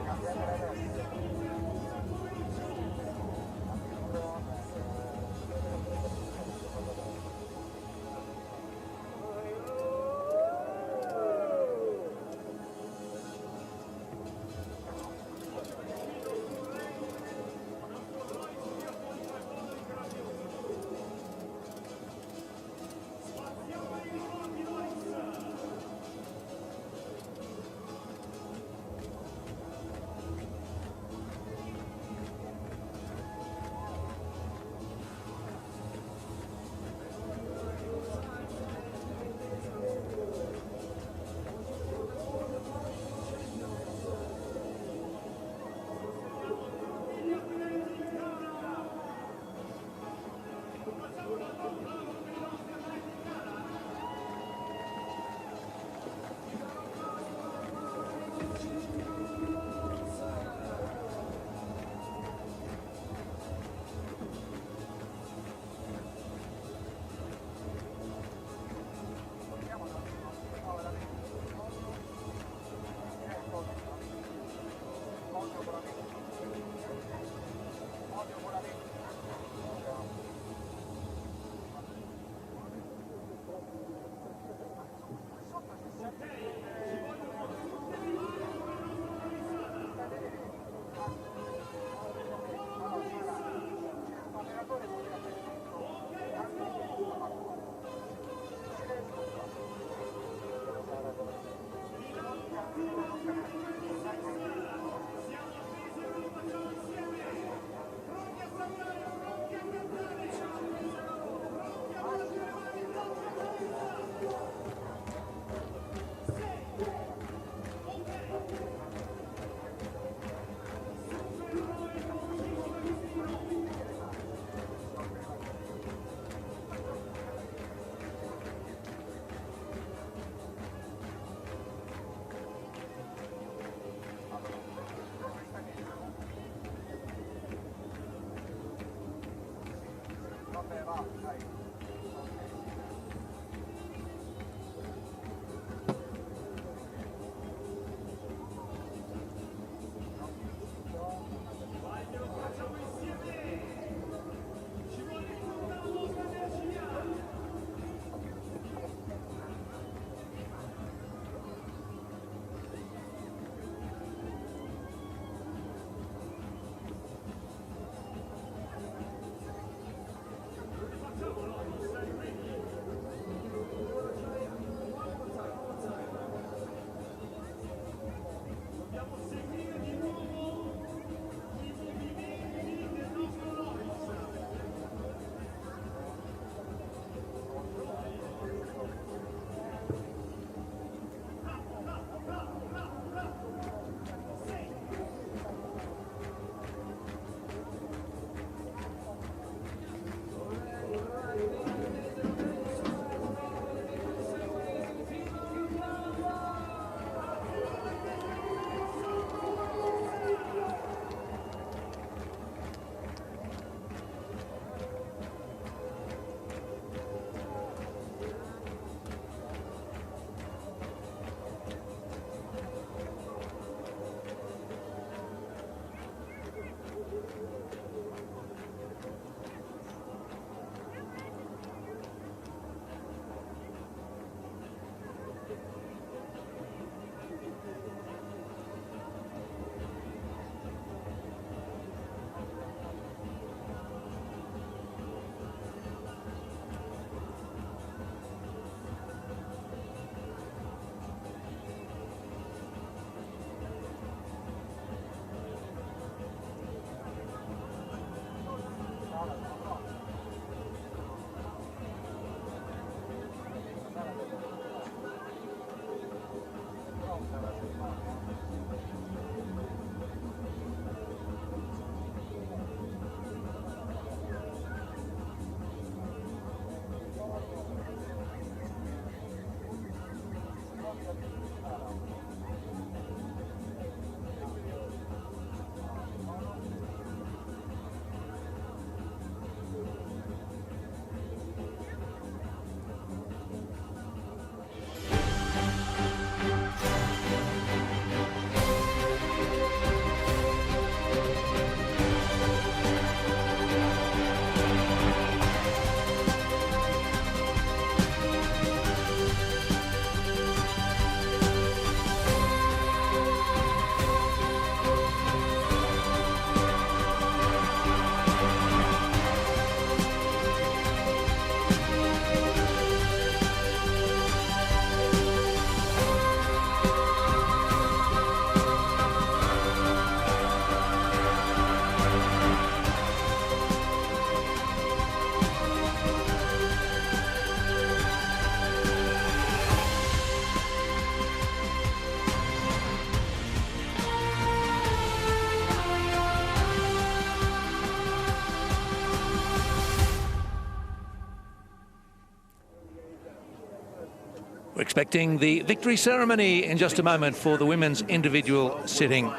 We're expecting the victory ceremony in just a moment for the women's individual sitting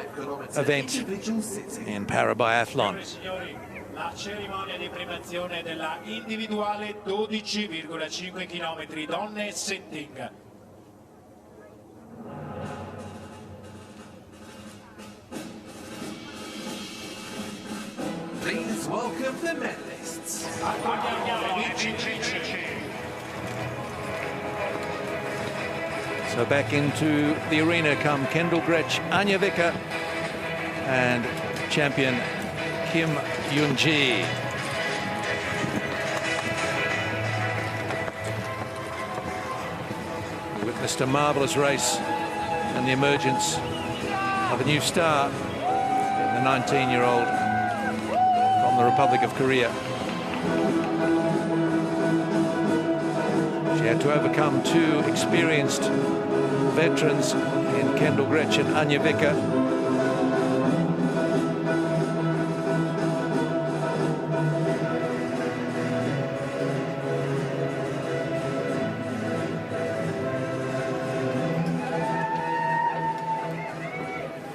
event in Parabiathlon. La cerimonia di premiazione della individuale 12,5 km donne sitting. Please welcome the medalists. So back into the arena come Kendall Gretsch, Anja Vicker, and champion Kim Yoon-ji. We witnessed a marvellous race and the emergence of a new star, the 19-year-old from the Republic of Korea. She had to overcome two experienced veterans in Kendall Gretsch and Anja Vicker.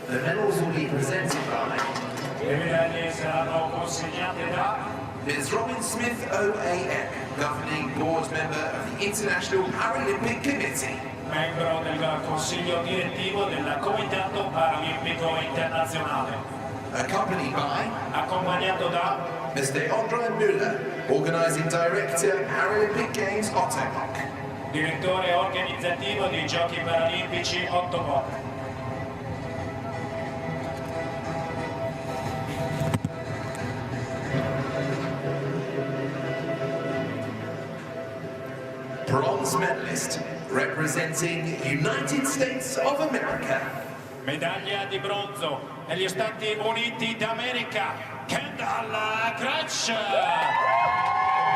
The medals will be presented by Ms. Robin Smith OAM, Governing Board Member of the International Paralympic Committee. Membro del Consiglio Direttivo del Comitato Paralimpico Internazionale. Accompanied by Accompagnato da Mr. Andre Müller, Organising Director, Paralympic Games Ottobock. Direttore organizzativo dei Giochi Paralimpici Ottobock. Bronze medalist, representing United States of America. Medaglia di bronzo negli Stati Uniti d'America, Kendall Gretsch.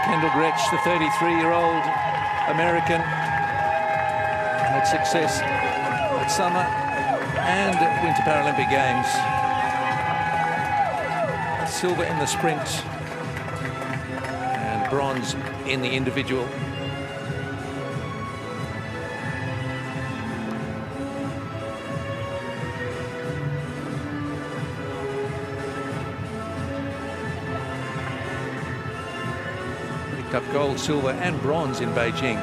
Kendall Gretsch, the 33-year-old American, had success at Summer and Winter Paralympic Games. Silver in the sprint and bronze in the individual. Up gold, silver and bronze in Beijing.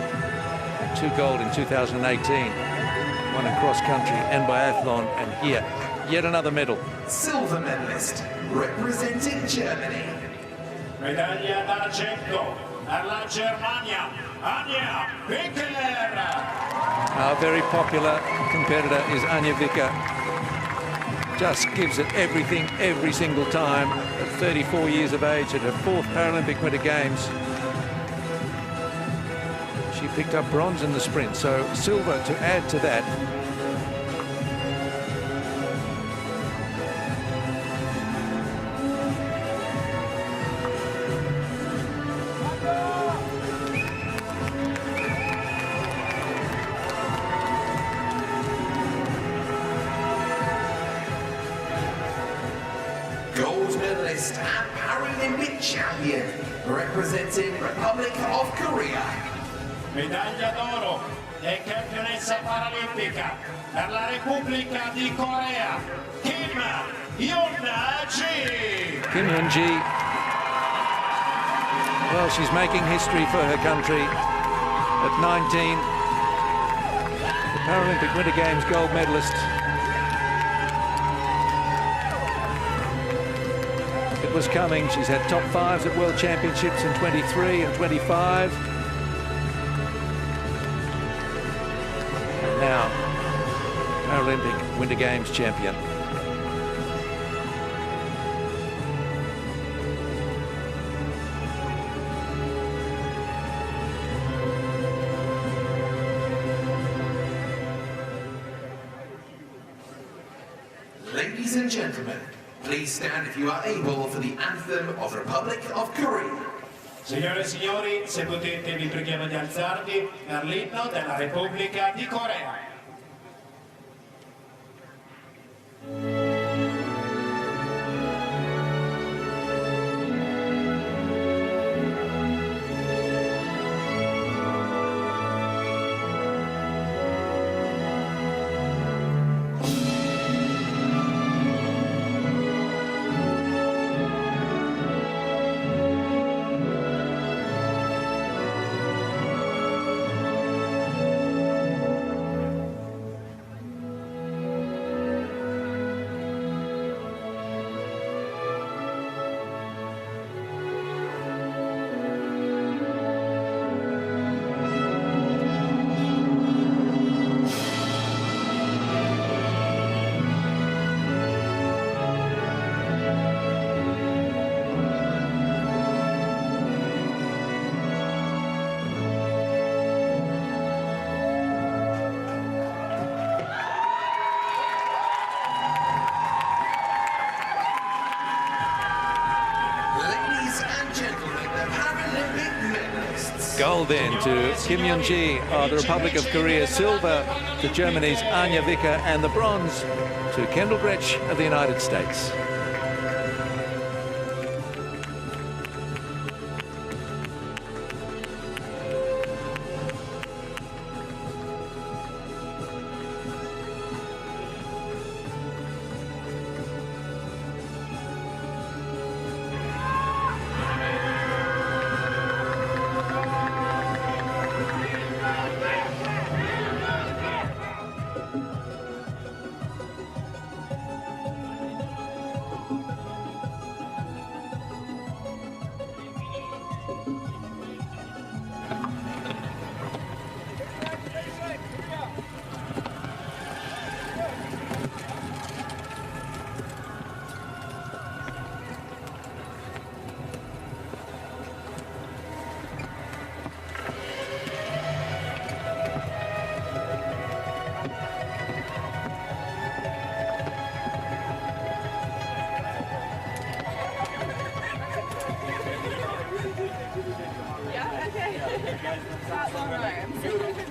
2 gold in 2018. 1 in cross country and biathlon, and here yet another medal. Silver medalist representing Germany. Medaglia d'argento alla Germania, Anja Vicker. Our very popular competitor is Anja Vicker. Just gives it everything every single time. At 34 years of age, at her 4th Paralympic Winter Games. She picked up bronze in the sprint, so silver to add to that. Gold medalist and Paralympic champion, representing Republic of Korea. Medaglia d'oro e campionessa paralimpica per la Repubblica di Corea, Kim Yoon-ji. Kim Yoon-ji, well, she's making history for her country. At 19, the Paralympic Winter Games gold medalist. It was coming. She's had top 5s at World Championships in 23 and 25. Now, Paralympic Winter Games champion. Ladies and gentlemen, please stand if you are able for the anthem of the Republic of Korea. Signore e signori, se potete vi preghiamo di alzarvi per l'inno della Repubblica di Corea. Gold then to Kim Yoon-ji of the Republic of Korea, silver to Germany's Anja Wicker, and the bronze to Kendall Gretsch of the United States.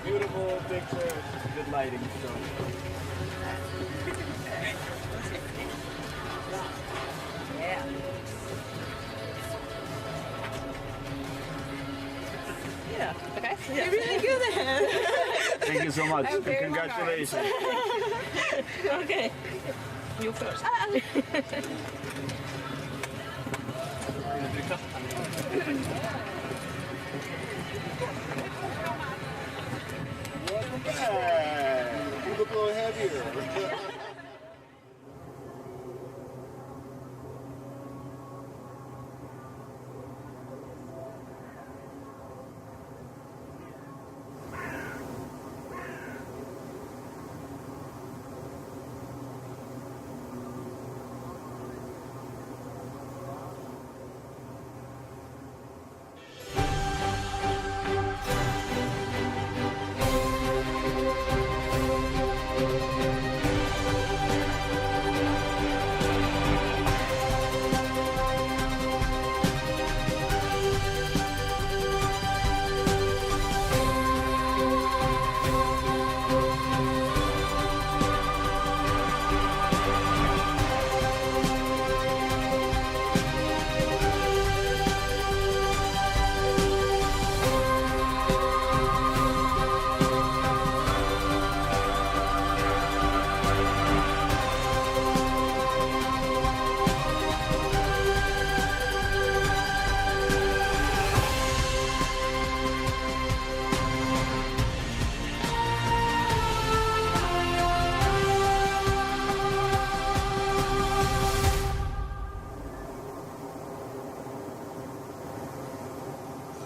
Beautiful picture, good lighting. So. Yeah. Yeah. Okay. You're really good at it. Thank you so much. I'm very Congratulations. Okay. You first. Welcome back. You look a little heavier.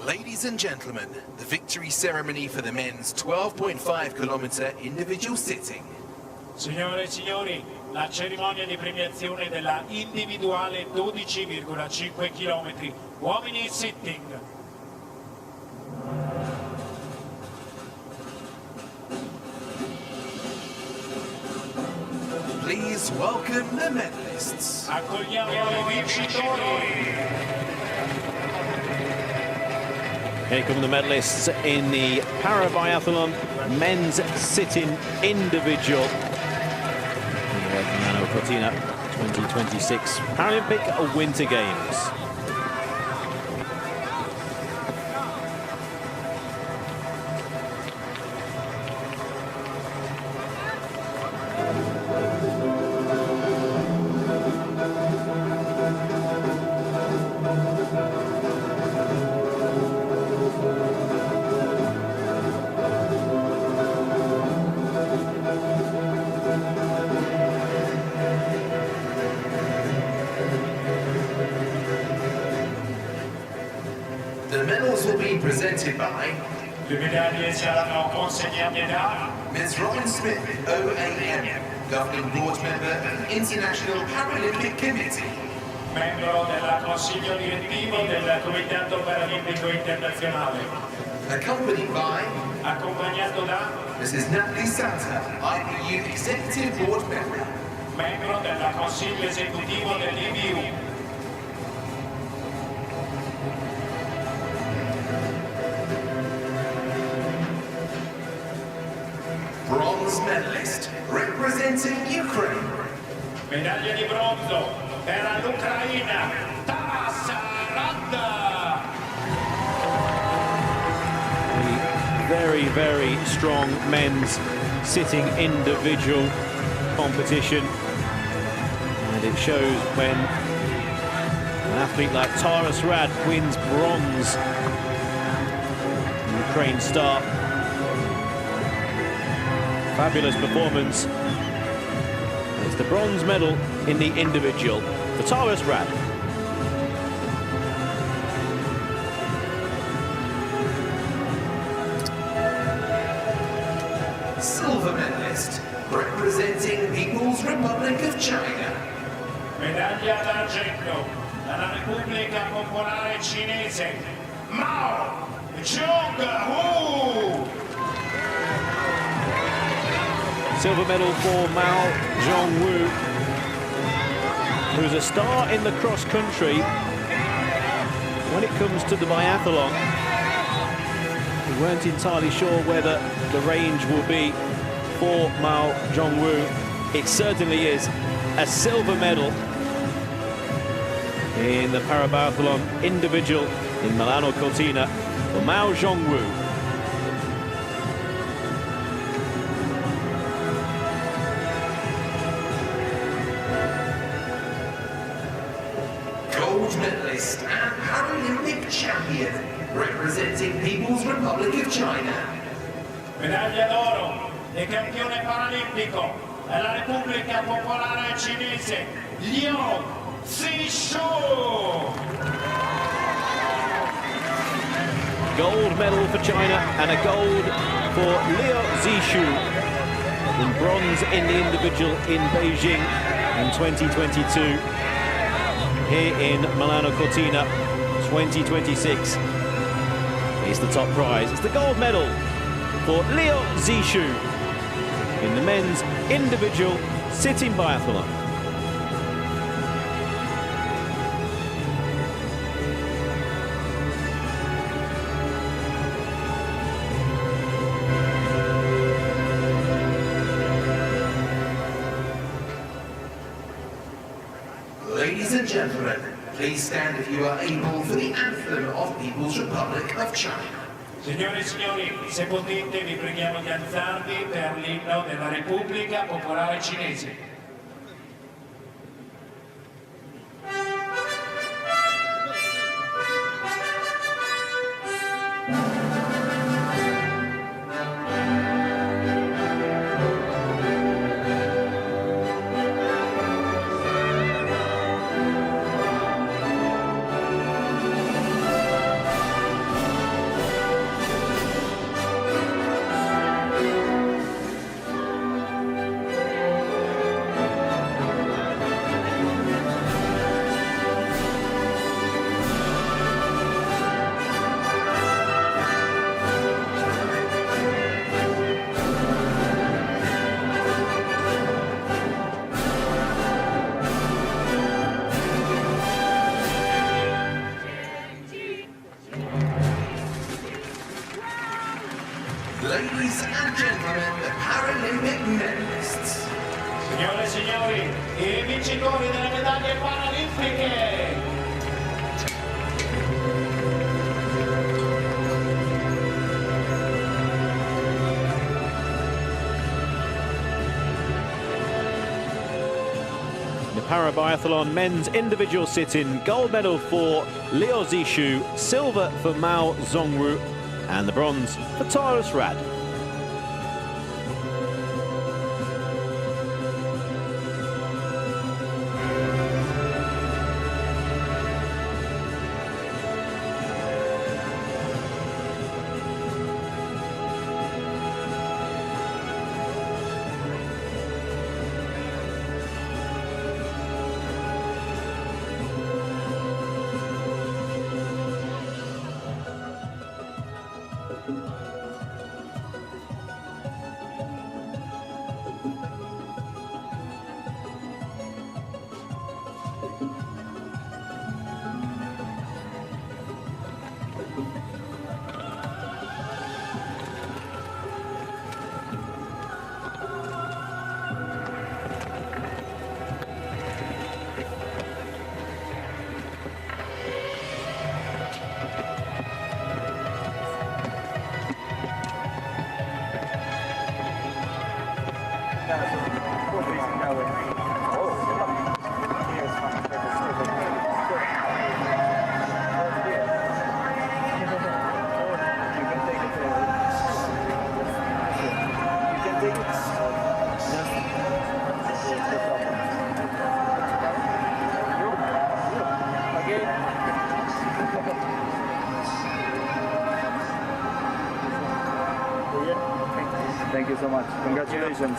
Ladies and gentlemen, the victory ceremony for the men's 12.5 kilometer individual sitting. Signore e signori, la cerimonia di premiazione della individuale 12,5 km uomini sitting. Please welcome the medalists. Accogliamo i vincitori. Here come the medalists in the Parabiathlon men's sitting individual. The Milano Cortina 2026 Paralympic Winter Games. The medals will be presented by Le medaglie saranno consegnate da Ms. Robin Smith, OAM, governing board member of the International Paralympic Committee. membro del Consiglio Direttivo del Comitato Paralimpico Internazionale. Accompanied by Accompagnato da Mrs. Natalie Santa, IPU Executive Board Member. membro del Consiglio Esecutivo dell'IBU. Medaglia di bronzo per l'Ucraina, Taras Rad. Very, very strong men's sitting individual competition. And it shows when an athlete like Taras Rad wins bronze. Ukraine star. Fabulous performance. It's the bronze medal in the individual for Taras Rad. Silver medalist representing the People's Republic of China. Medaglia d'argento dalla Repubblica Popolare Cinese, Mao Zhongwu. Silver medal for Mao Zhongwu, who's a star in the cross country. When it comes to the biathlon, we weren't entirely sure whether the range will be for Mao Zhongwu. It certainly is a silver medal in the parabiathlon individual in Milano Cortina for Mao Zhongwu. Gold medalist and Paralympic champion representing People's Republic of China. Medaglia d'oro e campione paralimpico della Repubblica Popolare Cinese, Liu Zishu. Gold medal for China and a gold for Liu Zishu in bronze in the individual in Beijing in 2022. Here in Milano Cortina 2026 is the top prize. It's the gold medal for Liu Zishu in the men's individual sitting biathlon. Ladies and gentlemen, please stand if you are able for the anthem of People's Republic of China. Signore e signori, se potete vi preghiamo di alzarvi per l'inno della Repubblica Popolare Cinese. Ladies and gentlemen, the Paralympic medalists. Signore e signori, i vincitori delle medaglie paralimpiche. The parabiathlon men's individual sit-in, gold medal for Liu Zishu, silver for Mao Zhongwu, and the bronze for Taras Rad. Thank you so much. Congratulations.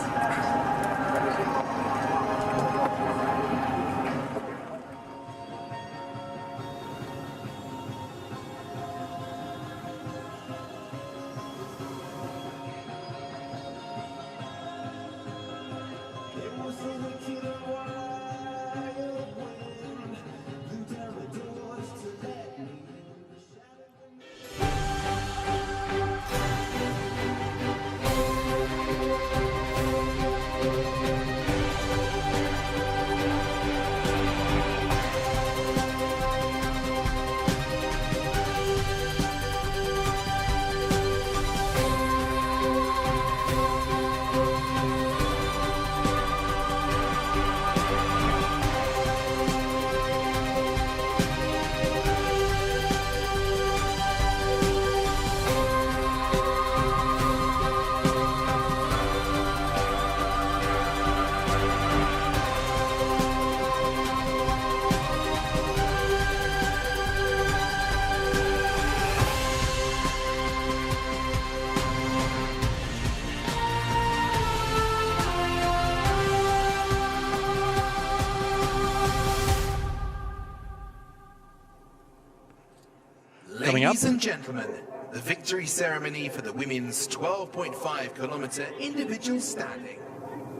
Ladies and gentlemen, the victory ceremony for the women's 12.5 kilometer individual standing.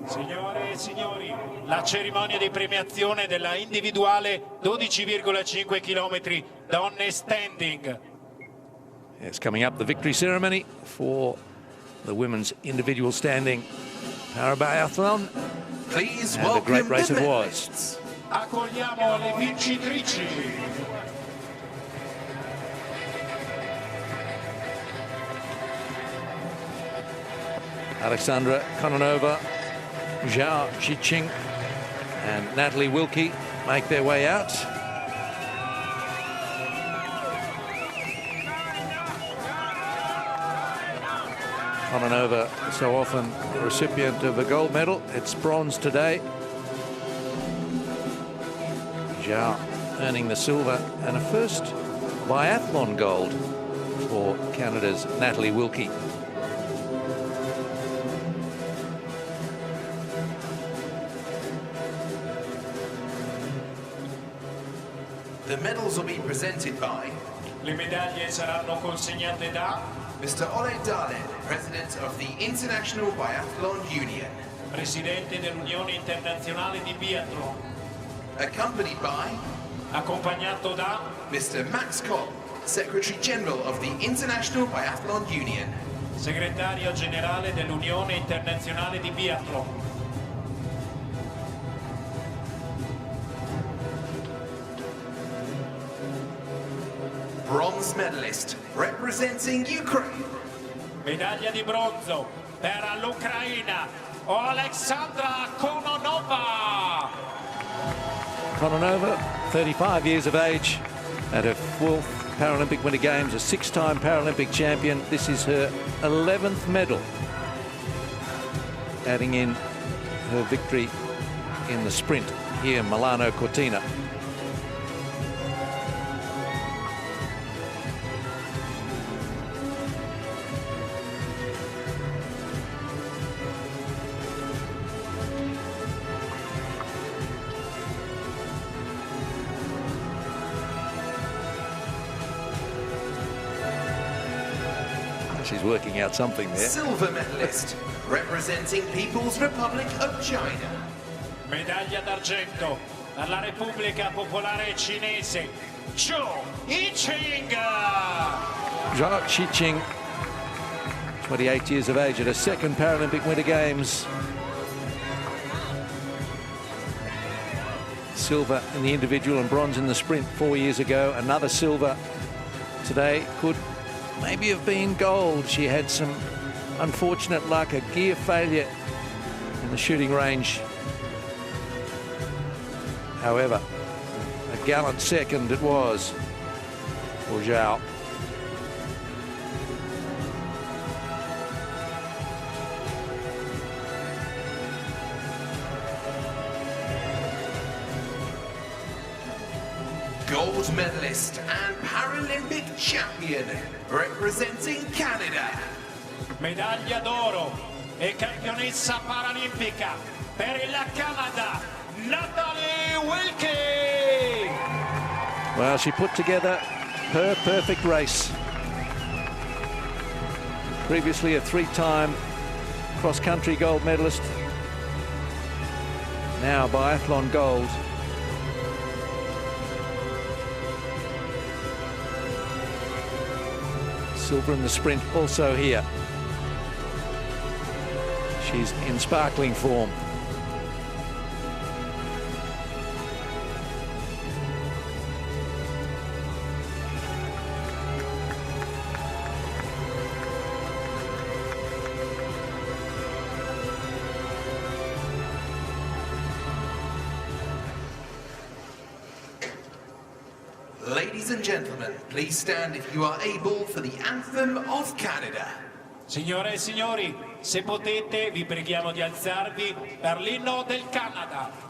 Signore e signori, la cerimonia di premiazione della individuale 12,5 km donne standing. It's coming up, the victory ceremony for the women's individual standing Parabiathlon. Please and a great race it was. medalists. Accogliamo le vincitrici. Alexandra Kononova, Zhao Shiqing and Natalie Wilkie make their way out. Kononova, so often the recipient of a gold medal. It's bronze today. Zhao earning the silver and a first biathlon gold for Canada's Natalie Wilkie. The medals will be presented by Le medaglie saranno consegnate da Mr. Ole Darlin, President of the International Biathlon Union, Presidente dell'Unione Internazionale di Biathlon, accompanied by accompagnato da Mr. Max Kopp, Secretary General of the International Biathlon Union, Segretario Generale dell'Unione Internazionale di Biathlon. bronze medalist representing Ukraine, Medaglia di bronzo per l'Ucraina, Alexandra Kononova. Kononova, 35 years of age, at her 4th Paralympic Winter Games, a 6-time Paralympic champion. This is her 11th medal, adding in her victory in the sprint here in Milano Cortina. She's working out something there. silver medalist representing People's Republic of China, Medaglia d'argento per la Repubblica Popolare Cinese, Zhao Yiqing. Zhao Shiqing, 28 years of age, at her 2nd Paralympic Winter Games. Silver in the individual and bronze in the sprint 4 years ago. Another silver today. Could maybe have been gold. She had some unfortunate luck, a gear failure in the shooting range. However, a gallant 2nd it was for Zhao. gold medalist and Paralympic champion representing Canada, Medaglia d'oro e campionessa paralimpica per il Canada, Natalie Wilkie. Well, she put together her perfect race. Previously a 3-time cross-country gold medalist. Now biathlon gold. Silver in the sprint also here. She's in sparkling form. Ladies and gentlemen, please stand if you are able for the anthem of Canada. Signore e signori, se potete, vi preghiamo di alzarvi per l'inno del Canada.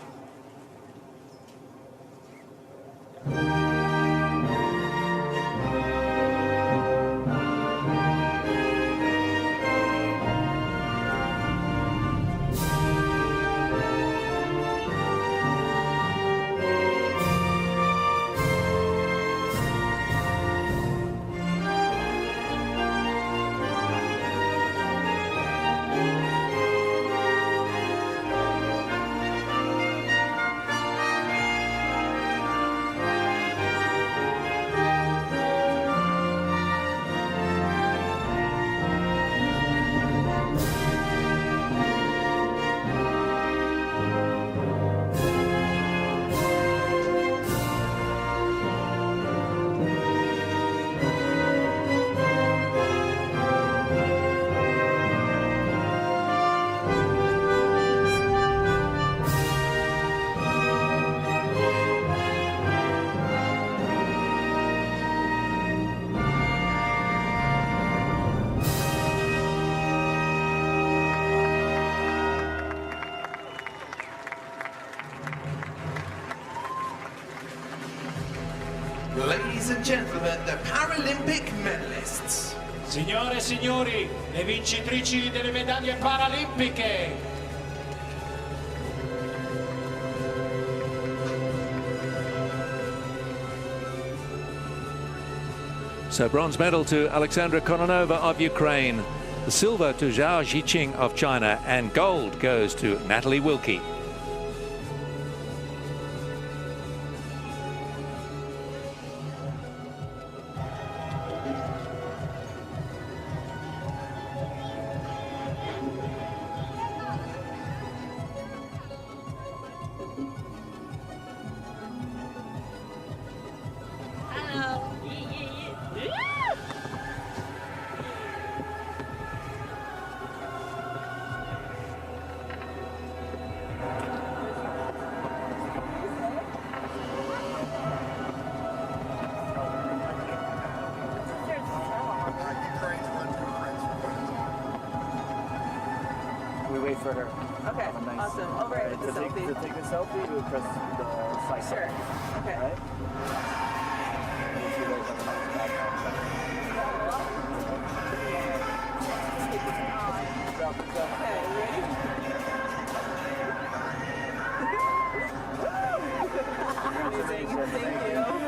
Ladies and gentlemen, the Paralympic medalists. Signore e signori, le vincitrici delle medaglie paralimpiche. So bronze medal to Alexandra Kononova of Ukraine, the silver to Zhao Ziqing of China, and gold goes to Natalie Wilkie. We wait for her. Okay, awesome. All right, to take the selfie, we press the cycle. Sure. Okay. Right? Okay, ready? Thank you.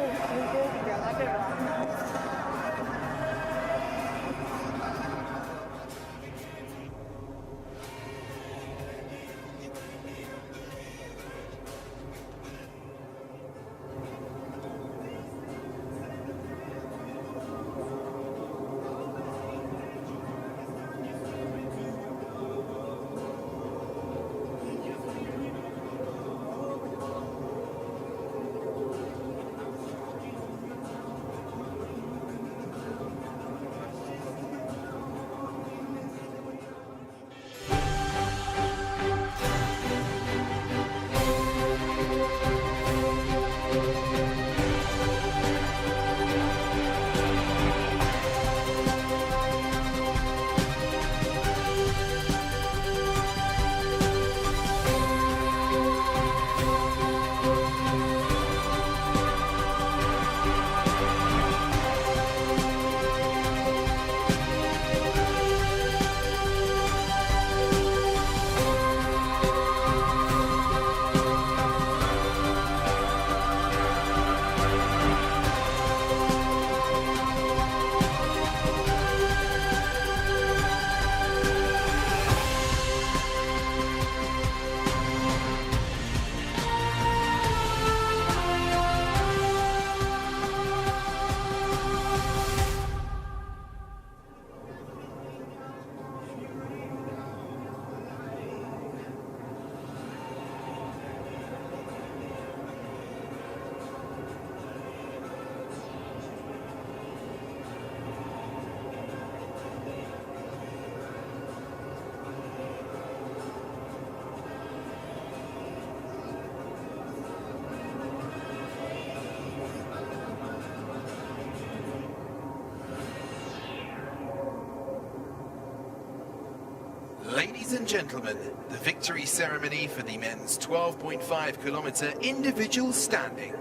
and gentlemen, the victory ceremony for the men's 12.5 kilometer individual standing.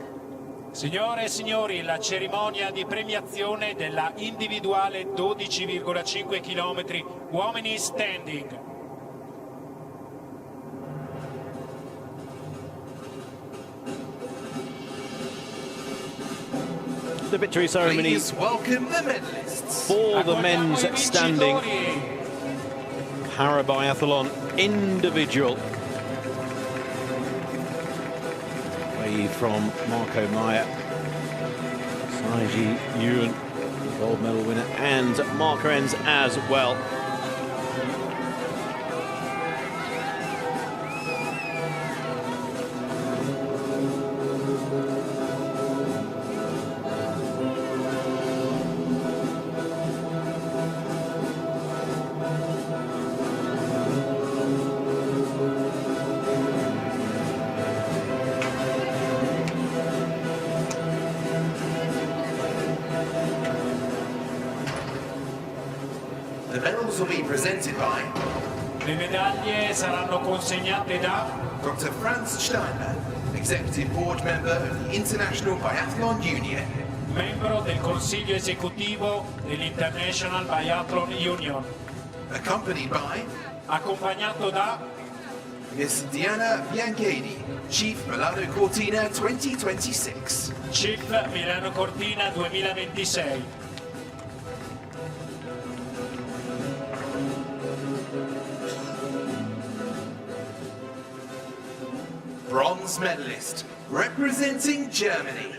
Signore e signori, la cerimonia di premiazione della individuale 12,5 km uomini standing. The victory ceremony. Please welcome the medalists. For the men's standing Parabiathlon individual. Away from Marco Meyer, Saiji Yuan, gold medal winner, and Mark Renz as well. The medals will be presented by Le medaglie saranno consegnate da Dr. Franz Steiner, Executive Board Member of the International Biathlon Union. membro del Consiglio Esecutivo dell'International Biathlon Union. Accompanied by Accompagnato da Miss Diana Bianchini, Chief Milano Cortina 2026. Chief Milano Cortina 2026. Bronze medalist, representing Germany.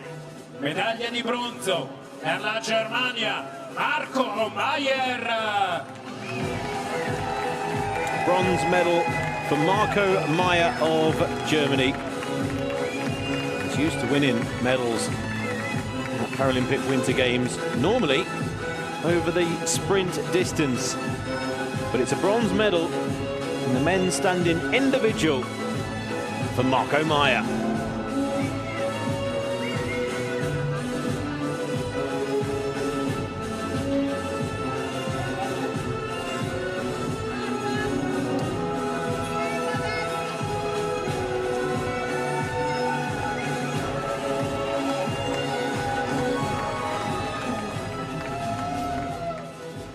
Medaglia di bronzo per la Germania, Marco Meyer. Bronze medal for Marco Meyer of Germany. He's used to winning medals at Paralympic Winter Games, normally over the sprint distance. But it's a bronze medal in the men's standing individual for Marco Meyer.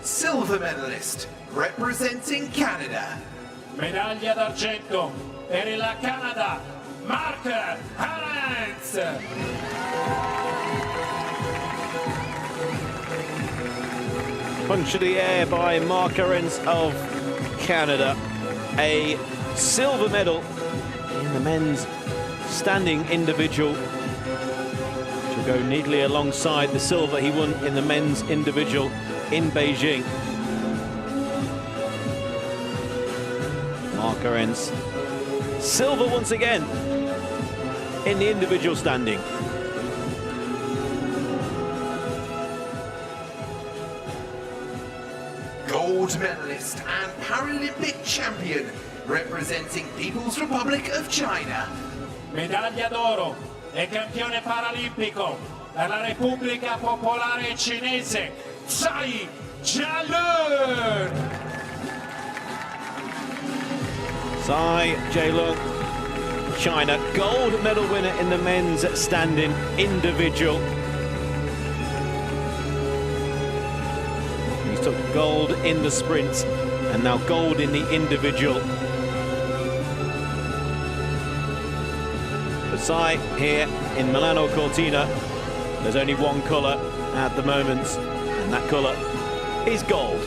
Silver medalist, representing Canada. Medaglia d'argento per la Canada, Mark Harens. Punch to the air by Mark Harens of Canada. A silver medal in the men's standing individual, which will go neatly alongside the silver he won in the men's individual in Beijing. Mark Harens, silver once again in the individual standing. Gold medalist and Paralympic champion, representing People's Republic of China. Medaglia d'oro e campione paralimpico per la Repubblica Popolare Cinese, Tsai Jialun. Tsai Jialun, China, gold medal winner in the men's standing individual. He took gold in the sprint and now gold in the individual. For Tsai here in Milano Cortina, there's only one colour at the moment, and that colour is gold.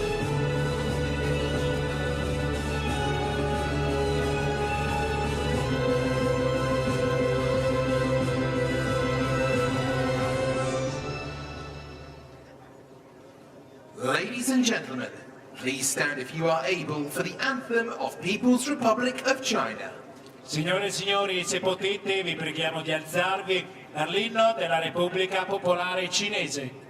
Ladies and gentlemen, please stand if you are able for the anthem of People's Republic of China. Signore e signori, se potete, vi preghiamo di alzarvi per l'inno della Repubblica Popolare Cinese.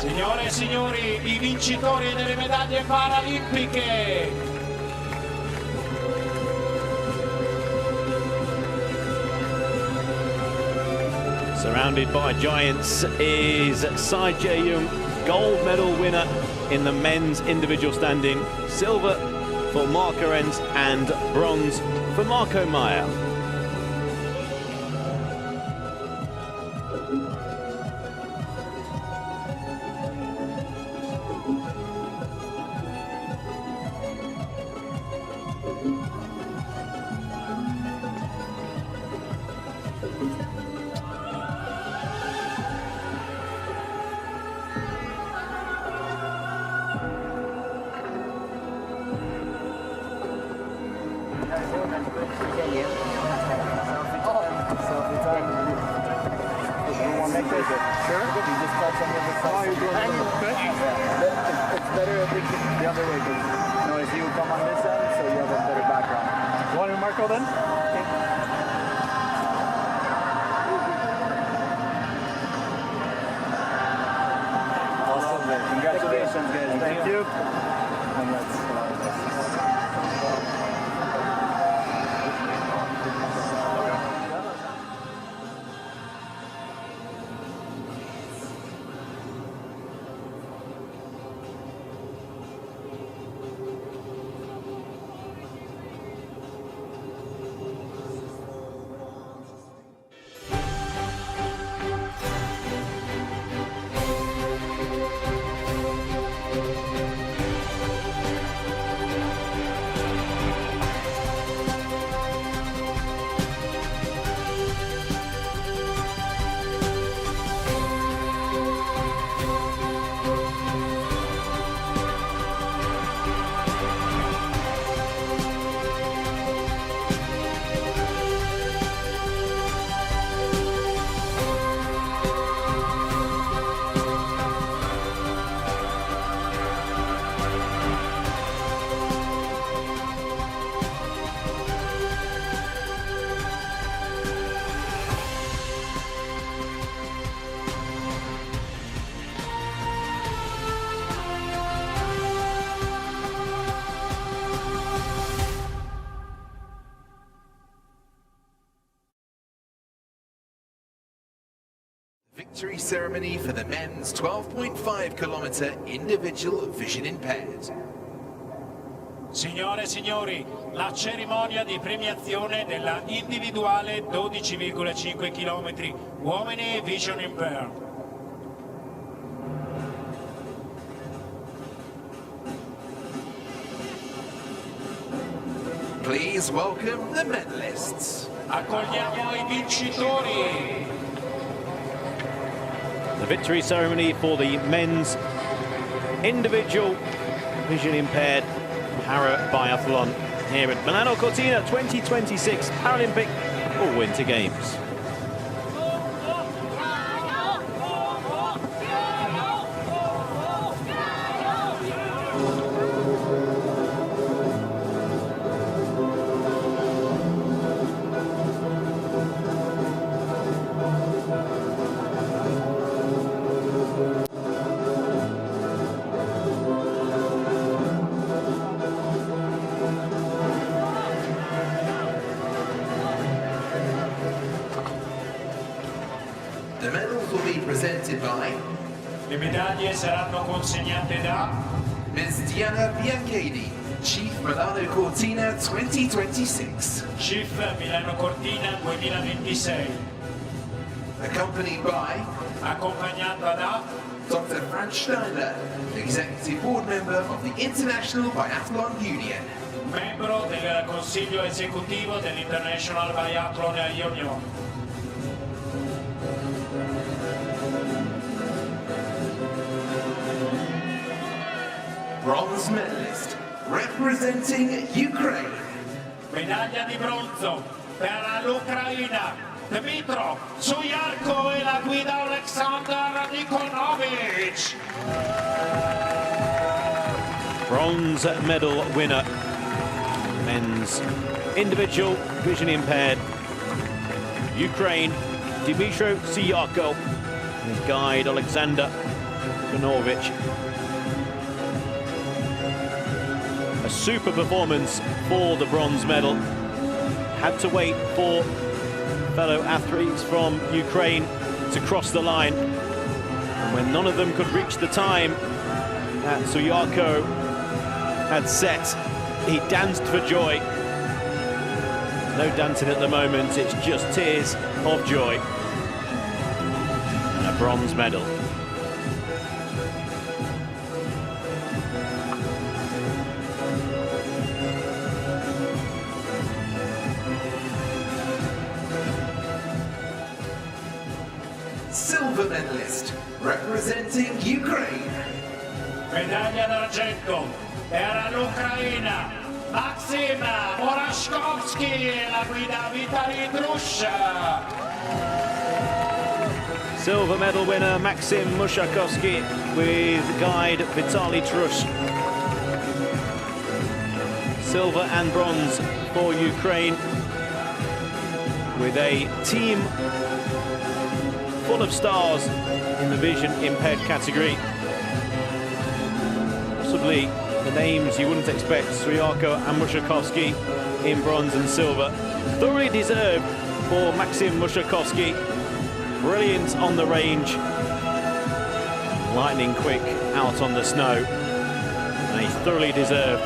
Signore e signori, i vincitori delle medaglie paralimpiche. Surrounded by giants is Sai Jae-young, gold medal winner in the men's individual standing, silver for Marco Rens and bronze for Marco Meyer. It's better if we keep the other way, because if you come on this end, so you have a better background. You want to Marco then? Okay. Awesome. Congratulations, guys. Thank you. Congrats. Victory ceremony for the men's 12.5 kilometer individual vision impaired. Signore e signori, la cerimonia di premiazione della individuale 12,5 km uomini vision impaired. Please welcome the medalists. Accogliamo i vincitori. The victory ceremony for the men's individual vision impaired para-biathlon here at Milano Cortina 2026 Paralympic Winter Games. The medals will be presented by Le medaglie saranno consegnate da Ms. Diana Bianchini, Chief Milano Cortina 2026. Chief Milano Cortina 2026. Accompanied by Accompagnata da Dr. Franz Steiner, Executive Board Member of the International Biathlon Union. membro del Consiglio Esecutivo dell'International Biathlon Union. Bronze medalist representing Ukraine. Medaglia di bronzo per l'Ucraina, Dmitro Suyarko e la guida Alexander Nikonovic. Bronze medal winner, men's individual vision impaired, Ukraine, Dmytro Siyarko, his guide Alexander Nikonovic. A super performance for the bronze medal. Had to wait for fellow athletes from Ukraine to cross the line. And when none of them could reach the time that Suyako had set, he danced for joy. No dancing at the moment, it's just tears of joy. And a bronze medal. Silver medalist representing Ukraine. Medaglia d'argento per l'Ucraina. Maxim Morashkovsky, la guida Vitaly Drusha. Silver medal winner Maxim Mushakovsky with guide Vitaly Trush. Silver and bronze for Ukraine with a team full of stars in the vision impaired category. Possibly the names you wouldn't expect, Suyako and Mushakovsky in bronze and silver. Thoroughly deserved for Maxim Mushakovsky. Brilliant on the range. Lightning quick out on the snow. And he's thoroughly deserved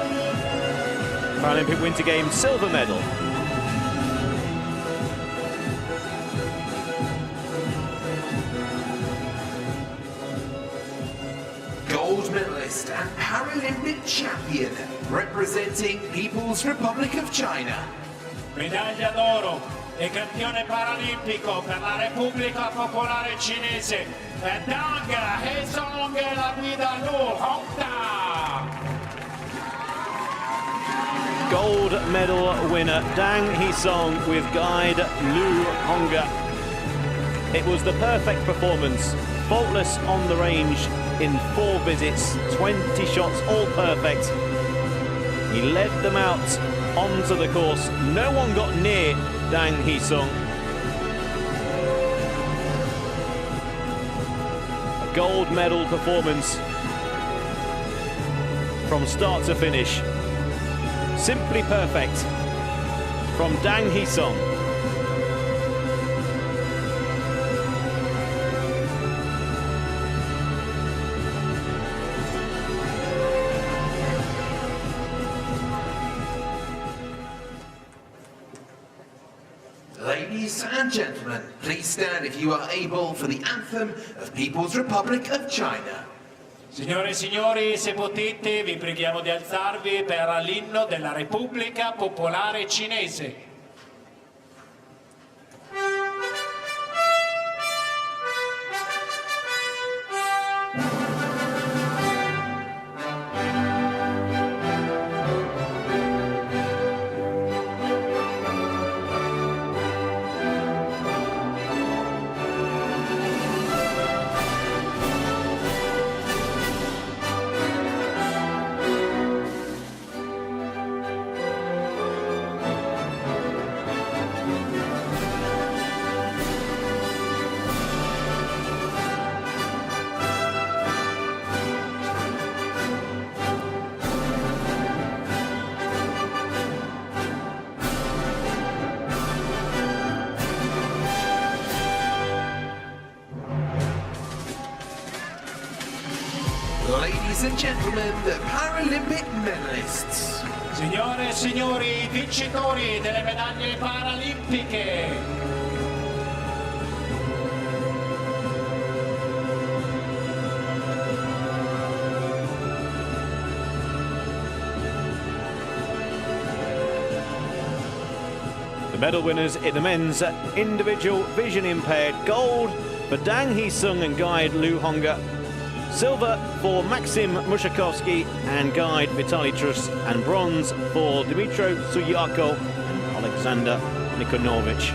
Paralympic Winter Games silver medal. Gold medalist and Paralympic champion representing People's Republic of China. Medaglia d'oro e campione paralimpico per la Repubblica Popolare Cinese. Dang He-song, la guida Lu Hongda. Gold medal winner Dang He-song with guide Lu Hongda. It was the perfect performance, faultless on the range in 4 visits, 20 shots, all perfect. He led them out onto the course. No one got near Dang He-song. A gold medal performance from start to finish. Simply perfect from Dang He-song. Ladies and gentlemen, please stand if you are able for the anthem of People's Republic of China. Signore e signori, se potete, vi preghiamo di alzarvi per l'inno della Repubblica Popolare Cinese. Ladies and gentlemen, the Paralympic medalists. Signore e signori, vincitori delle medaglie paralimpiche. The medal winners in the men's individual vision impaired. Gold for Dang He-sung and guide Lu Hongda. Silver for Maxim Mushakovsky and guide Vitaly Trus, and bronze for Dmitro Suyako and Alexander Nikonovic.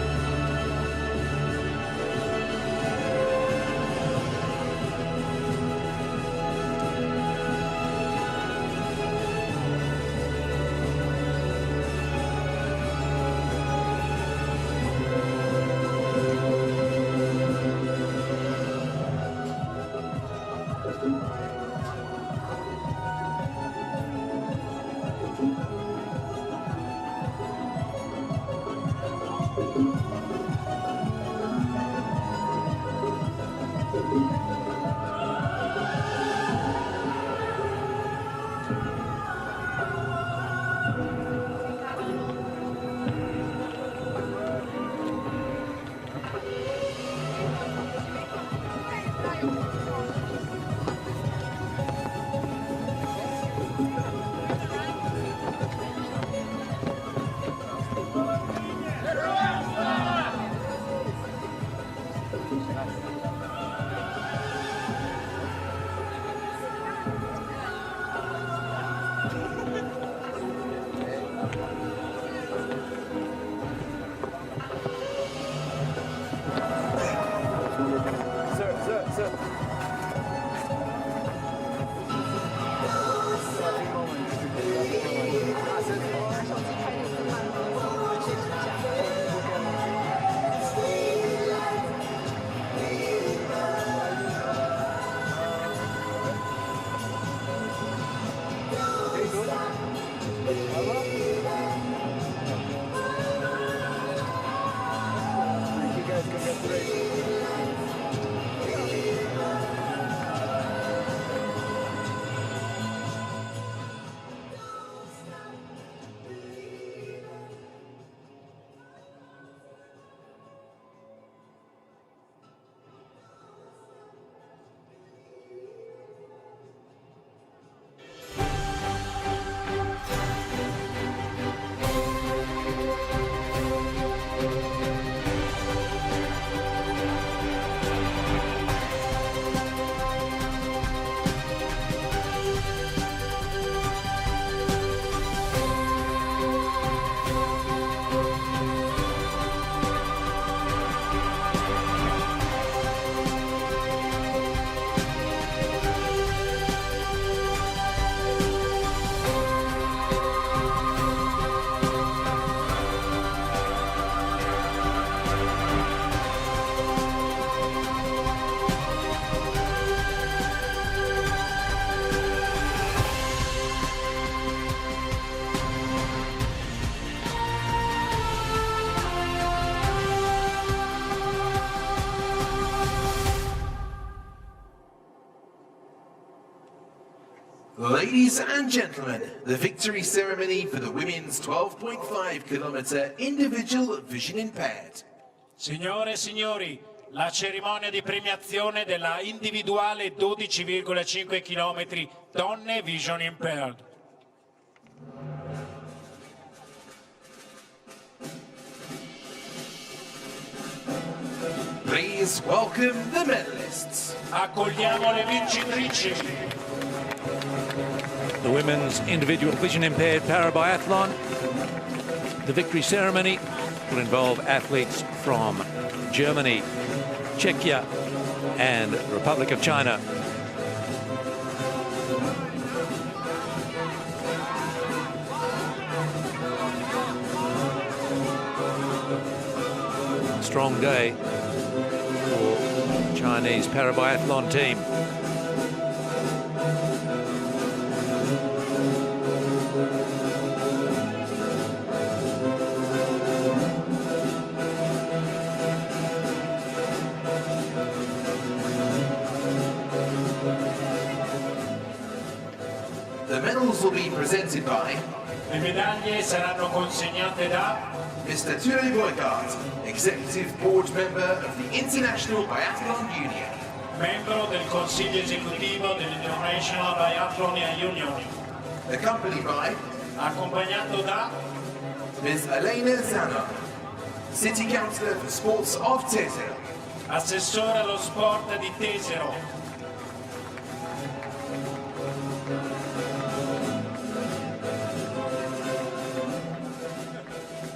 Ladies and gentlemen, the victory ceremony for the women's 12.5 kilometer individual vision impaired. Signore e signori, la cerimonia di premiazione della individuale 12,5 km donne vision impaired. Please welcome the medalists. Accogliamo le vincitrici. The women's individual vision impaired para-biathlon. The victory ceremony will involve athletes from Germany, Czechia and Republic of China. Strong day for Chinese para-biathlon team. The medals will be presented by Le medaglie saranno consegnate da Mr. Ture Boycott, Executive Board Member of the International Biathlon Union. membro del Consiglio Esecutivo dell'International Biathlon Union. Accompanied by Accompagnato da Ms. Elena Zano, City Councillor for Sports of Tesero. Assessore allo sport di Tesero.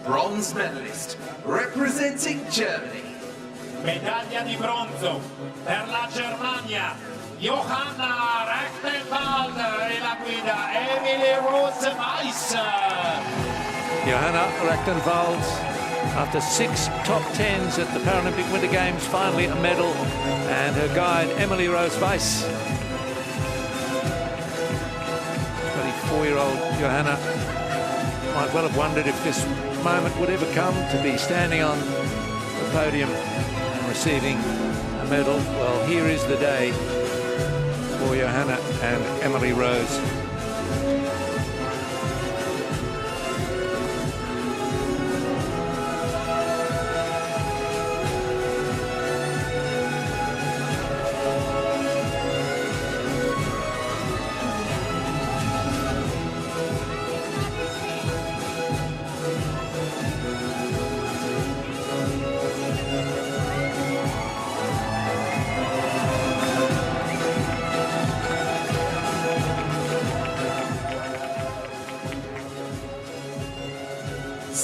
Bronze medalist, representing Germany. Medaglia di bronzo per la Germania. Johanna Rechtenwald e la guida Emily Rose-Weiss. Johanna Rechtenwald, after 6 top 10s at the Paralympic Winter Games, finally a medal, and her guide Emily Rose-Weiss 4-year-old Johanna might well have wondered if this moment would ever come to be standing on the podium and receiving a medal. Well, here is the day for Johanna and Emily Rose.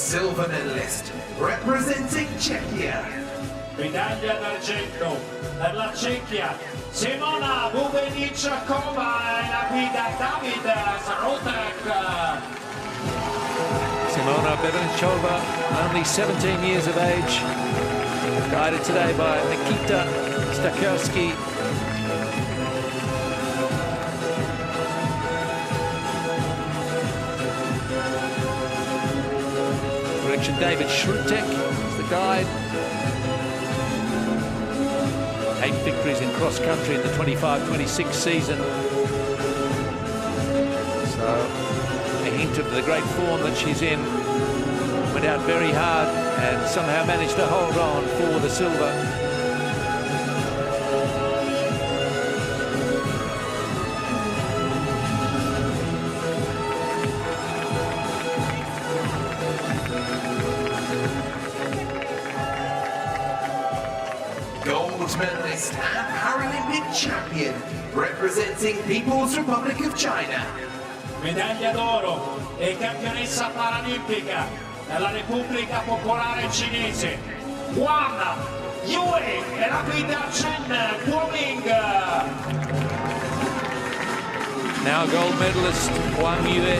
Silver medalist representing Czechia. Medaglia d'argento per la Cechia, Simona Bubeničaková e la guida David Srutek. Simona Bubeničaková, only 17 years of age, guided today by Nikita Stakelski. David Srutek is the guide. 8 victories in cross-country in the 25-26 season. So a hint of the great form that she's in. Went out very hard and somehow managed to hold on for the silver. Medalist and Paralympic champion representing People's Republic of China. Medaglia d'oro e campionessa paralimpica della Repubblica Popolare Cinese. Wang Yue e la guida Chen Guoming. Now gold medalist Wang Yue,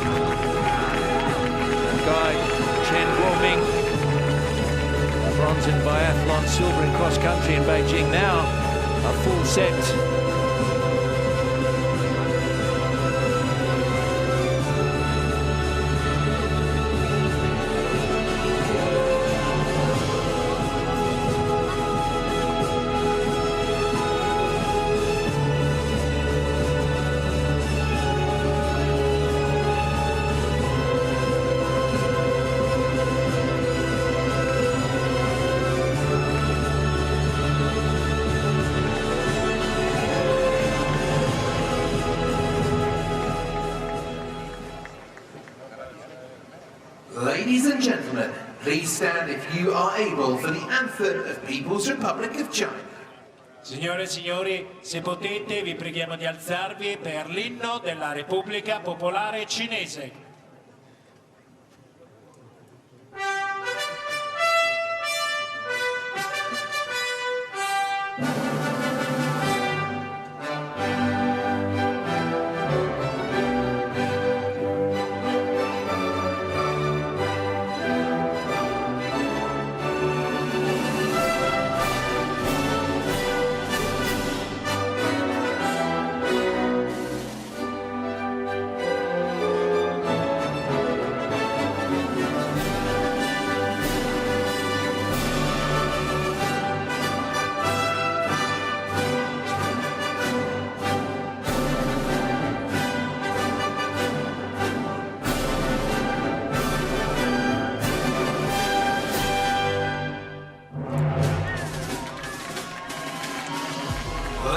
guide Chen Guoming. Bronze in biathlon, silver in cross-country in Beijing. Now a full set. Ladies and gentlemen, please stand if you are able for the anthem of People's Republic of China. Signore e signori, se potete vi preghiamo di alzarvi per l'inno della Repubblica Popolare Cinese.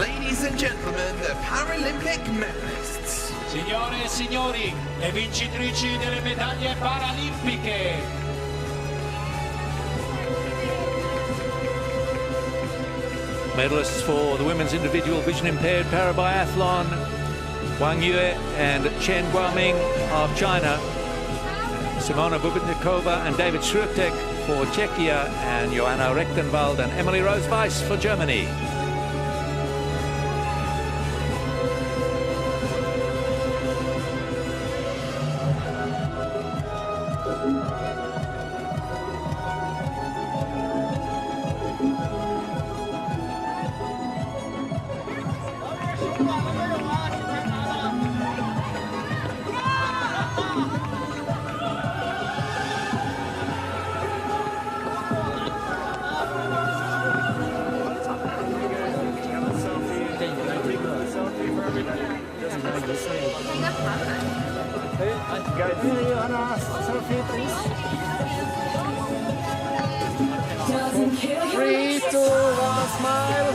Ladies and gentlemen, the Paralympic medalists. Signore e signori, le vincitrici delle medaglie paralimpiche. Medalists for the women's individual vision impaired parabiathlon, Wang Yue and Chen Guoming of China, Simona Bubeničaková and David Srutek for Czechia, and Johanna Rechtenwald and Emily Rose Weiss for Germany. Guys, selfie, please. 3, 2, 1, smile.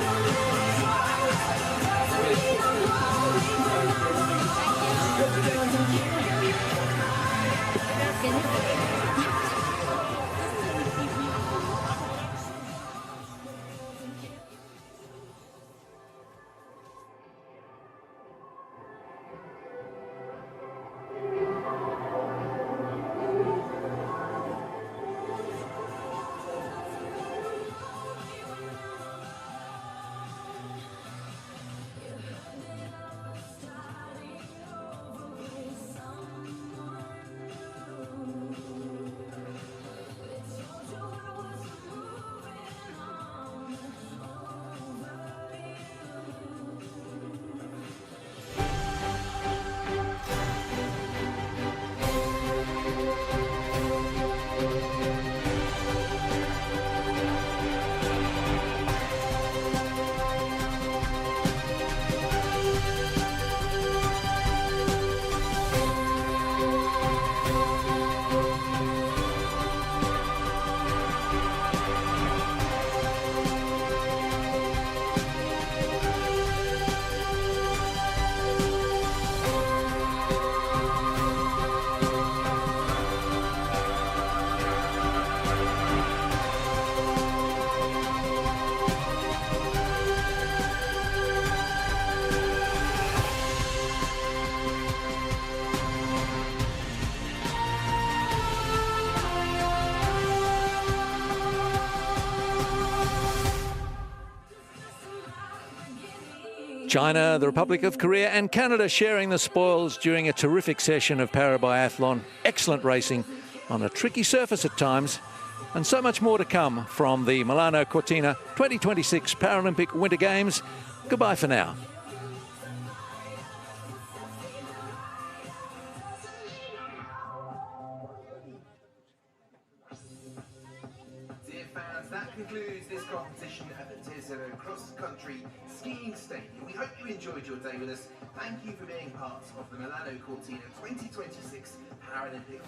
China, the Republic of Korea and Canada sharing the spoils during a terrific session of Parabiathlon. Excellent racing on a tricky surface at times, and so much more to come from the Milano Cortina 2026 Paralympic Winter Games. Goodbye for now. Dear fans, that concludes this competition at the Tier 0 cross-country skiing stadium. We hope you enjoyed your day with us. Thank you for being part of the Milano Cortina 2026 Paralympic.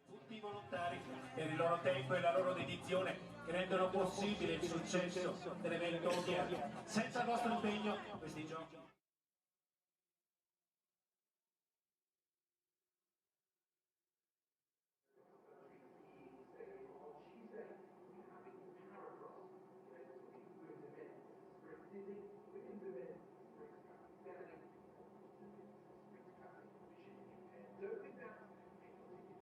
Tutti i volontari per il loro tempo e la loro dedizione che rendono possibile il successo dell'evento odierno. Senza il vostro impegno questi giochi